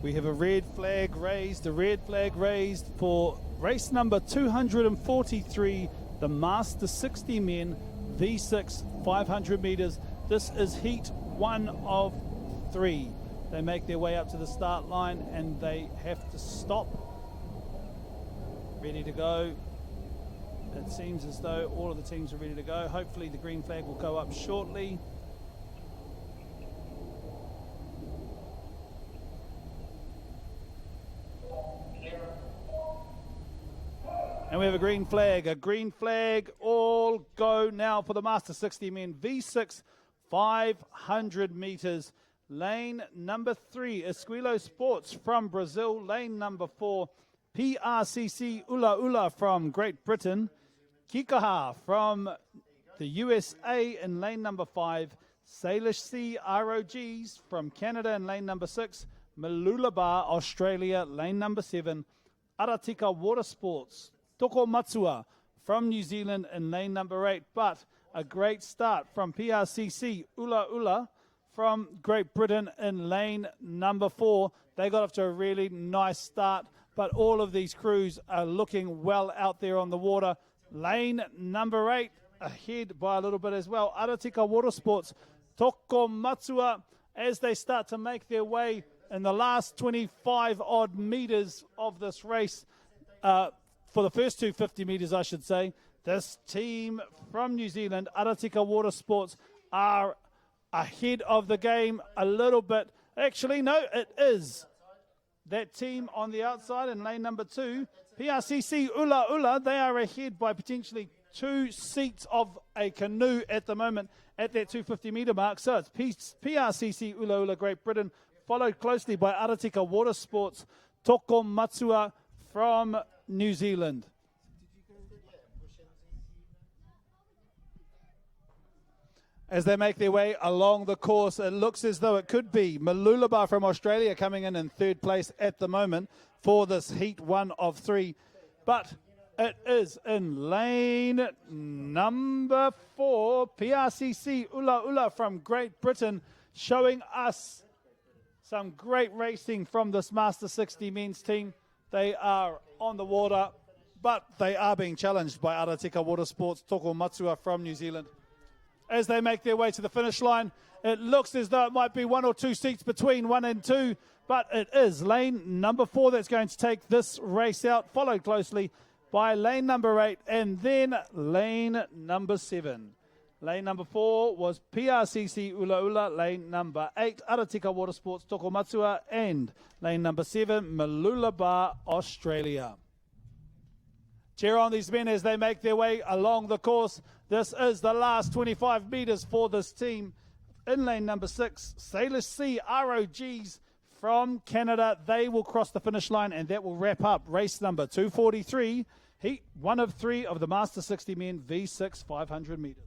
We have a red flag raised for race number 243, the Master 60 men, V6, 500 meters. This is heat 1 of 3. They make their way up to the start line and they have to stop. Ready to go. It seems as though all of the teams are ready to go. Hopefully the green flag will go up shortly. And we have a green flag, all go now for the Master 60 men, V6, 500 meters. Lane number 3, Esquilo Sports from Brazil. Lane number 4, PRCC Ula Ula from Great Britain. Kikaha from the USA in lane number 5. Salish Sea ROGs from Canada in lane number 6. Malulabar, Australia, lane number 7. Aratika Water Sports, Toko Matsua from New Zealand in lane number 8. But a great start from PRCC Ula Ula from Great Britain in lane number 4. They got off to a really nice start, but all of these crews are looking well out there on the water. Lane number 8 ahead by a little bit as well. Aratika Water Sports, Toko Matsua, as they start to make their way in the last 25 odd meters of this race, for the first 250 meters, I should say. This team from New Zealand, Aratika Water Sports, are ahead of the game a little bit. Actually, no, it is that team on the outside in lane number 2, PRCC Ula Ula. They are ahead by potentially 2 seats of a canoe at the moment at that 250 meter mark. So it's PRCC Ula Ula, Great Britain, followed closely by Aratika Water Sports, Toko Matsua from New Zealand. As they make their way along the course, it looks as though it could be Malulabar from Australia coming in 3rd place at the moment for this heat 1 of 3. But it is in lane number 4, PRCC Ula Ula from Great Britain, showing us some great racing from this Master 60 men's team. They are on the water, but they are being challenged by Aratika Water Sports, Toko Matsua from New Zealand. As they make their way to the finish line, it looks as though it might be 1 or 2 seats between 1 and 2, but it is lane number 4 that's going to take this race out, followed closely by lane number 8 and then lane number 7. Lane number 4 was PRCC Ula Ula, lane number 8 Aratika Water Sports, Toko Matsua, and lane number 7 Malulabar, Australia. Cheer on these men as they make their way along the course. This is the last 25 meters for this team. In lane number 6, Salish Sea ROGs from Canada. They will cross the finish line and that will wrap up race number 243, heat 1 of 3 of the Master 60 men, V6, 500 meters.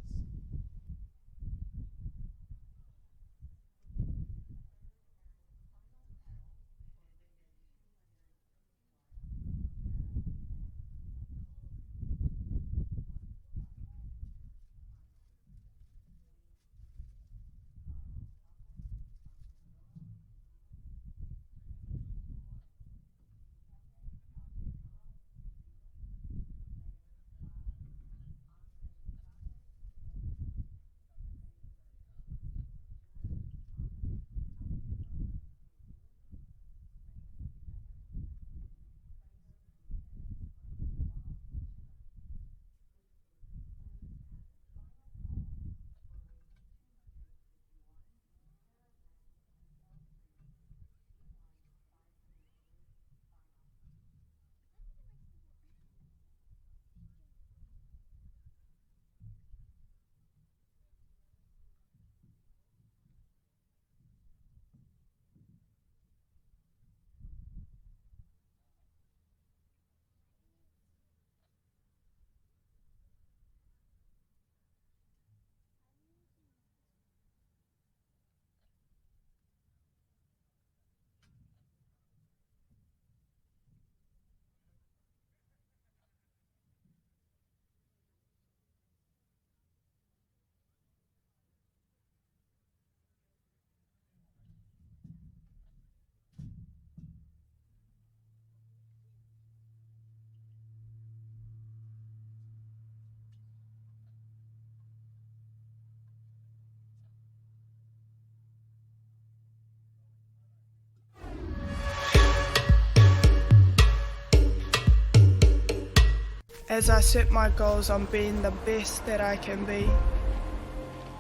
As I set my goals on being the best that I can be,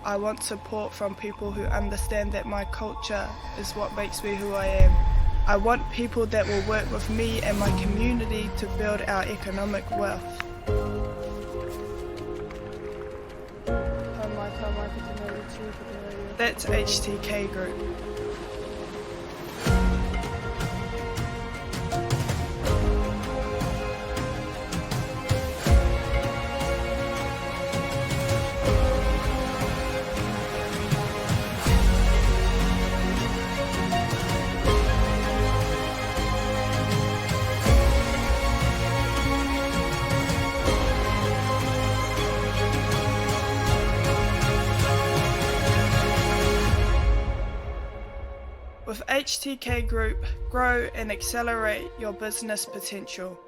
I want support from people who understand that my culture is what makes me who I am. I want people that will work with me and my community to build our economic wealth. That's HTK Group. With HTK Group, grow and accelerate your business potential.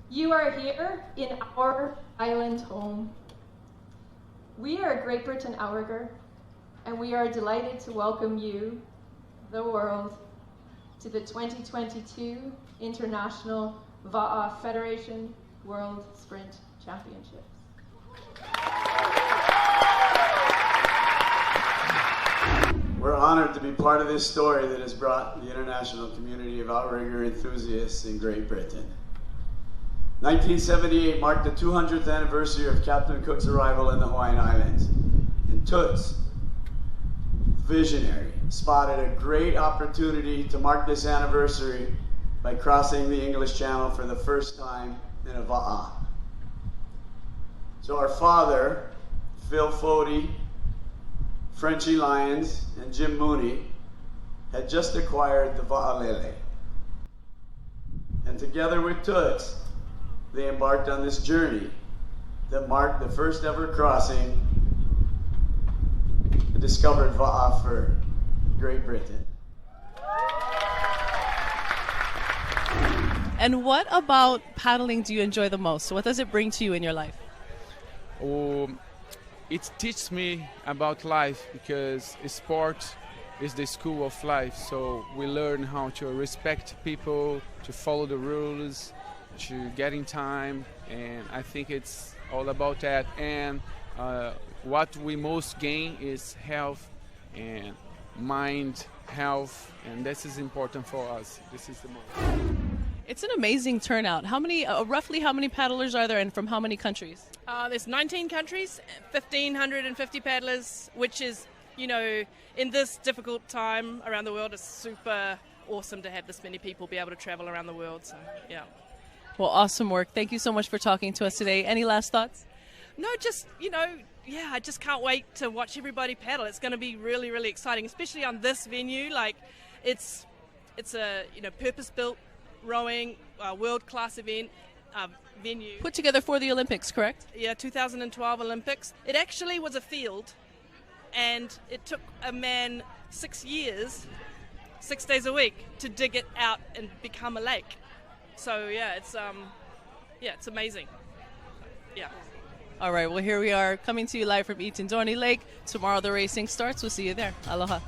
You are here in our island home. We are Great Britain Ouargar, and we are delighted to welcome you, the world, to the 2022 International Va'a Federation World Sprint Championships. We're honored to be part of this story that has brought the international community of outrigger enthusiasts in Great Britain. 1978 marked the 200th anniversary of Captain Cook's arrival in the Hawaiian Islands. And Toots, visionary, spotted a great opportunity to mark this anniversary by crossing the English Channel for the first time in a va'a. So our father, Phil Fody, Frenchie Lyons, and Jim Mooney had just acquired the Va'alele. And together with Toots, they embarked on this journey that marked the first ever crossing discovered for Great Britain. And what about paddling do you enjoy the most? What does it bring to you in your life? It teaches me about life because sport is the school of life. So we learn how to respect people, to follow the rules, to get in time, and I think it's all about that. And what we most gain is health and mind health, and this is important for us. This is the most. It's an amazing turnout. How many, roughly how many paddlers are there and from how many countries? There's 19 countries, 1,550 paddlers, which is, you know, in this difficult time around the world, it's super awesome to have this many people be able to travel around the world. So, yeah. Well, awesome work. Thank you so much for talking to us today. Any last thoughts? No, just, you know, yeah, I just can't wait to watch everybody paddle. It's going to be really, really exciting, especially on this venue. Like, it's a, you know, purpose-built rowing, world-class event, venue. Put together for the Olympics, correct? Yeah, 2012 Olympics. It actually was a field, and it took a man 6 years, 6 days a week, to dig it out and become a lake. So yeah, it's amazing. Yeah. All right, well, here we are coming to you live from Itendorni Lake. Tomorrow the racing starts. We'll see you there. Aloha.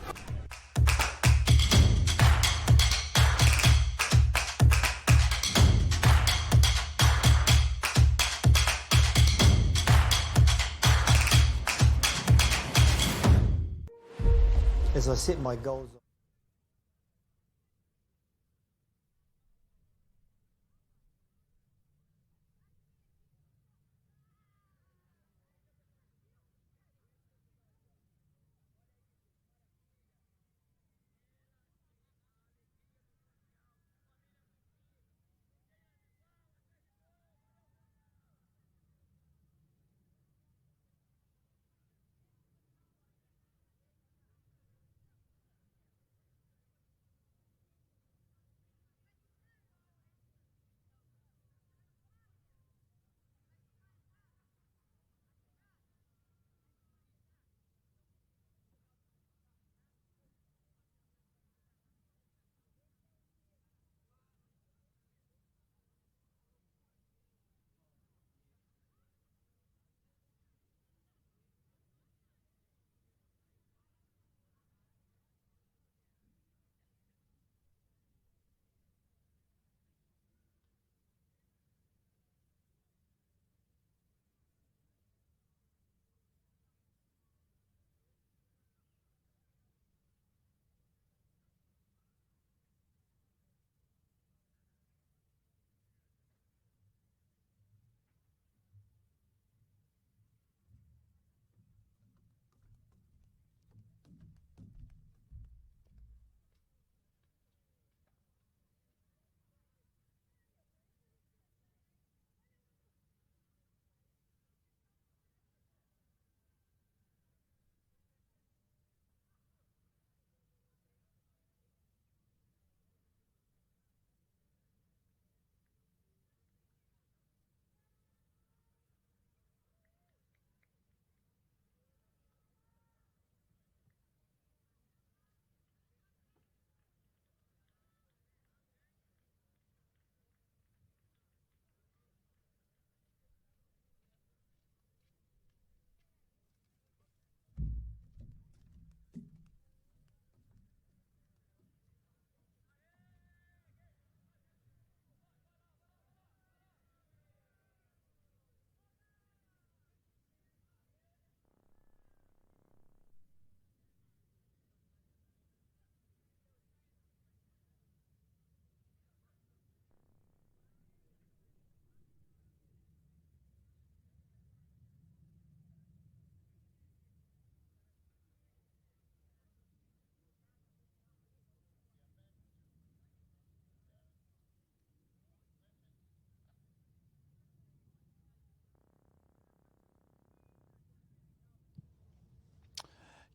As I set my goals.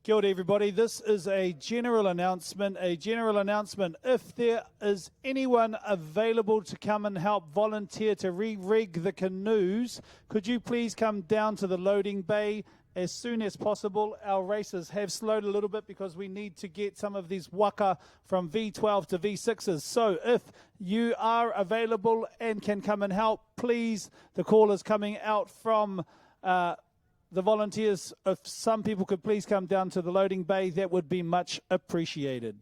Kia ora, everybody. This is a general announcement. If there is anyone available to come and help volunteer to re-rig the canoes, could you please come down to the loading bay as soon as possible? Our races have slowed a little bit because we need to get some of these waka from V12 to V6s. So if you are available and can come and help, please, the call is coming out from the volunteers. If some people could please come down to the loading bay, that would be much appreciated.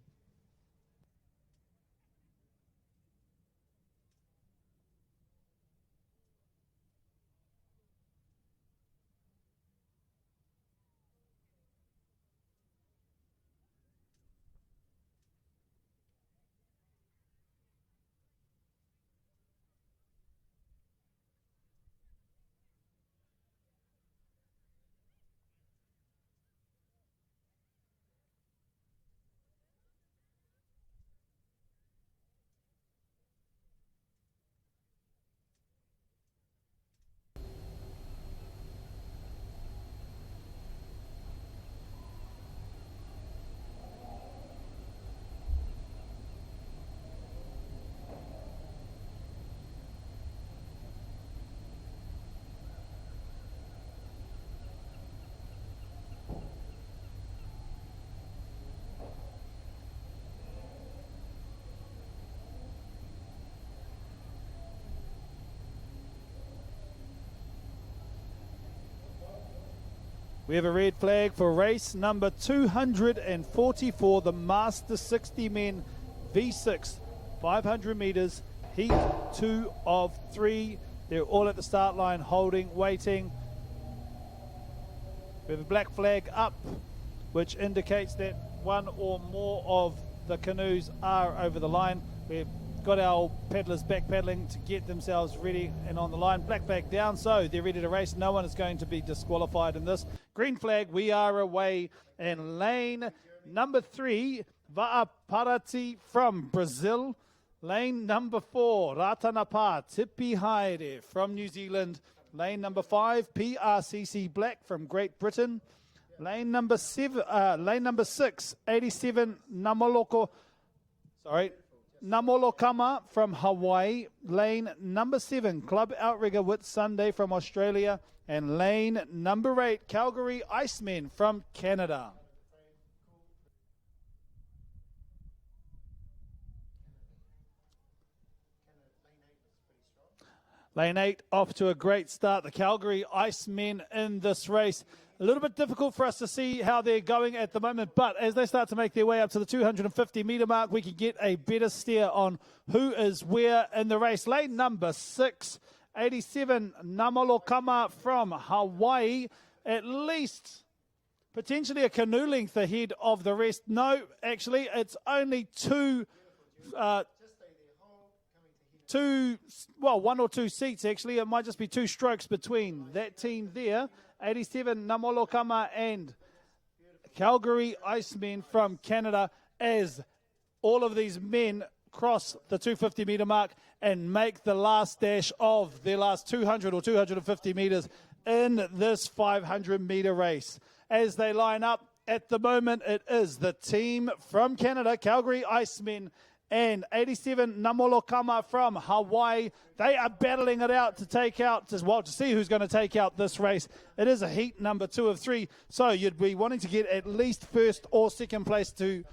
We have a red flag for race number 244, the Master 60 Men V6, 500 meters, heat 2 of 3. They're all at the start line, holding, waiting. We have a black flag up, which indicates that one or more of the canoes are over the line. We've got our paddlers back paddling to get themselves ready and on the line. Black flag down, so they're ready to race. No one is going to be disqualified in this. Green flag, we are away. And lane number 3, Va'aparati from Brazil. Lane number 4, Ratanapa Tipi Haere from New Zealand. Lane number 5, PRCC Black from Great Britain. Lane number 6, 87 Namolokama from Hawaii. Lane number 7, Club Outrigger Whit Sunday from Australia. And lane number 8, Calgary Icemen from Canada. Lane 8 off to a great start. The Calgary Icemen in this race. A little bit difficult for us to see how they're going at the moment, but as they start to make their way up to the 250 metre mark, we can get a better steer on who is where in the race. Lane number 6, 87 Namolokama from Hawaii. At least potentially a canoe length ahead of the rest. No, actually, it's only one or two seats, actually. It might just be 2 strokes between that team there. 87 Namolokama and Calgary Icemen from Canada, as all of these men cross the 250 metre mark and make the last dash of their last 200 or 250 metres in this 500 metre race. As they line up at the moment, it is the team from Canada, Calgary Icemen, and 87 Namolokama from Hawaii. They are battling it out to take out, to see who's going to take out this race. It is a heat number 2 of 3, so you'd be wanting to get at least first or second place to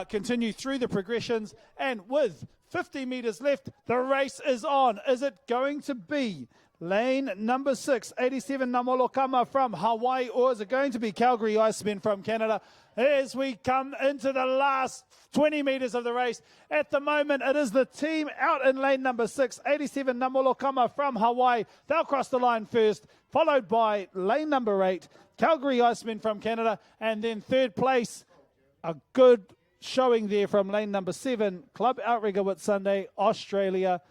continue through the progressions. And with 50 metres left, the race is on. Is it going to be lane number 6, 87 Namolokama from Hawaii, or is it going to be Calgary Icemen from Canada? As we come into the last 20 metres of the race, at the moment it is the team out in lane number 6, 87 Namolokama from Hawaii. They'll cross the line first, followed by lane number 8, Calgary Icemen from Canada, and then third place, a good showing there from lane number 7, Club Outrigger Whit Sunday, Australia.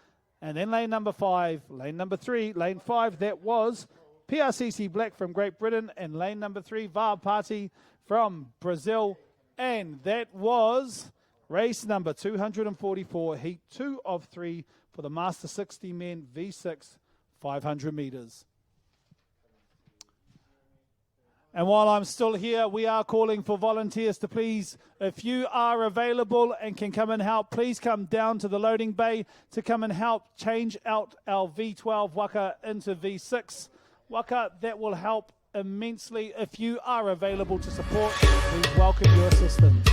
And then lane number 5, lane number 3, lane 5, that was PRCC Black from Great Britain, and lane number 3, Va'aparati from Brazil. And that was race number 244, heat 2 of 3 for the Master 60 Men V6, 500 metres. And while I'm still here, we are calling for volunteers to please, if you are available and can come and help, please come down to the loading bay to come and help change out our V12 waka into V6 waka. That will help immensely. If you are available to support, we welcome your assistance.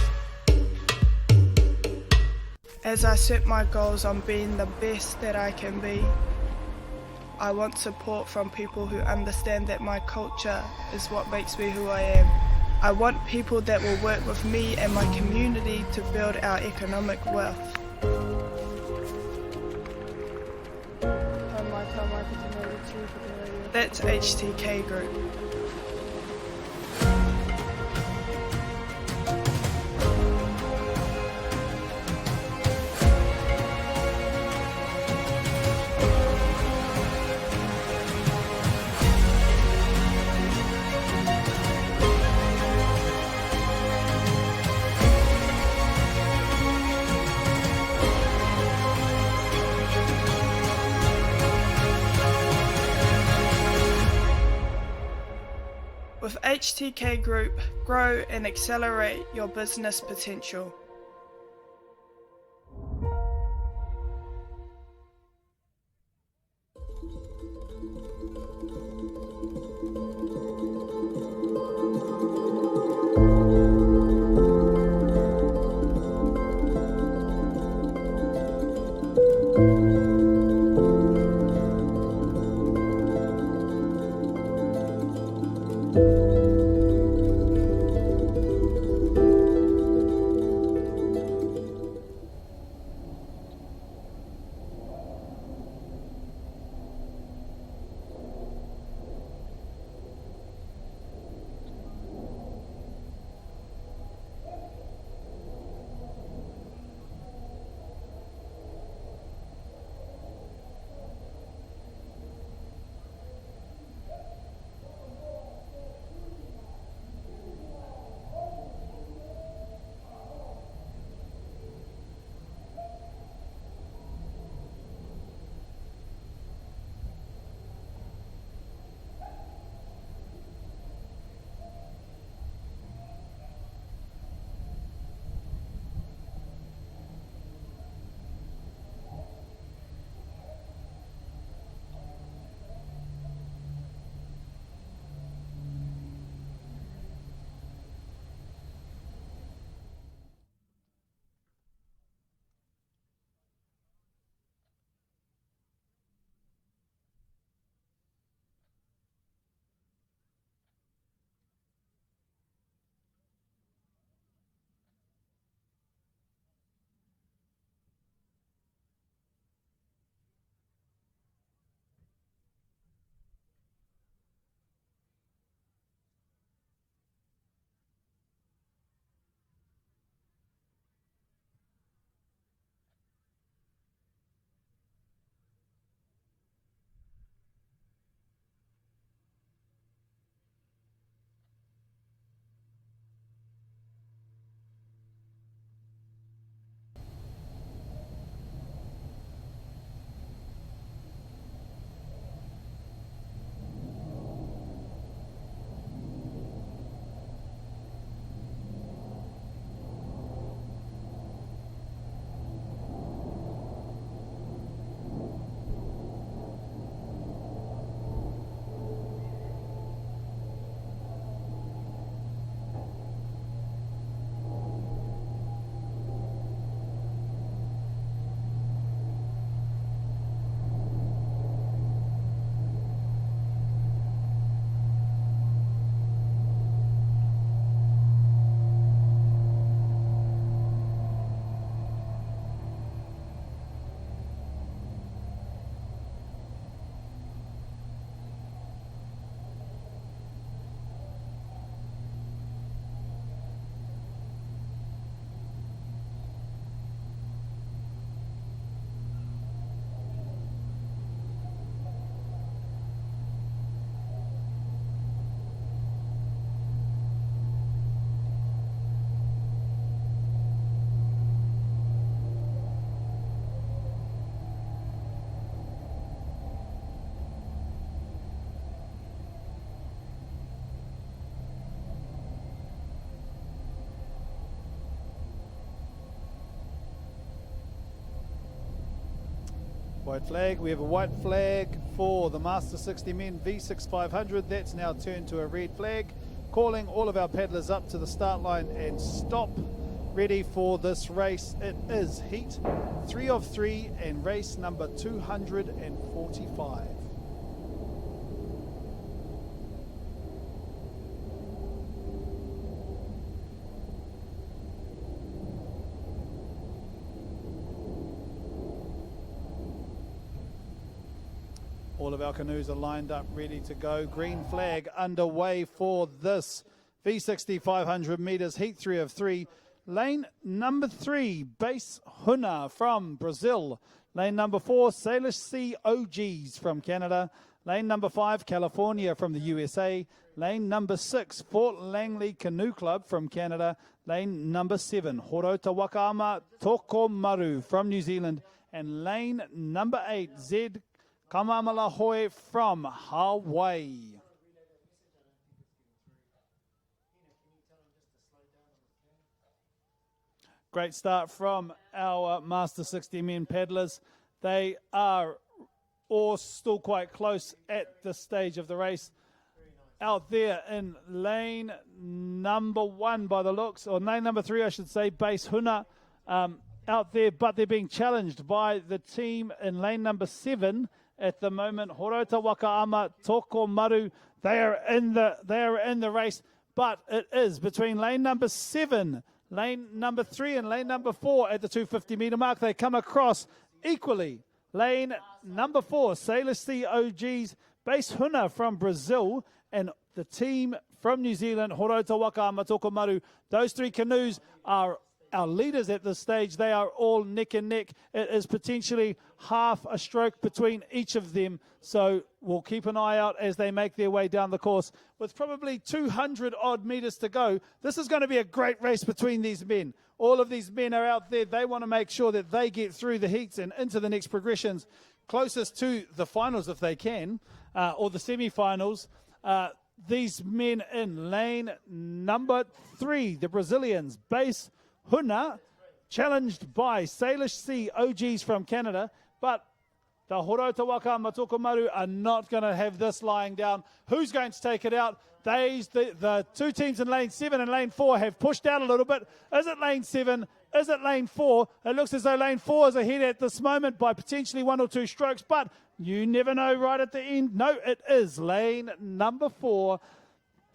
As I set my goals on being the best that I can be, I want support from people who understand that my culture is what makes me who I am. I want people that will work with me and my community to build our economic wealth. That's HTK Group. With HTK Group, grow and accelerate your business potential. White flag. We have a white flag for the Master 60 Men V6 500. That's now turned to a red flag. Calling all of our paddlers up to the start line and stop. Ready for this race. It is heat 3 of 3 and race number 245. All of our canoes are lined up, ready to go. Green flag underway for this V60 500 meters, heat 3 of 3. Lane number 3, Base Huna from Brazil. Lane number 4, Salish Sea OGs from Canada. Lane number 5, California from the USA. Lane number 6, Fort Langley Canoe Club from Canada. Lane number 7, Horota Wakaama Tokomaru from New Zealand. And lane number 8, Zed Kamamalahoe from Hawaii. Great start from our Master 60 Men paddlers. They are all still quite close at this stage of the race. Out there in lane number 1 by the looks, or lane number 3 I should say, Base Huna out there, but they're being challenged by the team in lane number 7 at the moment. Horota Wakaama Tokomaru, they are in the race, but it is between lane number 7, lane number 3 and lane number 4 at the 250 meter mark. They come across equally. Lane number 4, Sailor Sea OGs, Base Huna from Brazil, and the team from New Zealand, Horota Wakaama Tokomaru. Those 3 canoes are our leaders at this stage. They are all neck and neck. It is potentially half a stroke between each of them. So we'll keep an eye out as they make their way down the course. With probably 200 odd meters to go, this is going to be a great race between these men. All of these men are out there. They want to make sure that they get through the heats and into the next progressions, closest to the finals if they can, or the semi-finals. These men in lane number 3, the Brazilians, Base Huna, challenged by Salish Sea OGs from Canada, but the Horota Wakaama Tokomaru are not going to have this lying down. Who's going to take it out? The 2 teams in lane 7 and lane 4 have pushed out a little bit. Is it lane 7? Is it lane 4? It looks as though lane 4 is ahead at this moment by potentially 1 or 2 strokes, but you never know right at the end. No, it is lane number 4.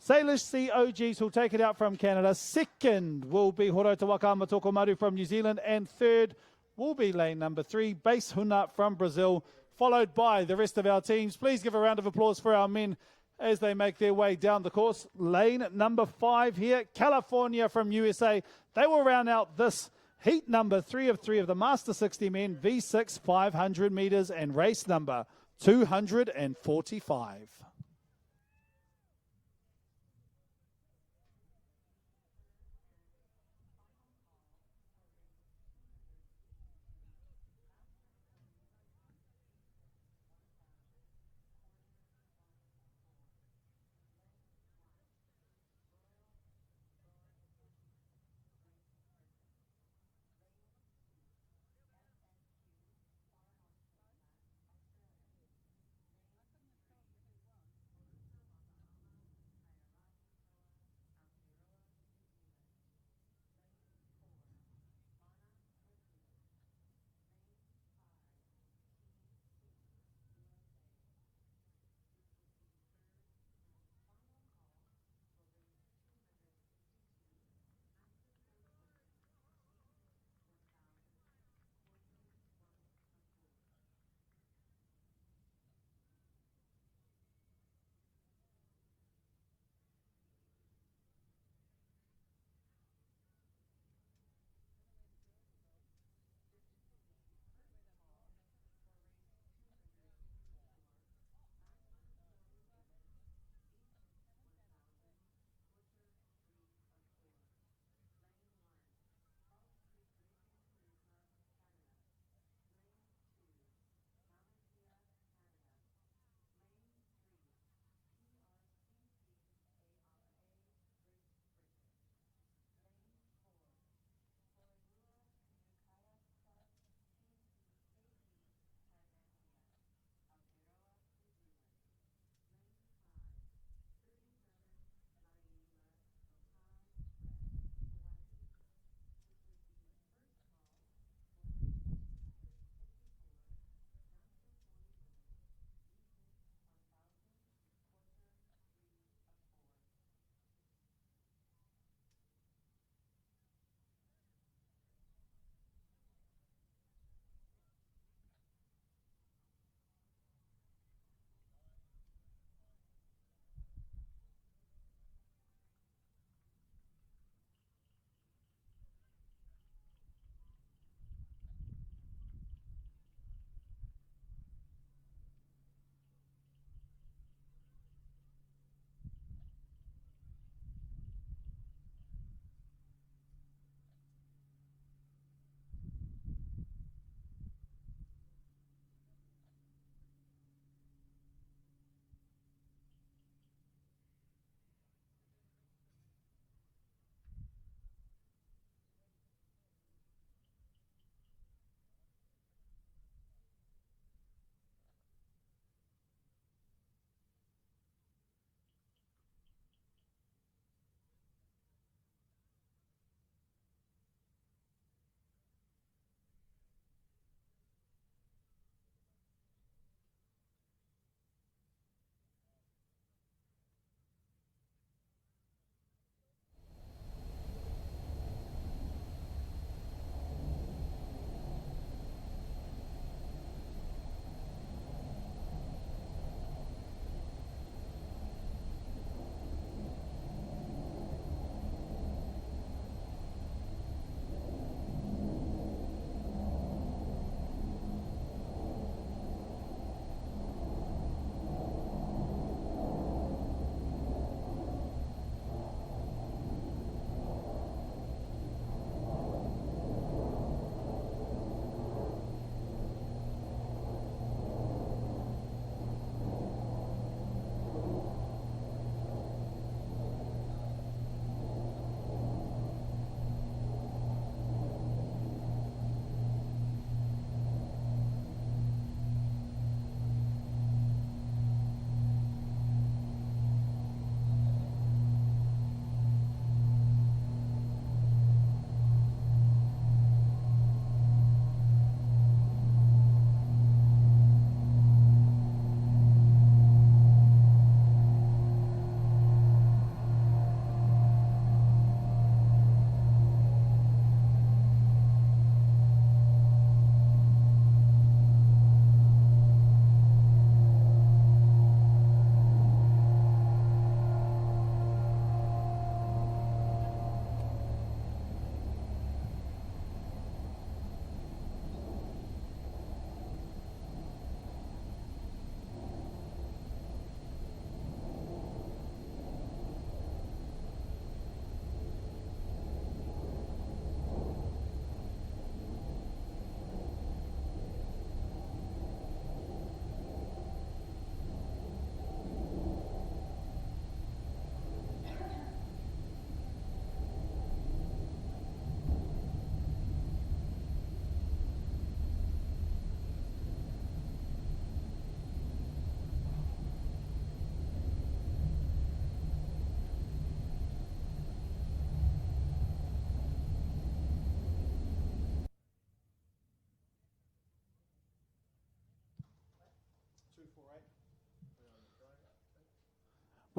Salish Sea OGs will take it out from Canada. Second will be Horota Wakaama Tokomaru from New Zealand. And third will be lane number 3, Base Huna from Brazil, followed by the rest of our teams. Please give a round of applause for our men as they make their way down the course. Lane number 5 here, California from USA. They will round out this heat number 3 of 3 of the Master 60 Men V6 500 meters and race number 245.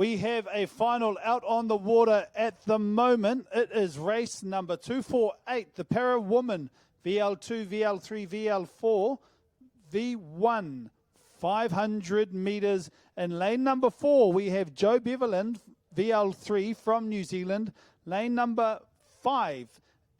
We have a final out on the water at the moment. It is race number 248, the para woman, VL2, VL3, VL4, V1, 500 meters. In lane number 4, we have Joe Beverland, VL3 from New Zealand. Lane number 5,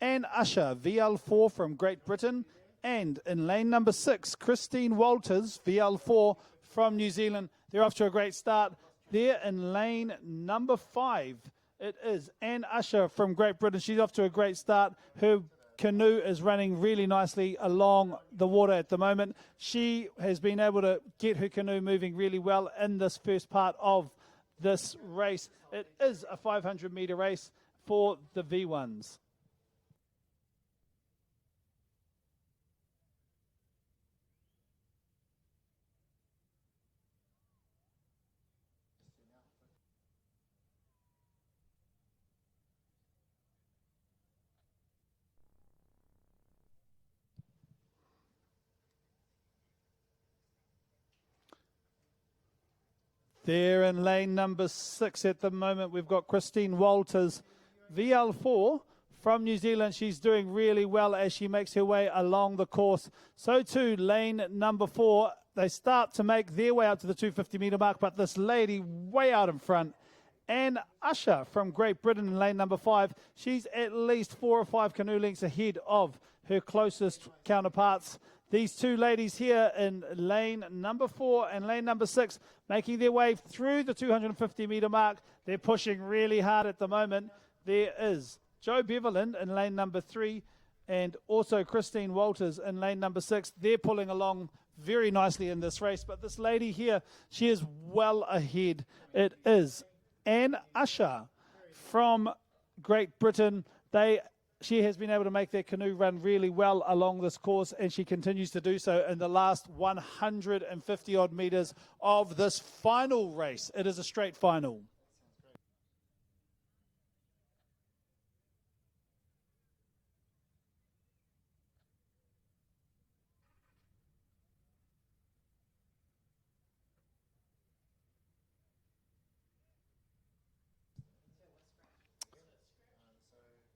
Anne Usher, VL4 from Great Britain. And in lane number 6, Christine Walters, VL4 from New Zealand. They're off to a great start. There in lane number 5, it is Anne Usher from Great Britain. She's off to a great start. Her canoe is running really nicely along the water at the moment. She has been able to get her canoe moving really well in this first part of this race. It is a 500-meter race for the V1s. There in lane number 6 at the moment, we've got Christine Walters, VL4 from New Zealand. She's doing really well as she makes her way along the course. So too, lane number 4. They start to make their way up to the 250-meter mark, but this lady way out in front, Anne Usher from Great Britain in lane number 5. She's at least 4 or 5 canoe lengths ahead of her closest counterparts. These two ladies here in lane number 4 and lane number 6 making their way through the 250-meter mark. They're pushing really hard at the moment. There is Joe Beverland in lane number 3 and also Christine Walters in lane number 6. They're pulling along very nicely in this race. But this lady here, she is well ahead. It is Anne Usher from Great Britain. She has been able to make their canoe run really well along this course, and she continues to do so in the last 150-odd meters of this final race. It is a straight final.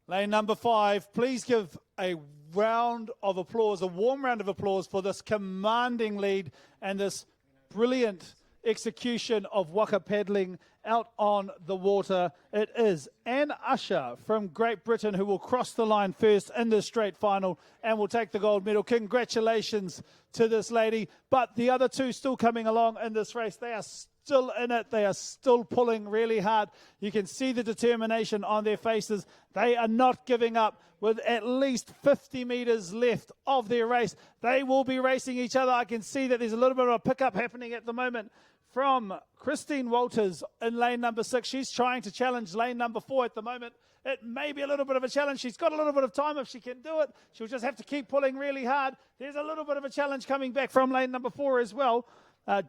Lane number 5, please give a round of applause, a warm round of applause for this commanding lead and this brilliant execution of waka paddling out on the water. It is Anne Usher from Great Britain who will cross the line first in this straight final and will take the gold medal. Congratulations to this lady. But the other two still coming along in this race. They are still in it. They are still pulling really hard. You can see the determination on their faces. They are not giving up. With at least 50 meters left of their race, they will be racing each other. I can see that there's a little bit of a pickup happening at the moment from Christine Walters in lane number 6. She's trying to challenge lane number 4 at the moment. It may be a little bit of a challenge. She's got a little bit of time if she can do it. She'll just have to keep pulling really hard. There's a little bit of a challenge coming back from lane number 4 as well.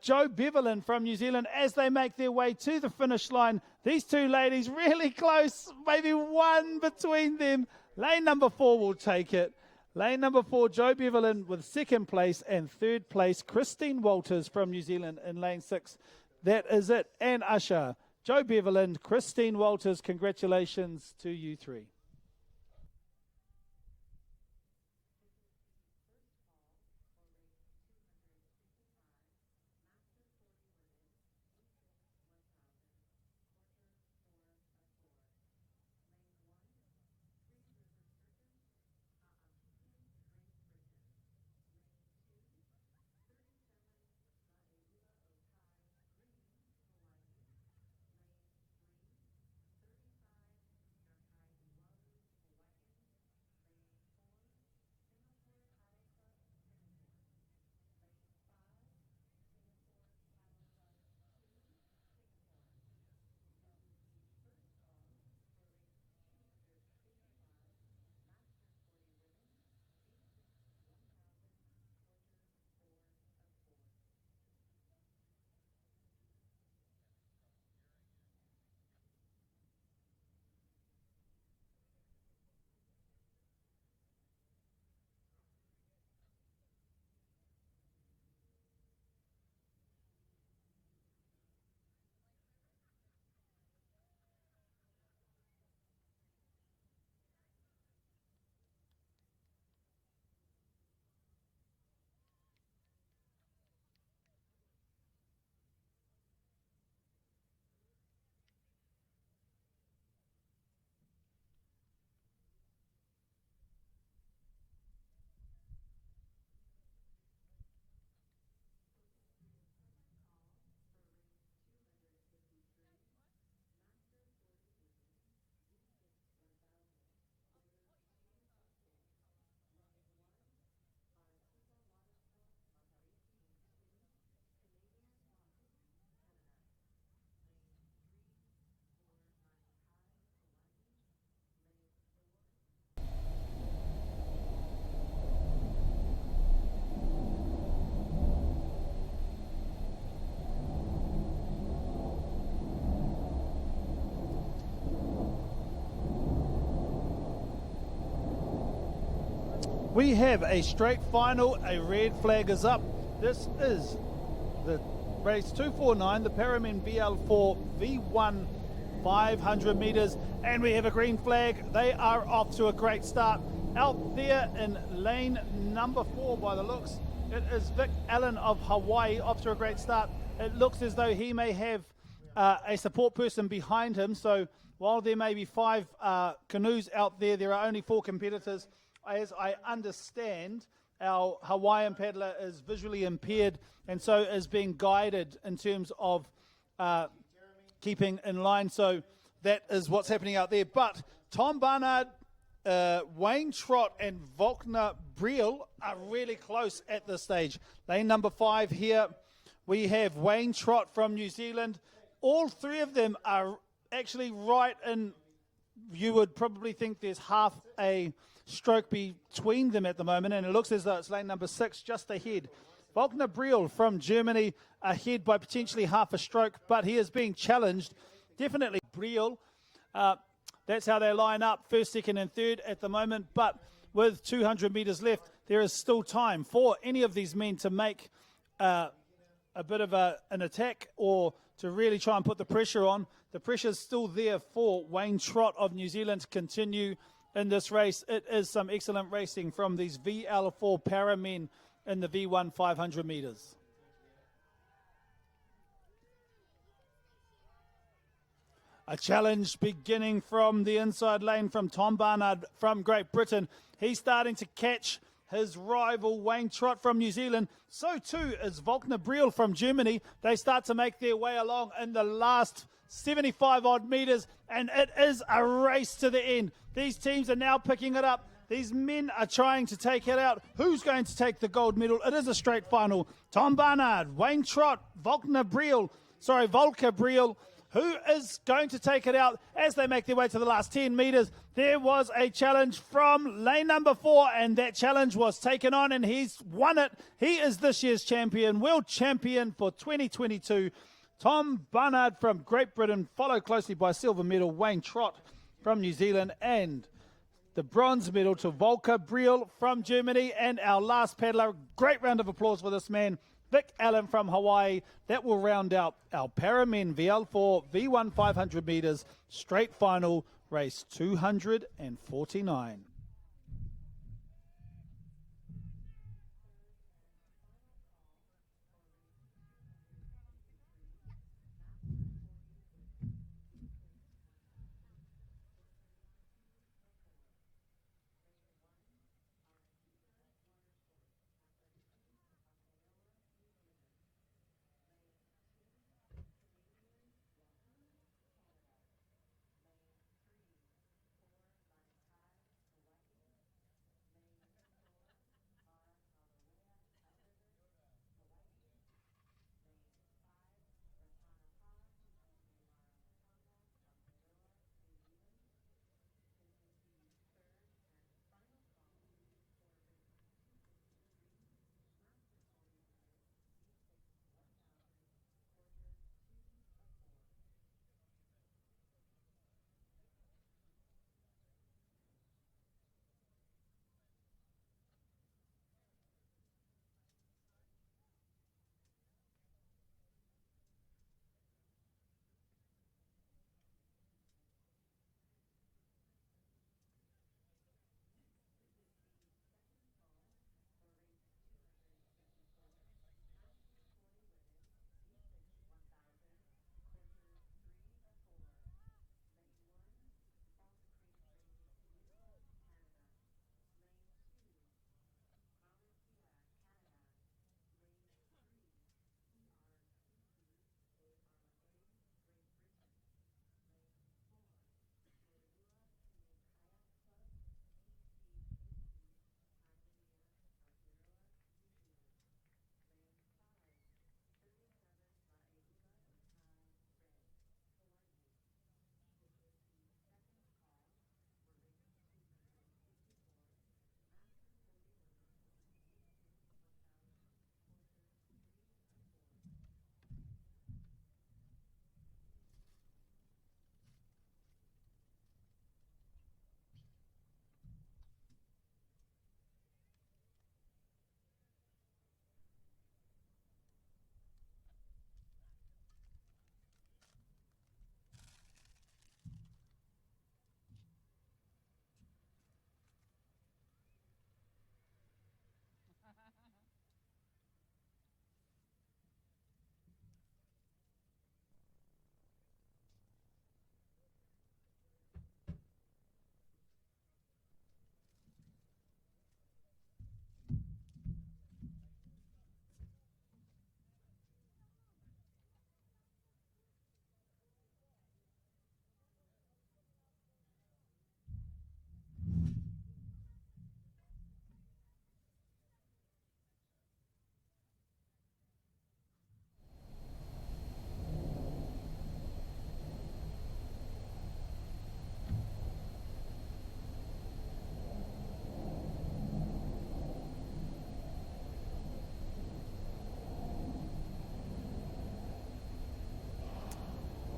Joe Beverland from New Zealand as they make their way to the finish line. These two ladies really close, maybe one between them. Lane number 4 will take it. Lane number 4, Joe Beverland with second place, and third place, Christine Walters from New Zealand in lane 6. That is it. Anne Usher, Joe Beverland, Christine Walters, congratulations to you three. We have a straight final. A red flag is up. This is the race 249, the Paramin VL4 V1 500 meters, and we have a green flag. They are off to a great start. Out there in lane number 4 by the looks, it is Vic Allen of Hawaii off to a great start. It looks as though he may have a support person behind him, so while there may be 5 canoes out there, there are only 4 competitors. As I understand, our Hawaiian paddler is visually impaired and so is being guided in terms of keeping in line. So that is what's happening out there. But Tom Barnard, Wayne Trott and Volkner Briel are really close at this stage. Lane number 5 here, we have Wayne Trott from New Zealand. All 3 of them are actually right in, you would probably think there's half a stroke between them at the moment, and it looks as though it's lane number 6 just ahead. Volkner Briel from Germany ahead by potentially half a stroke, but he is being challenged. Definitely Briel. That's how they line up, first, second and third at the moment, but with 200 metres left, there is still time for any of these men to make a bit of an attack or to really try and put the pressure on. The pressure is still there for Wayne Trott of New Zealand to continue in this race. It is some excellent racing from these VL4 para men in the V1 500 metres. A challenge beginning from the inside lane from Tom Barnard from Great Britain. He's starting to catch his rival Wayne Trott from New Zealand. So too is Volkner Briel from Germany. They start to make their way along in the last 75 odd metres, and it is a race to the end. These teams are now picking it up. These men are trying to take it out. Who's going to take the gold medal? It is a straight final. Tom Barnard, Wayne Trott, Volker Briel. Who is going to take it out as they make their way to the last 10 metres? There was a challenge from lane number 4, and that challenge was taken on, and he's won it. He is this year's champion, world champion for 2022. Tom Barnard from Great Britain, followed closely by silver medal Wayne Trott from New Zealand, and the bronze medal to Volker Briel from Germany. And our last paddler, great round of applause for this man, Vic Allen from Hawaii. That will round out our Paramen VL4 V1 500 metres straight final, race 249.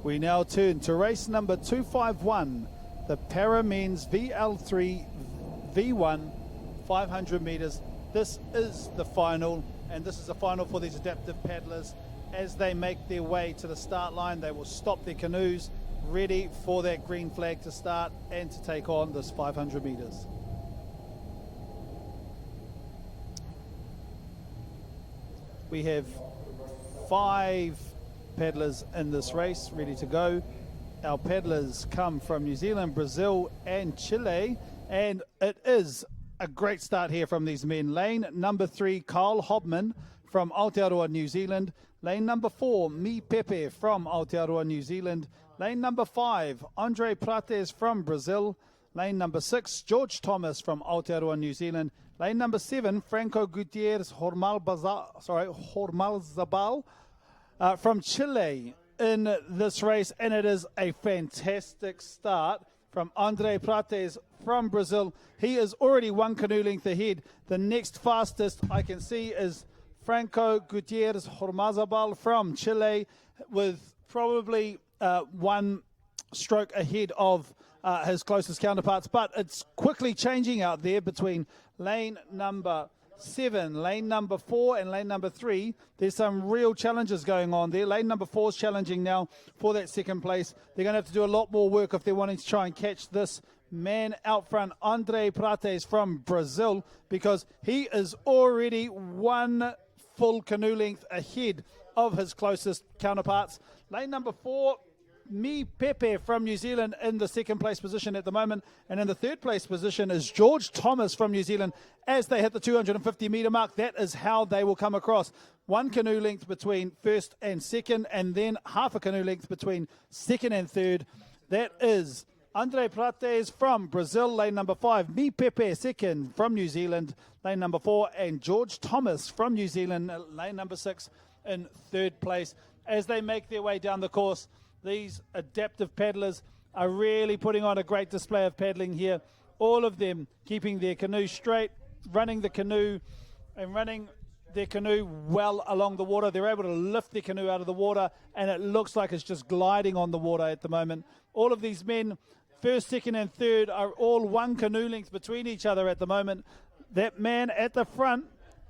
We now turn to race number 251, the Para Men's VL3 V1 500 meters. This is the final, and this is the final for these adaptive paddlers. As they make their way to the start line, they will stop their canoes, ready for that green flag to start and to take on this 500 meters. We have 5 paddlers in this race ready to go. Our paddlers come from New Zealand, Brazil and Chile, and it is a great start here from these men. Lane number 3, Kyle Hobman from Aotearoa, New Zealand. Lane number 4, Mi Pepe from Aotearoa, New Zealand. Lane number 5, Andre Prates from Brazil. Lane number 6, George Thomas from Aotearoa, New Zealand. Lane number 7, Franco Gutierrez Hormalzabal from Chile in this race. And it is a fantastic start from Andre Prates from Brazil. He is already 1 canoe length ahead. The next fastest I can see is Franco Gutierrez Hormalzabal from Chile, with probably 1 stroke ahead of his closest counterparts. But it's quickly changing out there between lane number 7, lane number 4 and lane number 3. There's some real challenges going on there. Lane number 4 is challenging now for that second place. They're going to have to do a lot more work if they're wanting to try and catch this man out front, Andre Prates from Brazil, because he is already 1 full canoe length ahead of his closest counterparts. Lane number 4, Mi Pepe from New Zealand in the second place position at the moment, and in the third place position is George Thomas from New Zealand. As they hit the 250 metre mark, that is how they will come across. 1 canoe length between first and second, and then half a canoe length between second and third. That is Andre Prates from Brazil, lane number 5, Mi Pepe second from New Zealand, lane number 4, and George Thomas from New Zealand, lane number 6 in third place. As they make their way down the course, these adaptive paddlers are really putting on a great display of paddling here. All of them keeping their canoe straight, running the canoe and running their canoe well along the water. They're able to lift their canoe out of the water, and it looks like it's just gliding on the water at the moment. All of these men, first, second and third, are all 1 canoe length between each other at the moment. That man at the front,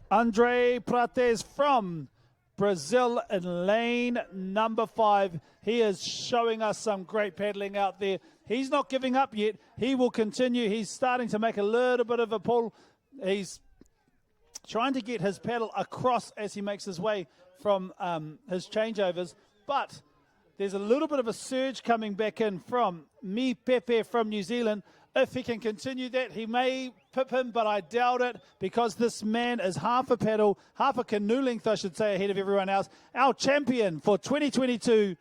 Andre Prates from Brazil in lane number 5. He is showing us some great paddling out there. He's not giving up yet. He will continue. He's starting to make a little bit of a pull. He's trying to get his paddle across as he makes his way from his changeovers. But there's a little bit of a surge coming back in from Mi Pepe from New Zealand. If he can continue that, he may pip him, but I doubt it, because this man is half a paddle, half a canoe length, I should say, ahead of everyone else. Our champion for 2022,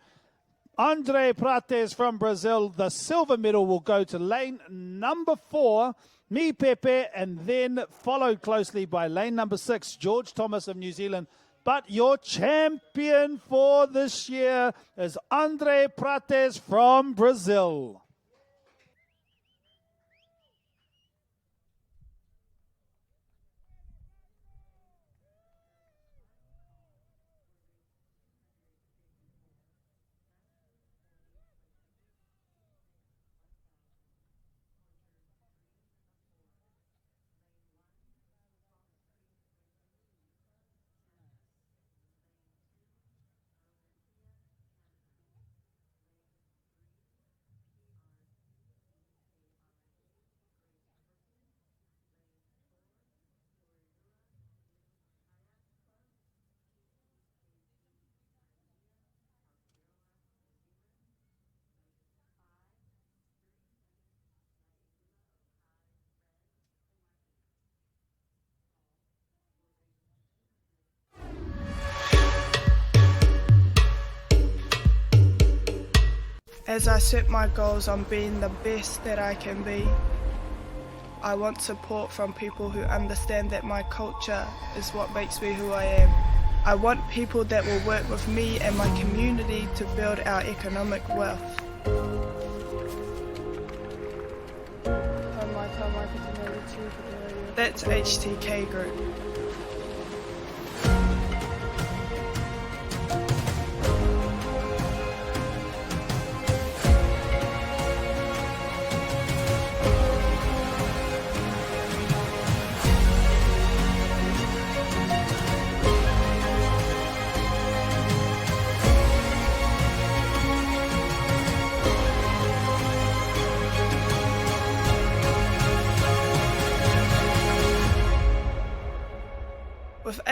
Andre Prates from Brazil. The silver medal will go to lane number 4, Mi Pepe, and then followed closely by lane number 6, George Thomas of New Zealand. But your champion for this year is Andre Prates from Brazil. As I set my goals on being the best that I can be, I want support from people who understand that my culture is what makes me who I am. I want people that will work with me and my community to build our economic wealth. That's HTK Group.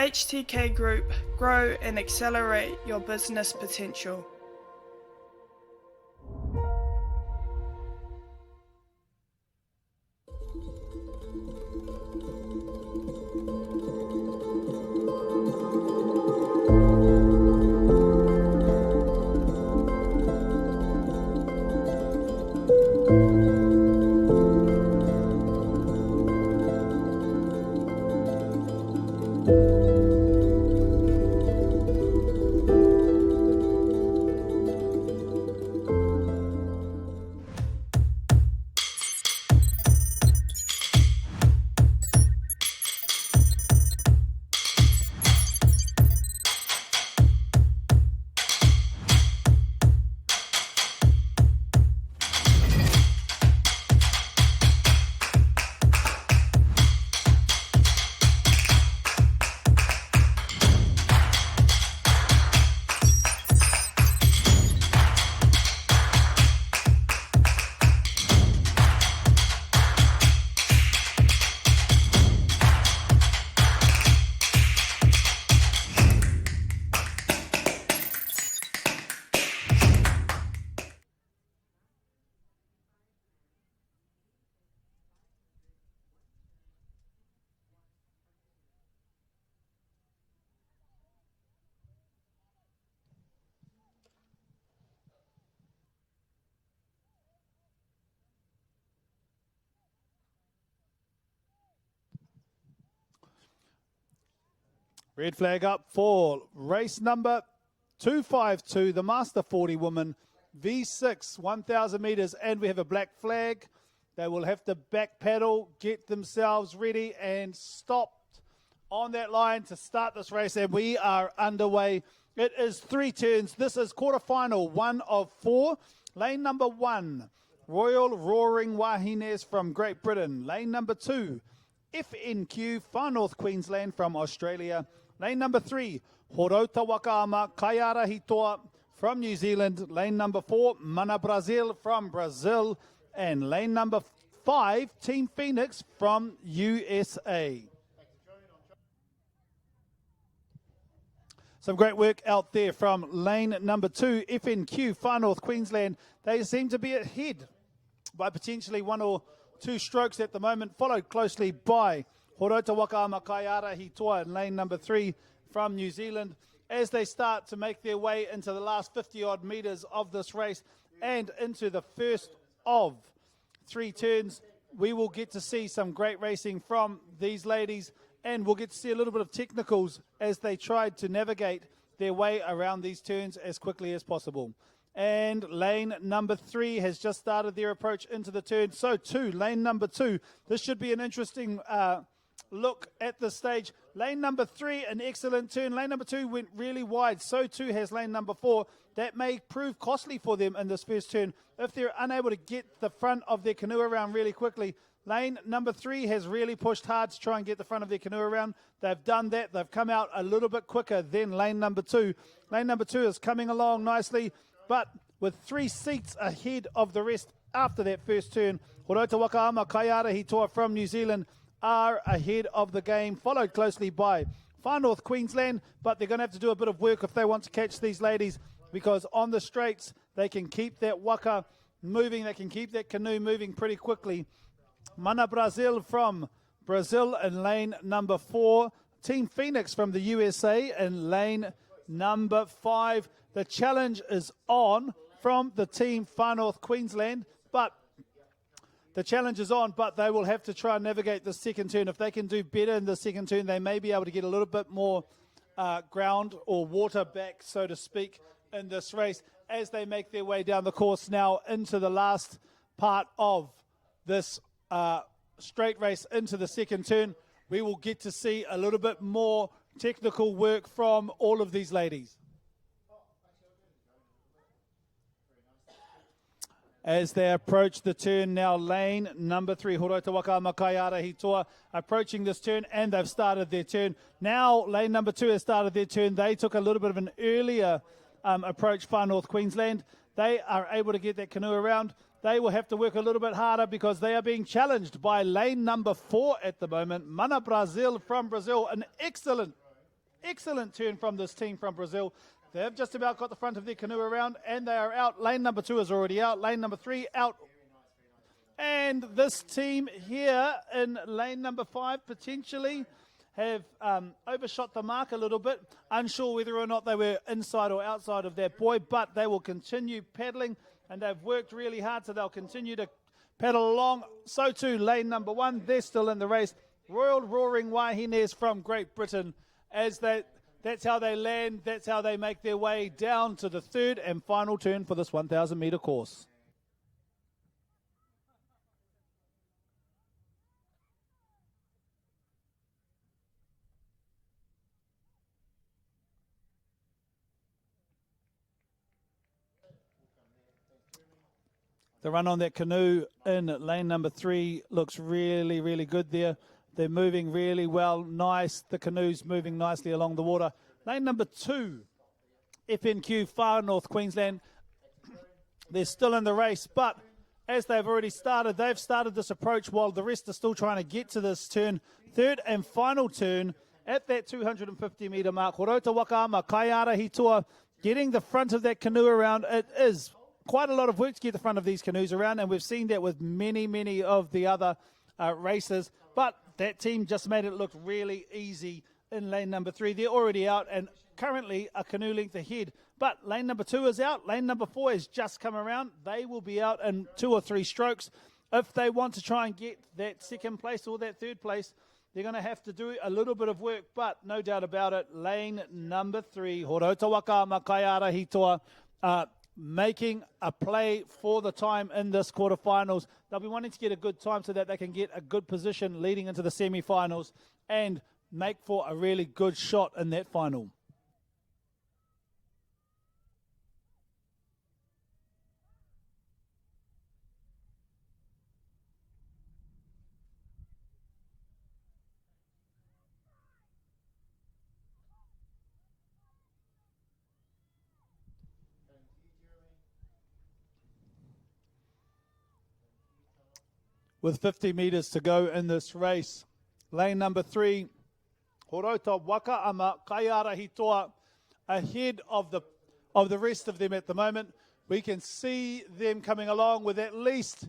HTK Group, grow and accelerate your business potential. Red flag up for race number 252, the Master 40 woman, V6, 1,000 meters, and we have a black flag. They will have to back pedal, get themselves ready, and stop on that line to start this race, and we are underway. It is 3 turns. This is quarterfinal 1 of 4. Lane number 1, Royal Roaring Wahines from Great Britain. Lane number 2, FNQ, Far North Queensland from Australia. Lane number 3, Horota Wakaama, Kaiara Hitoa from New Zealand. Lane number 4, Mana Brazil from Brazil. And lane number 5, Team Phoenix from USA. Some great work out there from lane number 2, FNQ, Far North Queensland. They seem to be ahead by potentially 1 or 2 strokes at the moment, followed closely by Horota Wakaama Kaiara Hitoa in lane number 3 from New Zealand as they start to make their way into the last 50-odd metres of this race and into the first of 3 turns. We will get to see some great racing from these ladies, and we'll get to see a little bit of technicals as they tried to navigate their way around these turns as quickly as possible. And lane number 3 has just started their approach into the turn. So too, lane number 2. This should be an interesting look at this stage. Lane number 3, an excellent turn. Lane number 2 went really wide. So too has lane number 4. That may prove costly for them in this first turn if they're unable to get the front of their canoe around really quickly. Lane number 3 has really pushed hard to try and get the front of their canoe around. They've done that. They've come out a little bit quicker than lane number 2. Lane number 2 is coming along nicely, but with 3 seats ahead of the rest after that first turn. Horota Wakaama Kaiara Hitoa from New Zealand are ahead of the game, followed closely by Far North Queensland, but they're going to have to do a bit of work if they want to catch these ladies, because on the straights they can keep that waka moving, they can keep that canoe moving pretty quickly. Mana Brazil from Brazil in lane number 4. Team Phoenix from the USA in lane number 5. The challenge is on from the team Far North Queensland, but the challenge is on, but they will have to try and navigate the second turn. If they can do better in the second turn, they may be able to get a little bit more ground or water back, so to speak, in this race as they make their way down the course now into the last part of this straight race into the second turn. We will get to see a little bit more technical work from all of these ladies. As they approach the turn now, lane number 3, Horota Wakaama Kaiara Hitoa, approaching this turn, and they've started their turn. Now, lane number 2 has started their turn. They took a little bit of an earlier approach, Far North Queensland. They are able to get that canoe around. They will have to work a little bit harder because they are being challenged by lane number 4 at the moment. Mana Brazil from Brazil, an excellent Excellent turn from this team from Brazil. They've just about got the front of their canoe around, and they are out. Lane number 2 is already out. Lane number 3 out. And this team here in lane number 5 potentially have overshot the mark a little bit. Unsure whether or not they were inside or outside of that buoy, but they will continue paddling, and they've worked really hard, so they'll continue to paddle along. So too, lane number 1, they're still in the race. Royal Roaring Wahines from Great Britain, as that's how they land, that's how they make their way down to the third and final turn for this 1,000 metre course. The run on that canoe in lane number 3 looks really, really good there. They're moving really well, nice. The canoe's moving nicely along the water. Lane number 2, FNQ, Far North Queensland. They're still in the race, but as they've already started, they've started this approach while the rest are still trying to get to this turn. Third and final turn at that 250 metre mark. Horota Wakaama, Kaiara Hitoa, getting the front of that canoe around. It is quite a lot of work to get the front of these canoes around, and we've seen that with many, many of the other races. But that team just made it look really easy in lane number 3. They're already out and currently a canoe length ahead. But lane number 2 is out. Lane number 4 has just come around. They will be out in 2 or 3 strokes. If they want to try and get that second place or that third place, they're going to have to do a little bit of work. But no doubt about it, lane number 3, Horota Wakaama, Kaiara Hitoa, making a play for the time in this quarterfinals. They'll be wanting to get a good time so that they can get a good position leading into the semi-finals and make for a really good shot in that final. With 50 metres to go in this race, lane number 3, Horota Wakaama, Kaiara Hitoa, ahead of the rest of them at the moment. We can see them coming along with at least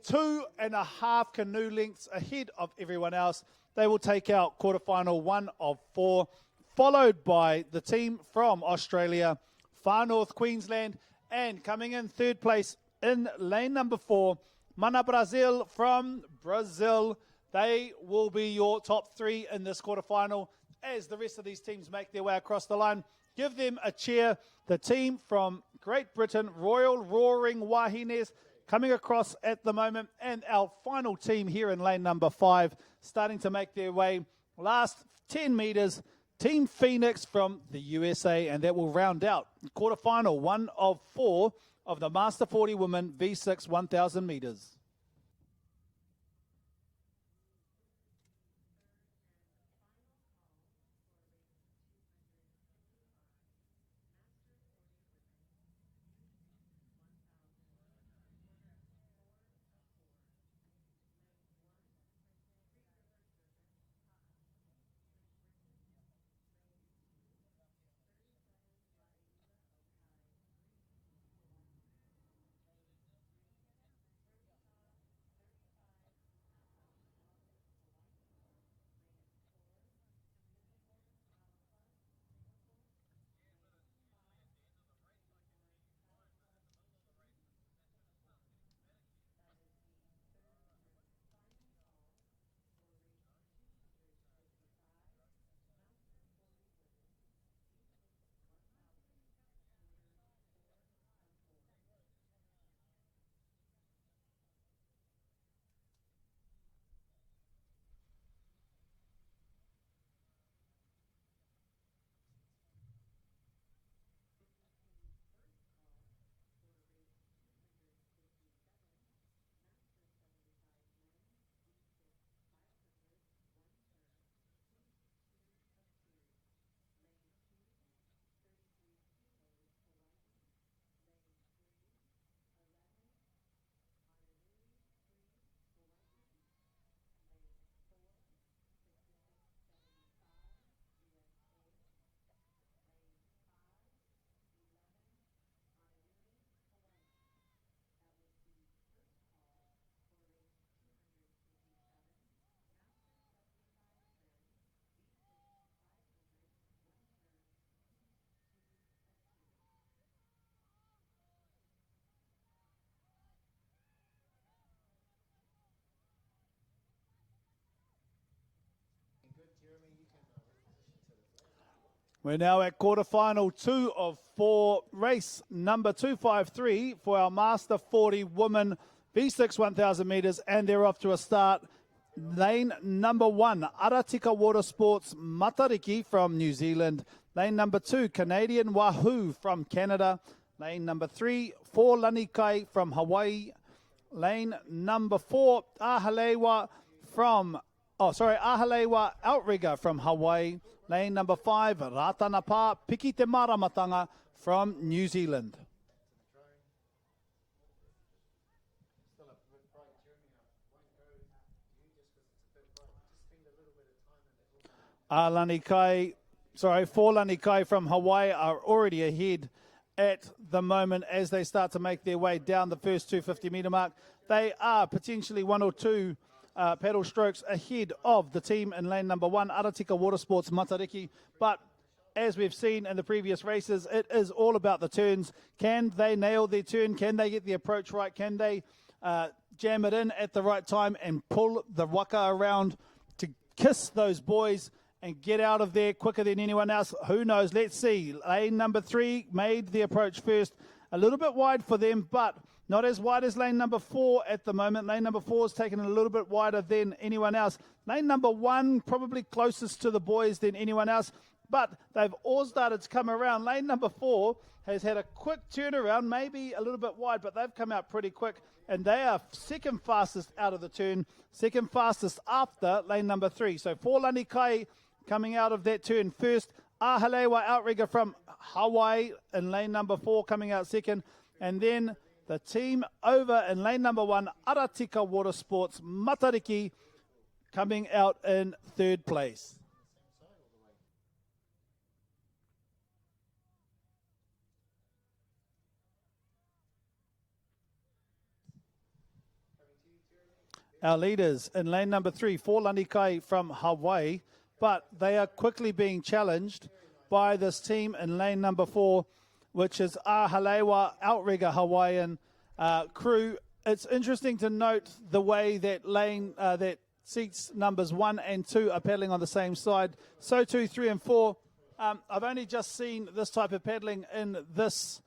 2.5 canoe lengths ahead of everyone else. They will take out quarterfinal 1 of 4, followed by the team from Australia, Far North Queensland, and coming in third place in lane number 4, Mana Brazil from Brazil. They will be your top 3 in this quarterfinal as the rest of these teams make their way across the line. Give them a cheer. The team from Great Britain, Royal Roaring Wahines, coming across at the moment. And our final team here in lane number 5, starting to make their way. Last 10 metres, Team Phoenix from the USA. And that will round out quarterfinal 1 of 4 of the Master 40 Women V6 1,000 metres. We're now at quarterfinal 2 of 4, race number 253 for our Master 40 Women V6 1000 metres, and they're off to a start. Lane number 1, Aratika Water Sports Matariki from New Zealand. Lane number 2, Canadian Wahoo from Canada. Lane number 3, Lanikai from Hawaii. Lane number 4, Ahalewa Outrigger from Hawaii. Lane number 5, Ratanapa Piki Te Maramatanga from New Zealand. Four Lanikai from Hawaii are already ahead at the moment as they start to make their way down the first 250-metre mark. They are potentially 1 or 2 paddle strokes ahead of the team in lane number 1, Aratika Water Sports Matariki. But as we've seen in the previous races, it is all about the turns. Can they nail their turn? Can they get the approach right? Can they jam it in at the right time and pull the waka around to kiss those boys and get out of there quicker than anyone else? Who knows? Let's see. Lane number 3 made the approach first. A little bit wide for them, but not as wide as lane number 4 at the moment. Lane number 4 is taken a little bit wider than anyone else. Lane number 1 probably closest to the boys than anyone else, but they've all started to come around. Lane number 4 has had a quick turnaround, maybe a little bit wide, but they've come out pretty quick, and they are second fastest out of the turn, second fastest after lane number 3. So Lanikai coming out of that turn first. Ahalewa Outrigger from Hawaii in lane number 4 coming out second. And then the team over in lane number 1, Aratika Water Sports Matariki, coming out in third place. Our leaders in lane number 3, Lanikai from Hawaii, but they are quickly being challenged by this team in lane number 4, which is Ahalewa Outrigger Hawaiian crew. It's interesting to note the way that that seats numbers 1 and 2 are paddling on the same side. So 2, 3 and 4. I've only just seen this type of paddling in this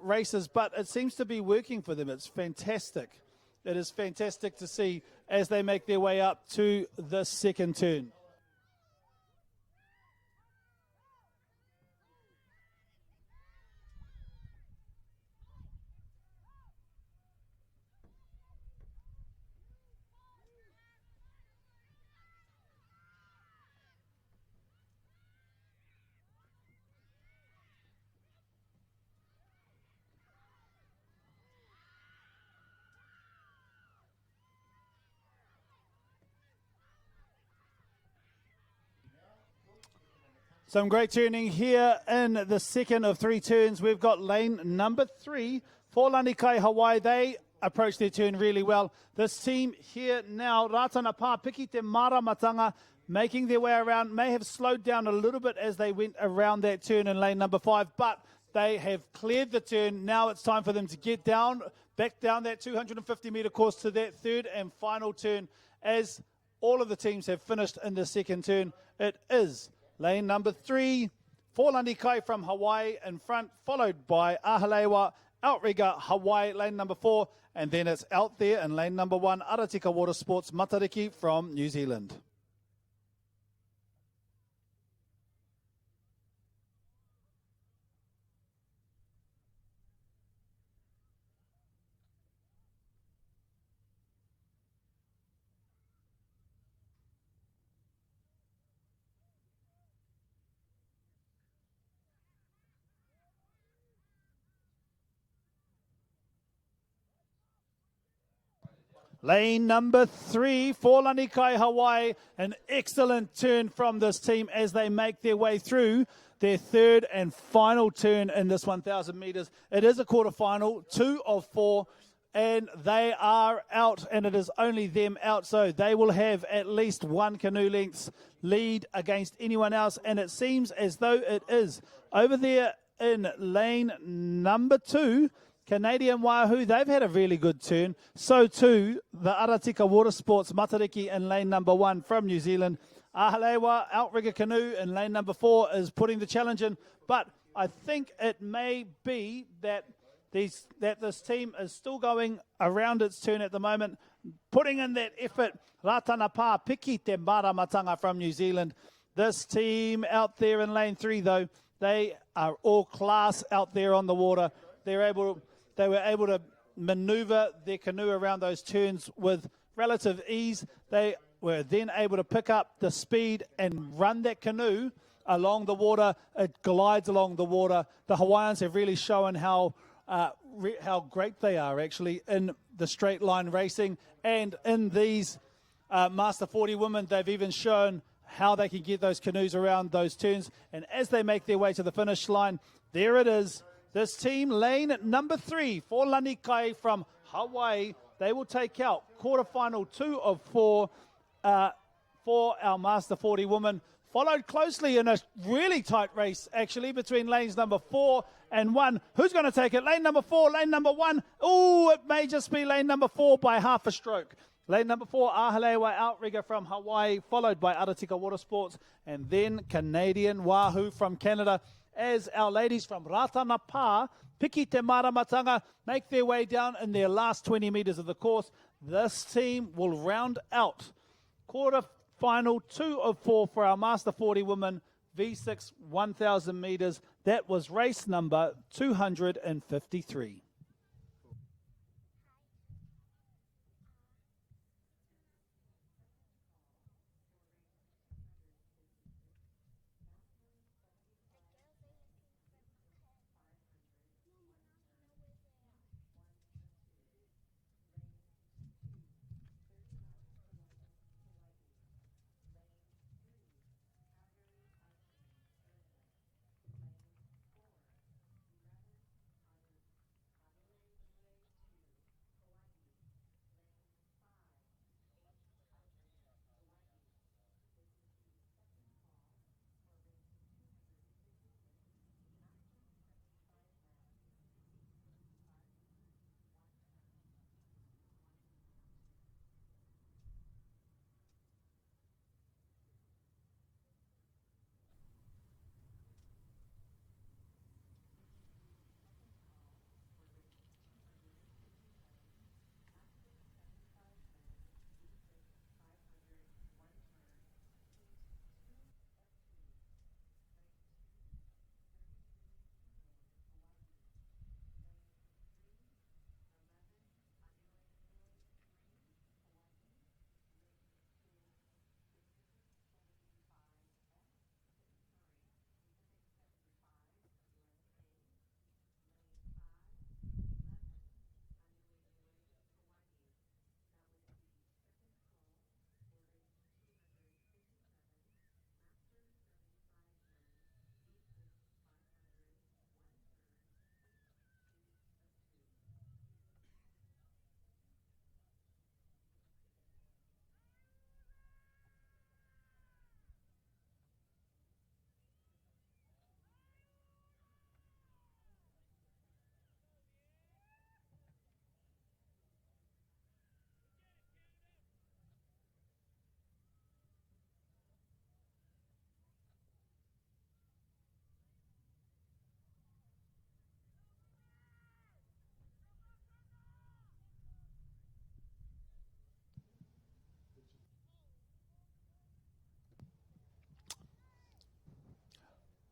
races, but it seems to be working for them. It's fantastic. It is fantastic to see as they make their way up to the second turn. Some great turning here in the second of 3 turns. We've got lane number 3, Lanikai Hawaii. They approach their turn really well. This team here now, Ratanapa Piki Te Maramatanga, making their way around, may have slowed down a little bit as they went around that turn in lane number 5, but they have cleared the turn. Now it's time for them to get down, back down that 250-metre course to that third and final turn. As all of the teams have finished in the second turn, it is lane number 3, Lanikai from Hawaii in front, followed by Ahalewa Outrigger Hawaii, lane number 4, and then it's out there in lane number 1, Aratika Water Sports Matariki from New Zealand. Lane number 3, Lanikai Hawaii, an excellent turn from this team as they make their way through their third and final turn in this 1,000 metres. It is a quarterfinal, 2 of 4, and they are out, and it is only them out, so they will have at least 1 canoe length's lead against anyone else, and it seems as though it is. Over there in lane number 2, Canadian Wahoo, they've had a really good turn. So too, the Aratika Water Sports Matariki in lane number 1 from New Zealand. Ahalewa Outrigger Canoe in lane number 4 is putting the challenge in, but I think it may be that this team is still going around its turn at the moment, putting in that effort. Ratana Pa Piki Te Maramatanga from New Zealand. This team out there in lane 3, though, they are all class out there on the water. They were able to maneuver their canoe around those turns with relative ease. They were then able to pick up the speed and run that canoe along the water. It glides along the water. The Hawaiians have really shown how great they are actually in the straight line racing, and in these Master 40 women, they've even shown how they can get those canoes around those turns. And as they make their way to the finish line, there it is. This team, lane number 3, for Lanikai from Hawaii, they will take out quarterfinal 2 of 4 for our Master 40 women. Followed closely in a really tight race, actually, between lanes number 4 and 1. Who's going to take it? Lane number 4, lane number 1. Oh, it may just be lane number 4 by half a stroke. Lane number 4, Ahalewa Outrigger from Hawaii, followed by Aratika Watersports, and then Canadian Wahoo from Canada, as our ladies from Ratana Pa, Piki Te Maramatanga, make their way down in their last 20 metres of the course. This team will round out quarter-final 2 of 4 for our Master 40 women, V6 1,000 metres. That was race number 253.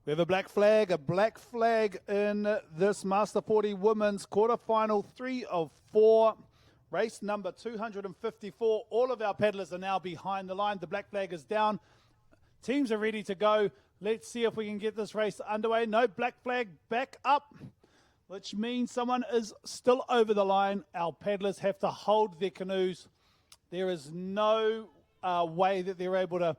We have a black flag in this Master 40 Women's quarterfinal 3 of 4. Race number 254. All of our paddlers are now behind the line. The black flag is down. Teams are ready to go. Let's see if we can get this race underway. No black flag, back up, which means someone is still over the line. Our paddlers have to hold their canoes. There is no way that they're able to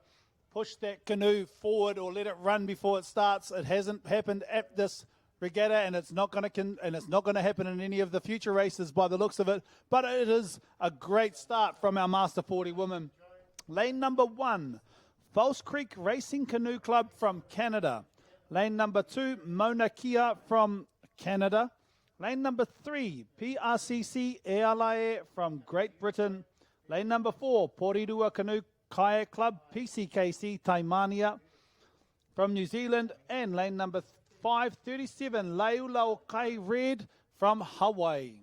push that canoe forward or let it run before it starts. It hasn't happened at this regatta, and it's not going to happen in any of the future races by the looks of it. But it is a great start from our Master 40 women. Lane number 1, False Creek Racing Canoe Club from Canada. Lane number 2, Mauna Kea from Canada. Lane number 3, PRCC Ealae from Great Britain. Lane number 4, Porirua Canoe Kayak Club, PCKC Taimania from New Zealand, and lane number 537, Leula Kai Red from Hawaii.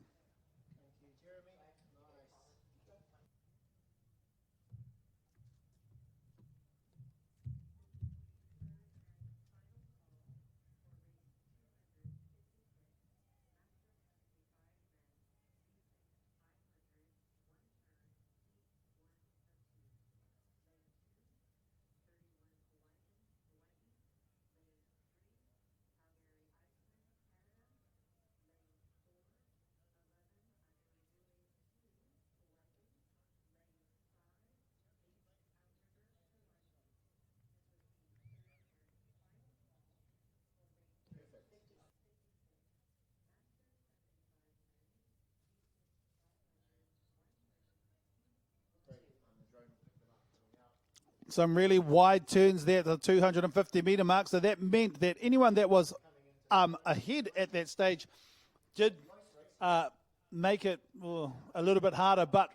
Some really wide turns there at the 250 metre mark. So that meant that anyone that was ahead at that stage did make it a little bit harder. But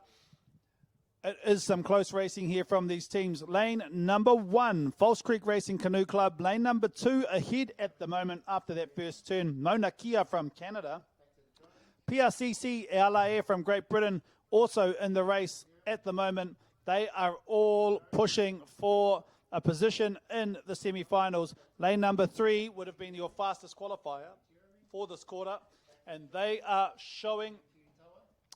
it is some close racing here from these teams. Lane number 1, False Creek Racing Canoe Club. Lane number 2 ahead at the moment after that first turn. Mauna Kea from Canada. PRCC LA from Great Britain also in the race at the moment. They are all pushing for a position in the semi-finals. Lane number 3 would have been your fastest qualifier for this quarter. And they are showing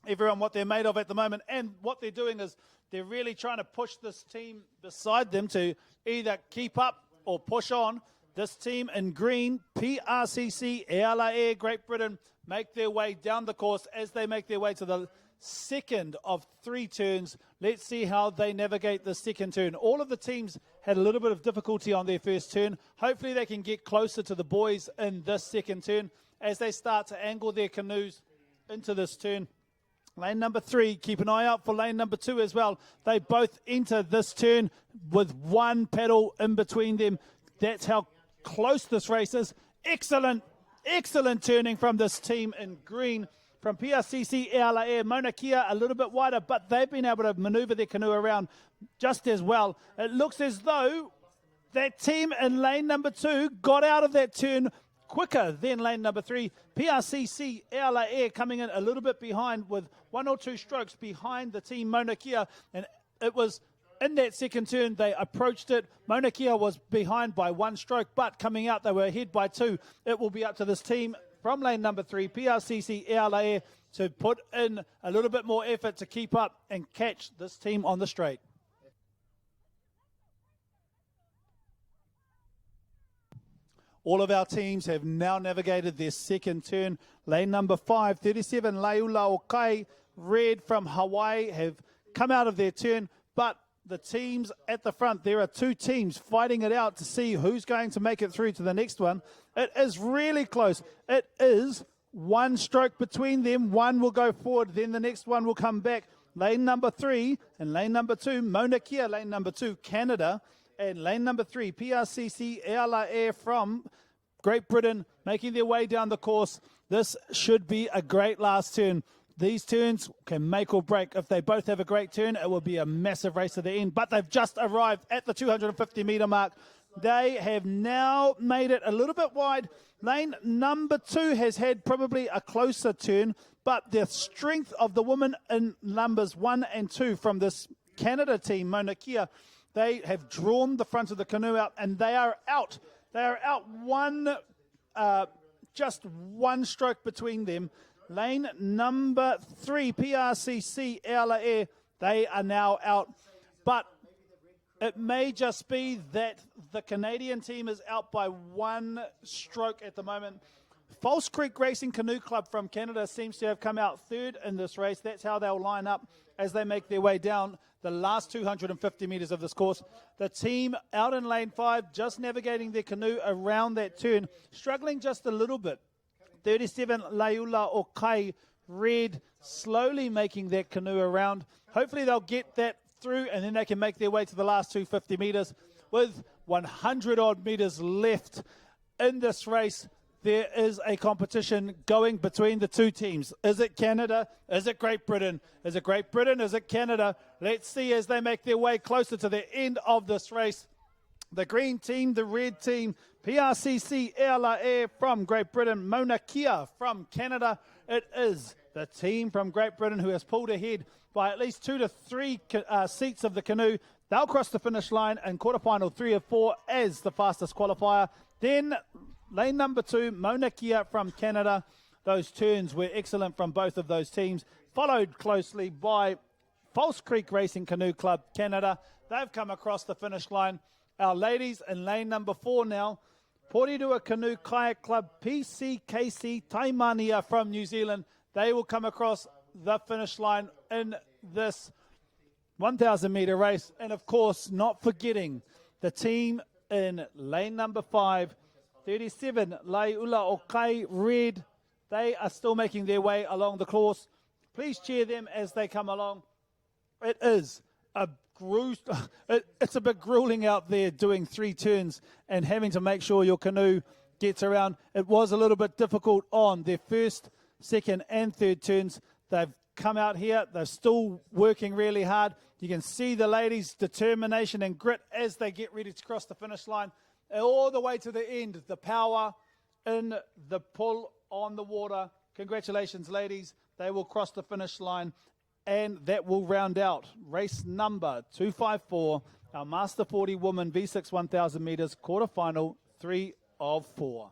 everyone what they're made of at the moment. And what they're doing is they're really trying to push this team beside them to either keep up or push on. This team in green, PRCC, LA, Great Britain, make their way down the course as they make their way to the second of 3 turns. Let's see how they navigate the second turn. All of the teams had a little bit of difficulty on their first turn. Hopefully they can get closer to the boys in this second turn as they start to angle their canoes into this turn. Lane number 3, keep an eye out for lane number 2 as well. They both enter this turn with 1 pedal in between them. That's how close this race is. Excellent turning from this team in green. From PRCC LA, Mauna Kea a little bit wider, but they've been able to maneuver their canoe around just as well. It looks as though that team in lane number 2 got out of that turn quicker than lane number 3. PRCC LA coming in a little bit behind with 1 or 2 strokes behind the team Mauna Kea, and it was in that second turn they approached it. Mauna Kea was behind by 1 stroke, but coming out they were ahead by 2. It will be up to this team from lane number 3, PRCC LA, to put in a little bit more effort to keep up and catch this team on the straight. All of our teams have now navigated their second turn. Lane number 5, 37, Leulaukai, Red from Hawaii, have come out of their turn, but the teams at the front, there are 2 teams fighting it out to see who's going to make it through to the next one. It is really close. It is 1 stroke between them. 1 will go forward, then the next one will come back. Lane number 3 and lane number 2, Mauna Kea, lane number 2, Canada, and lane number 3, PRCC LA from Great Britain, making their way down the course. This should be a great last turn. These turns can make or break. If they both have a great turn, it will be a massive race to the end. But they've just arrived at the 250 metre mark. They have now made it a little bit wide. Lane number 2 has had probably a closer turn, but the strength of the women in numbers 1 and 2 from this Canada team, Mauna Kea, they have drawn the front of the canoe out, and they are out. They are out just 1 stroke between them. Lane number 3, PRCC LA, they are now out. But it may just be that the Canadian team is out by 1 stroke at the moment. False Creek Racing Canoe Club from Canada seems to have come out 3rd in this race. That's how they'll line up as they make their way down the last 250 metres of this course. The team out in lane 5, just navigating their canoe around that turn, struggling just a little bit. 37, Leulaukai, Red, slowly making that canoe around. Hopefully they'll get that through, and then they can make their way to the last 250 metres. With 100 odd metres left in this race, there is a competition going between the two teams. Is it Canada? Is it Great Britain? Is it Great Britain? Is it Canada? Let's see as they make their way closer to the end of this race. The green team, the red team, PRCC Air from Great Britain, Mauna Kea from Canada. It is the team from Great Britain who has pulled ahead by at least 2 to 3 seats of the canoe. They'll cross the finish line in quarterfinal 3 of 4 as the fastest qualifier. Then lane number 2, Mauna Kea from Canada. Those turns were excellent from both of those teams, followed closely by False Creek Racing Canoe Club Canada. They've come across the finish line. Our ladies in lane number 4 now, Porirua Canoe Kayak Club PCKC Taimania from New Zealand. They will come across the finish line in this 1,000 metre race. And of course, not forgetting the team in lane number 5, 37 Laiula Okai Red. They are still making their way along the course. Please cheer them as they come along. It is it's a bit grueling out there doing 3 turns and having to make sure your canoe gets around. It was a little bit difficult on their first, second and third turns. They've come out here. They're still working really hard. You can see the ladies' determination and grit as they get ready to cross the finish line. All the way to the end, the power in the pull on the water. Congratulations, ladies. They will cross the finish line. And that will round out race number 254, our Master 40 Women V6 1,000 metres quarterfinal 3 of 4.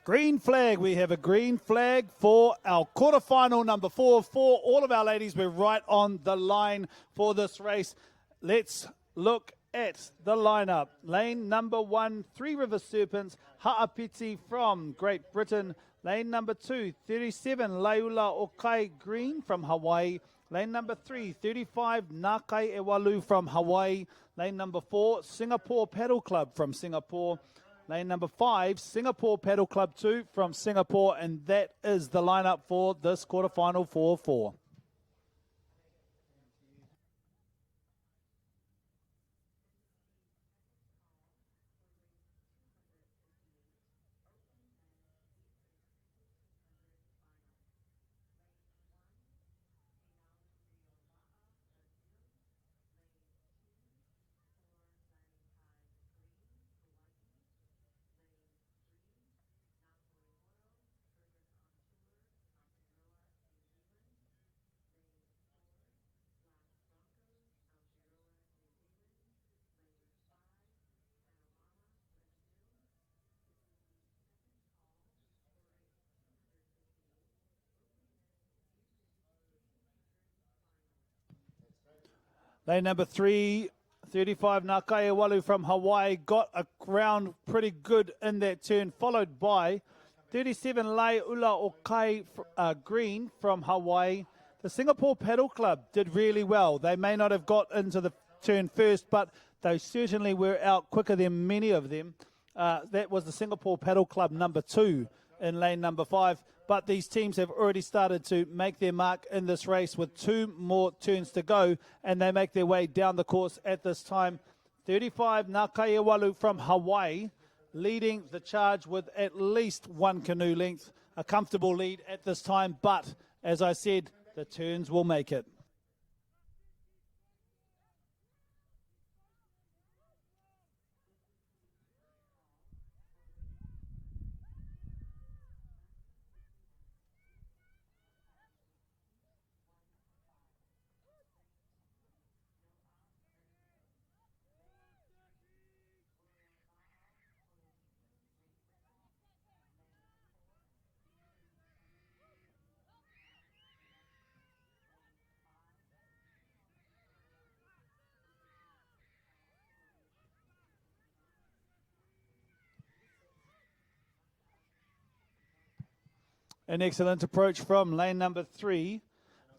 Green flag. We have a green flag for our quarterfinal number 4 of 4. All of our ladies were right on the line for this race. Let's look at the lineup. Lane number 1, Three River Serpents, Ha'apiti from Great Britain. Lane number 2, 37, Laiula Okai Green from Hawaii. Lane number 3, 35, Nakai Ewalu from Hawaii. Lane number 4, Singapore Paddle Club from Singapore. Lane number 5, Singapore Paddle Club 2 from Singapore. And that is the lineup for this quarterfinal 4-4. Lane number 3, 35 Nakaewalu from Hawaii, got a ground pretty good in that turn, followed by 37 Lai Ula Okai Green from Hawaii. The Singapore Paddle Club did really well. They may not have got into the turn first, but they certainly were out quicker than many of them. That was the Singapore Paddle Club number 2 in lane number 5. But these teams have already started to make their mark in this race with 2 more turns to go, and they make their way down the course at this time. 35 Nakaewalu from Hawaii leading the charge with at least 1 canoe length. A comfortable lead at this time, but as I said, the turns will make it. An excellent approach from lane number 3.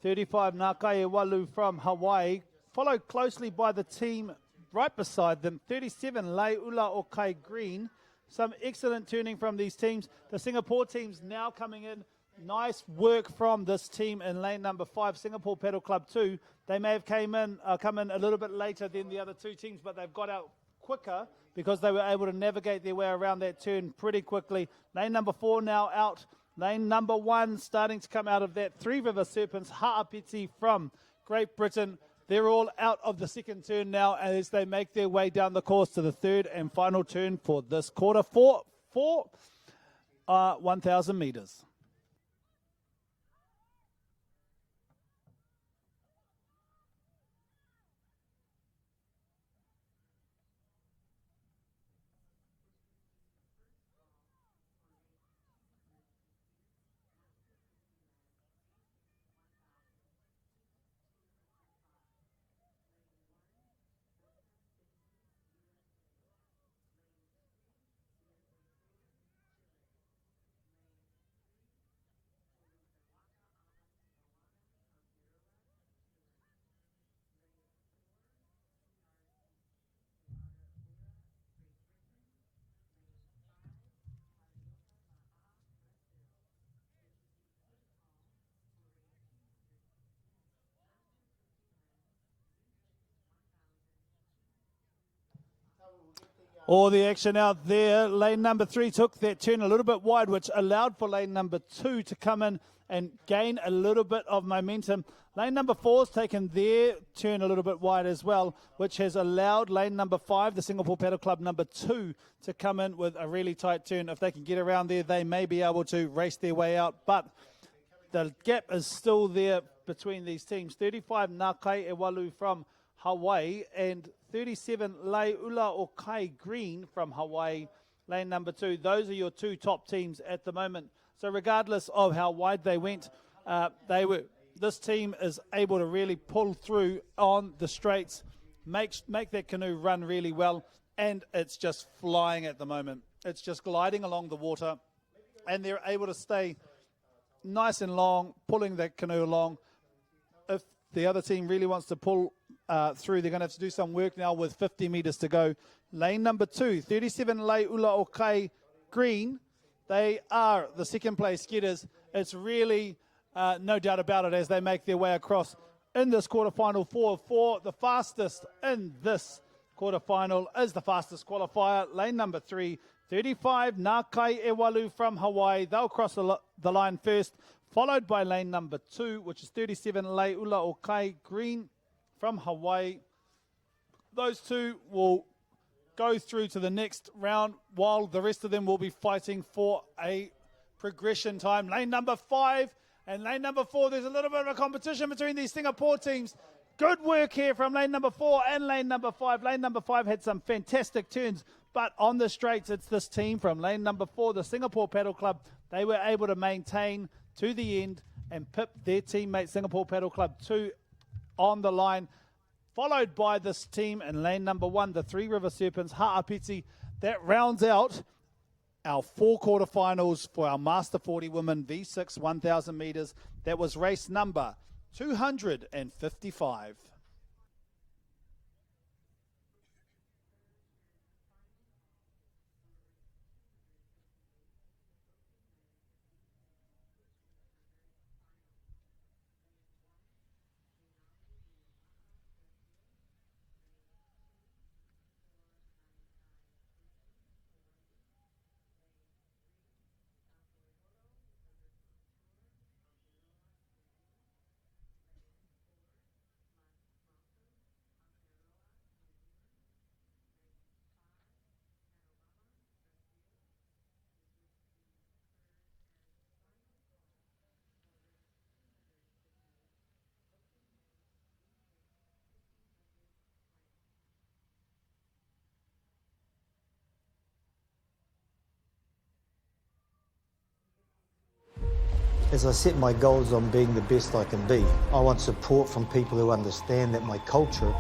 35 Nakaewalu from Hawaii, followed closely by the team right beside them. 37 Lai Ula Okai Green. Some excellent turning from these teams. The Singapore team's now coming in. Nice work from this team in lane number 5, Singapore Paddle Club 2. They may have come in a little bit later than the other 2 teams, but they've got out quicker because they were able to navigate their way around that turn pretty quickly. Lane number 4 now out. Lane number 1 starting to come out of that. 3 River Serpents, Ha'apiti from Great Britain. They're all out of the second turn now as they make their way down the course to the third and final turn for this quarter for 1,000 metres. All the action out there. Lane number 3 took that turn a little bit wide, which allowed for lane number 2 to come in and gain a little bit of momentum. Lane number 4's taken their turn a little bit wide as well, which has allowed lane number 5, the Singapore Paddle Club number 2, to come in with a really tight turn. If they can get around there, they may be able to race their way out, but the gap is still there between these teams. 35 Nakaewalu from Hawaii and 37 Lai Ula Okai Green from Hawaii, lane number 2. Those are your 2 top teams at the moment. So regardless of how wide they went, this team is able to really pull through on the straights, make that canoe run really well, and it's just flying at the moment. It's just gliding along the water, and they're able to stay nice and long, pulling that canoe along. If the other team really wants to pull through, they're going to have to do some work now with 50 metres to go. Lane number 2, 37 Lai Ula Okai Green. They are the second place getters. It's really no doubt about it as they make their way across in this quarterfinal for the fastest in this quarterfinal is the fastest qualifier. Lane number 3, 35 Nakaewalu from Hawaii. They'll cross the line first, followed by lane number 2, which is 37 Lai Ula Okai Green from Hawaii. Those 2 will go through to the next round, while the rest of them will be fighting for a progression time. Lane number 5 and lane number 4, there's a little bit of a competition between these Singapore teams. Good work here from lane number 4 and lane number 5. Lane number 5 had some fantastic turns, but on the straights, it's this team from lane number 4, the Singapore Paddle Club. They were able to maintain to the end and pip their teammate Singapore Paddle Club 2 on the line. followed by this team in lane number 1, the Three River Serpents, Ha'apiti. That rounds out our 4 quarterfinals for our Master 40 Women V6 1,000 meters. That was race number 255. As I set my goals on being the best I can be, I want support from people who understand that my culture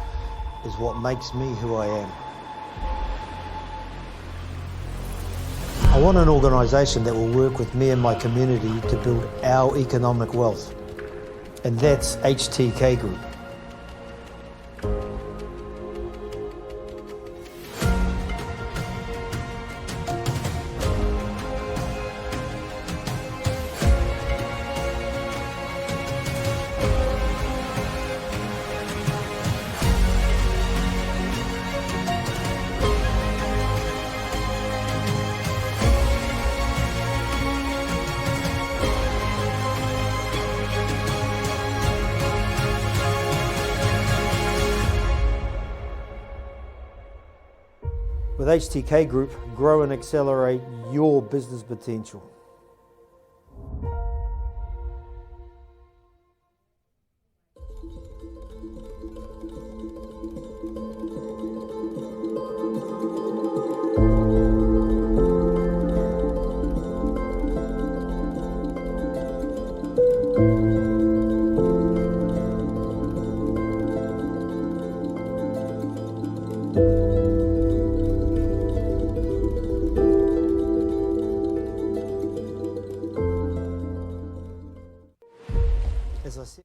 is what makes me who I am. I want an organisation that will work with me and my community to build our economic wealth, and that's HTK Group. With HTK Group, grow and accelerate your business potential. As I said,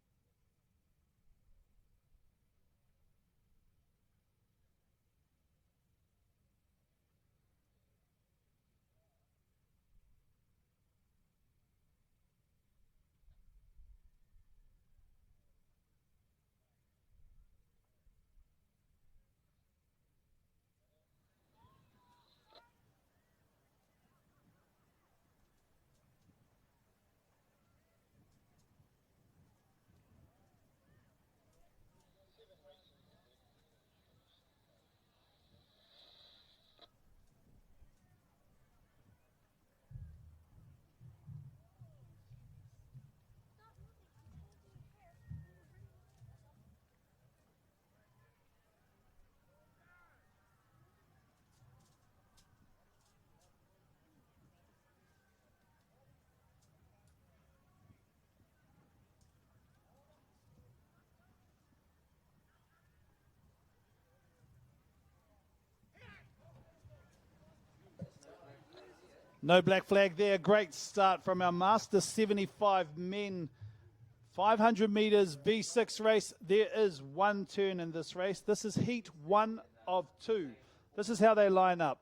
No black flag there. Great start from our Master 75 men. 500 meters V6 race. There is one turn in this race. This is heat 1 of 2. This is how they line up.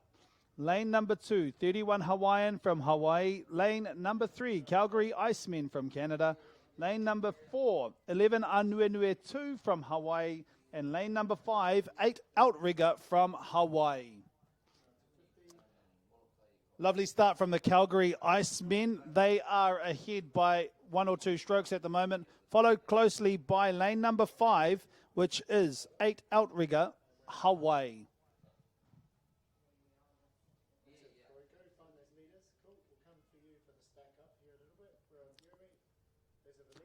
Lane number 2, 31 Hawaiian from Hawaii. Lane number 3, Calgary Icemen from Canada. Lane number 4, 11 Anuenue 2 from Hawaii. And lane number 5, 8 Outrigger from Hawaii. Lovely start from the Calgary Icemen. They are ahead by 1 or 2 strokes at the moment, followed closely by lane number 5, which is 8 Outrigger, Hawaii.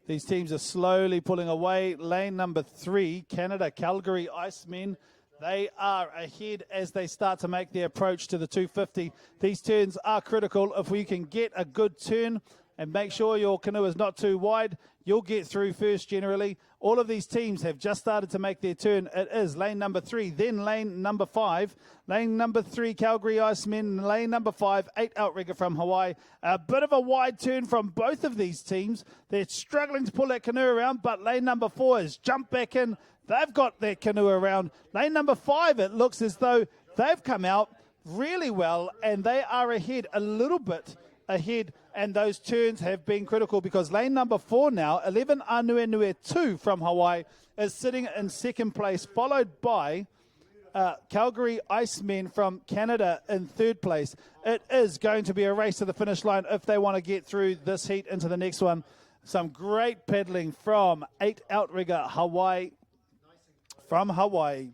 These teams are slowly pulling away. Lane number 3, Canada, Calgary Icemen. They are ahead as they start to make their approach to the 250. These turns are critical. If we can get a good turn, and make sure your canoe is not too wide. You'll get through first generally. All of these teams have just started to make their turn. It is lane number 3, then lane number 5. Lane number 3, Calgary Icemen. Lane number 5, 8 Outrigger from Hawaii. A bit of a wide turn from both of these teams. They're struggling to pull that canoe around, but lane number 4 has jumped back in. They've got their canoe around. Lane number 5, it looks as though they've come out really well, and they are ahead, a little bit ahead, and those turns have been critical because lane number 4 now, 11 Anuenue 2 from Hawaii, is sitting in second place, followed by Calgary Icemen from Canada in third place. It is going to be a race to the finish line if they want to get through this heat into the next one. Some great pedaling from 8 Outrigger Hawaii, from Hawaii.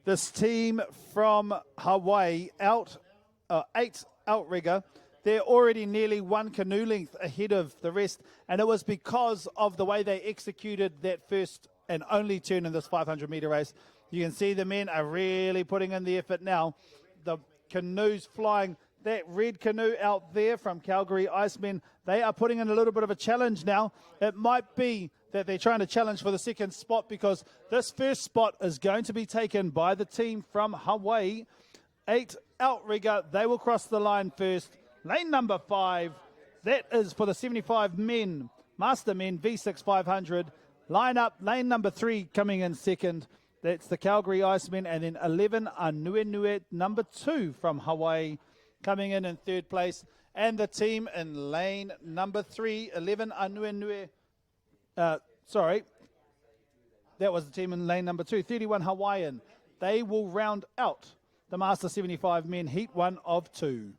This team from Hawaii, 8 Outrigger, they're already nearly 1 canoe length ahead of the rest, and it was because of the way they executed that first and only turn in this 500-meter race. You can see the men are really putting in the effort now. The canoes flying. That red canoe out there from Calgary Icemen, they are putting in a little bit of a challenge now. It might be that they're trying to challenge for the second spot because this first spot is going to be taken by the team from Hawaii. 8 Outrigger, they will cross the line first. Lane number 5, that is for the 75 men, Master Men V6 500. Line up, lane number 3 coming in second. That's the Calgary Icemen, and then 11 Anuenue number 2 from Hawaii coming in third place. And the team in lane number 3, 11 Anuenue. Sorry, that was the team in lane number 2, 31 Hawaiian. They will round out the Master 75 men heat 1 of 2.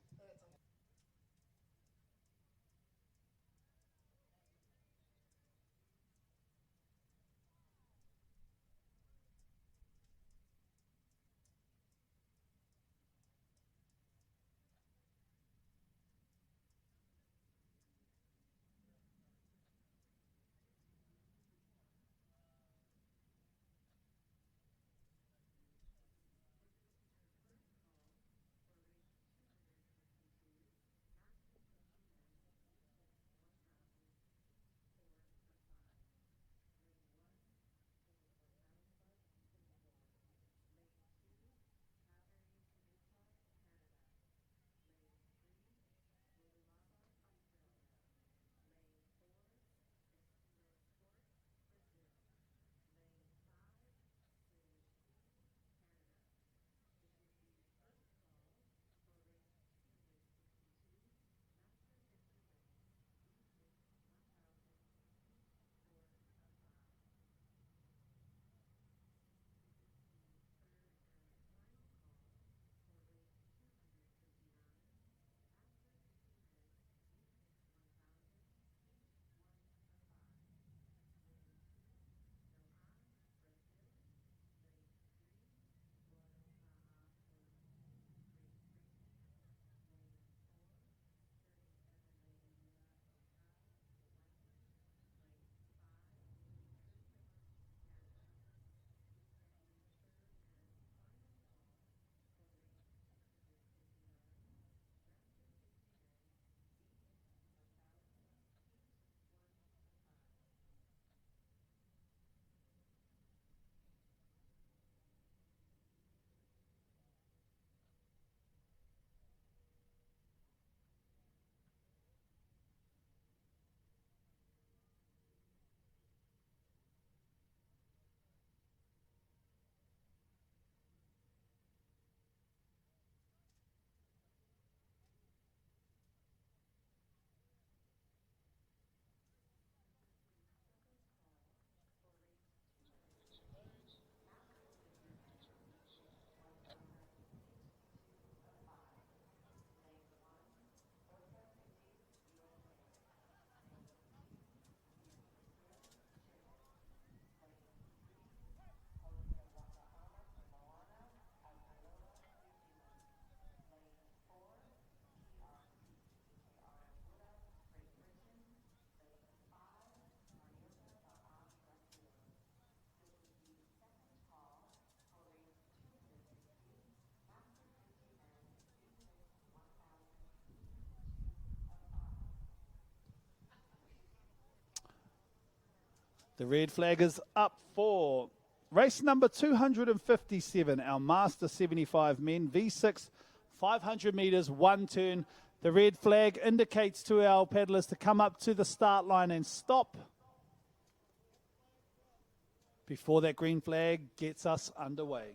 The red flag is up for race number 257, our Master 75 men, V6, 500 metres, one turn. The red flag indicates to our paddlers to come up to the start line and stop before that green flag gets us underway.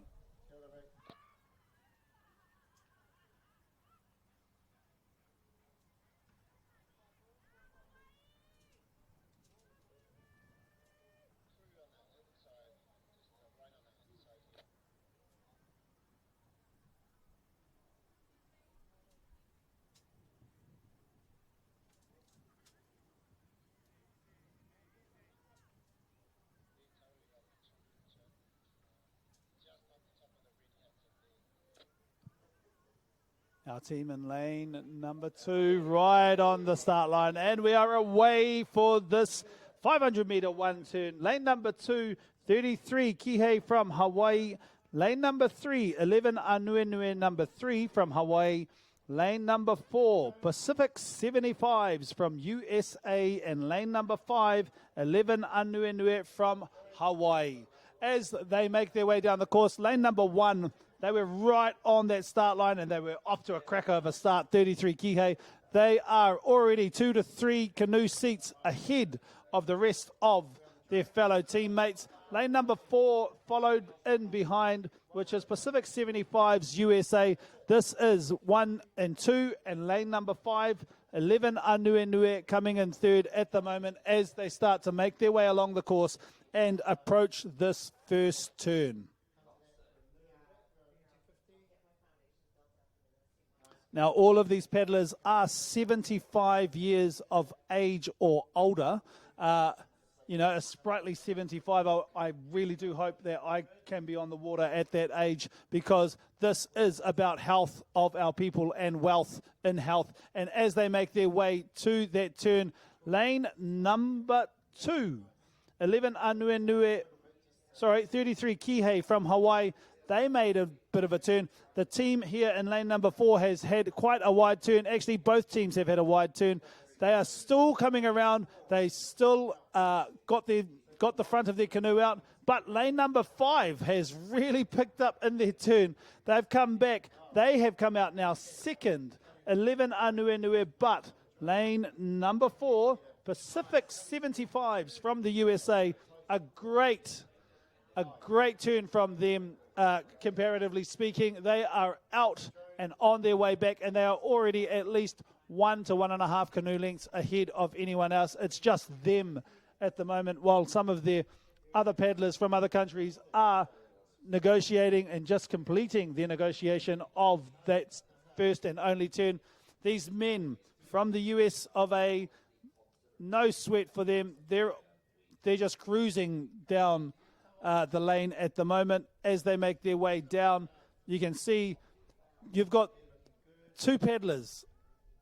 Our team in lane number 2, right on the start line. And we are away for this 500 metre one turn. Lane number 2, 33, Kihei from Hawaii. Lane number 3, 11, Anuenue number 3 from Hawaii. Lane number 4, Pacific 75s from USA. And lane number 5, 11, Anuenue from Hawaii. As they make their way down the course, lane number 1, they were right on that start line and they were off to a cracker of a start, 33 Kihei. They are already 2 to 3 canoe seats ahead of the rest of their fellow teammates. Lane number 4 followed in behind, which is Pacific 75's USA. This is 1 and 2, and lane number 5, 11 Anuenue coming in third at the moment as they start to make their way along the course and approach this first turn. Now, all of these paddlers are 75 years of age or older. You know, a sprightly 75. I really do hope that I can be on the water at that age, because this is about health of our people and wealth in health. And as they make their way to that turn, lane number 2, 11 Anuenue, 33 Kihei from Hawaii. They made a bit of a turn. The team here in lane number 4 has had quite a wide turn. Actually, both teams have had a wide turn. They are still coming around. They still got the front of their canoe out. But lane number 5 has really picked up in their turn. They've come back. They have come out now second, 11 Anuenue. But lane number 4, Pacific 75s from the USA, a great turn from them. Comparatively speaking, they are out and on their way back, and they are already at least 1 to 1.5 canoe lengths ahead of anyone else. It's just them at the moment, while some of their other paddlers from other countries are negotiating and just completing their negotiation of that first and only turn. These men from the US of A, no sweat for them. They're just cruising down the lane at the moment. As they make their way down, you can see you've got 2 paddlers,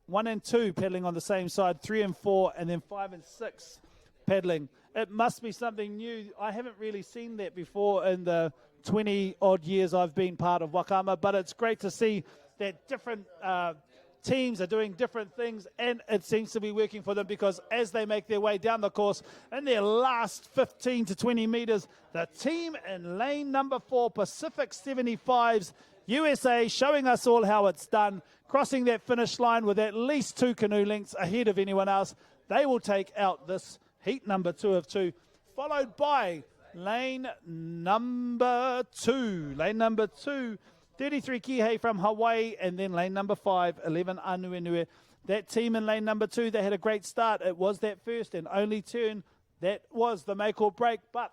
1 and 2 paddling on the same side, 3 and 4, and then 5 and 6 paddling. It must be something new. I haven't really seen that before in the 20 odd years I've been part of Wakama, but it's great to see that different teams are doing different things, and it seems to be working for them, because as they make their way down the course in their last 15 to 20 meters, the team in lane number 4, Pacific 75s USA, showing us all how it's done, crossing that finish line with at least 2 canoe lengths ahead of anyone else. They will take out this heat number 2 of 2, followed by lane number 2. Lane number 2, 33 Kihei from Hawaii, and then lane number 5, 11 Anuenue. That team in lane number 2, they had a great start. It was that first and only turn that was the make or break, but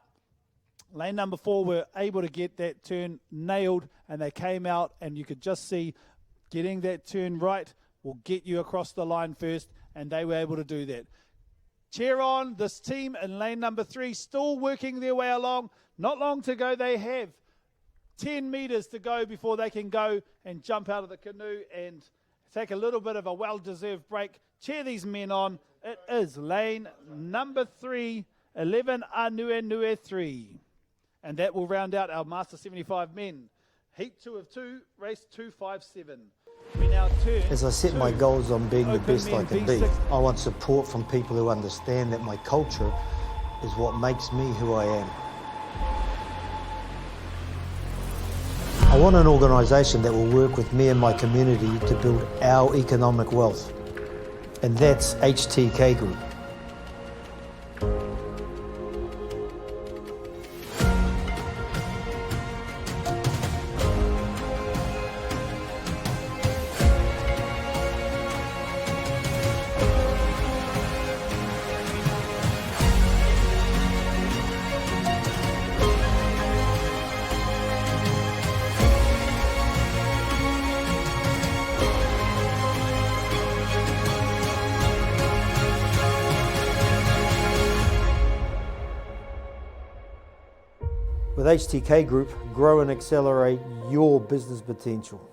lane number 4 were able to get that turn nailed, and they came out, and you could just see getting that turn right will get you across the line first, and they were able to do that. Cheer on this team in lane number 3, still working their way along. Not long to go. They have 10 meters to go before they can go and jump out of the canoe and take a little bit of a well-deserved break. Cheer these men on. It is lane number 3, 11 Anuenue 3. And that will round out our Master 75 men. Heat 2 of 2, race 257. We now turn. As I set my goals on being the best I can be, V6. I want support from people who understand that my culture is what makes me who I am. I want an organisation that will work with me and my community to build our economic wealth, and that's HTK Group. With HTK Group, grow and accelerate your business potential.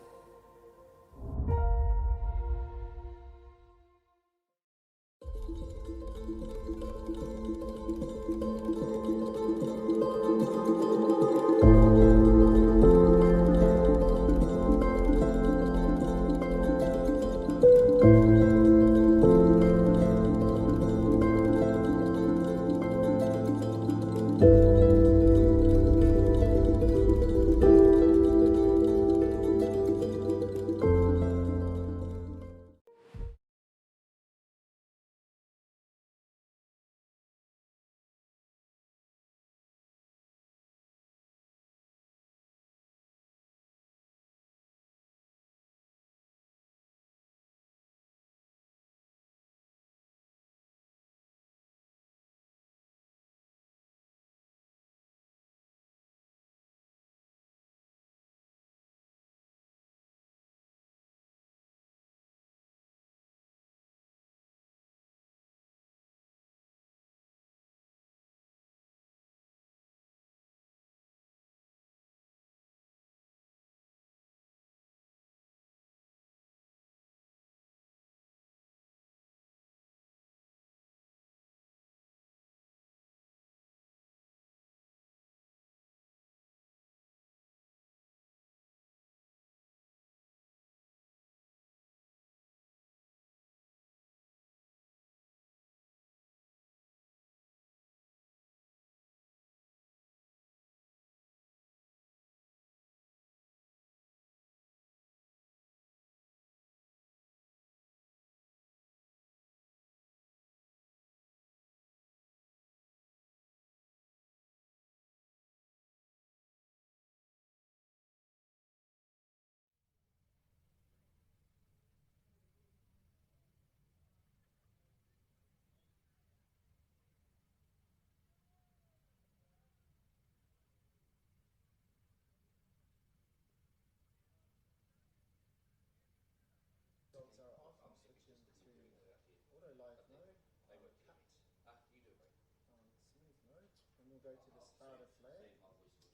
Go to the starter flag.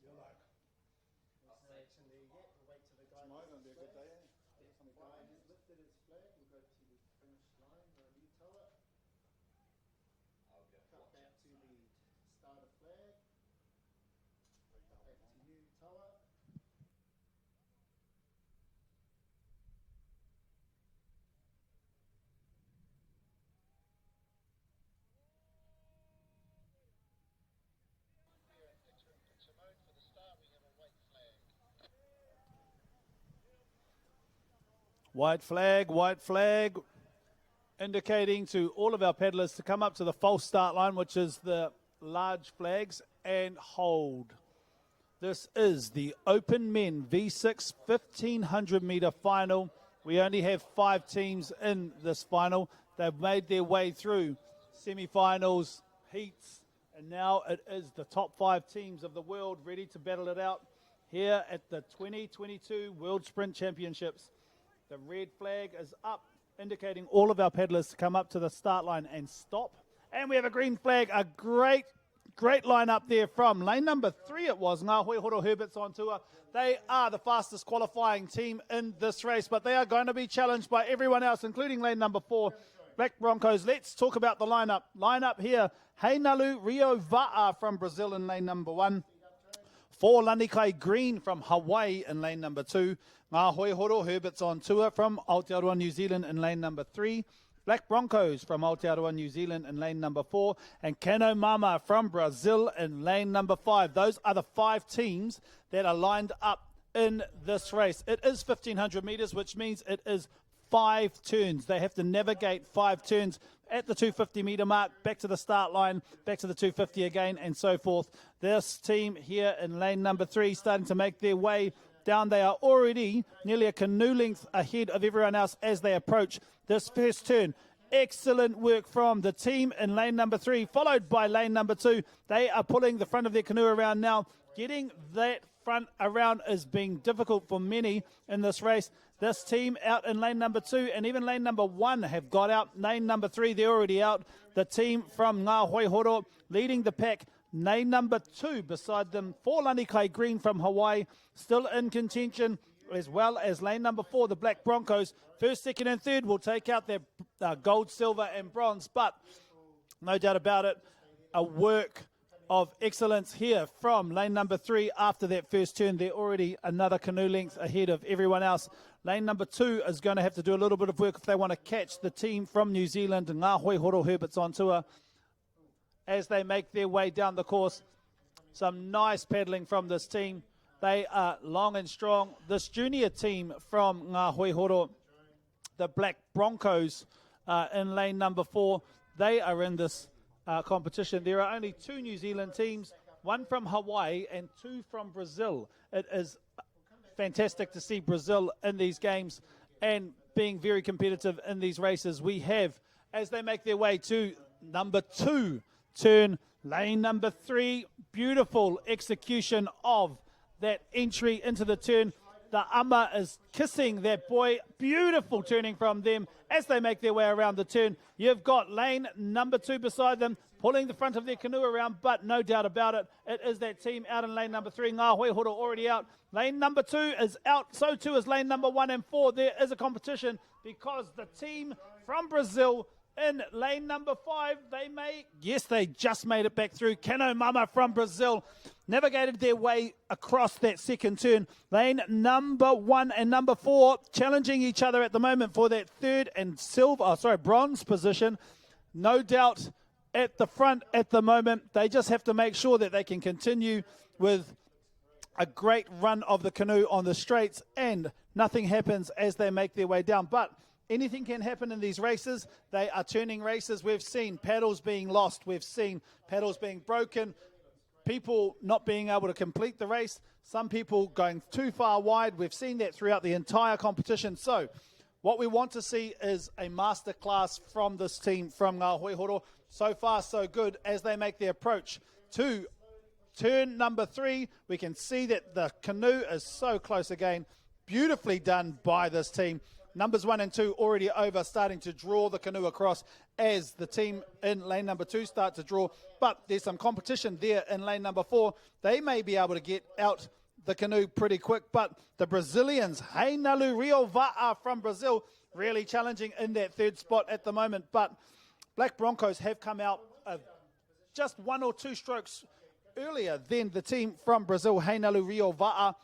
You're like, there's no action there yet. We'll wait till the guy. Tomorrow going to be a good day, eh? The guy has lifted his flag. We'll go to the finish line. You tell it. Cut back to the starter flag. Back to you, tell it. White flag, indicating to all of our paddlers to come up to the false start line, which is the large flags, and hold. This is the Open Men V6 1500 metre final. We only have 5 teams in this final. They've made their way through semi-finals, heats, and now it is the top 5 teams of the world ready to battle it out here at the 2022 World Sprint Championships. The red flag is up, indicating all of our paddlers to come up to the start line and stop. And we have a green flag, a great line up there from lane number 3 it was, Ngā Hoi Horo Herberts on tour. They are the fastest qualifying team in this race, but they are going to be challenged by everyone else, including lane number 4, Black Broncos. Let's talk about the lineup. Lineup here, Heinalu Rio Va'a from Brazil in lane number 1. 4 Lanikai Green from Hawaii in lane number 2. Ngā Hoi Horo Herberts on tour from Aotearoa, New Zealand in lane number 3. Black Broncos from Aotearoa, New Zealand in lane number 4, and Kano Mama from Brazil in lane number 5. Those are the 5 teams that are lined up in this race. It is 1,500 metres, which means it is 5 turns. They have to navigate 5 turns at the 250 metre mark, back to the start line, back to the 250 again, and so forth. This team here in lane number 3 starting to make their way down. They are already nearly a canoe length ahead of everyone else as they approach this first turn. Excellent work from the team in lane number 3, followed by lane number 2. They are pulling the front of their canoe around now. Getting that front around is being difficult for many in this race. This team out in lane number 2 and even lane number 1 have got out. Lane number 3, they're already out. The team from Ngā Hoihoro leading the pack. Lane number 2 beside them, 4 Lanikai Green from Hawaii, still in contention, as well as lane number 4, the Black Broncos. First, second, and third will take out their gold, silver, and bronze, but no doubt about it, a work of excellence here from lane number 3. After that first turn, they're already another canoe length ahead of everyone else. Lane number 2 is going to have to do a little bit of work if they want to catch the team from New Zealand, Ngā Hoihoro Herberts on tour, as they make their way down the course. Some nice paddling from this team. They are long and strong. This junior team from Ngā Hoihoro, the Black Broncos, in lane number 4, they are in this competition. There are only 2 New Zealand teams, 1 from Hawaii and 2 from Brazil. It is fantastic to see Brazil in these games and being very competitive in these races. We have, as they make their way to number 2 turn, lane number 3, beautiful execution of that entry into the turn. The ama is kissing that boy. Beautiful turning from them as they make their way around the turn. You've got lane number 2 beside them, pulling the front of their canoe around, but no doubt about it, it is that team out in lane number 3. Ngā Hoihoro already out. Lane number 2 is out, so too is lane number 1 and 4. There is a competition because the team from Brazil in lane number 5, they just made it back through. Kano Mama from Brazil navigated their way across that second turn. Lane number 1 and number 4 challenging each other at the moment for that third and bronze position. No doubt at the front at the moment. They just have to make sure that they can continue with a great run of the canoe on the straights and nothing happens as they make their way down. But anything can happen in these races. They are turning races. We've seen paddles being lost. We've seen paddles being broken. People not being able to complete the race. Some people going too far wide. We've seen that throughout the entire competition. So what we want to see is a masterclass from this team from Ngā Hoihoro. So far, so good as they make their approach to turn number 3. We can see that the canoe is so close again. Beautifully done by this team. Numbers 1 and 2 already over, starting to draw the canoe across as the team in lane number 2 start to draw. But there's some competition there in lane number 4. They may be able to get out the canoe pretty quick, but the Brazilians, Heinalu Rio Va'a from Brazil, really challenging in that third spot at the moment. But Black Broncos have come out just 1 or 2 strokes earlier than the team from Brazil, Heinalu Rio Va'a,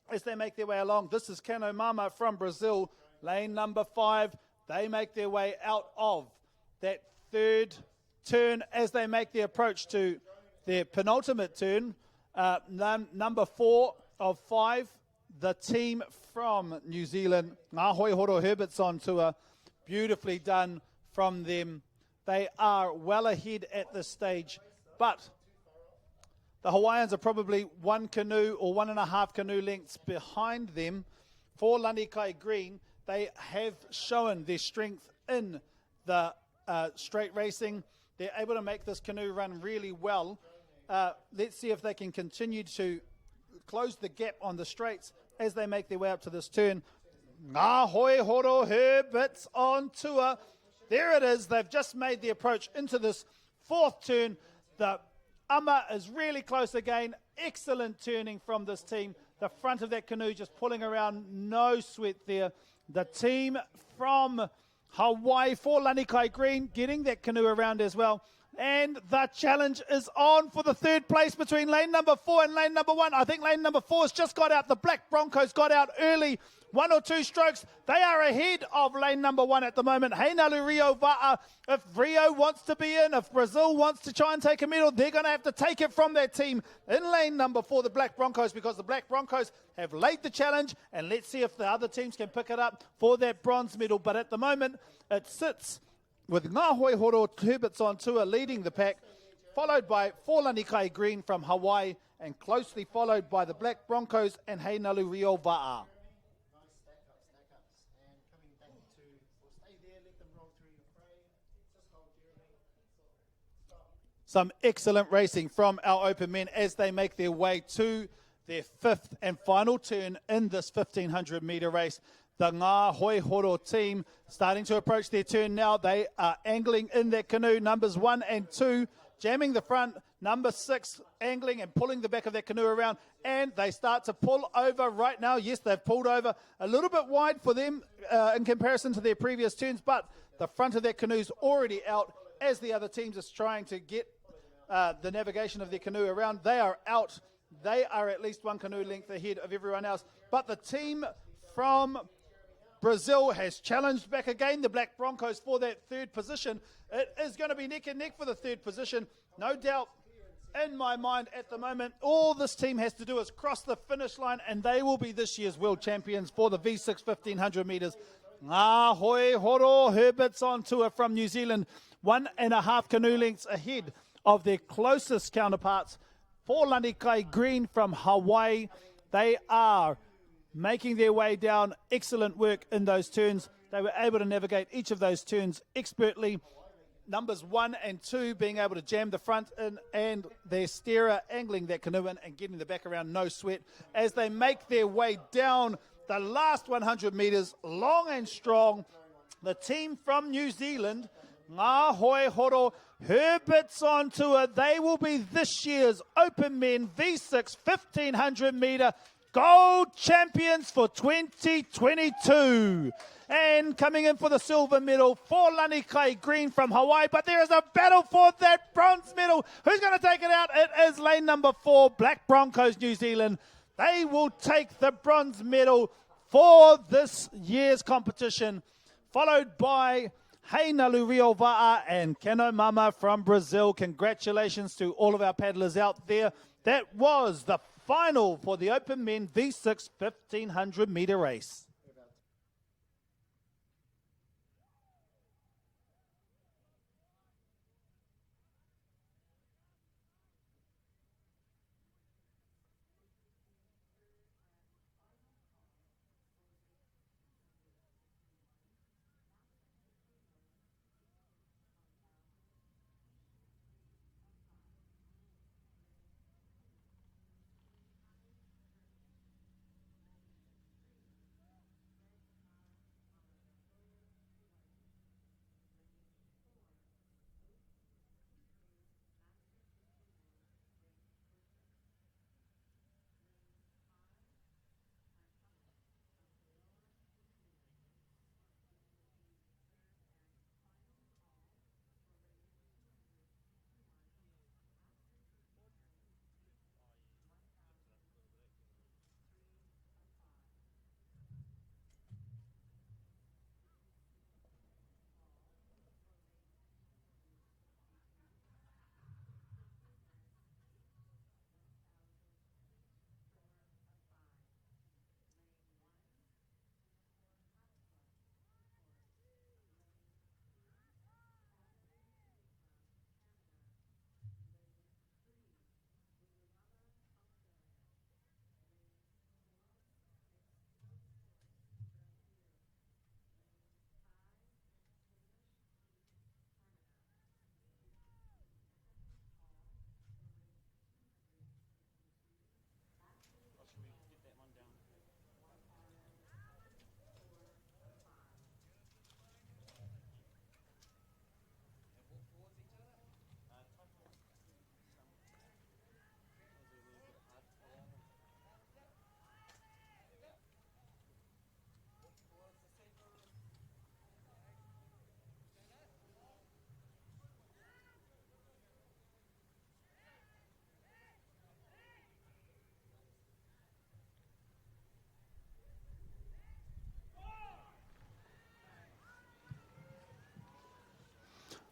as they make their way along. This is Kano Mama from Brazil, lane number 5. They make their way out of that third turn as they make the approach to their penultimate turn. Number 4 of 5, the team from New Zealand, Ngā Hoihoro Herberts on tour. Beautifully done from them. They are well ahead at this stage, but the Hawaiians are probably 1 canoe or 1.5 canoe lengths behind them. For Lanikai Green, they have shown their strength in the straight racing. They're able to make this canoe run really well. Let's see if they can continue to close the gap on the straights as they make their way up to this turn. Ngā Hoihoro Herberts on tour. There it is. They've just made the approach into this 4th turn. The ama is really close again. Excellent turning from this team. The front of that canoe just pulling around. No sweat there. The team from Hawaii, for Lanikai Green, getting that canoe around as well. And the challenge is on for the 3rd place between lane number 4 and lane number 1. I think lane number 4 has just got out. The Black Broncos got out early 1 or 2 strokes. They are ahead of lane number 1 at the moment. Heinalu Rio Va'a. If Rio wants to be in, if Brazil wants to try and take a medal, they're going to have to take it from their team in lane number 4, the Black Broncos, because the Black Broncos have laid the challenge, and let's see if the other teams can pick it up for that bronze medal. But at the moment, it sits with Ngā Hoi Horo Herberts on tour leading the pack, followed by Forlani Kai Green from Hawaii, and closely followed by the Black Broncos and Heinalu Rio Va'a. Some excellent racing from our open men as they make their way to their 5th and final turn in this 1500 metre race. The Ngā Hoi Horo team starting to approach their turn now. They are angling in their canoe, numbers 1 and 2, jamming the front, number 6 angling and pulling the back of their canoe around, and they start to pull over right now. Yes, they've pulled over a little bit wide for them in comparison to their previous turns, but the front of their canoe's already out as the other teams are trying to get the navigation of their canoe around. They are out. They are at least 1 canoe length ahead of everyone else. But the team from Brazil has challenged back again the Black Broncos for that 3rd position. It is going to be neck and neck for the 3rd position. No doubt in my mind at the moment, all this team has to do is cross the finish line, and they will be this year's world champions for the V6 1500 metres. Ngā Hoi Horo Herberts on tour from New Zealand, 1.5 canoe lengths ahead of their closest counterparts. Forlani Kai Green from Hawaii. They are making their way down. Excellent work in those turns. They were able to navigate each of those turns expertly. Numbers 1 and 2 being able to jam the front in, and their steerer angling that canoe in and getting the back around, no sweat, as they make their way down the last 100 metres, long and strong. The team from New Zealand, Ngā Hoi Horo Herberts on tour. They will be this year's Open Men V6 1500 metre gold champions for 2022. And coming in for the silver medal, Forlani Kai Green from Hawaii. But there is a battle for that bronze medal. Who's going to take it out? It is lane number 4, Black Broncos, New Zealand. They will take the bronze medal for this year's competition, followed by Heinalu Rio Va'a and Keno Mama from Brazil. Congratulations to all of our paddlers out there. That was the final for the Open Men V6 1500 metre race.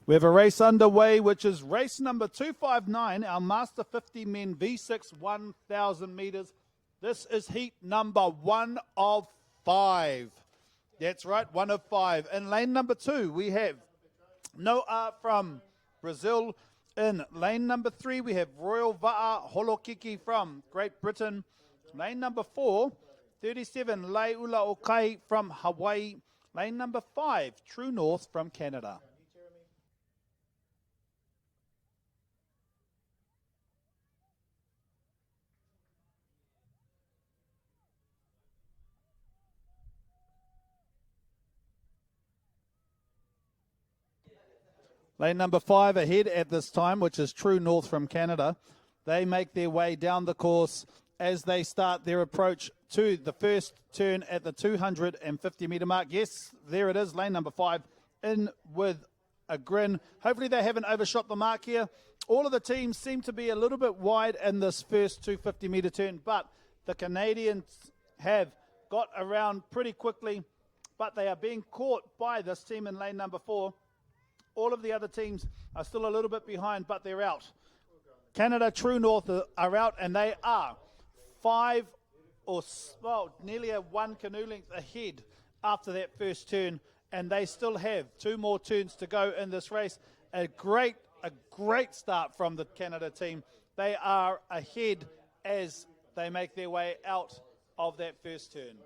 We have a race underway, which is race number 259, our Master 50 Men V6 1,000 meters. This is heat number 1 of 5. That's right, 1 of 5. In lane number 2, we have Noah from Brazil. In lane number 3, we have Royal Va'a Holokiki from Great Britain. Lane number 4, 37 Leiula Okai from Hawaii. Lane number 5, True North from Canada. Lane number 5 ahead at this time, which is True North from Canada. They make their way down the course as they start their approach to the first turn at the 250-metre mark. Yes, there it is, lane number 5, in with a grin. Hopefully they haven't overshot the mark here. All of the teams seem to be a little bit wide in this first 250-metre turn, but the Canadians have got around pretty quickly, but they are being caught by this team in lane number 4. All of the other teams are still a little bit behind, but they're out. Canada, True North are out, and they are 5 or, well, nearly a 1 canoe length ahead after that first turn, and they still have 2 more turns to go in this race. A great start from the Canada team. They are ahead as they make their way out of that first turn.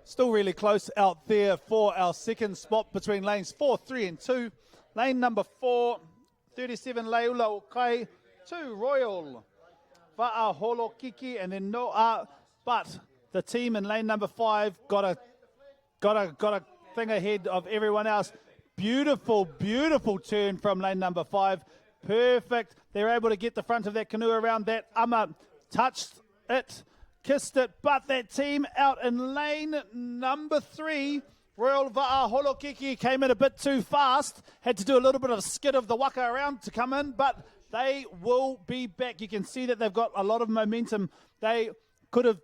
Still really close out there for our second spot between lanes 4, 3 and 2. Lane number 4, 37 Leiula Okai, 2 Royal Va'a Holokiki, and then Noa. But the team in lane number 5 got a thing ahead of everyone else. Beautiful turn from lane number 5. Perfect. They're able to get the front of that canoe around that. Touched it. Kissed it, but that team out in lane number 3, Royal Va'a Holokiki, came in a bit too fast. Had to do a little bit of skid of the waka around to come in, but they will be back. You can see that they've got a lot of momentum. They could have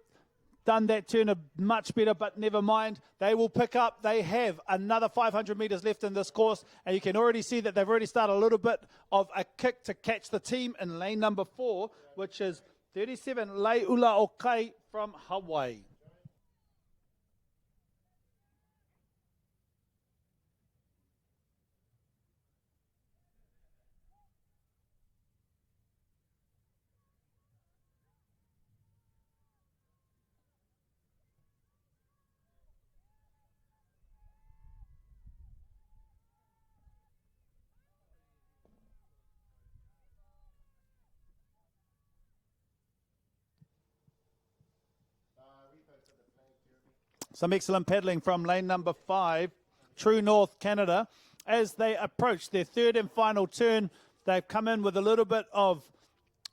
done that turn much better, but never mind. They will pick up. They have another 500 metres left in this course, and you can already see that they've already started a little bit of a kick to catch the team in lane number 4, which is 37 Leiula Okai from Hawaii. Some excellent paddling from lane number 5, True North Canada. As they approach their third and final turn, they've come in with a little bit of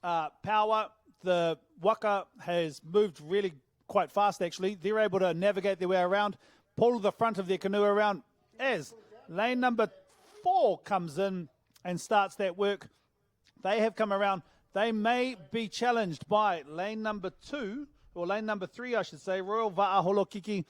power. The waka has moved really quite fast, actually. They're able to navigate their way around, pull the front of their canoe around as lane number 4 comes in and starts that work. They have come around. They may be challenged by lane number 2, or lane number 3, I should say, Royal Va'a Holokiki,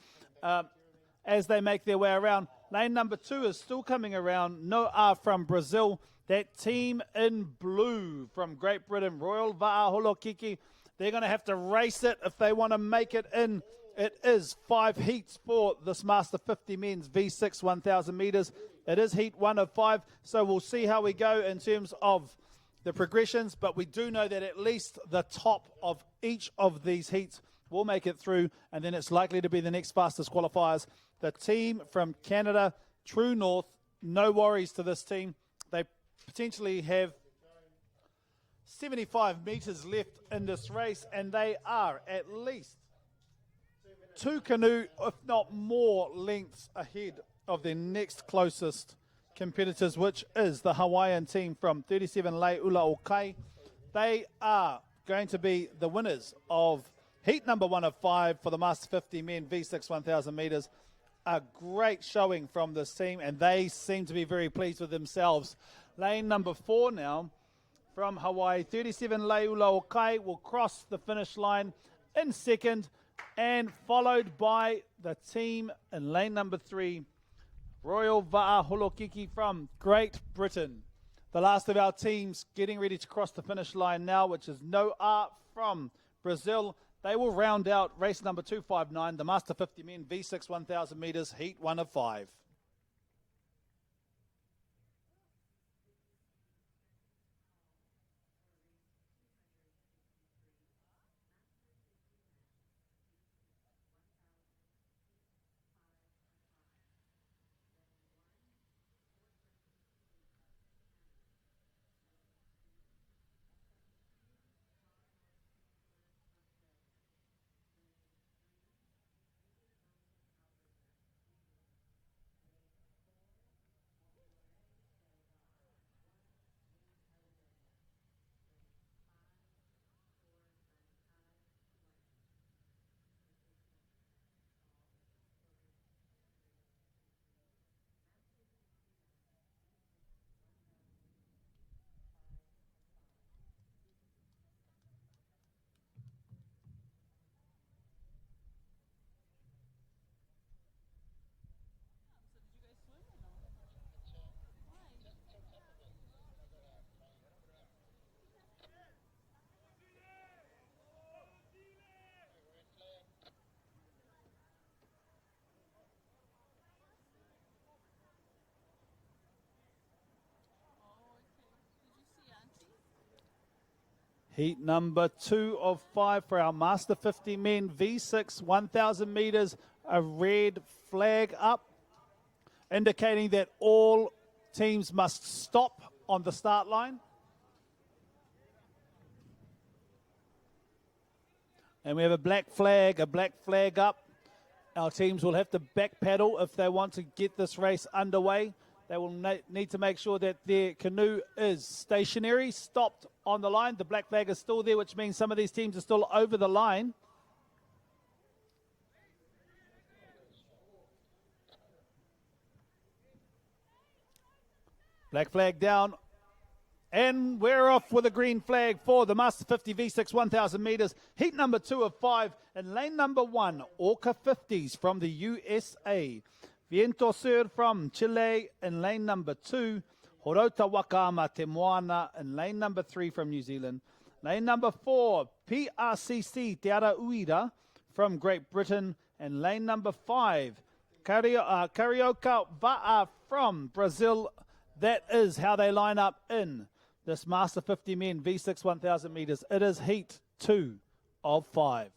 as they make their way around. Lane number 2 is still coming around. Noah from Brazil. That team in blue from Great Britain, Royal Va'a Holokiki. They're going to have to race it if they want to make it in. It is 5 heats for this Master 50 Men's V6 1,000 metres. It is heat 1 of 5, so we'll see how we go in terms of the progressions, but we do know that at least the top of each of these heats will make it through, and then it's likely to be the next fastest qualifiers. The team from Canada, True North, no worries to this team. They potentially have 75 metres left in this race, and they are at least 2 canoe, if not more, lengths ahead of their next closest competitors, which is the Hawaiian team from 37 Leiula Okai. They are going to be the winners of heat number 1 of 5 for the Master 50 men V6 1,000 metres. A great showing from this team, and they seem to be very pleased with themselves. Lane number 4 now from Hawaii, 37 Leiula Okai will cross the finish line in second, and followed by the team in lane number 3, Royal Va'aholokiki from Great Britain. The last of our teams getting ready to cross the finish line now, which is Noah from Brazil. They will round out race number 259, the Master 50 men V6 1,000 metres, heat 1 of 5. Heat number 2 of 5 for our Master 50 men V6 1,000 metres. A red flag up, indicating that all teams must stop on the start line. And we have a black flag up. Our teams will have to back pedal if they want to get this race underway. They will need to make sure that their canoe is stationary, stopped on the line. The black flag is still there, which means some of these teams are still over the line. Black flag down. And we're off with a green flag for the Master 50 V6 1,000 metres. Heat number 2 of 5 and lane number 1, Orca 50s from the USA. Viento Sur from Chile in lane number 2. Horota Wakama Te Moana in lane number 3 from New Zealand. Lane number 4, PRCC Te Ara Uira from Great Britain. And lane number 5, Carioca Va'a from Brazil. That is how they line up in this Master 50 men V6 1,000 metres. It is heat 2 of 5.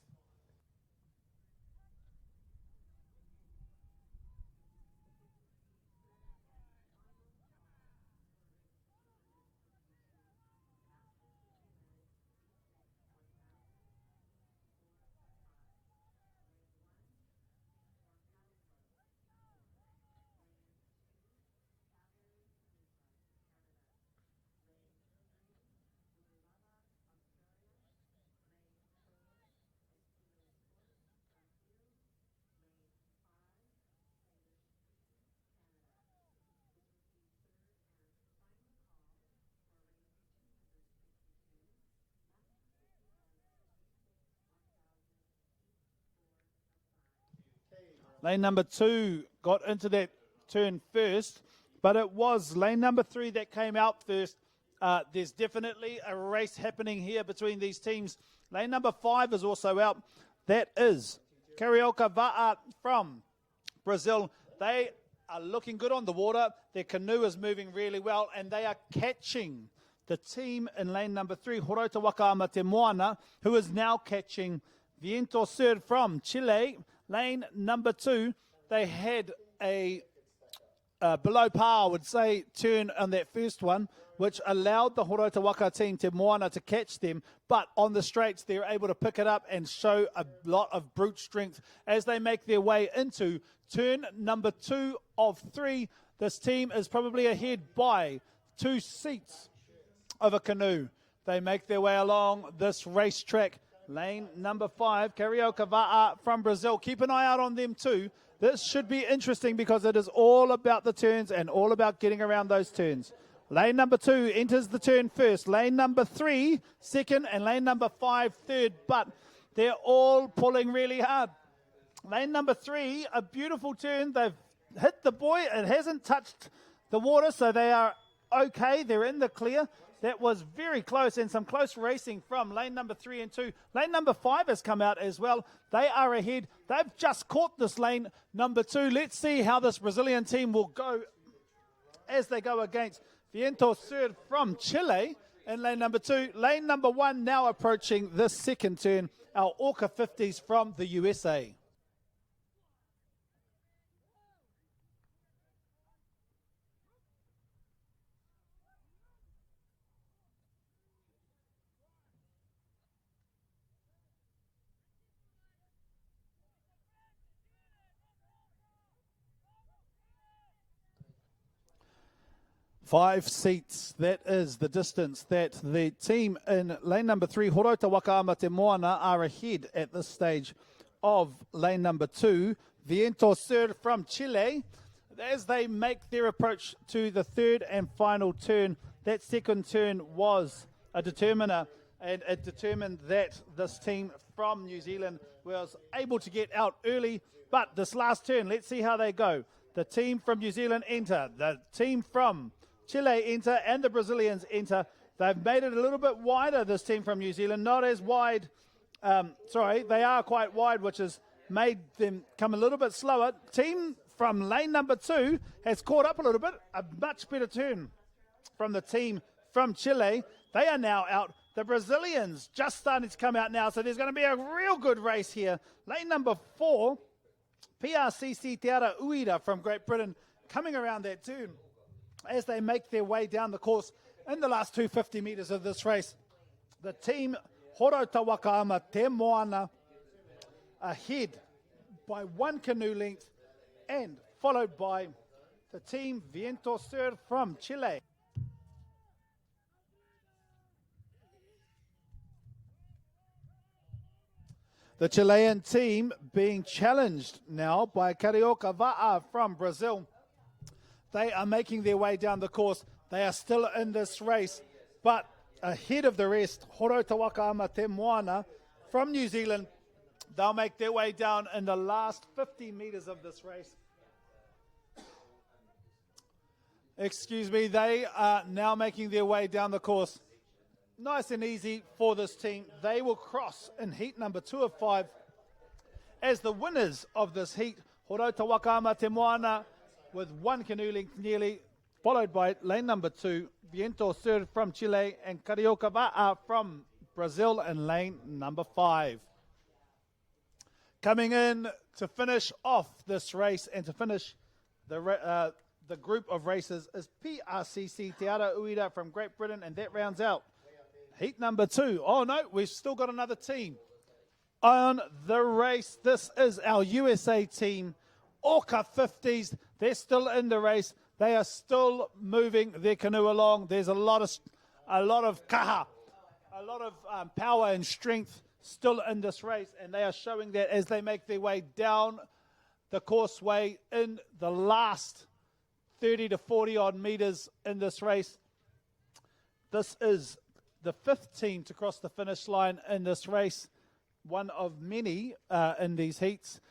Lane number 2 got into that turn first, but it was lane number 3 that came out first. There's definitely a race happening here between these teams. Lane number 5 is also out. That is Carioca Va'a from Brazil. They are looking good on the water. Their canoe is moving really well, and they are catching the team in lane number 3, Horota Wakama Te Moana, who is now catching Viento Sur from Chile. Lane number 2, they had a below par, I would say, turn on that first one, which allowed the Horotawaka team, Te Moana, to catch them. But on the straights, they're able to pick it up and show a lot of brute strength as they make their way into turn number 2 of 3. This team is probably ahead by 2 seats of a canoe. They make their way along this racetrack. Lane number 5, Carioca Va'a from Brazil. Keep an eye out on them too. This should be interesting because it is all about the turns and all about getting around those turns. Lane number 2 enters the turn first. Lane number 3, second, and lane number 5, third. But they're all pulling really hard. Lane number 3, a beautiful turn. They've hit the buoy. It hasn't touched the water, so they are okay. They're in the clear. That was very close, and some close racing from lane number 3 and 2. Lane number 5 has come out as well. They are ahead. They've just caught this lane number 2. Let's see how this Brazilian team will go as they go against Viento Sur from Chile in lane number 2. Lane number 1 now approaching this second turn. Our Orca 50s from the USA. Five seats, that is the distance that the team in lane number 3, Horotawaka Te Moana, are ahead at this stage of lane number 2. Viento Sur from Chile, as they make their approach to the third and final turn. That second turn was a determiner, and it determined that this team from New Zealand was able to get out early. But this last turn, let's see how they go. The team from New Zealand enter, the team from Chile enter, and the Brazilians enter. They've made it a little bit wider, this team from New Zealand. Not as wide. They are quite wide, which has made them come a little bit slower. Team from lane number 2 has caught up a little bit. A much better turn from the team from Chile. They are now out. The Brazilians just starting to come out now, so there's going to be a real good race here. Lane number 4, PRCC Te Ara Uira from Great Britain, coming around that turn as they make their way down the course in the last 250 metres of this race. The team Horotawaka Te Moana ahead by 1 canoe length, and followed by the team Viento Sur from Chile. The Chilean team being challenged now by Carioca Va'a from Brazil. They are making their way down the course. They are still in this race, but ahead of the rest, Horotawaka Te Moana from New Zealand. They'll make their way down in the last 50 metres of this race. Excuse me, they are now making their way down the course. Nice and easy for this team. They will cross in heat number 2 of 5 as the winners of this heat. Horotawaka Te Moana with 1 canoe length nearly, followed by lane number 2, Viento Sur from Chile, and Carioca Va'a from Brazil in lane number 5. Coming in to finish off this race and to finish the group of races is PRCC Te Ara Uira from Great Britain, and that rounds out heat number 2. Oh no, we've still got another team on the race. This is our USA team, Orca 50s. They're still in the race. They are still moving their canoe along. There's a lot of kaha, a lot of power and strength still in this race, and they are showing that as they make their way down the courseway in the last 30 to 40 odd meters in this race. This is the 5th team to cross the finish line in this race, one of many in these heats.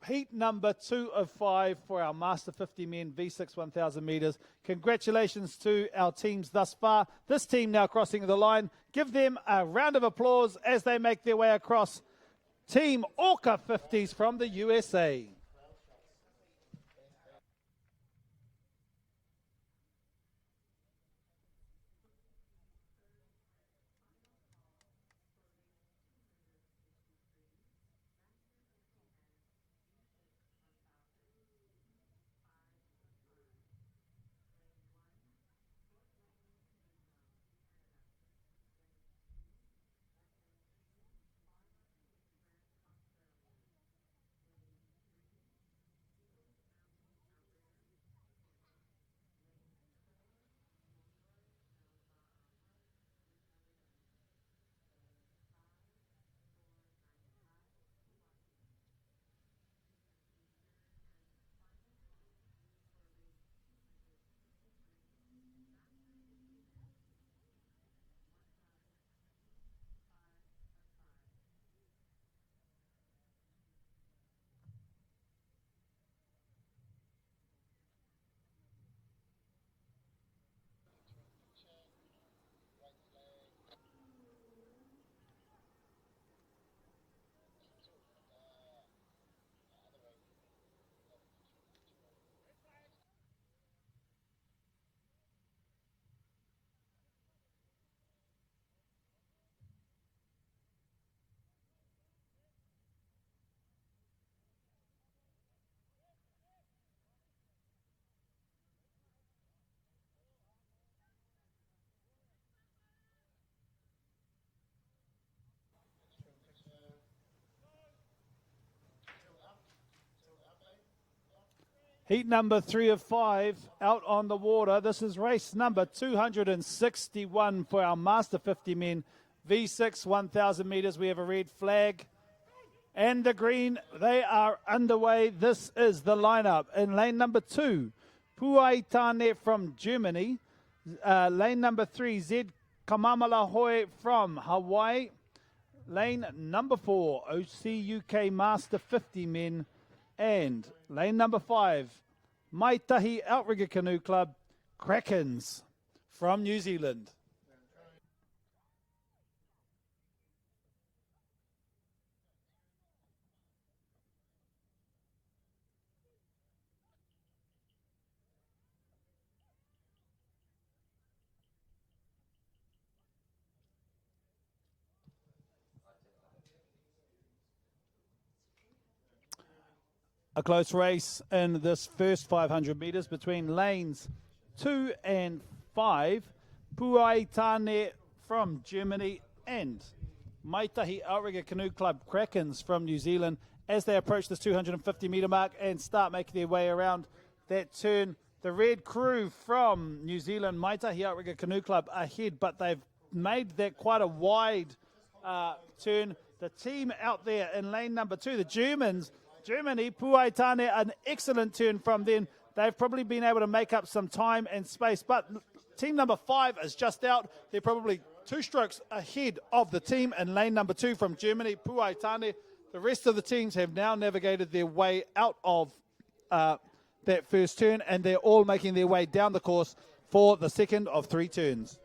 Heat number 2 of 5 for our Master 50 men V6 1000 meters. Congratulations to our teams thus far. This team now crossing the line. Give them a round of applause as they make their way across. Team Orca 50s from the USA. Heat number 3 of 5 out on the water. This is race number 261 for our Master 50 men. V6, 1,000 meters. We have a red flag and the green. They are underway. This is the lineup. In lane number 2, Puaitane from Germany. Lane number 3, Zed Kamamalahoe from Hawaii. Lane number 4, OCUK Master 50 men. And lane number 5, Maitahi Outrigger Canoe Club, Krakens from New Zealand. A close race in this first 500 meters between lanes 2 and 5. Puaitane from Germany and Maitahi Outrigger Canoe Club Krakens from New Zealand as they approach this 250 meter mark and start making their way around that turn. The red crew from New Zealand, Maitahi Outrigger Canoe Club, ahead, but they've made that quite a wide turn. The team out there in lane number 2, the Germany, Puaitane, an excellent turn from them. They've probably been able to make up some time and space, but team number 5 is just out. They're probably 2 strokes ahead of the team in lane number 2 from Germany, Puaitane. The rest of the teams have now navigated their way out of that first turn, and they're all making their way down the course for the second of 3 turns.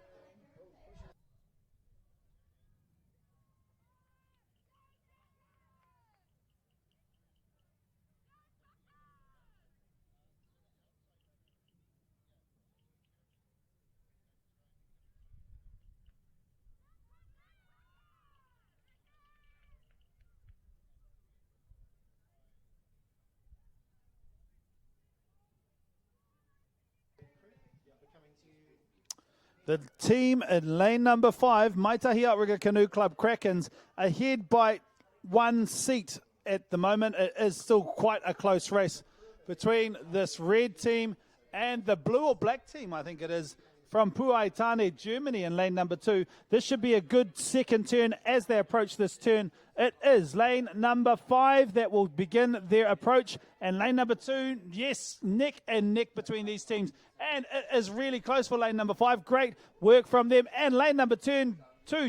The team in lane number 5, Maitahi Outrigger Canoe Club Krakens, ahead by 1 seat at the moment. It is still quite a close race between this red team and the blue or black team, I think it is, from Puaitane, Germany in lane number 2. This should be a good second turn as they approach this turn. It is lane number 5 that will begin their approach. And lane number 2, yes, neck and neck between these teams. And it is really close for lane number 5. Great work from them. And lane number 2,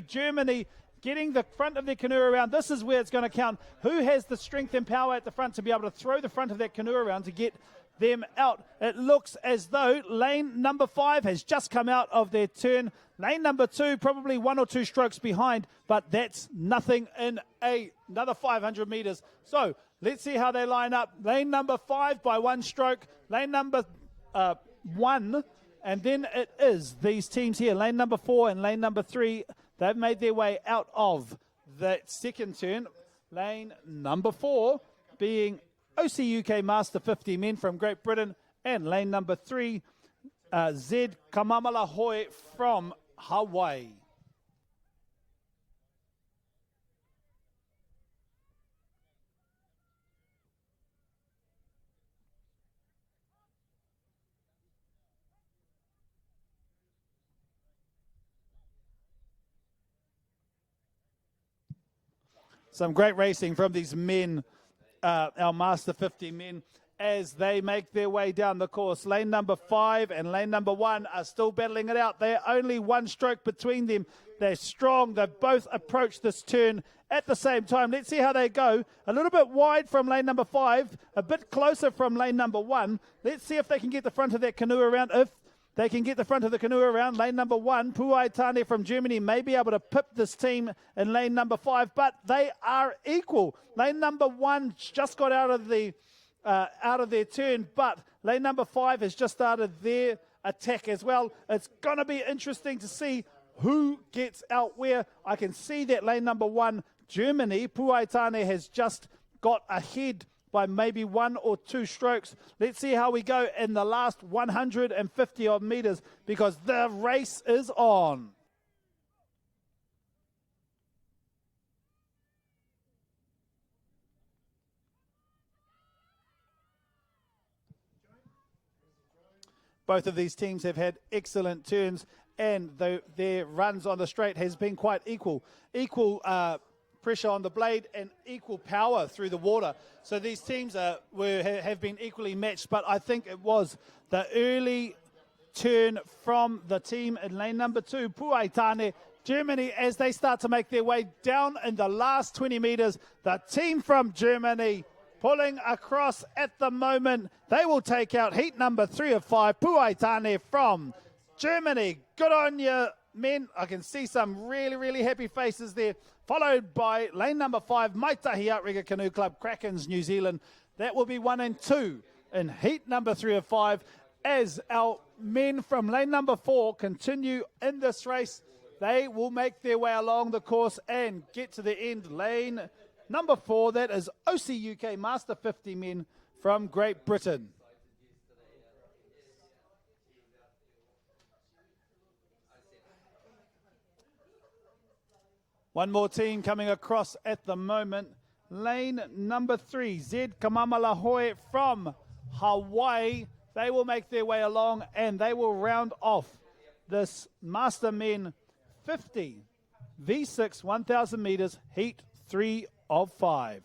Germany, getting the front of their canoe around. This is where it's going to count. Who has the strength and power at the front to be able to throw the front of that canoe around to get them out? It looks as though lane number 5 has just come out of their turn. Lane number 2 probably 1 or 2 strokes behind, but that's nothing in another 500 meters. So let's see how they line up. Lane number 5 by 1 stroke. Lane number 1, and then it is these teams here, lane number 4 and lane number 3. They've made their way out of that second turn. Lane number 4 being OCUK Master 50 men from Great Britain, and lane number 3, Zed Kamamalahoe from Hawaii. Some great racing from these men, our Master 50 men, as they make their way down the course. Lane number 5 and lane number 1 are still battling it out. They're only 1 stroke between them. They're strong. They've both approached this turn at the same time. Let's see how they go. A little bit wide from lane number 5, a bit closer from lane number 1. Let's see if they can get the front of that canoe around. If they can get the front of the canoe around, lane number 1, Puaitane from Germany may be able to pip this team in lane number 5, but they are equal. Lane number 1 just got out of their turn, but lane number 5 has just started their attack as well. It's going to be interesting to see who gets out where. I can see that lane number 1, Germany, Puaitane, has just got ahead by maybe 1 or 2 strokes. Let's see how we go in the last 150 odd meters, because the race is on. Both of these teams have had excellent turns, and their runs on the straight has been quite equal. Equal pressure on the blade and equal power through the water. So these teams have been equally matched, but I think it was the early turn from the team in lane number 2, Puaitane, Germany, as they start to make their way down in the last 20 metres. The team from Germany pulling across at the moment. They will take out heat number 3 of 5, Puaitane from Germany. Good on you, men. I can see some really, really happy faces there. Followed by lane number 5, Maitahi Outrigger Canoe Club, Krakens, New Zealand. That will be 1 and 2 in heat number 3 of 5. As our men from lane number 4 continue in this race, they will make their way along the course and get to the end. Lane number 4, that is OC UK Master 50 men from Great Britain. One more team coming across at the moment. Lane number 3, Zed Kamamalahoe from Hawaii. They will make their way along and they will round off this Master Men 50 V6 1,000 meters heat 3 of 5.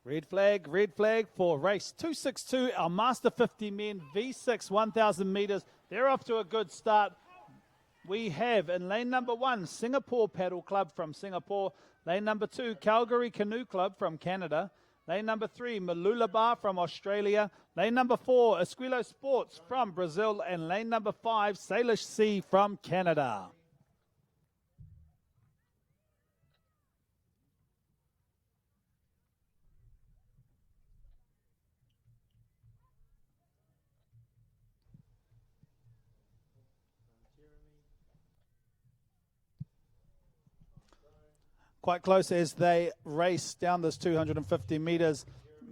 Red flag for race 262, our Master 50 men, V6 1,000 meters. They're off to a good start. We have in lane number 1, Singapore Paddle Club from Singapore. Lane number 2, Calgary Canoe Club from Canada. Lane number 3, Malulabar from Australia. Lane number 4, Esquilo Sports from Brazil. And lane number 5, Salish Sea from Canada. Quite close as they race down this 250 meters.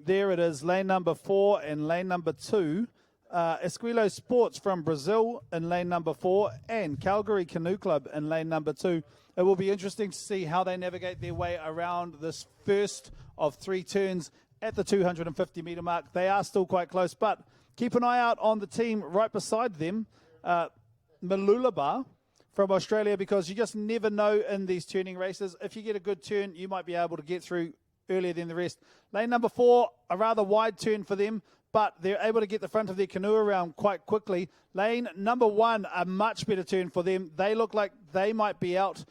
There it is, lane number 4 and lane number 2. Esquilo Sports from Brazil in lane number 4 and Calgary Canoe Club in lane number 2. It will be interesting to see how they navigate their way around this first of 3 turns at the 250 meter mark. They are still quite close, but keep an eye out on the team right beside them, Malulabar from Australia, because you just never know in these turning races. If you get a good turn, you might be able to get through earlier than the rest. Lane number 4, a rather wide turn for them, but they're able to get the front of their canoe around quite quickly. Lane number 1, a much better turn for them. They look like they might be out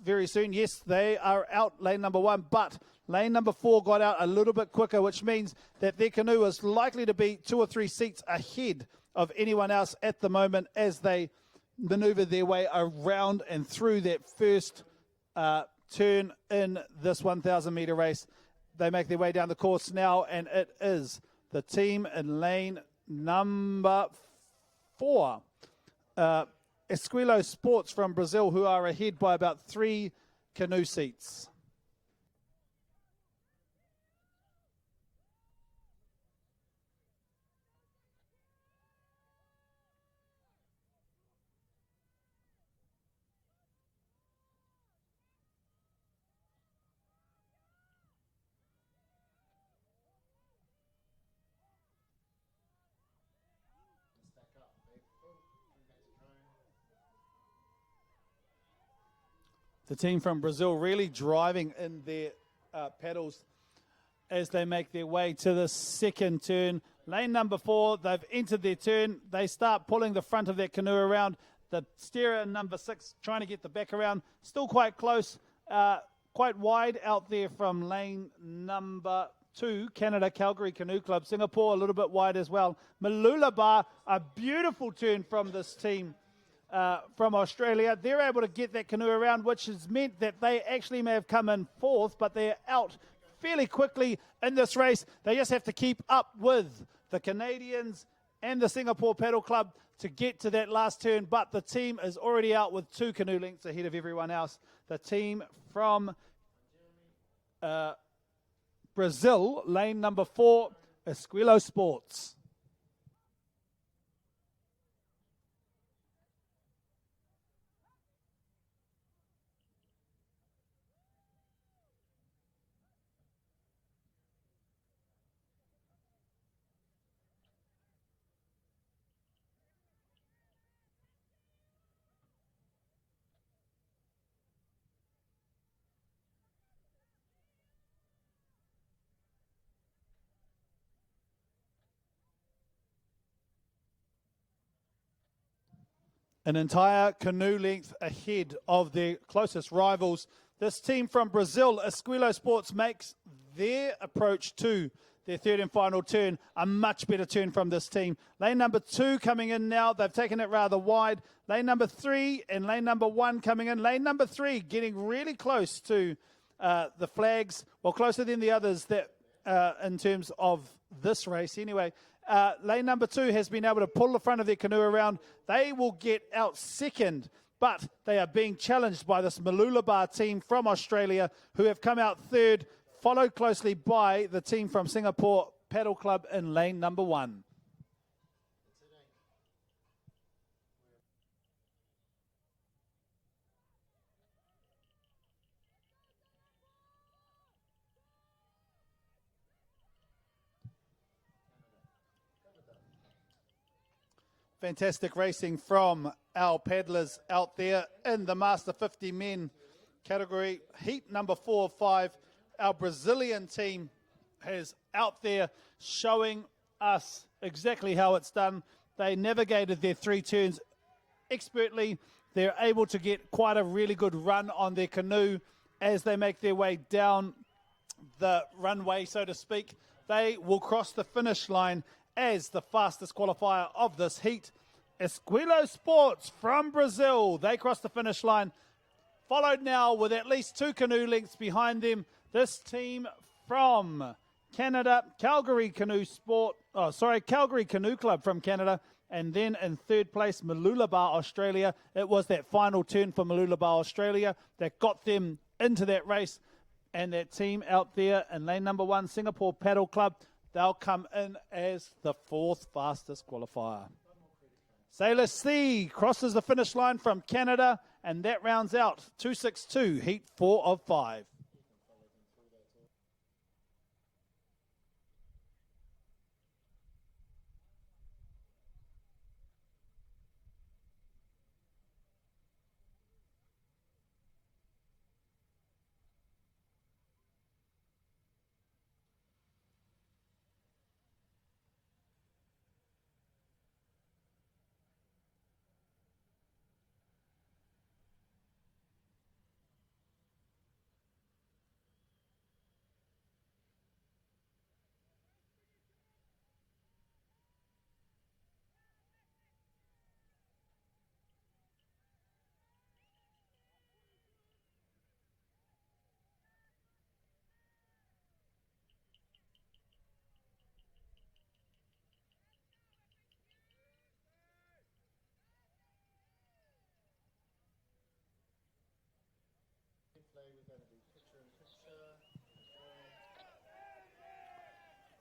very soon. Yes, they are out, lane number 1, but Lane number 4 got out a little bit quicker, which means that their canoe is likely to be 2 or 3 seats ahead of anyone else at the moment as they maneuver their way around and through that first turn in this 1,000 meter race. They make their way down the course now, and it is the team in lane number 4, Esquilo Sports from Brazil, who are ahead by about 3 canoe seats. The team from Brazil really driving in their paddles as they make their way to the second turn. Lane number 4, they've entered their turn. They start pulling the front of their canoe around. The steerer in number 6 trying to get the back around. Still quite close, quite wide out there from lane number 2, Canada Calgary Canoe Club. Singapore a little bit wide as well. Malulabar, a beautiful turn from this team. From Australia, they're able to get that canoe around, which has meant that they actually may have come in 4th, but they're out fairly quickly in this race. They just have to keep up with the Canadians and the Singapore Paddle Club to get to that last turn, but the team is already out with 2 canoe lengths ahead of everyone else. The team from Brazil, lane number 4, Esquilo Sports. An entire canoe length ahead of their closest rivals. This team from Brazil, Esquilo Sports, makes their approach to their third and final turn a much better turn from this team. Lane number 2 coming in now. They've taken it rather wide. Lane number 3 and lane number 1 coming in. Lane number 3 getting really close to the flags, well, closer than the others that in terms of this race anyway. Lane number 2 has been able to pull the front of their canoe around. They will get out second, but they are being challenged by this Malulabar team from Australia, who have come out third, followed closely by the team from Singapore Paddle Club in lane number 1. Fantastic racing from our paddlers out there in the Master 50 men category. Heat number 4 or 5, our Brazilian team is out there showing us exactly how it's done. They navigated their 3 turns expertly. They're able to get quite a really good run on their canoe as they make their way down the runway, so to speak. They will cross the finish line as the fastest qualifier of this heat. Esquilo Sports from Brazil, they cross the finish line, followed now with at least 2 canoe lengths behind them. This team from Canada, Calgary Canoe Club from Canada, and then in third place, Malulabar, Australia. It was that final turn for Malulabar, Australia that got them into that race, and that team out there in lane number 1, Singapore Paddle Club, they'll come in as the 4th fastest qualifier. Sailor C crosses the finish line from Canada, and that rounds out 262, heat 4 of 5.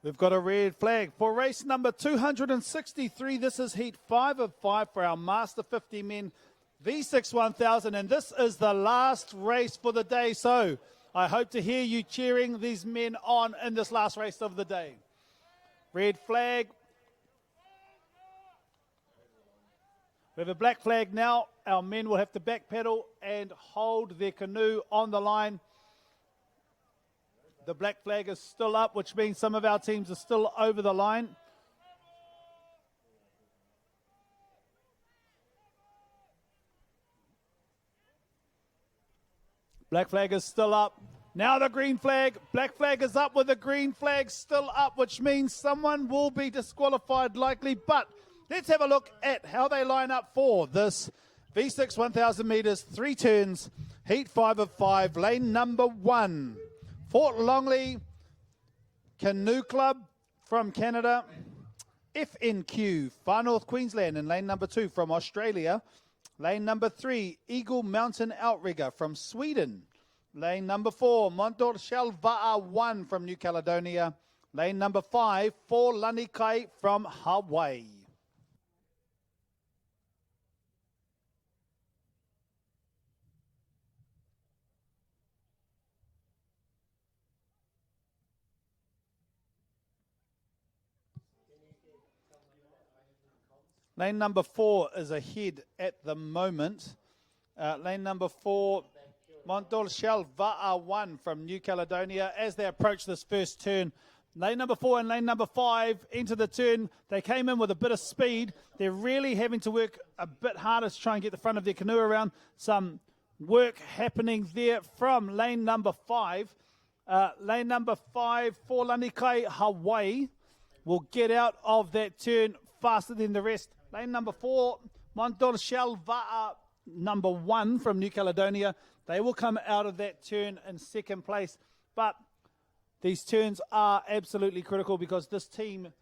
We've got a red flag for race number 263. This is heat 5 of 5 for our Master 50 men V6 1000, and this is the last race for the day. So I hope to hear you cheering these men on in this last race of the day. Red flag. We have a black flag now. Our men will have to backpedal and hold their canoe on the line. The black flag is still up, which means some of our teams are still over the line. Black flag is still up. Now the green flag. Black flag is up with the green flag still up, which means someone will be disqualified likely. But let's have a look at how they line up for this V6 1000 meters, 3 turns, heat 5 of 5, lane number 1. Fort Longley Canoe Club from Canada. FNQ, Far North Queensland in lane number 2 from Australia. Lane number 3, Eagle Mountain Outrigger from Sweden. Lane number 4, Montorshell Va'a 1 from New Caledonia. Lane number 5, For Lanikai from Hawaii. Lane number 4 is ahead at the moment. Lane number 4, Montorshell Va'a 1 from New Caledonia as they approach this first turn. Lane number 4 and lane number 5 into the turn. They came in with a bit of speed. They're really having to work a bit harder to try and get the front of their canoe around. Some work happening there from lane number 5. Lane number 5, For Lanikai Hawaii, will get out of that turn faster than the rest. Lane number 4, Montorshell Va'a number 1 from New Caledonia. They will come out of that turn in second place. But these turns are absolutely critical because this team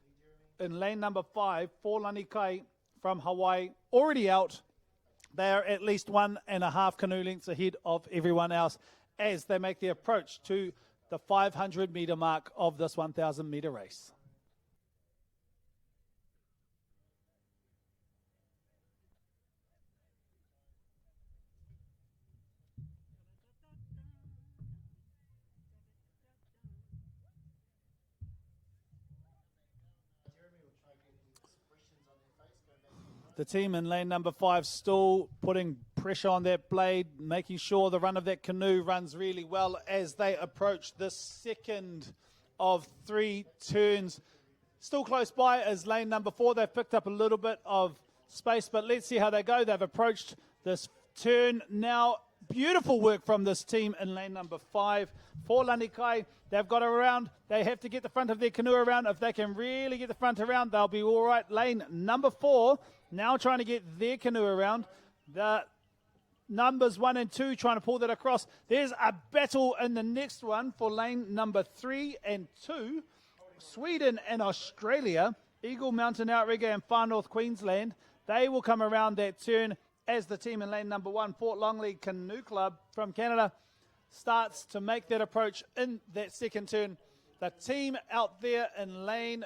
in lane number 5, For Lanikai from Hawaii, already out. They are at least 1.5 canoe lengths ahead of everyone else as they make the approach to the 500 meter mark of this 1,000 meter race. The team in lane number 5 still putting pressure on that blade, making sure the run of that canoe runs really well as they approach this second of 3 turns. Still close by is lane number 4. They've picked up a little bit of space, but let's see how they go. They've approached this turn now. Beautiful work from this team in lane number 5. For Lanikai, they've got around. They have to get the front of their canoe around. If they can really get the front around, they'll be all right. Lane number 4, now trying to get their canoe around. The numbers 1 and 2 trying to pull that across. There's a battle in the next one for lane number 3 and 2. Sweden and Australia, Eagle Mountain Outrigger and Far North Queensland. They will come around that turn as the team in lane number 1, Fort Longley Canoe Club from Canada, starts to make that approach in that second turn. The team out there in lane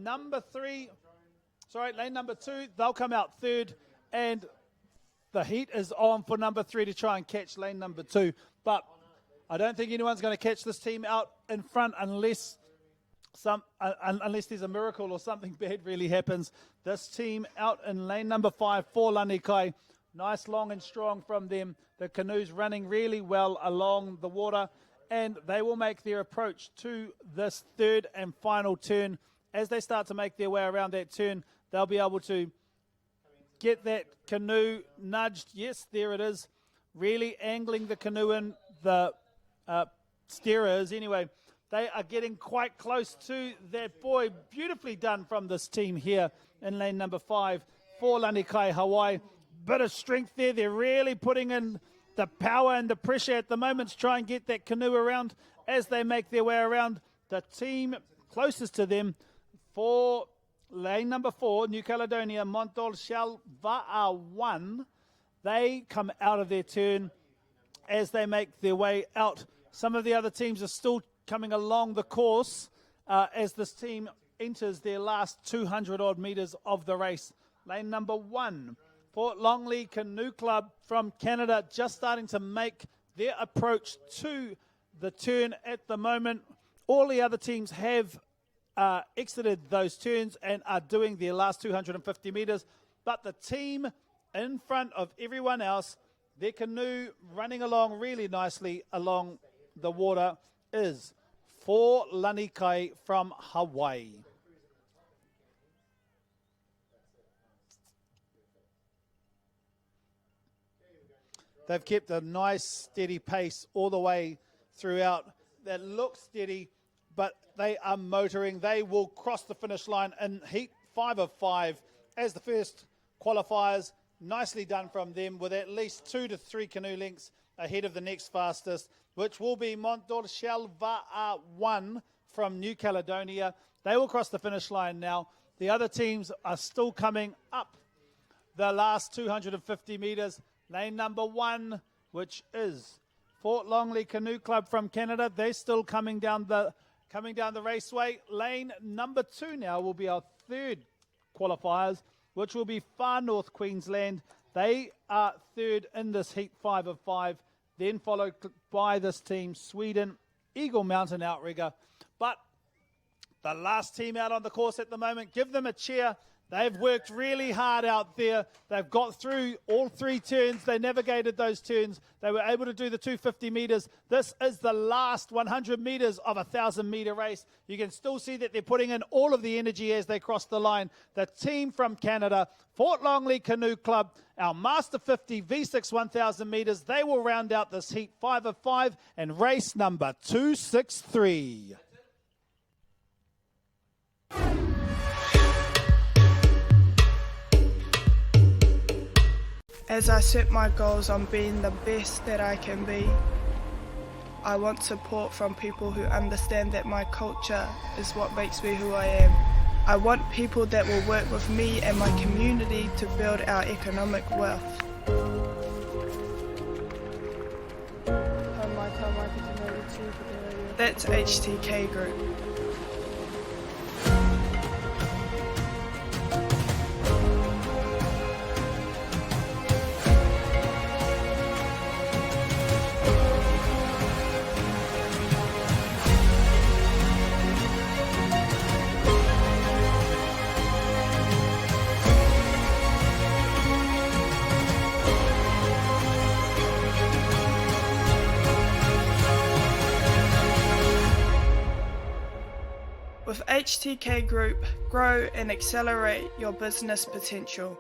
number 2, they'll come out third, and the heat is on for number 3 to try and catch lane number 2. But I don't think anyone's going to catch this team out in front unless there's a miracle or something bad really happens. This team out in lane number 5, For Lanikai, nice, long and strong from them. The canoes running really well along the water, and they will make their approach to this third and final turn. As they start to make their way around that turn, they'll be able to get that canoe nudged. Yes, there it is. Really angling the canoe in. The steerers, anyway, they are getting quite close to that buoy. Beautifully done from this team here in lane number 5, For Lanikai Hawaii. Bit of strength there. They're really putting in the power and the pressure at the moment to try and get that canoe around as they make their way around. The team closest to them for lane number 4, New Caledonia, Montorshell Va'a 1. They come out of their turn as they make their way out. Some of the other teams are still coming along the course. as this team enters their last 200 odd metres of the race. Lane number 1, Fort Longley Canoe Club from Canada, just starting to make their approach to the turn at the moment. All the other teams have exited those turns and are doing their last 250 metres, but the team in front of everyone else, their canoe running along really nicely along the water, is For Lanikai from Hawaii. They've kept a nice steady pace all the way throughout. That looks steady, but they are motoring. They will cross the finish line in heat 5 of 5 as the first qualifiers. Nicely done from them, with at least 2 to 3 canoe lengths ahead of the next fastest, which will be Montdorchelva 1 from New Caledonia. They will cross the finish line now. The other teams are still coming up the last 250 metres. Lane number 1, which is Fort Longley Canoe Club from Canada. They're still coming down the raceway. Lane number 2 now will be our third qualifiers, which will be Far North Queensland. They are third in this heat 5 of 5, then followed by this team, Sweden, Eagle Mountain Outrigger. But the last team out on the course at the moment, give them a cheer. They've worked really hard out there. They've got through all 3 turns. They navigated those turns. They were able to do the 250 metres. This is the last 100 metres of a 1,000-metre race. You can still see that they're putting in all of the energy as they cross the line. The team from Canada, Fort Longley Canoe Club, our Master 50 V6 1,000 metres. They will round out this heat 5 of 5 and race number 263. As I set my goals on being the best that I can be, I want support from people who understand that my culture is what makes me who I am. I want people that will work with me and my community to build our economic wealth. That's HTK Group. With HTK Group, grow and accelerate your business potential.